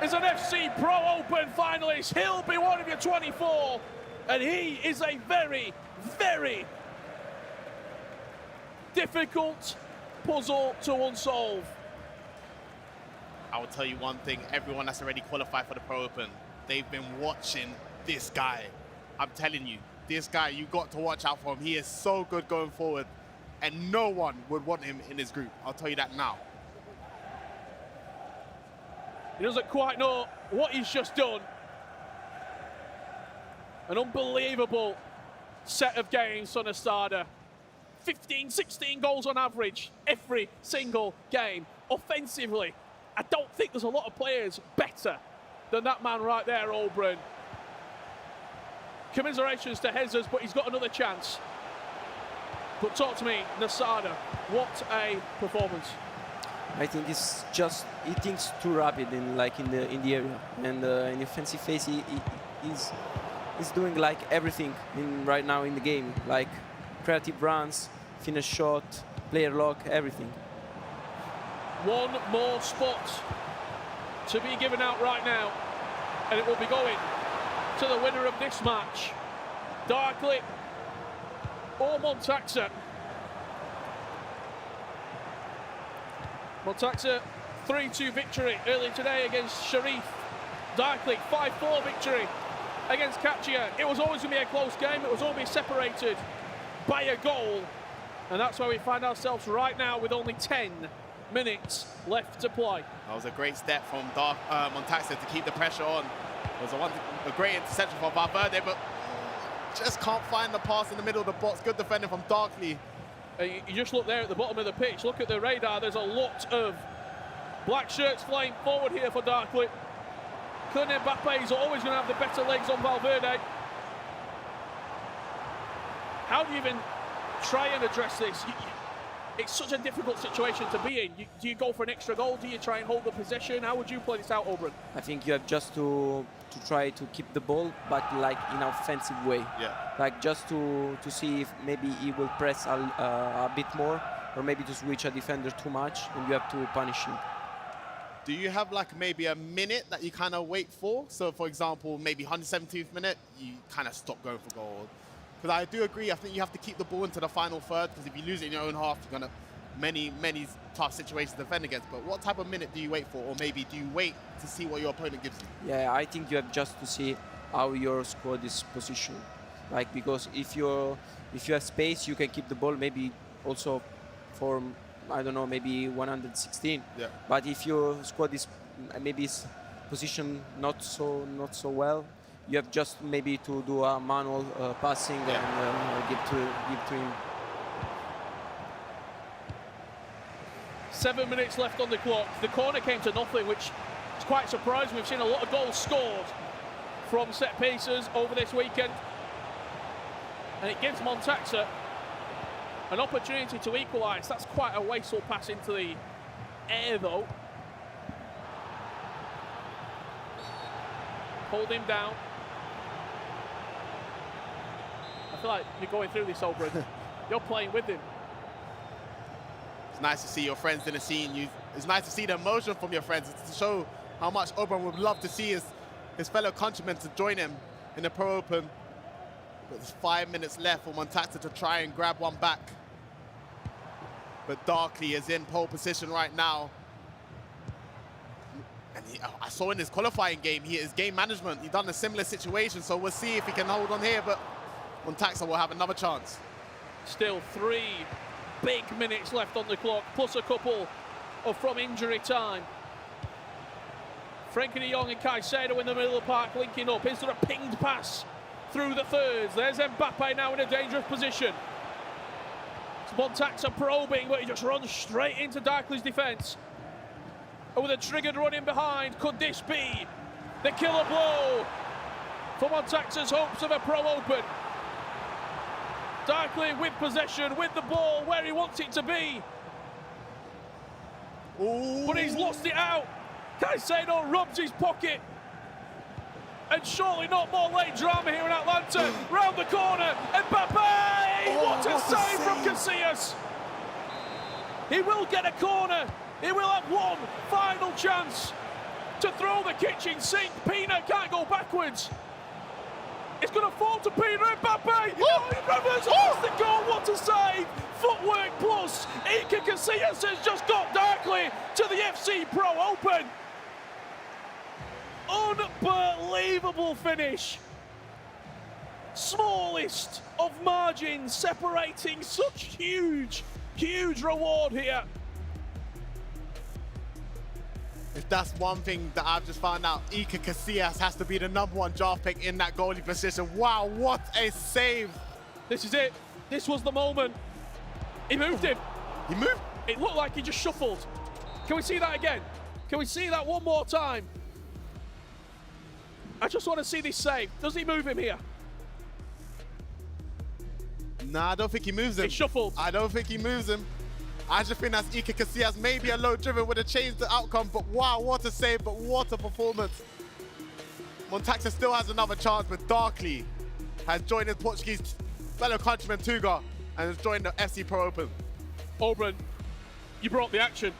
Speaker 1: is an FC Pro Open finalist. He'll be one of your 24. And he is a very, very difficult puzzle to unsolve.
Speaker 4: I will tell you one thing, everyone that's already qualified for the Pro Open, they've been watching this guy. I'm telling you, this guy, you got to watch out for him. He is so good going forward, and no one would want him in his group. I'll tell you that now.
Speaker 1: He doesn't quite know what he's just done. An unbelievable set of games for Nasada. 15, 16 goals on average every single game. Offensively, I don't think there's a lot of players better than that man right there, Oberon. Commiserations to Jesus, but he's got another chance. But talk to me, Nasada, what a performance.
Speaker 20: I think it's just, he thinks too rapid in the area, and in the offensive phase he's doing like everything right now in the game, like creative runs, finish shot, player lock, everything.
Speaker 1: One more spot to be given out right now, and it will be going to the winner of this match, Darkly or Montaxa. Montaxa 3-2 victory earlier today against Sharif. Darkly 5-4 victory against Katchia. It was always going to be a close game. It was always separated by a goal, and that's where we find ourselves right now with only 10 minutes left to play.
Speaker 4: That was a great step from Montaxa to keep the pressure on. It was a great interception from Valverde, but just can't find the pass in the middle of the box. Good defending from Darkly.
Speaker 1: You just look there at the bottom of the pitch. Look at the radar. There's a lot of black shirts flying forward here for Darkly. Kylian Mbappe is always going to have the better legs on Valverde. How do you even try and address this? It's such a difficult situation to be in. Do you go for an extra goal? Do you try and hold the possession? How would you play this out, Oberon?
Speaker 20: I think you have just to try to keep the ball, but like in an offensive way.
Speaker 4: Yeah.
Speaker 20: Like just to see if maybe he will press a bit more, or maybe to switch a defender too much, and you have to punish him.
Speaker 4: Do you have like maybe a minute that you kind of wait for? So for example, maybe 117th minute, you kind of stop going for goal. Because I do agree, I think you have to keep the ball into the final third, because if you lose it in your own half, you're going to many tough situations to defend against. But what type of minute do you wait for? Or maybe do you wait to see what your opponent gives you?
Speaker 20: Yeah, I think you have just to see how your squad is positioned. Like, because if you have space, you can keep the ball maybe also for, I don't know, maybe 116.
Speaker 4: Yeah.
Speaker 20: But if your squad is maybe positioned not so well, you have just maybe to do a manual passing and give to him.
Speaker 1: 7 minutes left on the clock. The corner came to nothing, which is quite surprising. We've seen a lot of goals scored from set pieces over this weekend. And it gives Montaxa an opportunity to equalise. That's quite a wasteful pass into the air, though. Hold him down. I feel like you're going through this, Oberon. You're playing with him.
Speaker 4: It's nice to see your friends in the scene. It's nice to see the emotion from your friends. It's to show how much Oberon would love to see his fellow countrymen to join him in the Pro Open. But there's 5 minutes left for Montaxa to try and grab one back. But Darkley is in pole position right now. And I saw in his qualifying game, his game management, he done a similar situation. So we'll see if he can hold on here, but Montaxa will have another chance.
Speaker 1: Still 3 big minutes left on the clock, plus a couple of from injury time. Frenkie de Jong and Caicedo in the middle of the park linking up. Is there a pinged pass through the thirds? There's Mbappe now in a dangerous position. It's Montaxa probing, but he just runs straight into Darkley's defence. And with a triggered run in behind, could this be the killer blow for Montaxa's hopes of a Pro Open? Darkley with possession, with the ball where he wants it to be.
Speaker 4: Ooh.
Speaker 1: But he's lost it out. Caicedo rubs his pocket. And surely not more late drama here in Atlanta. Round the corner, Mbappe! What a save from Casillas! He will get a corner. He will have one final chance to throw the kitchen sink. Pina can't go backwards. It's going to fall to Peter Mbappe. Oh, he runs across the goal. What a save! Footwork plus. Iker Casillas has just got Darkley to the FC Pro Open. Unbelievable finish. Smallest of margins separating such huge reward here.
Speaker 4: If that's one thing that I've just found out, Iker Casillas has to be the #1 draft pick in that goalie position. Wow, what a save.
Speaker 1: This is it. This was the moment. He moved him.
Speaker 4: He moved?
Speaker 1: It looked like he just shuffled. Can we see that again? Can we see that one more time? I just want to see this save. Does he move him here?
Speaker 4: Nah, I don't think he moves him.
Speaker 1: He shuffled.
Speaker 4: I don't think he moves him. I just think that's Iker Casillas. Maybe a low driven would have changed the outcome, but wow, what a save, but what a performance. Montaxa still has another chance, but Darkley has joined his Portuguese fellow countryman Tuga and has joined the FC Pro Open.
Speaker 1: Oberon, you brought the action.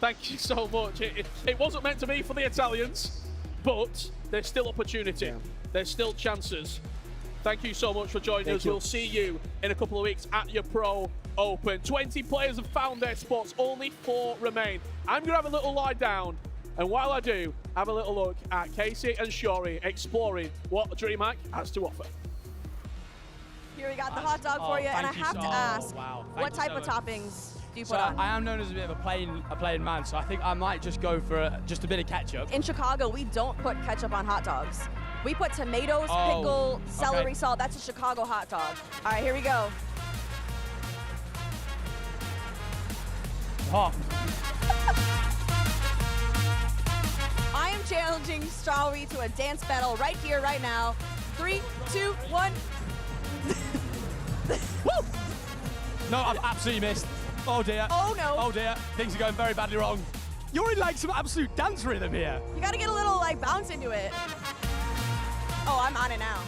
Speaker 1: Thank you so much. It wasn't meant to be for the Italians, but there's still opportunity. Yeah. There's still chances. Thank you so much for joining us. We'll see you in a couple of weeks at your Pro Open. 20 players have found their spots, only 4 remain. I'm going to have a little lie down, and while I do, have a little look at Casey and Shori exploring what DreamHack has to offer.
Speaker 11: Here we got the hot dog for you, and I have to ask, what type of toppings do you put on?
Speaker 7: I am known as a bit of a plain man, so I think I might just go for just a bit of ketchup.
Speaker 11: In Chicago, we don't put ketchup on hot dogs. We put tomatoes, pickle, celery salt. That's a Chicago hot dog. All right, here we go.
Speaker 7: Hot.
Speaker 11: I am challenging Strawberry to a dance battle right here, right now. 3, 2, 1.
Speaker 7: Woo! No, I've absolutely missed. Oh dear.
Speaker 11: Oh no.
Speaker 7: Oh dear. Things are going very badly wrong. You're in like some absolute dance rhythm here.
Speaker 11: You gotta get a little like bounce into it. Oh, I'm on it now.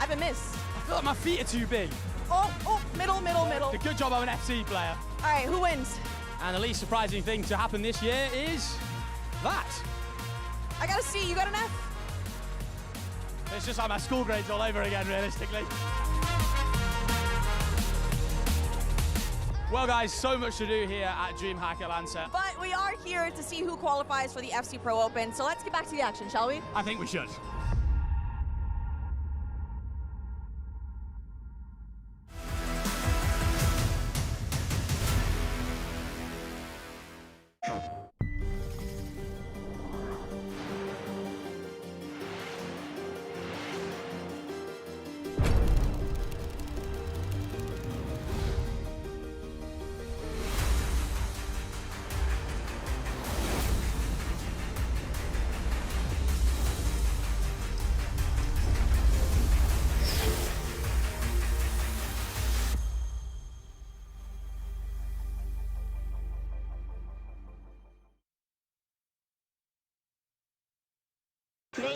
Speaker 11: I've been missed.
Speaker 7: I feel like my feet are too big.
Speaker 11: Oh, middle.
Speaker 7: Good job, I'm an FC player.
Speaker 11: All right, who wins?
Speaker 7: And the least surprising thing to happen this year is that.
Speaker 11: I got a C, you got an F?
Speaker 7: It's just like my school grades all over again, realistically. Well, guys, so much to do here at DreamHack Atlanta.
Speaker 11: But we are here to see who qualifies for the FC Pro Open, so let's get back to the action, shall we?
Speaker 7: I think we should.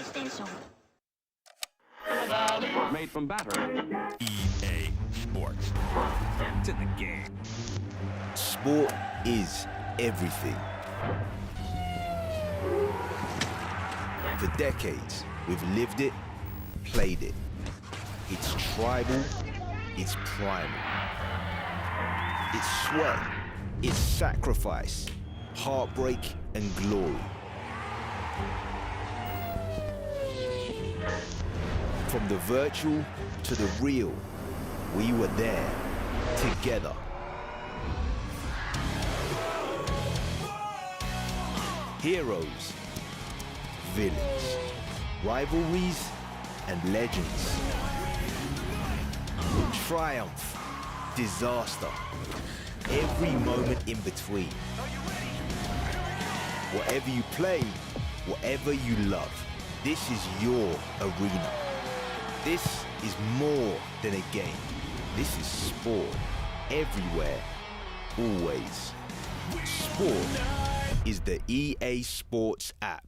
Speaker 9: PlayStation.
Speaker 13: Made from battery. EA Sports. To the game.
Speaker 17: Sport is everything. For decades, we've lived it, played it. It's tribal, it's primal. It's sweat, it's sacrifice, heartbreak and glory. From the virtual to the real, we were there, together. Heroes, villains, rivalries and legends. Triumph, disaster, every moment in between. Whatever you play, whatever you love, this is your arena. This is more than a game. This is sport, everywhere, always. Sport is the EA Sports app.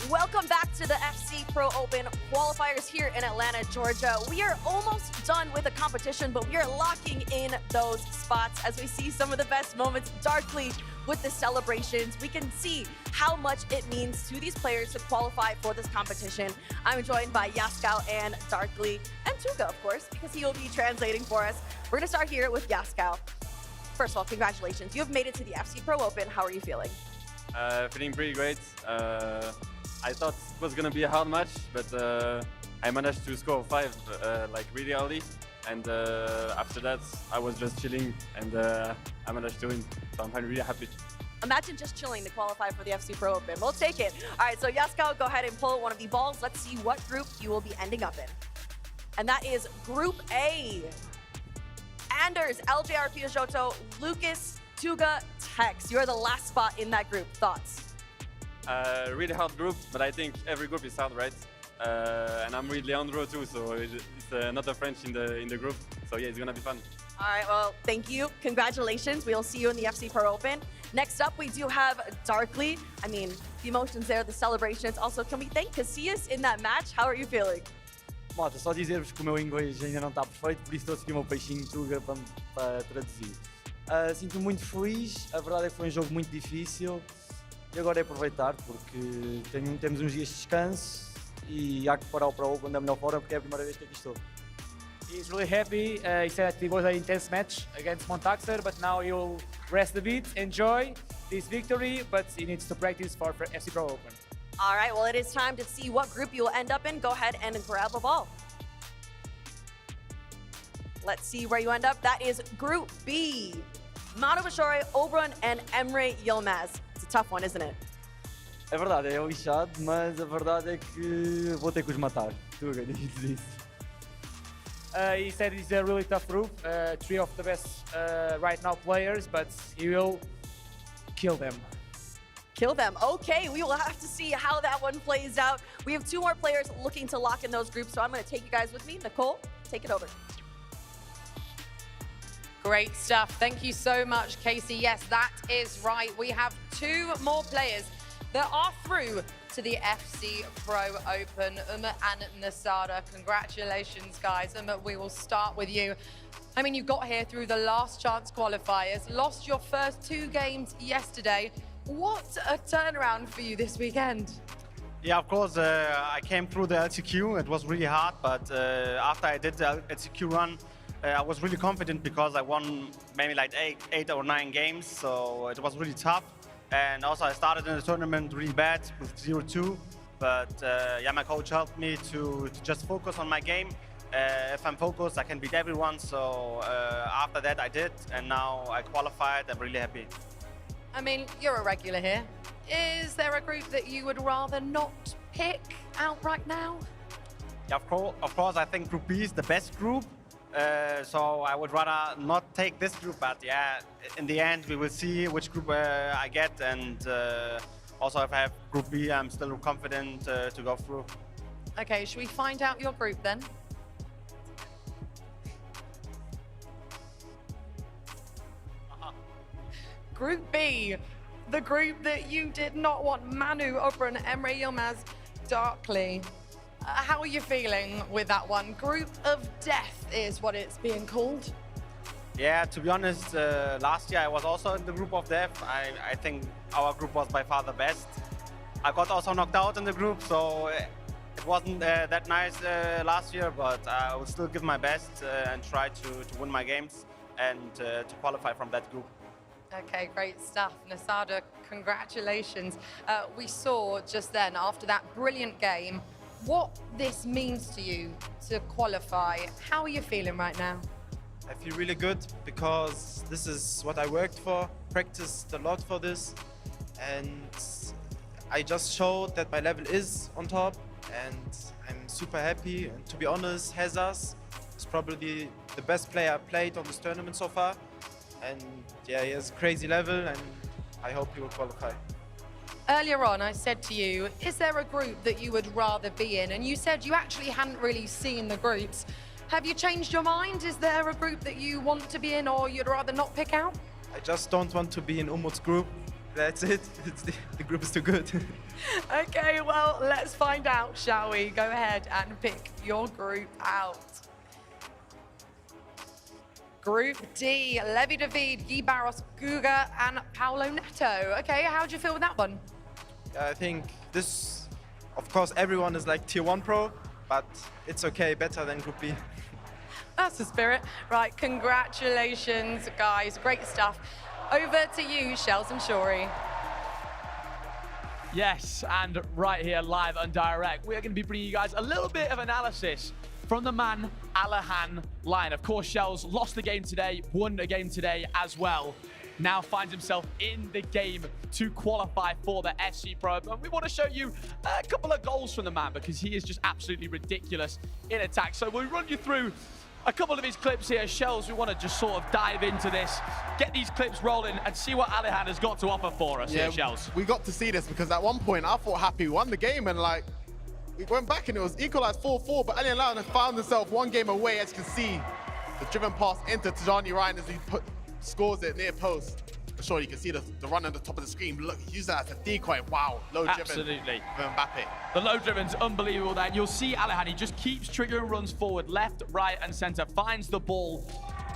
Speaker 11: Welcome back to the FC Pro Open qualifiers here in Atlanta, Georgia. We are almost done with the competition, but we are locking in those spots as we see some of the best moments darkly with the celebrations. We can see how much it means to these players to qualify for this competition. I'm joined by Yaskal and Darkly, and Tuga, of course, because he will be translating for us. We're gonna start here with Yaskal. First of all, congratulations. You have made it to the FC Pro Open. How are you feeling?
Speaker 5: Feeling pretty great. I thought it was gonna be a hard match, but I managed to score 5 like really early, and after that I was just chilling, and I managed to win. So I'm really happy.
Speaker 11: Imagine just chilling to qualify for the FC Pro Open. We'll take it. All right, so Yaskal, go ahead and pull one of the balls. Let's see what group you will be ending up in. And that is Group A. Anders, LJR Piojoto, Lucas, Tuga, Tex. You're the last spot in that group. Thoughts?
Speaker 5: Really hard group, but I think every group is hard, right? And I'm with Leandro too, so it's not a French in the group. So yeah, it's gonna be fun.
Speaker 11: All right, well, thank you. Congratulations. We'll see you in the FC Pro Open. Next up, we do have Darkly. I mean, the emotions there, the celebrations. Also, can we thank Casillas in that match? How are you feeling?
Speaker 21: Malta, só dizer-vos que o meu inglês ainda não está perfeito, por isso trouxe aqui o meu peixinho Tuga para traduzir. Sinto-me muito feliz, a verdade é que foi um jogo muito difícil e agora é aproveitar porque temos uns dias de descanso e há que parar o Pro Open da melhor forma porque é a primeira vez que aqui estou.
Speaker 22: He's really happy. He said it was an intense match against Montaxer, but now he'll rest a bit, enjoy this victory, but he needs to practice for FC Pro Open.
Speaker 11: All right, well, it is time to see what group you will end up in. Go ahead and grab a ball. Let's see where you end up. That is Group B. Manu Bashore, Oberon, and Emre Yilmaz. It's a tough one, isn't it?
Speaker 21: É verdade, é lixado, mas a verdade é que vou ter que os matar. Tuga, diz isso.
Speaker 22: He said it's a really tough group. 3 of the best right now players, but he will kill them.
Speaker 11: Kill them. Okay, we will have to see how that one plays out. We have 2 more players looking to lock in those groups, so I'm going to take you guys with me. Nicole, take it over.
Speaker 10: Great stuff. Thank you so much, Casey. Yes, that is right. We have 2 more players that are through to the FC Pro Open. And Nasada, congratulations, guys. We will start with you. I mean, you got here through the last chance qualifiers, lost your first 2 games yesterday. What a turnaround for you this weekend.
Speaker 16: Yeah, of course, I came through the LCQ. It was really hard, but after I did the LCQ run, I was really confident because I won maybe like 8 or 9 games, so it was really tough. And also I started in the tournament really bad with 0-2, but yeah, my coach helped me to just focus on my game. If I'm focused, I can beat everyone, so after that I did, and now I qualified. I'm really happy.
Speaker 10: I mean, you're a regular here. Is there a group that you would rather not pick out right now?
Speaker 16: Yeah, of course, I think Group B is the best group. So I would rather not take this group, but yeah, in the end we will see which group I get, and also if I have Group B, I'm still confident to go through.
Speaker 10: Okay, should we find out your group then? Group B, the group that you did not want. Manu, Oprah, and Emre Yilmaz, Darkly. How are you feeling with that one? Group of Death is what it's being called.
Speaker 16: Yeah, to be honest, last year I was also in the Group of Death. I think our group was by far the best. I got also knocked out in the group, so it wasn't that nice last year, but I will still give my best and try to win my games and to qualify from that group.
Speaker 10: Okay, great stuff. Nasada, congratulations. We saw just then, after that brilliant game, what this means to you to qualify. How are you feeling right now?
Speaker 15: I feel really good because this is what I worked for, practiced a lot for this, and I just showed that my level is on top, and I'm super happy. And to be honest, Hazas is probably the best player I played on this tournament so far, and yeah, he has a crazy level, and I hope he will qualify.
Speaker 10: Earlier on, I said to you, is there a group that you would rather be in? And you said you actually hadn't really seen the groups. Have you changed your mind? Is there a group that you want to be in or you'd rather not pick out?
Speaker 15: I just don't want to be in Umut's group. That's it. The group is too good.
Speaker 10: Okay, well, let's find out, shall we? Go ahead and pick your group out. Group D, Levi David, Guy Barros, Guga, and Paolo Neto. Okay, how do you feel with that one?
Speaker 15: I think this, of course, everyone is like tier 1 pro, but it's okay, better than Group B.
Speaker 10: That's the spirit. Right, congratulations, guys. Great stuff. Over to you, Shells and Shori.
Speaker 7: Yes, and right here, live and direct, we're going to be bringing you guys a little bit of analysis from the man, Alihan line. Of course, Shells lost the game today, won a game today as well. Now finds himself in the game to qualify for the FC Pro. And we want to show you a couple of goals from the man because he is just absolutely ridiculous in attack. So we'll run you through a couple of his clips here. Shells, we want to just sort of dive into this, get these clips rolling and see what Alihan has got to offer for us here, Shells.
Speaker 4: We got to see this because at one point I thought Happy won the game, and like, we went back and it was equalized 4-4, but Alihan found himself one game away. As you can see, the driven pass into Tajani Ryan as he scores it near post. For sure, you can see the run on the top of the screen. Look, use that as a decoy. Wow, low driven.
Speaker 7: Absolutely.
Speaker 4: Mbappe.
Speaker 7: The low driven's unbelievable there. And you'll see Alihan, he just keeps triggering runs forward, left, right, and center. Finds the ball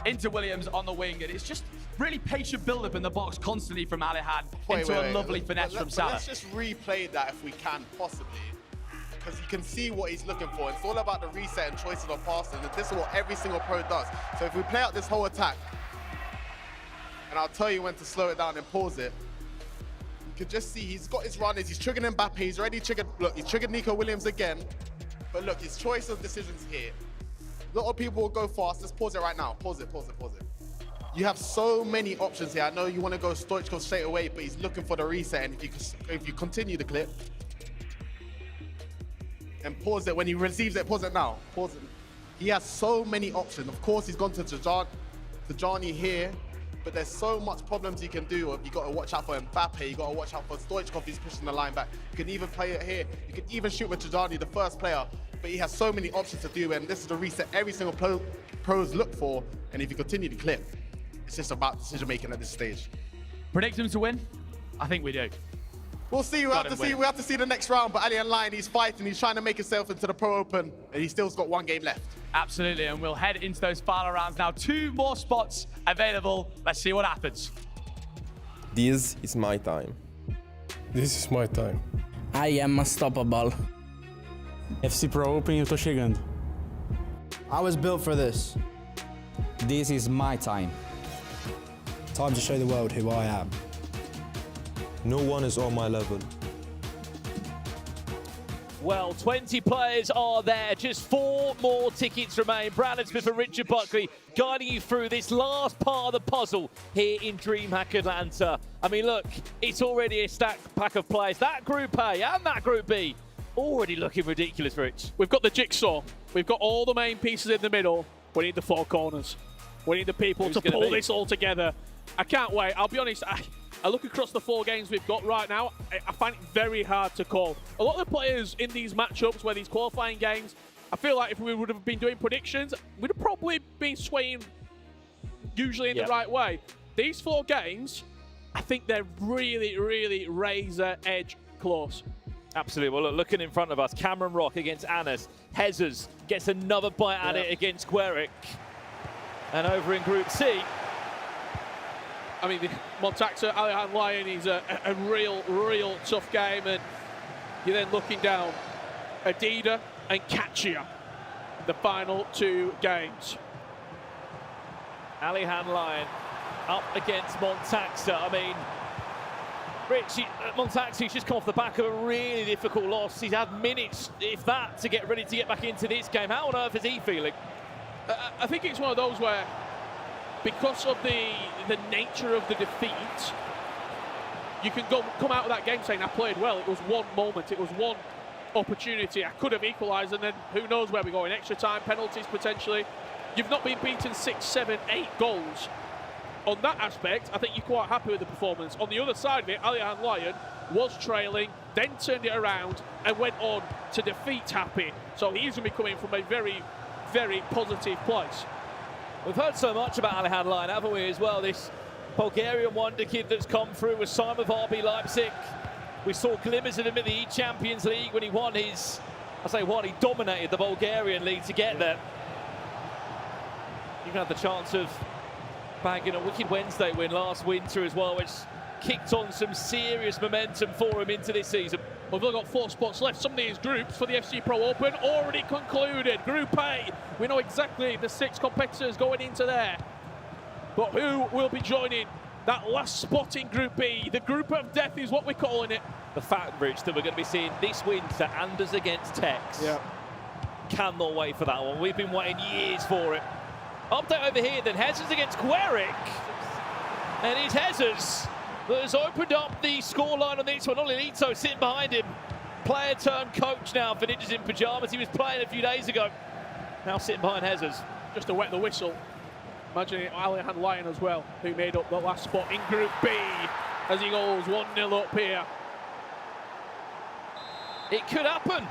Speaker 7: into Williams on the wing, and it's just really patient build-up in the box constantly from Alihan into a lovely finesse from Salah.
Speaker 4: Let's just replay that if we can, possibly. Because you can see what he's looking for. It's all about the reset and choices of passing, and this is what every single pro does. So if we play out this whole attack, and I'll tell you when to slow it down and pause it, you can just see he's got his runners, he's triggered Mbappe, he's already triggered, look, he's triggered Nico Williams again. But look, his choice of decisions here. A lot of people will go fast. Let's pause it right now. Pause it, pause it, pause it. You have so many options here. I know you want to go Stoichkov straight away, but he's looking for the reset. And if you continue the clip, and pause it when he receives it, pause it now, pause it. He has so many options. Of course, he's gone to Tajani here, but there's so much problems you can do. You got to watch out for Mbappe, you got to watch out for Stoichkov, he's pushing the line back. You can even play it here. You can even shoot with Tajani, the first player, but he has so many options to do, and this is the reset every single pros look for. And if you continue the clip, it's just about decision making at this stage.
Speaker 7: Predict him to win? I think we do.
Speaker 4: We'll see. We have to see the next round. But Ali and Lion, he's fighting. He's trying to make himself into the Pro Open, and he's still got 1 game left.
Speaker 7: Absolutely, and we'll head into those final rounds now. 2 more spots available. Let's see what happens.
Speaker 14: This is my time.
Speaker 8: This is my time.
Speaker 19: I am unstoppable.
Speaker 2: FC Pro Open, eu tô chegando.
Speaker 21: I was built for this.
Speaker 19: This is my time.
Speaker 8: Time to show the world who I am.
Speaker 14: No one is on my level.
Speaker 12: Well, 20 players are there. Just 4 more tickets remain. Brandon Smith and Richard Buckley guiding you through this last part of the puzzle here in DreamHack Atlanta. I mean, look, it's already a stacked pack of players. That Group A and that Group B already looking ridiculous, Rich.
Speaker 1: We've got the jigsaw. We've got all the main pieces in the middle. We need the 4 corners. We need the people to pull this all together. I can't wait. I'll be honest, I look across the 4 games we've got right now, I find it very hard to call. A lot of the players in these matchups, where these qualifying games, I feel like if we would have been doing predictions, we'd have probably been swaying usually in the right way. These 4 games, I think they're really, really razor edge close.
Speaker 12: Absolutely. Well, look, looking in front of us, Cameron Rock against Anas. Hezers gets another bite at it against Gueric. And over in Group C,
Speaker 1: I mean, the Montaxa, Alihan Lion is a real tough game. And you're then looking down, Adida and Kachia, the final 2 games.
Speaker 12: Alihan Lion up against Montaxa. I mean, Rich, Montaxi's just come off the back of a really difficult loss. He's had minutes, if that, to get ready to get back into this game. How on earth is he feeling?
Speaker 1: I think it's one of those where, because of the nature of the defeat, you can come out of that game saying, I played well. It was 1 moment. It was 1 opportunity. I could have equalised, and then who knows where we go in extra time, penalties potentially. You've not been beaten 6, 7, 8 goals. On that aspect, I think you're quite happy with the performance. On the other side of it, Alihan Lion was trailing, then turned it around and went on to defeat Happy. So he's going to be coming from a very, very positive place.
Speaker 12: We've heard so much about Alihan Lion, haven't we, as well? This Bulgarian wonder kid that's come through with Simon of RB Leipzig. We saw glimmers of him in the E-Champions League when he won his, he dominated the Bulgarian league to get there. Even had the chance of bagging a wicked Wednesday win last winter as well, which kicked on some serious momentum for him into this season.
Speaker 1: We've only got 4 spots left. Some of these groups for the FC Pro Open already concluded. Group A, we know exactly the 6 competitors going into there. But who will be joining that last spot in Group B? The group of death is what we're calling it.
Speaker 12: The fact, Rich, that we're going to be seeing this winter Anders against Tex.
Speaker 1: Yeah.
Speaker 12: Cannot wait for that one. We've been waiting years for it. Update over here then, Hezers against Gueric. And it's Hezers that has opened up the scoreline on this one. Olilito sitting behind him. Player turned coach now for Ninjas in Pyjamas. He was playing a few days ago. Now sitting behind Hezers.
Speaker 1: Just to wet the whistle. Imagine Alihan Lion as well, who made up the last spot in Group B as he goes 1-0 up here.
Speaker 12: It could happen.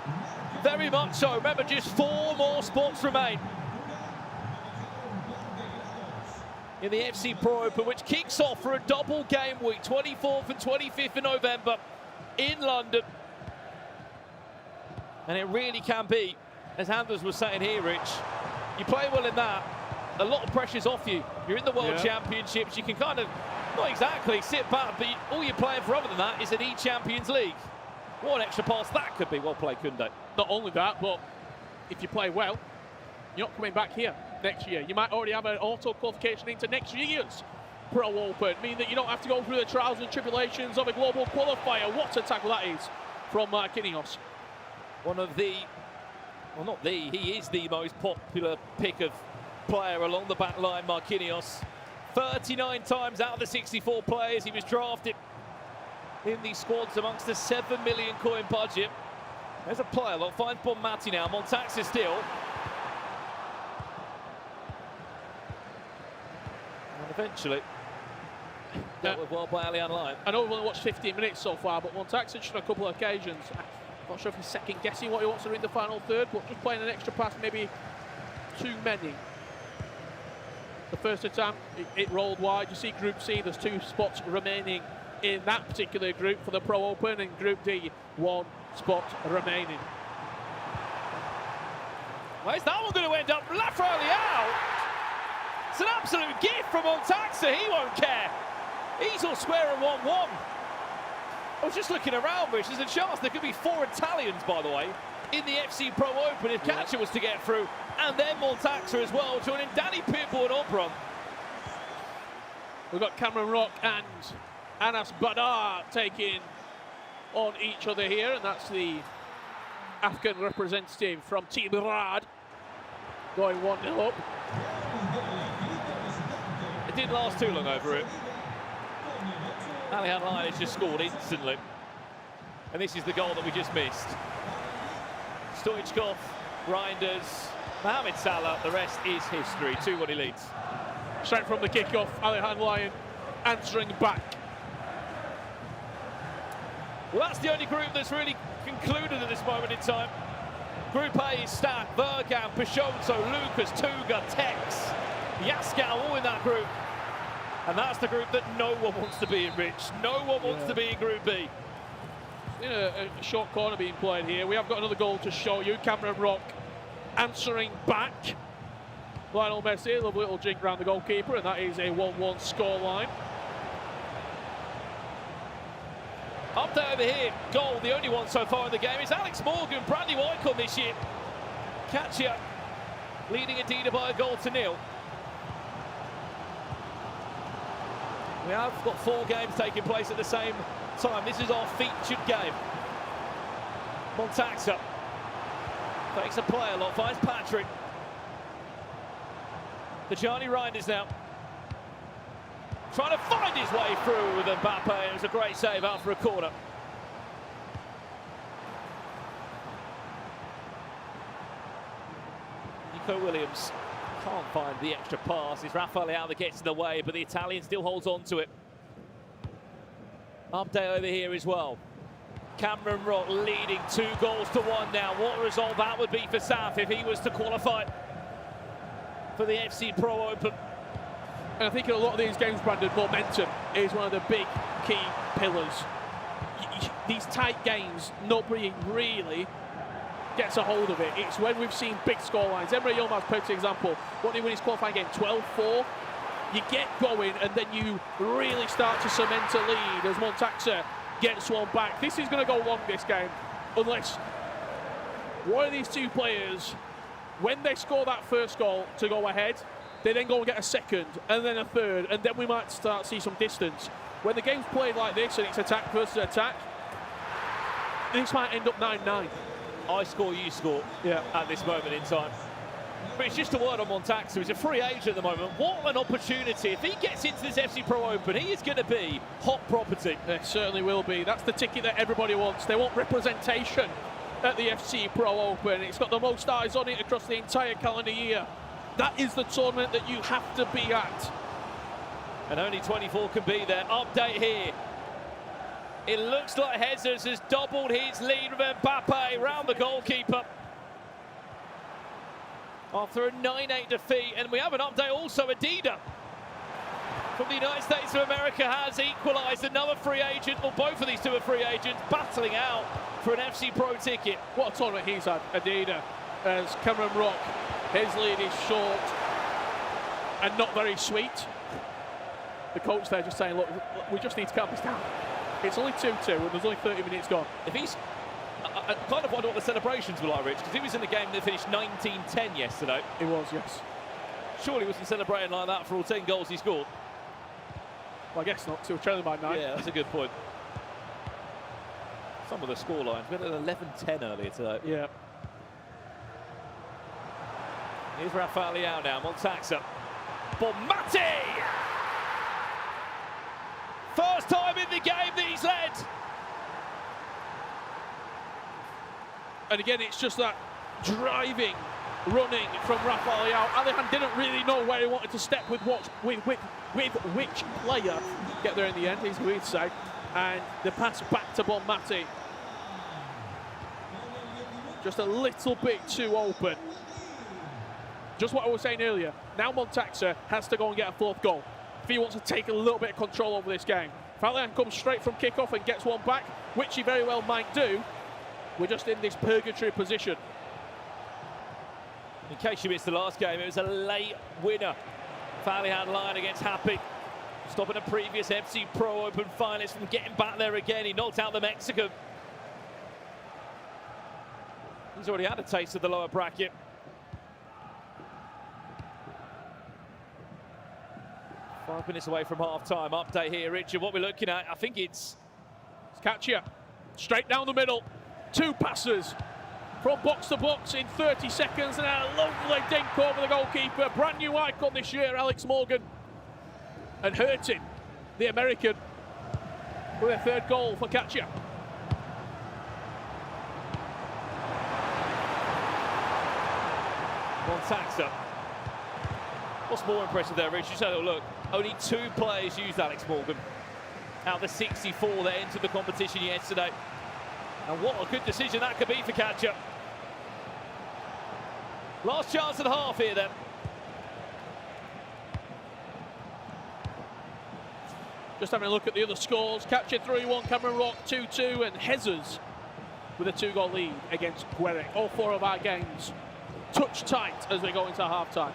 Speaker 12: Very much so. Remember, just 4 more spots remain in the FC Pro Open, which kicks off for a double game week, 24th and 25th of November in London. And it really can be, as Anders was saying here, Rich, you play well in that, a lot of pressure's off you. You're in the World Championships, you can kind of, not exactly sit back, but all you're playing for other than that is an E-Champions League. What an extra pass that could be. Well played, couldn't it?
Speaker 1: Not only that, but if you play well, you're not coming back here next year. You might already have an auto qualification into next year's Pro Open, meaning that you don't have to go through the trials and tribulations of a global qualifier. What a tackle that is from Marquinhos.
Speaker 12: One of the, well, not the, he is the most popular pick of player along the back line, Marquinhos. 39 times out of the 64 players he was drafted in these squads amongst the 7 million coin budget. There's a player lot, finds Bonmati now, Montaxa still. And eventually, dealt with well by Alihan Lion.
Speaker 1: I know we've only watched 15 minutes so far, but Montaxa just on a couple of occasions. Not sure if he's second guessing what he wants to do in the final third, but just playing an extra pass, maybe too many. The first attempt, it rolled wide. You see Group C, there's 2 spots remaining in that particular group for the Pro Open, and Group D, 1 spot remaining.
Speaker 12: Where's that one going to end up? Laterally out. It's an absolute gift from Montaxa. He won't care. He's all square at 1-1. I was just looking around, Rich. There's a chance there could be 4 Italians, by the way, in the FC Pro Open if Catcher was to get through. And then Montaxa as well, joining Danny Pitbull and Obron.
Speaker 1: We've got Cameron Rock and Anas Badar taking on each other here, and that's the Afghan representative from Team Rad going 1-0 up.
Speaker 12: It didn't last too long over it. Alihan Lion has just scored instantly. And this is the goal that we just missed. Stoichkov, Reinders, Mohamed Salah, the rest is history. 2-1 he leads.
Speaker 1: Straight from the kickoff, Alihan Lion answering back.
Speaker 12: Well, that's the only group that's really concluded at this moment in time. Group A is Stat, Bergam, Peixoto, Lucas, Tuga, Tex, Yaskal, all in that group. And that's the group that no one wants to be in, Rich. No one wants to be in Group B.
Speaker 1: In a short corner being played here. We have got another goal to show you. Cameron Rock answering back. Lionel Messi, a lovely little jink around the goalkeeper, and that is a 1-1 scoreline.
Speaker 12: Update over here, goal, the only one so far in the game is Alex Morgan, Bradley Wycombe this year. Catcher leading Adidas by a 1-0. We have got 4 games taking place at the same time. This is our featured game. Montaxa takes a play a lot, finds Patrick. The Johnny Reinders now. Trying to find his way through with Mbappe. It was a great save out for a corner. Nico Williams can't find the extra pass. It's Rafael Leao that gets in the way, but the Italian still holds on to it. Update over here as well. Cameron Rock leading 2-1 now. What a result that would be for Saf if he was to qualify for the FC Pro Open.
Speaker 1: And I think in a lot of these games, Brandon, momentum is one of the big key pillars. These tight games, nobody really gets a hold of it. It's when we've seen big scorelines. Emre Yilmaz, perfect example. What did he win his qualifying game? 12-4. You get going and then you really start to cement a lead as Montaxa gets one back. This is going to go long, this game, unless one of these 2 players, when they score that first goal to go ahead, they then go and get a second and then a third, and then we might start to see some distance. When the game's played like this and it's attack versus attack, this might end up 9-9.
Speaker 12: I score, you score at this moment in time. But it's just a word on Montaxa. He's a free agent at the moment. What an opportunity. If he gets into this FC Pro Open, he is going to be hot property.
Speaker 1: It certainly will be. That's the ticket that everybody wants. They want representation at the FC Pro Open. It's got the most eyes on it across the entire calendar year. That is the tournament that you have to be at.
Speaker 12: And only 24 can be there. Update here. It looks like Jesus has doubled his lead with Mbappe round the goalkeeper after a 9-8 defeat. And we have an update also. Adidas from the United States of America has equalised. Another free agent, or both of these 2 are free agents, battling out for an FC Pro ticket.
Speaker 1: What a tournament he's had, Adidas, as Cameron Rock. His lead is short and not very sweet. The coach there just saying, look, we just need to calm this down. It's only 2-2 and there's only 30 minutes gone.
Speaker 12: If he's... I kind of wonder what the celebrations were like, Rich, because he was in the game that finished 19-10 yesterday.
Speaker 1: He was, yes.
Speaker 12: Surely he wasn't celebrating like that for all 10 goals he scored.
Speaker 1: Well, I guess not, so we're trailing by 9.
Speaker 12: Yeah, that's a good point. Some of the score lines. We had an 11-10 earlier today.
Speaker 1: Yeah.
Speaker 12: Here's Rafael Leao now, Montaxa. Bonmati! First time in the game that he's led.
Speaker 1: And again, it's just that driving, running from Rafael Leao. Alihan didn't really know where he wanted to step with which player. Get there in the end, he's weird to say. And the pass back to Bonmati. Just a little bit too open. just what I was saying earlier. Now Montaxa has to go and get a fourth goal if he wants to take a little bit of control over this game. If Alihan comes straight from kickoff and gets one back, which he very well might do, we're just in this purgatory position.
Speaker 12: In case you missed the last game, it was a late winner for Alihan Lyon against Happy, stopping a previous FC Pro Open finalist from getting back there again. He knocked out the Mexican. He's already had a taste of the lower bracket. Five minutes away from half-time. Update here, Richard. What we're looking at, I think it's
Speaker 1: Katia, straight down the middle. 2 passes from box to box in 30 seconds, and a lovely dink over the goalkeeper. Brand new icon this year, Alex Morgan, and hurting the American with a 3rd goal for Katia.
Speaker 12: Montaxa. What's more impressive there, Rich? Just have a little look. Only 2 players used Alex Morgan out of the 64 that entered the competition yesterday. And what a good decision that could be for Katia. Last chance of the half here then.
Speaker 1: Just having a look at the other scores. Katia 3-1, Cameron Rock 2-2, and Hezers with a 2-goal lead against Guerrero. All 4 of our games touch tight as we go into half-time.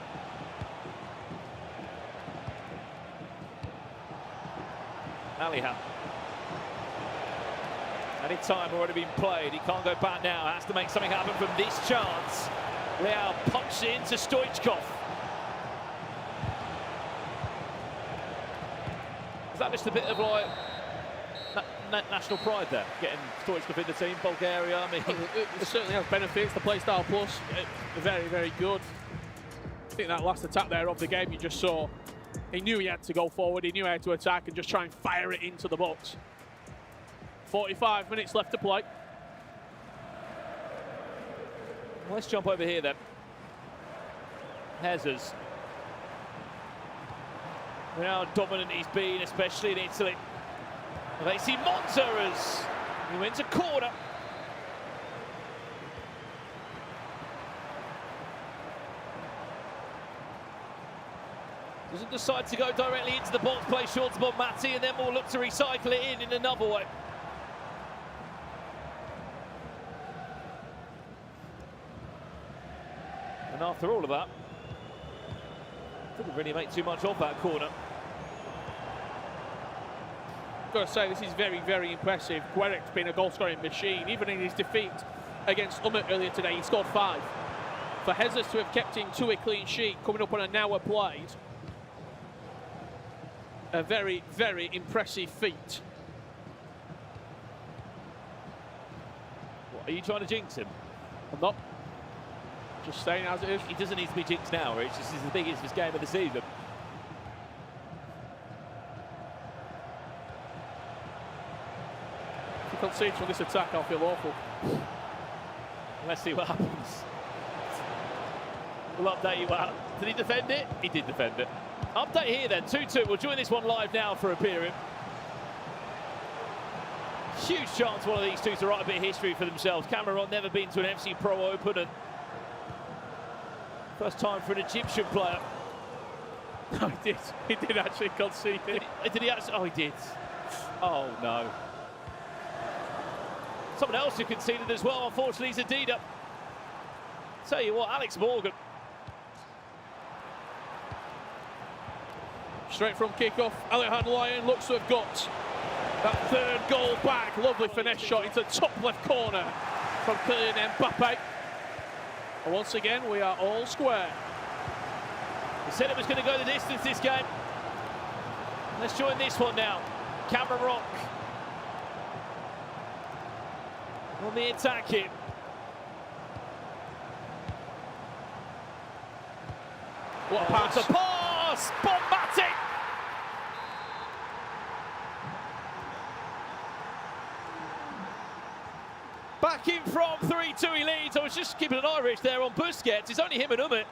Speaker 12: Alihan. Any time already been played. He can't go back now. Has to make something happen from this chance. Leao punches it into Stoichkov. Is that just a bit of like national pride there, getting Stoichkov in the team, Bulgaria? I mean,
Speaker 1: it certainly has benefits. The play style plus, very, very good. I think that last attack there of the game you just saw, he knew he had to go forward, he knew he had to attack and just try and fire it into the box. 45 minutes left to play.
Speaker 12: Let's jump over here then. Hezers. How dominant he's been, especially in Italy. They see Monza as he wins a corner. Doesn't decide to go directly into the box, play short to Bonmati, and then will look to recycle it in another way. And after all of that, couldn't really make too much of that corner.
Speaker 1: Got to say, this is very, very impressive. Gueric's been a goal-scoring machine. Even in his defeat against Ummet earlier today, he scored 5. For Hezers to have kept him to a clean sheet, coming up on an hour played, a very, very impressive feat.
Speaker 12: What, are you trying to jinx him?
Speaker 1: I'm not. Just saying as it is.
Speaker 12: He doesn't need to be jinxed now, Rich. This is the biggest game of the season.
Speaker 1: If he concedes from this attack, I'll feel awful.
Speaker 12: Let's see what happens. We'll update you. Did he defend it? He did defend it. Update here then, 2-2. We'll join this one live now for a period. Huge chance one of these two to write a bit of history for themselves. Cameron never been to an FC Pro Open, and first time for an Egyptian player.
Speaker 1: No, he did. He did actually concede it.
Speaker 12: Did he actually? Oh, he did. Oh, no. Someone else who conceded as well, unfortunately, is Adida. Tell you what, Alex Morgan.
Speaker 1: Straight from kickoff, Alihan Lyon looks to have got that 3rd goal back. Lovely finesse shot into top left corner from Kylian Mbappe. And once again, we are all square.
Speaker 12: He said it was going to go the distance this game. Let's join this one now. Cameron Rock on the attack here.
Speaker 1: What a pass.
Speaker 12: It's a pass! Bonmati! Back in from 3-2 he leads. I was just keeping an eye, Rich, there on Busquets. It's only him and Ummet.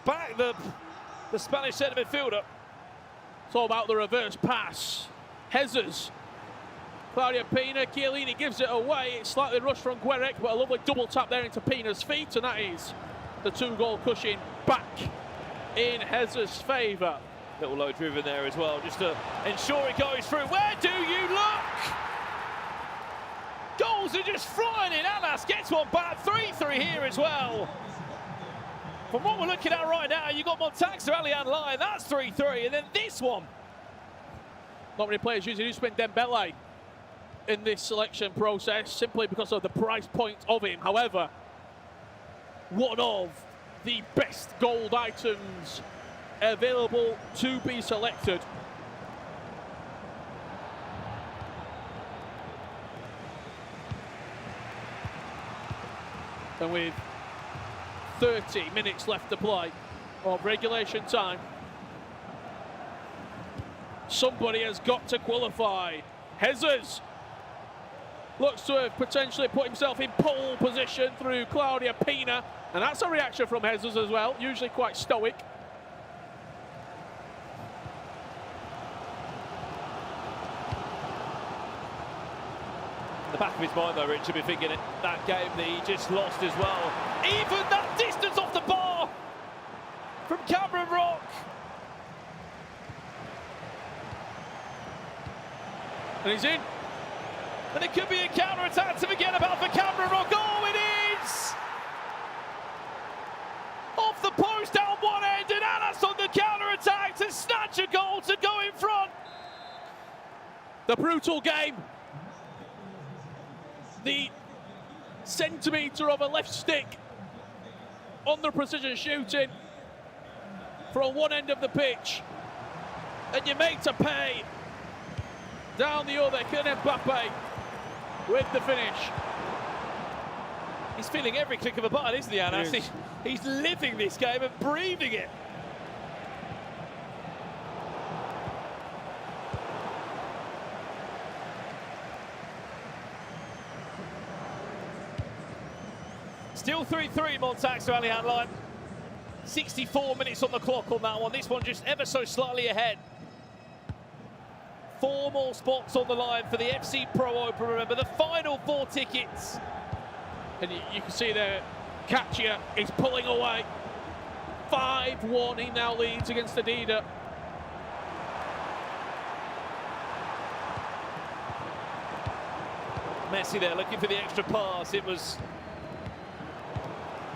Speaker 12: Back the Spanish centre midfielder.
Speaker 1: It's all about the reverse pass. Hezers Claudia Pina, Chiellini gives it away. It's slightly rushed from Gueric, but a lovely double tap there into Pina's feet, and that is the 2-goal cushion back in Hez's favour.
Speaker 12: Little low driven there as well, just to ensure it goes through. Where do you look? Goals are just flying in. Alas gets one back. 3-3 here as well. From what we're looking at right now, you've got Montaxa, Allian Lyon. That's 3-3. And then this one.
Speaker 1: Not many players using Usman Dembele in this selection process, simply because of the price point of him. However, one of the best gold items available to be selected. And with 30 minutes left to play of regulation time, somebody has got to qualify. Hezes looks to have potentially put himself in pole position through Claudia Pina, and that's a reaction from Hezes as well, usually quite stoic.
Speaker 12: The back of his mind though, Rich, should be thinking that game that he just lost as well. Even that distance off the bar from Cameron Rock.
Speaker 1: And he's in.
Speaker 12: And it could be a counter-attack to forget about for Cameron Rock. Oh, it is! Off the post down one end, and Anas on the counter-attack to snatch a goal to go in front.
Speaker 1: The brutal game. The centimetre of a left stick on the precision shooting from one end of the pitch, and you're made to pay down the other. Kylian Mbappe with the finish.
Speaker 12: He's feeling every click of a button, isn't he, Anas? He's living this game and breathing it. Still 3-3, Montaxa, Allian Lyon. 64 minutes on the clock on that one. This one just ever so slightly ahead. 4 more spots on the line for the FC Pro Open. Remember, the final 4 tickets.
Speaker 1: And you can see there, Katia is pulling away. 5-1, he now leads against Adida.
Speaker 12: Messi there looking for the extra pass. It was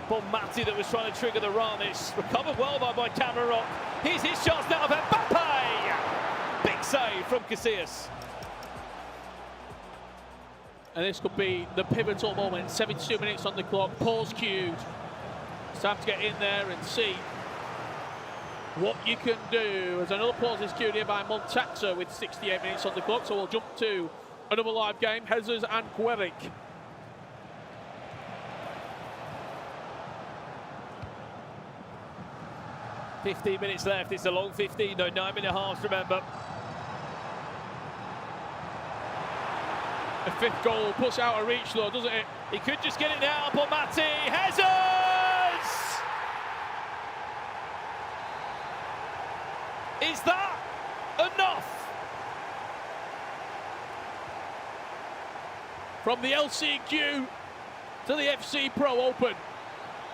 Speaker 12: Bonmati that was trying to trigger the run. It's recovered well by Cameron Rock. Here's his chance now of Mbappe. Big save from Casillas.
Speaker 1: And this could be the pivotal moment. 72 minutes on the clock, pause cued. It's time to get in there and see what you can do. As another pause is cued here by Montaxa with 68 minutes on the clock. So we'll jump to another live game, Hezes and Gueric.
Speaker 12: 15 minutes left. It's a long 15, though. 9-minute halves, remember.
Speaker 1: The 5th goal puts out of reach, though, doesn't it?
Speaker 12: He could just get it now. Bonmati. Hezes! Is that enough?
Speaker 1: From the LCQ to the FC Pro Open.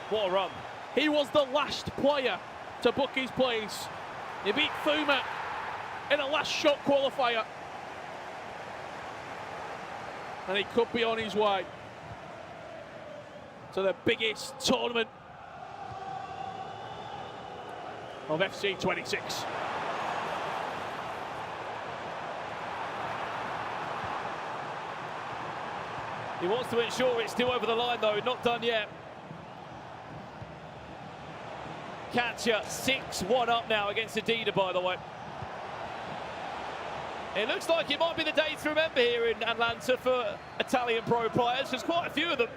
Speaker 12: What a run.
Speaker 1: He was the last player to book his place. He beat Fuma in a last shot qualifier. And he could be on his way to the biggest tournament of FC 26.
Speaker 12: He wants to ensure it's still over the line, though. Not done yet. Katia 6-1 up now against Adida, by the way. It looks like it might be the day to remember here in Atlanta for Italian pro players. There's quite a few of them.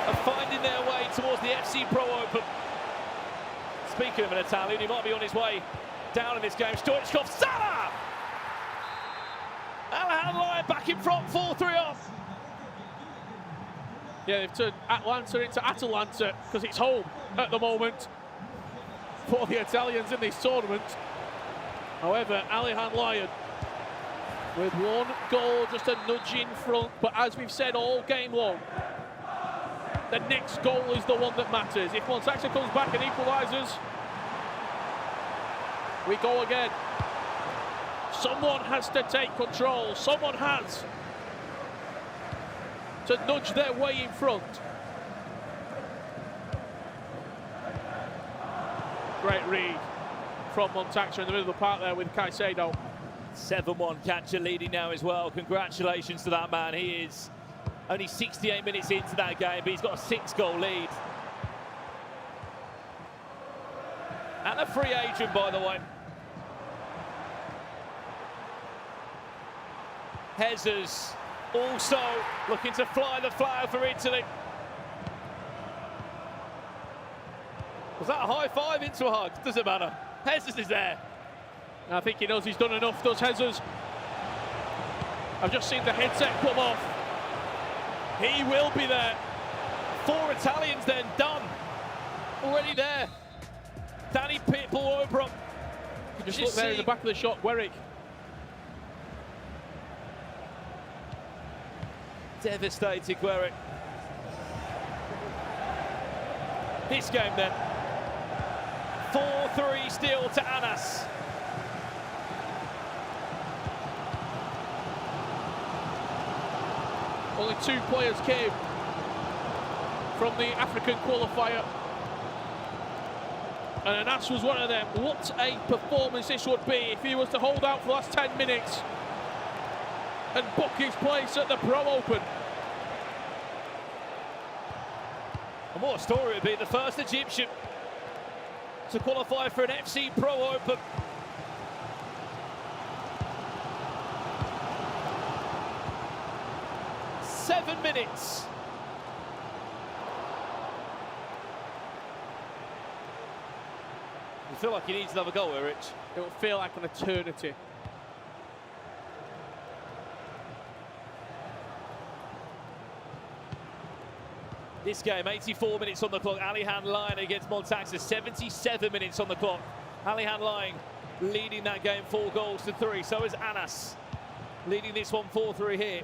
Speaker 12: Are finding their way towards the FC Pro Open. Speaking of an Italian, he might be on his way down in this game. Stoichkov, Salah! Allian Lyon back in front, 4-3 up.
Speaker 1: Yeah, they've turned Atlanta into Atalanta because it's home at the moment for the Italians in this tournament.
Speaker 3: However, Alihan Lyon with one goal, just a nudge in front. But as we've said all game long, the next goal is the one that matters. If Montaxa comes back and equalises, we go again. Someone has to take control. Someone has to nudge their way in front. Great read from Montaxa in the middle of the park there with Caicedo.
Speaker 12: 7-1 catcher leading now as well. Congratulations to that man. He is only 68 minutes into that game, but he's got a 6-goal lead. And a free agent, by the way. Jesus also looking to fly the flag for Italy. Was that a high five into a hug? Doesn't matter. Jesus is there.
Speaker 3: I think he knows he's done enough, does Jesus. I've just seen the headset come off. He will be there.
Speaker 12: 4 Italians then done. Already there. Danny Pitbull Obram.
Speaker 3: Just look there in the back of the shot, Gueric.
Speaker 12: Devastated Gueric. This game then. 4-3 still to Anas.
Speaker 3: Only 2 players came from the African qualifier, and Anas was one of them. What a performance this would be if he was to hold out for the last 10 minutes and book his place at the Pro Open.
Speaker 12: And what a story it would be, the first Egyptian to qualify for an FC Pro Open. Seven minutes. You feel like he needs another goal, Rich?
Speaker 3: It will feel like an eternity.
Speaker 12: This game, 84 minutes on the clock. Alihan Lyon against Montaxa, 77 minutes on the clock. Alihan Lyon leading that game 4-3. So is Anas leading this one 4-3 here.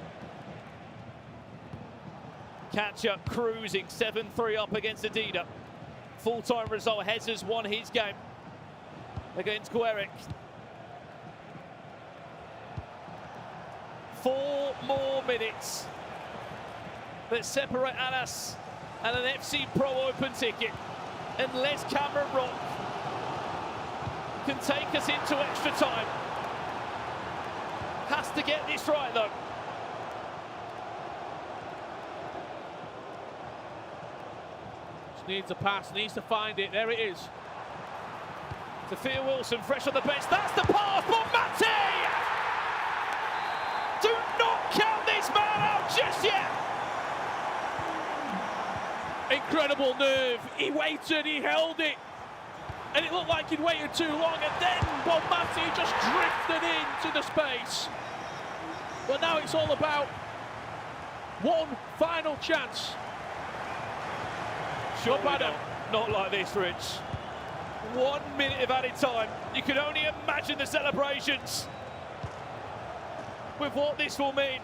Speaker 12: Catch-up cruising, 7-3 up against Adida. Full-time result, Jesus won his game against Gueric. 4 more minutes that separate Anas and an FC Pro Open ticket, unless Cameron Rock can take us into extra time. Has to get this right though.
Speaker 3: Just needs a pass, needs to find it. There it is.
Speaker 12: Sophia Wilson, fresh on the bench. That's the pass, Bonmati! Do not count this man out just yet!
Speaker 3: Incredible nerve. He waited, he held it. And it looked like he'd waited too long. And then Bonmati just drifted into the space. But now it's all about one final chance.
Speaker 12: Sure, not like this, Rich. 1 minute of added time. You can only imagine the celebrations with what this will mean.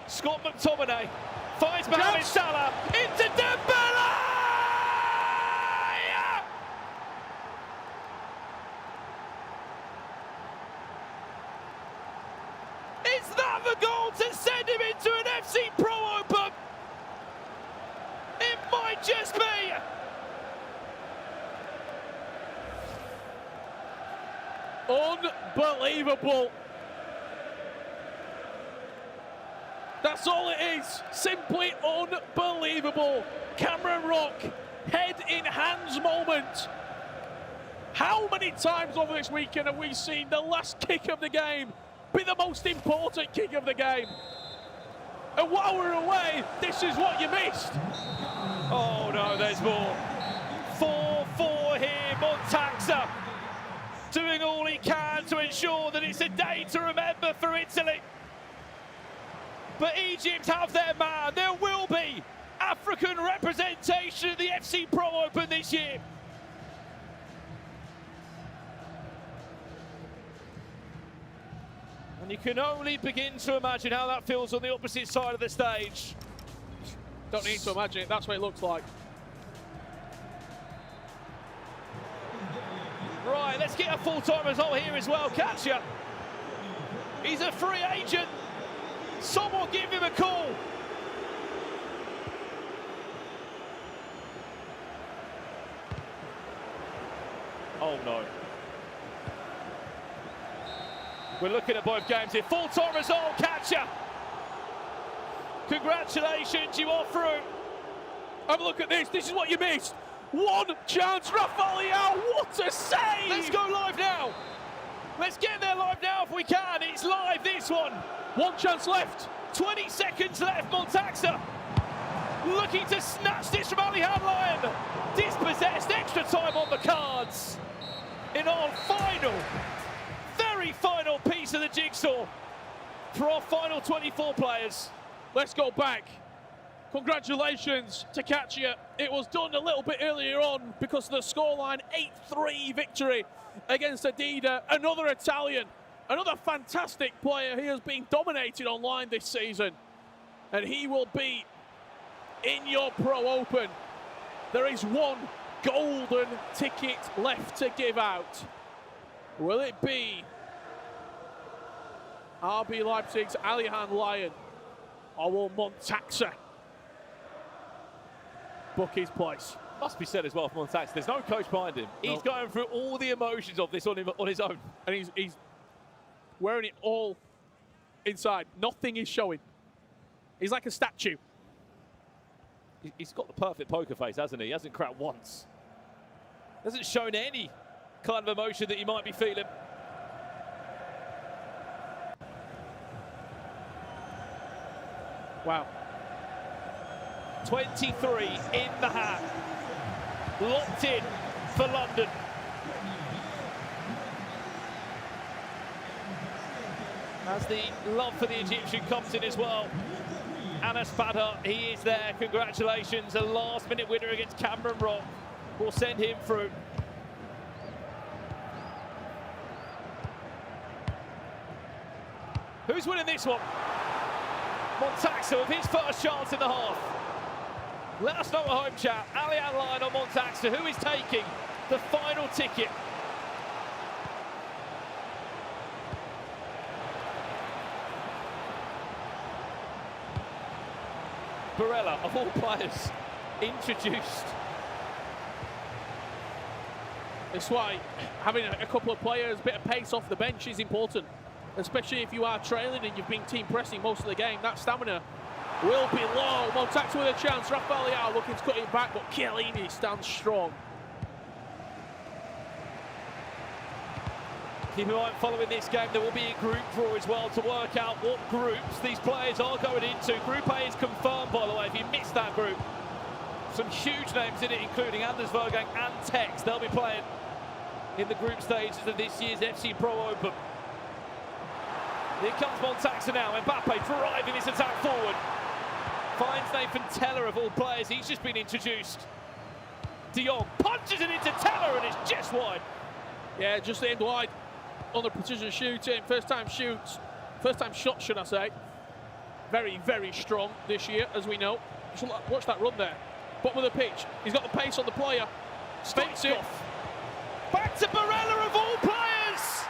Speaker 12: Scott McTominay finds Mohamed Salah into Dembele! Is that the goal to send him into an FC Pro Open? It might just be.
Speaker 3: Unbelievable. That's all it is. Simply unbelievable. Cameron Rock, head in hands moment. How many times over this weekend have we seen the last kick of the game be the most important kick of the game? And while we're away, this is what you missed.
Speaker 12: Oh no, there's more. 4-4 here, Montaxa doing all he can to ensure that it's a day to remember for Italy. But Egypt have their man. There will be African representation at the FC Pro Open this year. And you can only begin to imagine how that feels on the opposite side of the stage.
Speaker 3: Don't need to imagine it, that's what it looks like.
Speaker 12: Right, let's get a full-time result here as well. Katja, he's a free agent. Someone give him a call. Oh no. We're looking at both games here. Full-time result, Katja. Congratulations, you are through.
Speaker 3: Have a look at this. This is what you missed. One chance, Rafael. What a save!
Speaker 12: Let's go live now. Let's get there live now if we can. It's live, this one.
Speaker 3: One chance left.
Speaker 12: 20 seconds left. Montaxa looking to snatch this from Alihan Lion. Dispossessed, extra time on the cards. In our final, very final piece of the jigsaw for our final 24 players.
Speaker 3: Let's go back. Congratulations to Katja. It was done a little bit earlier on because of the scoreline. 8-3 victory against Adida, another Italian, another fantastic player. He has been dominated online this season, and he will be in your Pro Open. There is one golden ticket left to give out. Will it be RB Leipzig's Alihan Lion, or will Montaxa book his place?
Speaker 12: Must be said as well for Montaxa, there's no coach behind him. He's going through all the emotions of this on his own.
Speaker 3: And he's wearing it all inside. Nothing is showing. He's like a statue.
Speaker 12: He's got the perfect poker face, hasn't he? He hasn't cracked once. Hasn't shown any kind of emotion that you might be feeling.
Speaker 3: Wow.
Speaker 12: 23 in the hat. Locked in for London. As the love for the Egyptian comes in as well. Anas Badha, he is there. Congratulations. A last-minute winner against Cameron Rock will send him through. Who's winning this one? Montaxa with his first chance in the half. Let us know at home chat. Alihan Lion or Montaxa, who is taking the final ticket? Barella, of all players, introduced.
Speaker 3: That's why having a couple of players, a bit of pace off the bench is important, especially if you are trailing and you've been team pressing most of the game. That stamina will be low. Montaxa with a chance. Rafael looking to cut it back, but Chiellini stands strong.
Speaker 12: Keep in mind, following this game, there will be a group draw as well to work out what groups these players are going into. Group A is confirmed, by the way, if you missed that group. Some huge names in it, including Anders Vergang and Tex. They'll be playing in the group stages of this year's FC Pro Open. Here comes Montaxa now. Mbappe driving this attack forward. Finds Nathan Teller of all players. He's just been introduced. De Jong punches it into Teller and it's just wide.
Speaker 3: Yeah, just aimed wide on the precision shooting. First time shot, should I say. Very, very strong this year, as we know. Watch that run there. Bottom of the pitch. He's got the pace on the player. Stops it.
Speaker 12: Back to Barella of all players.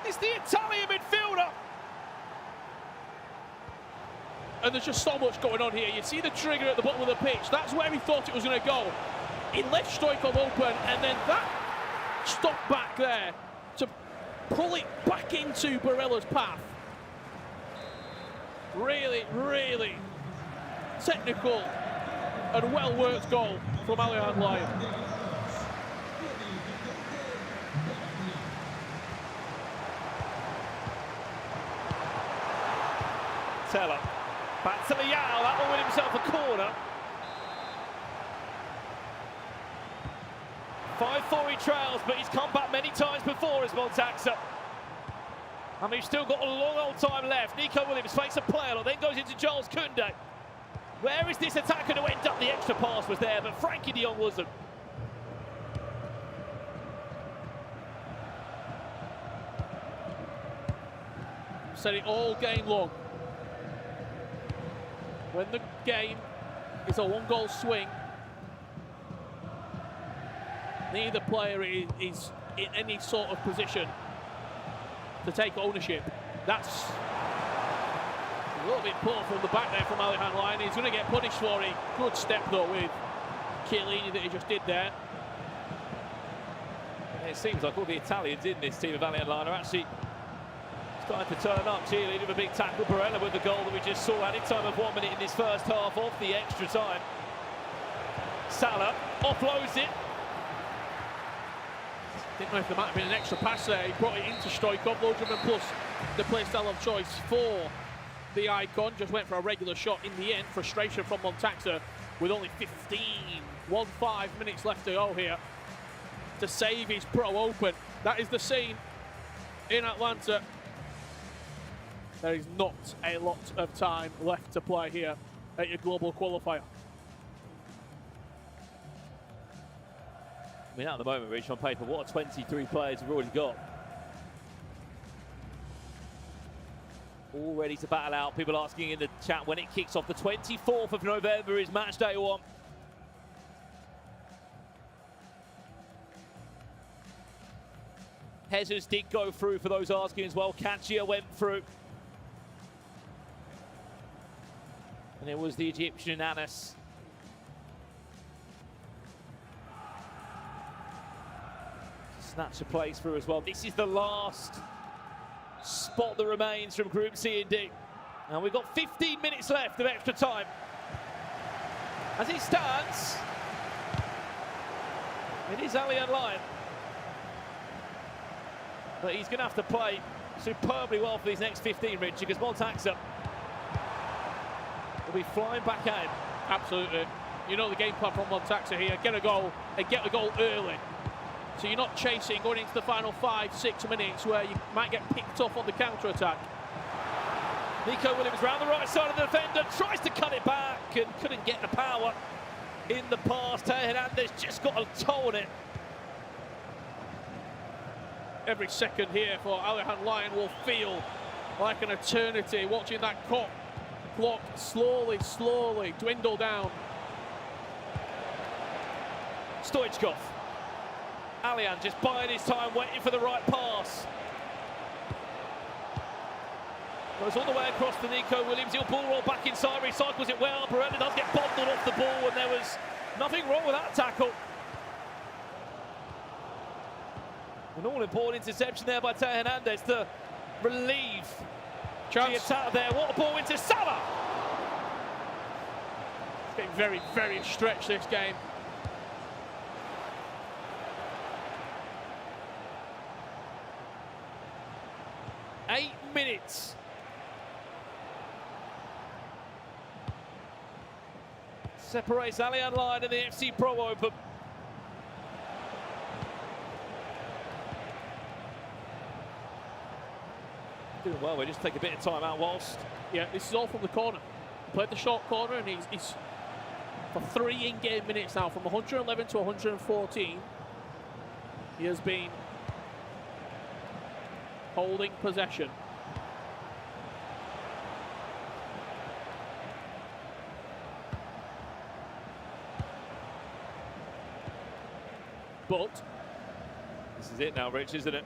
Speaker 12: It's the Italian midfielder.
Speaker 3: And there's just so much going on here. You see the trigger at the bottom of the pitch. That's where he thought it was going to go. He left Stoichkov open, and then that stop back there to pull it back into Barella's path. Really, really technical and well-worked goal from Alihan Lion.
Speaker 12: Teller. Back to Leao, that will win himself a corner. 5-4 he trails, but he's come back many times before as Montaxa. And we've still got a long old time left. Nico Williams fakes a play on, then goes into Jules Koundé. Where is this attack going to end up? The extra pass was there, but Frankie de Jong wasn't.
Speaker 3: said it all game long. When the game is a one-goal swing, neither player is in any sort of position to take ownership. That's a little bit poor from the back there from Alihan Lyon. He's going to get punished for it. Good step though with Chiellini that he just did there.
Speaker 12: It seems like all the Italians in this team of Alihan Lyon are actually starting to turn up. Chiellini with a big tackle. Barella with the goal that we just saw. Added time of 1 minute in this first half off the extra time. Salah offloads it.
Speaker 3: Didn't know if there might have been an extra pass there. He brought it into Stoichkov, low driven plus the play style of choice for the icon. Just went for a regular shot in the end. Frustration from Montaxa with only 1.5 minutes left to go here to save his Pro Open. That is the scene in Atlanta. There is not a lot of time left to play here at your global qualifier.
Speaker 12: I mean, at the moment, Rich, on paper, what 23 players we've already got. All ready to battle out. People asking in the chat when it kicks off. The 24th of November is match day 1. Jesus did go through for those asking as well. Kachia went through. And it was the Egyptian Anas. Snatch a place through as well. This is the last spot that remains from Group C and D. And we've got 15 minutes left of extra time. As it stands, it is Alihan Lyon. But he's going to have to play superbly well for these next 15, Rich, because Montaxa will be flying back out.
Speaker 3: Absolutely. You know the game plan from Montaxa here. Get a goal and get the goal early. So you're not chasing going into the final 5-6 minutes where you might get picked off on the counter-attack.
Speaker 12: Nico Williams round the right side of the defender, tries to cut it back and couldn't get the power in the pass. Teo Hernandez just got a toe on it.
Speaker 3: Every second here for Alihan Lyon will feel like an eternity watching that clock slowly dwindle down.
Speaker 12: Stoichkov. Alihan just biding his time, waiting for the right pass. Goes all the way across to Nico Williams. He'll ball roll back inside, recycles it well. Barella does get bundled off the ball, and there was nothing wrong with that tackle. An all-important interception there by Teo Hernandez to relieve the attack there. What a ball into Salah!
Speaker 3: It's getting very, very stretched, this game.
Speaker 12: Eight minutes. Separates Alihan Lyon and the FC Pro Open. Doing well, we just take a bit of time out whilst.
Speaker 3: Yeah, this is all from the corner. He played the short corner and he's for 3 in-game minutes now, from 111 to 114. He has been holding possession. But
Speaker 12: this is it now, Rich, isn't it?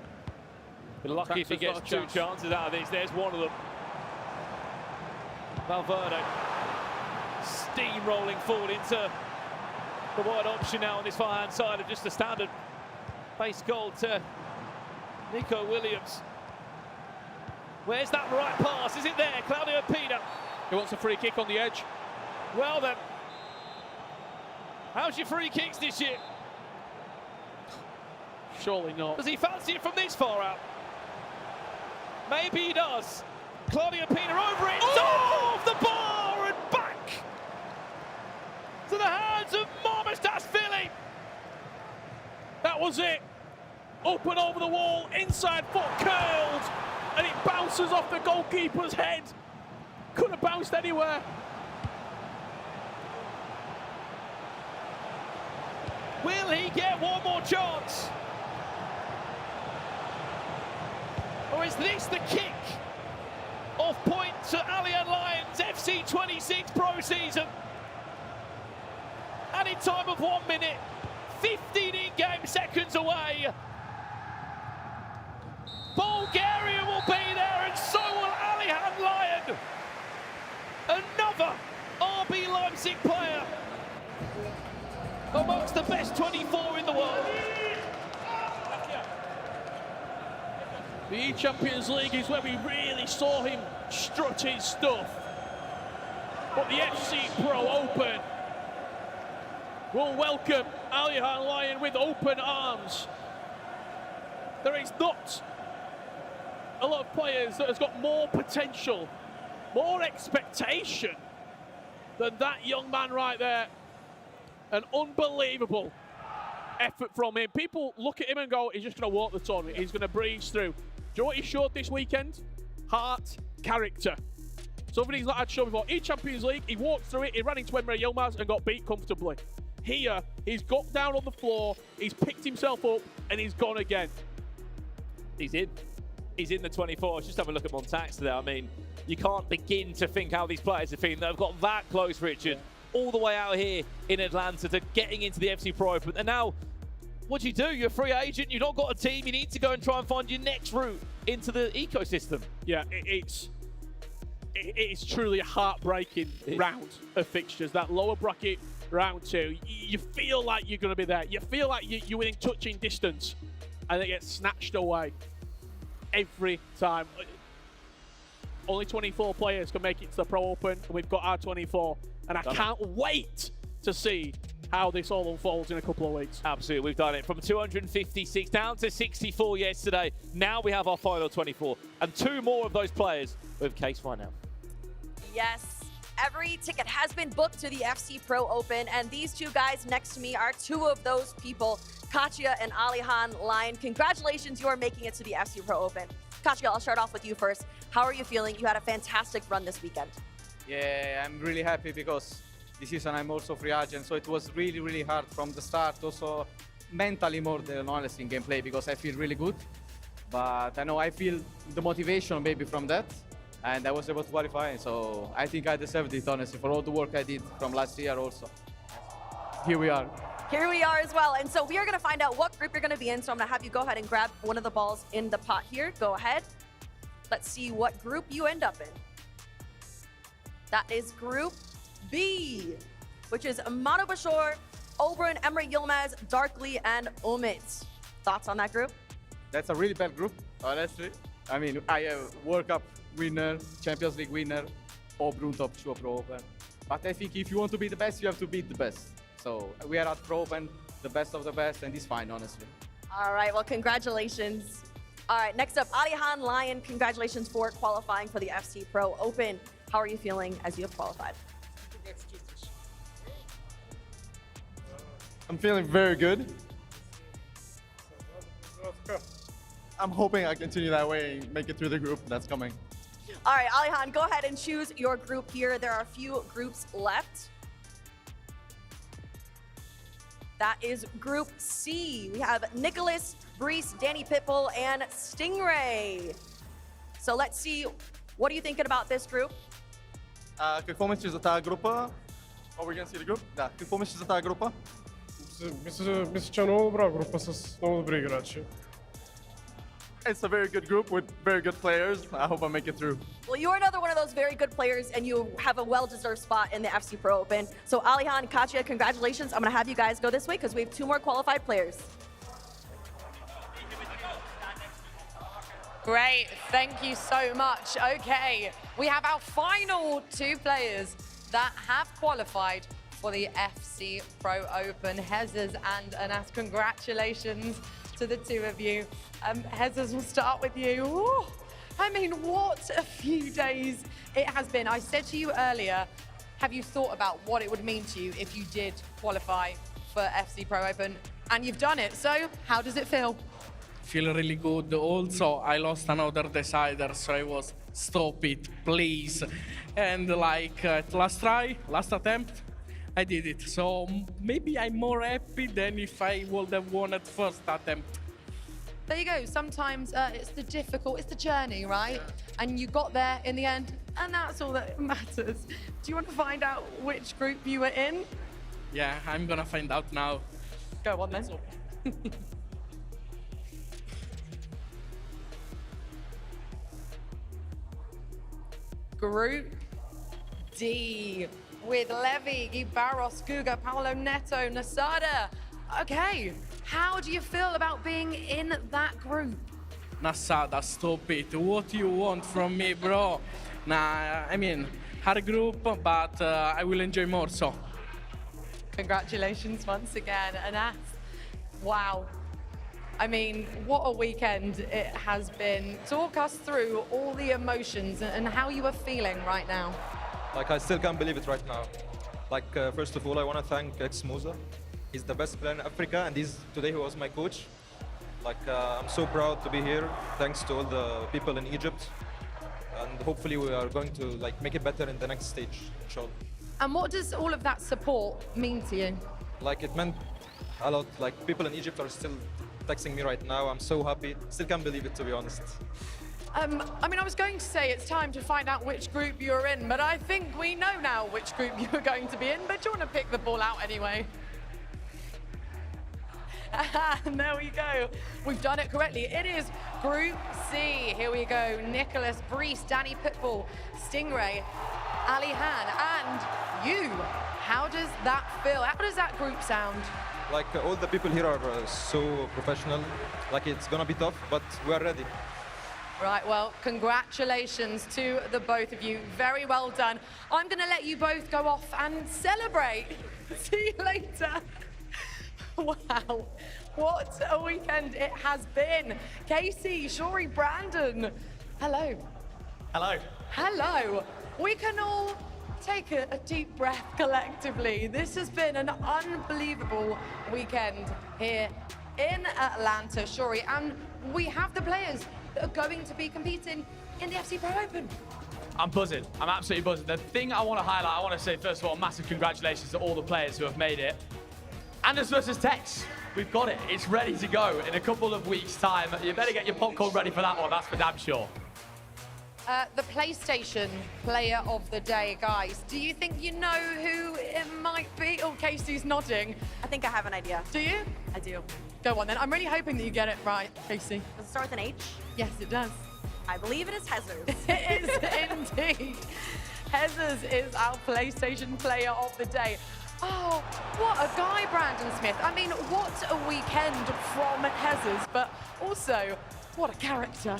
Speaker 12: Be lucky if he gets 2 chances out of this. There's one of them. Valverde steamrolling forward into the wide option now on this far-hand side of just a standard base goal to Nico Williams. Where's that right pass? Is it there? Claudio Pina.
Speaker 3: He wants a free kick on the edge.
Speaker 12: Well then, how's your free kicks this year?
Speaker 3: Surely not.
Speaker 12: Does he fancy it from this far out? Maybe he does. Claudio Pina over it. Oh! Off the bar and back to the hands of Marmostas-Philly.
Speaker 3: That was it. Up and over the wall, inside foot curled, and it bounces off the goalkeeper's head. Could have bounced anywhere.
Speaker 12: Will he get one more chance? Or is this the kick off point to Allian Lions FC 26 Pro season. And in time of 1 minute, 15 in-game seconds away, Bulgaria will be there, and so will Alihan Lion. Another RB Leipzig player amongst the best 24 in the world.
Speaker 3: The E-Champions League is where we really saw him strut his stuff. But the FC Pro Open will welcome Alihan Lion with open arms. There is not a lot of players that has got more potential, more expectation than that young man right there. An unbelievable effort from him. People look at him and go, he's just going to walk the tournament. He's going to breeze through. Do you know what he showed this weekend? Heart, character. Something he's not had shown before. E-Champions League, he walked through it, he ran into Emre Yilmaz and got beat comfortably. Here, he's got down on the floor, he's picked himself up, and he's gone again.
Speaker 12: He's in. He's in the 24. Just have a look at montage there. I mean, you can't begin to think how these players are feeling. They've got that close, Richard, all the way out here in Atlanta to getting into the FC Pro Open. And now, what do? You're a free agent, you've not got a team, you need to go and try and find your next route into the ecosystem.
Speaker 3: Yeah, it's truly a heartbreaking round of fixtures. That lower bracket round 2, you feel like you're going to be there. You feel like you're within touching distance, and it gets snatched away every time. Only 24 players can make it to the Pro Open, and we've got our 24. And I can't wait to see how this all unfolds in a couple of weeks.
Speaker 12: Absolutely, we've done it from 256 down to 64 yesterday. Now we have our final 24, and 2 more of those players with case right now.
Speaker 11: Yes, every ticket has been booked to the FC Pro Open, and these 2 guys next to me are 2 of those people, Katja and Alihan Lion. Congratulations, you are making it to the FC Pro Open. Katja, I'll start off with you first. How are you feeling? You had a fantastic run this weekend.
Speaker 6: Yeah, I'm really happy because this season I'm also free agent, so it was really, really hard from the start, also mentally more than honestly in gameplay, because I feel really good. But I know I feel the motivation maybe from that, and I was able to qualify, so I think I deserved it, honestly, for all the work I did from last year also. Here we are.
Speaker 11: Here we are as well, and so we are going to find out what group you're going to be in, so I'm going to have you go ahead and grab one of the balls in the pot here. Go ahead. Let's see what group you end up in. That is Group B, which is Manu Bashor, Oberon, Emre Yilmaz, Darkly, and Umit. Thoughts on that group?
Speaker 6: That's a really bad group, honestly. I mean, I have World Cup winner, Champions League winner, Oberon top 2 Pro Open. But I think if you want to be the best, you have to beat the best. So we are at Pro Open, the best of the best, and it's fine, honestly.
Speaker 11: All right, well, congratulations. All right, next up, Alihan Lion. Congratulations for qualifying for the FC Pro Open. How are you feeling as you have qualified?
Speaker 18: I'm feeling very good. I'm hoping I continue that way and make it through the group that's coming.
Speaker 11: All right, Alihan, go ahead and choose your group here. There are a few groups left. That is Group C. We have Nicholas, Brees, Danny Pitbull, and Stingray. So let's see, what are you thinking about this group?
Speaker 18: Какво мислиш за тази група? Are we gonna see the group? Да. Какво мислиш за тази група?
Speaker 23: Мисля, че е много добра група с много добри играчи.
Speaker 18: It's a very good group with very good players. I hope I make it through.
Speaker 11: Well, you are another one of those very good players, and you have a well-deserved spot in the FC Pro Open. So Alihan, Katja, congratulations. I'm going to have you guys go this way because we have 2 more qualified players.
Speaker 10: Great, thank you so much. Okay, we have our final 2 players that have qualified for the FC Pro Open. Hezes and Anas, congratulations to the 2 of you. Hezes, we'll start with you. Ooh, I mean, what a few days it has been. I said to you earlier, have you thought about what it would mean to you if you did qualify for FC Pro Open? And you've done it, so how does it feel?
Speaker 24: Feel really good. Also, I lost another decider, so I was, stop it, please. And like last try, last attempt, I did it. So maybe I'm more happy than if I would have won at first attempt.
Speaker 10: there you go. Sometimes it's the journey, right? And you got there in the end, and that's all that matters. Do you want to find out which group you were in?
Speaker 24: Yeah, I'm gonna find out now.
Speaker 10: Go on then. Group D with Levy, Gibaros, Guga, Paolo Neto, Nasada. Okay, how do you feel about being in that group?
Speaker 24: Nasada, stop it. What do you want from me, bro? Nah, I mean, hard group, but I will enjoy more, so.
Speaker 10: Congratulations once again, Anas. Wow. I mean, what a weekend it has been. Talk us through all the emotions and how you are feeling right now.
Speaker 9: Like, I still can't believe it right now. Like, first of all, I want to thank Ex Musa. He's the best player in Africa, and today he was my coach. Like, I'm so proud to be here, thanks to all the people in Egypt. And hopefully we are going to make it better in the next stage, inshallah.
Speaker 10: And what does all of that support mean to you?
Speaker 9: Like, it meant a lot. Like, people in Egypt are still texting me right now. I'm so happy. Still can't believe it, to be honest.
Speaker 10: I mean, I was going to say it's time to find out which group you're in, but I think we know now which group you're going to be in, but do you want to pick the ball out anyway? And there we go. We've done it correctly. It is Group C. Here we go. Nicholas, Brees, Danny Pitbull, Stingray, Ali Han, and you. How does that feel? How does that group sound?
Speaker 9: Like, all the people here are so professional. Like, it's gonna be tough, but we are ready.
Speaker 10: Right, well, congratulations to the both of you. Very well done. I'm going to let you both go off and celebrate. See you later. Wow, what a weekend it has been. Casey, Shori, Brandon, hello.
Speaker 13: Hello.
Speaker 10: Hello. We can all take a deep breath collectively. This has been an unbelievable weekend here in Atlanta, Shori, and we have the players that are going to be competing in the FC Pro Open.
Speaker 7: I'm buzzing. I'm absolutely buzzing. The thing I want to highlight, I want to say, first of all, massive congratulations to all the players who have made it. Anders versus Tex. We've got it. It's ready to go in a couple of weeks' time. You better get your popcorn ready for that one. That's for damn sure.
Speaker 10: The PlayStation Player of the Day, guys. Do you think you know who it might be? Oh, Casey's nodding.
Speaker 11: I think I have an idea.
Speaker 10: Do you?
Speaker 11: I do.
Speaker 10: Go on then. I'm really hoping that you get it right, Casey.
Speaker 11: Does it start with an H?
Speaker 10: Yes, it does.
Speaker 11: I believe it is Jesus.
Speaker 10: It is indeed. Jesus is our PlayStation Player of the Day. Oh, what a guy, Brandon Smith. I mean, what a weekend from Jesus, but also, what a character.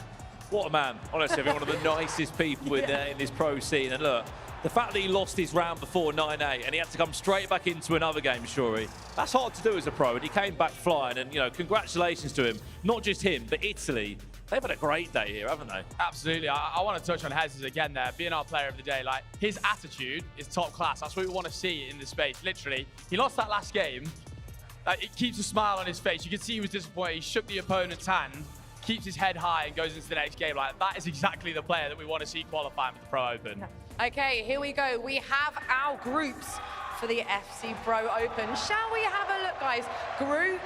Speaker 12: What a man. Honestly, I think one of the nicest people in this pro scene. And look, the fact that he lost his round before 9-8 and he had to come straight back into another game, Shuri, that's hard to do as a pro, and he came back flying. And, you know, congratulations to him. Not just him, but Italy. They've had a great day here, haven't they?
Speaker 7: Absolutely. I want to touch on Jesus again there, being our player of the day. Like, his attitude is top class. That's what we want to see in this space. Literally, he lost that last game. It keeps a smile on his face. You can see he was disappointed. He shook the opponent's hand, keeps his head high, and goes into the next game. Like, that is exactly the player that we want to see qualifying for the Pro Open.
Speaker 10: Okay, here we go. We have our groups for the FC Pro Open. Shall we have a look, guys? Group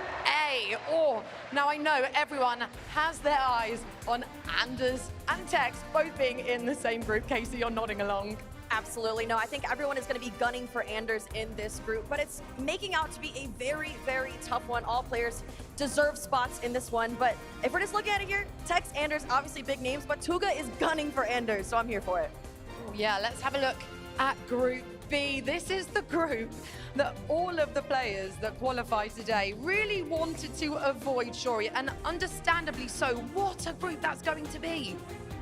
Speaker 10: A. Oh, now I know everyone has their eyes on Anders and Tex both being in the same group. Casey, you're nodding along.
Speaker 11: Absolutely. No, I think everyone is going to be gunning for Anders in this group, but it's making out to be a very, very tough one. All players deserve spots in this one, but if we're just looking at it here, Tex, Anders, obviously big names, but Tuga is gunning for Anders, so I'm here for it.
Speaker 10: Yeah, let's have a look at Group B. This is the group that all of the players that qualified today really wanted to avoid, Shori, and understandably so. What a group that's going to be.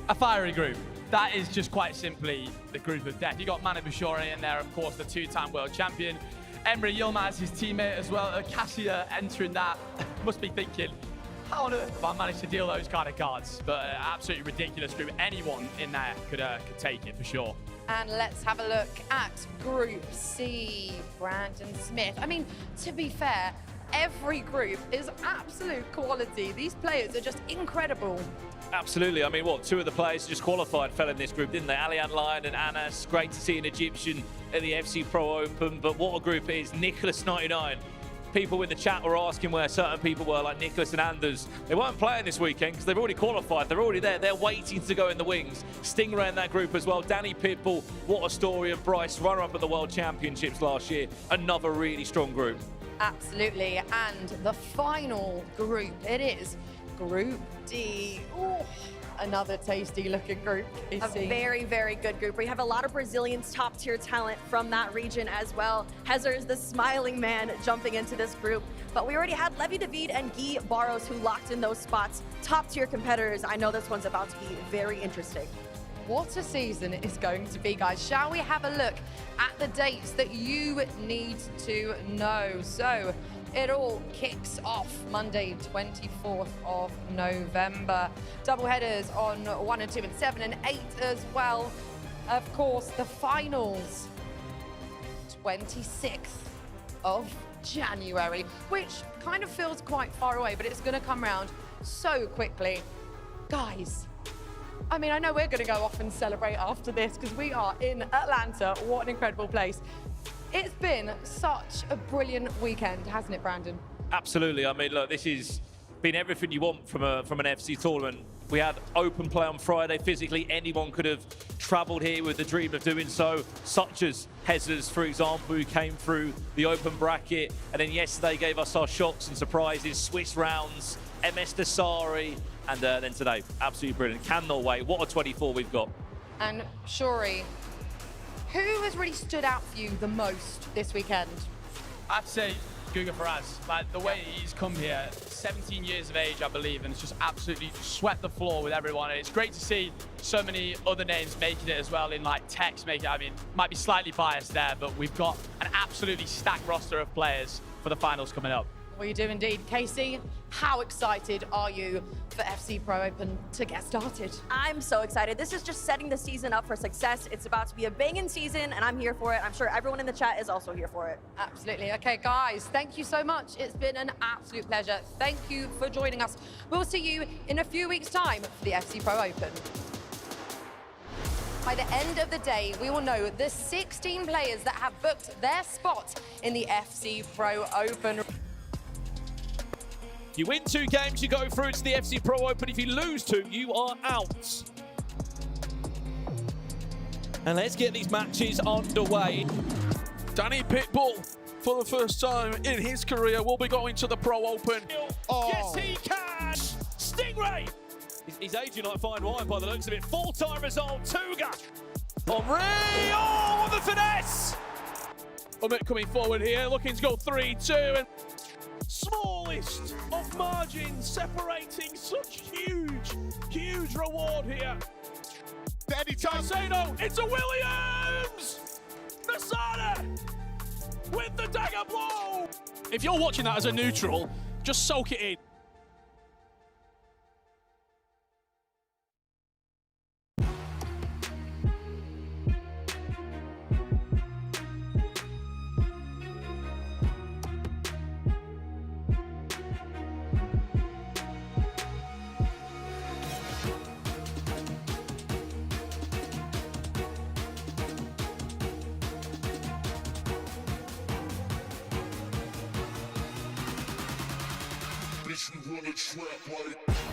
Speaker 7: A fiery group. That is just quite simply the group of death. You got Manu Bashori in there, of course, the two-time world champion. Emre Yilmaz, his teammate as well. Cassia entering that. Must be thinking, how on earth have I managed to deal those kind of cards? But absolutely ridiculous group. Anyone in there could take it for sure.
Speaker 10: And let's have a look at Group C. Brandon Smith. I mean, to be fair, every group is absolute quality. These players are just incredible.
Speaker 12: Absolutely. I mean, two of the players who just qualified fell in this group, didn't they? Alian Lion and Anas. Great to see an Egyptian at the FC Pro Open, but what a group it is. Nicholas 99 people in the chat were asking where certain people were, like Nicholas and Anders. They weren't playing this weekend because they've already qualified. They're already there. They're waiting to go in the wings. Stingray in that group as well. Danny Pitbull, what a story. And Bryce, runner-up at the World Championships last year. Another really strong group.
Speaker 10: Absolutely. And the final group, it is Group D. Ooh. Another tasty looking group.
Speaker 11: A very, very good group. We have a lot of Brazilians, top tier talent from that region as well. Hezer is the smiling man jumping into this group. But we already had Levi David and Guy Barros who locked in those spots. Top tier competitors. I know this one's about to be very interesting.
Speaker 10: What a season it is going to be, guys. Shall we have a look at the dates that you need to know? So it all kicks off Monday, 24th of November. Double headers on 1 and 2 and 7 and 8 as well. Of course, the finals, 26th of January, which kind of feels quite far away, but it's going to come around so quickly. Guys, I mean, I know we're going to go off and celebrate after this because we are in Atlanta. What an incredible place. It's been such a brilliant weekend, hasn't it, Brandon?
Speaker 12: Absolutely. I mean, look, this has been everything you want from an FC tournament. We had open play on Friday. Physically, anyone could have travelled here with the dream of doing so, such as Hezers, for example, who came through the open bracket. And then yesterday gave us our shocks and surprises, Swiss rounds, MS Desari, and then today, absolutely brilliant. Cannot wait. What a 24 we've got.
Speaker 10: And Shuri, who has really stood out for you the most this weekend?
Speaker 7: I'd say Guga Faraz. Like the way he's come here, 17 years of age, I believe, and it's just absolutely swept the floor with everyone. And it's great to see so many other names making it as well in like Tex making it. I mean, might be slightly biased there, but we've got an absolutely stacked roster of players for the finals coming up.
Speaker 10: Well, you do indeed. Casey, how excited are you for FC Pro Open to get started?
Speaker 11: I'm so excited. This is just setting the season up for success. It's about to be a banging season, and I'm here for it. I'm sure everyone in the chat is also here for it.
Speaker 10: Absolutely. Okay, guys, thank you so much. It's been an absolute pleasure. Thank you for joining us. We'll see you in a few weeks' time for the FC Pro Open. By the end of the day, we will know the 16 players that have booked their spot in the FC Pro Open.
Speaker 12: You win 2 games, you go through to the FC Pro Open. If you lose 2, you are out. And let's get these matches underway.
Speaker 3: Danny Pitbull, for the first time in his career, will be going to the Pro Open.
Speaker 12: Oh. Yes, he can! Stingray! He's aging like fine wine by the looks of it. Full-time result, Tuga. Henri, oh, what the finesse!
Speaker 3: Umit coming forward here, looking to go 3-2. And smallest of margins separating such huge reward here. Caicedo, it's a Williams! Nasada with the dagger blow! If you're watching that as a neutral, just soak it in.
Speaker 5: Bitch, we run a trap like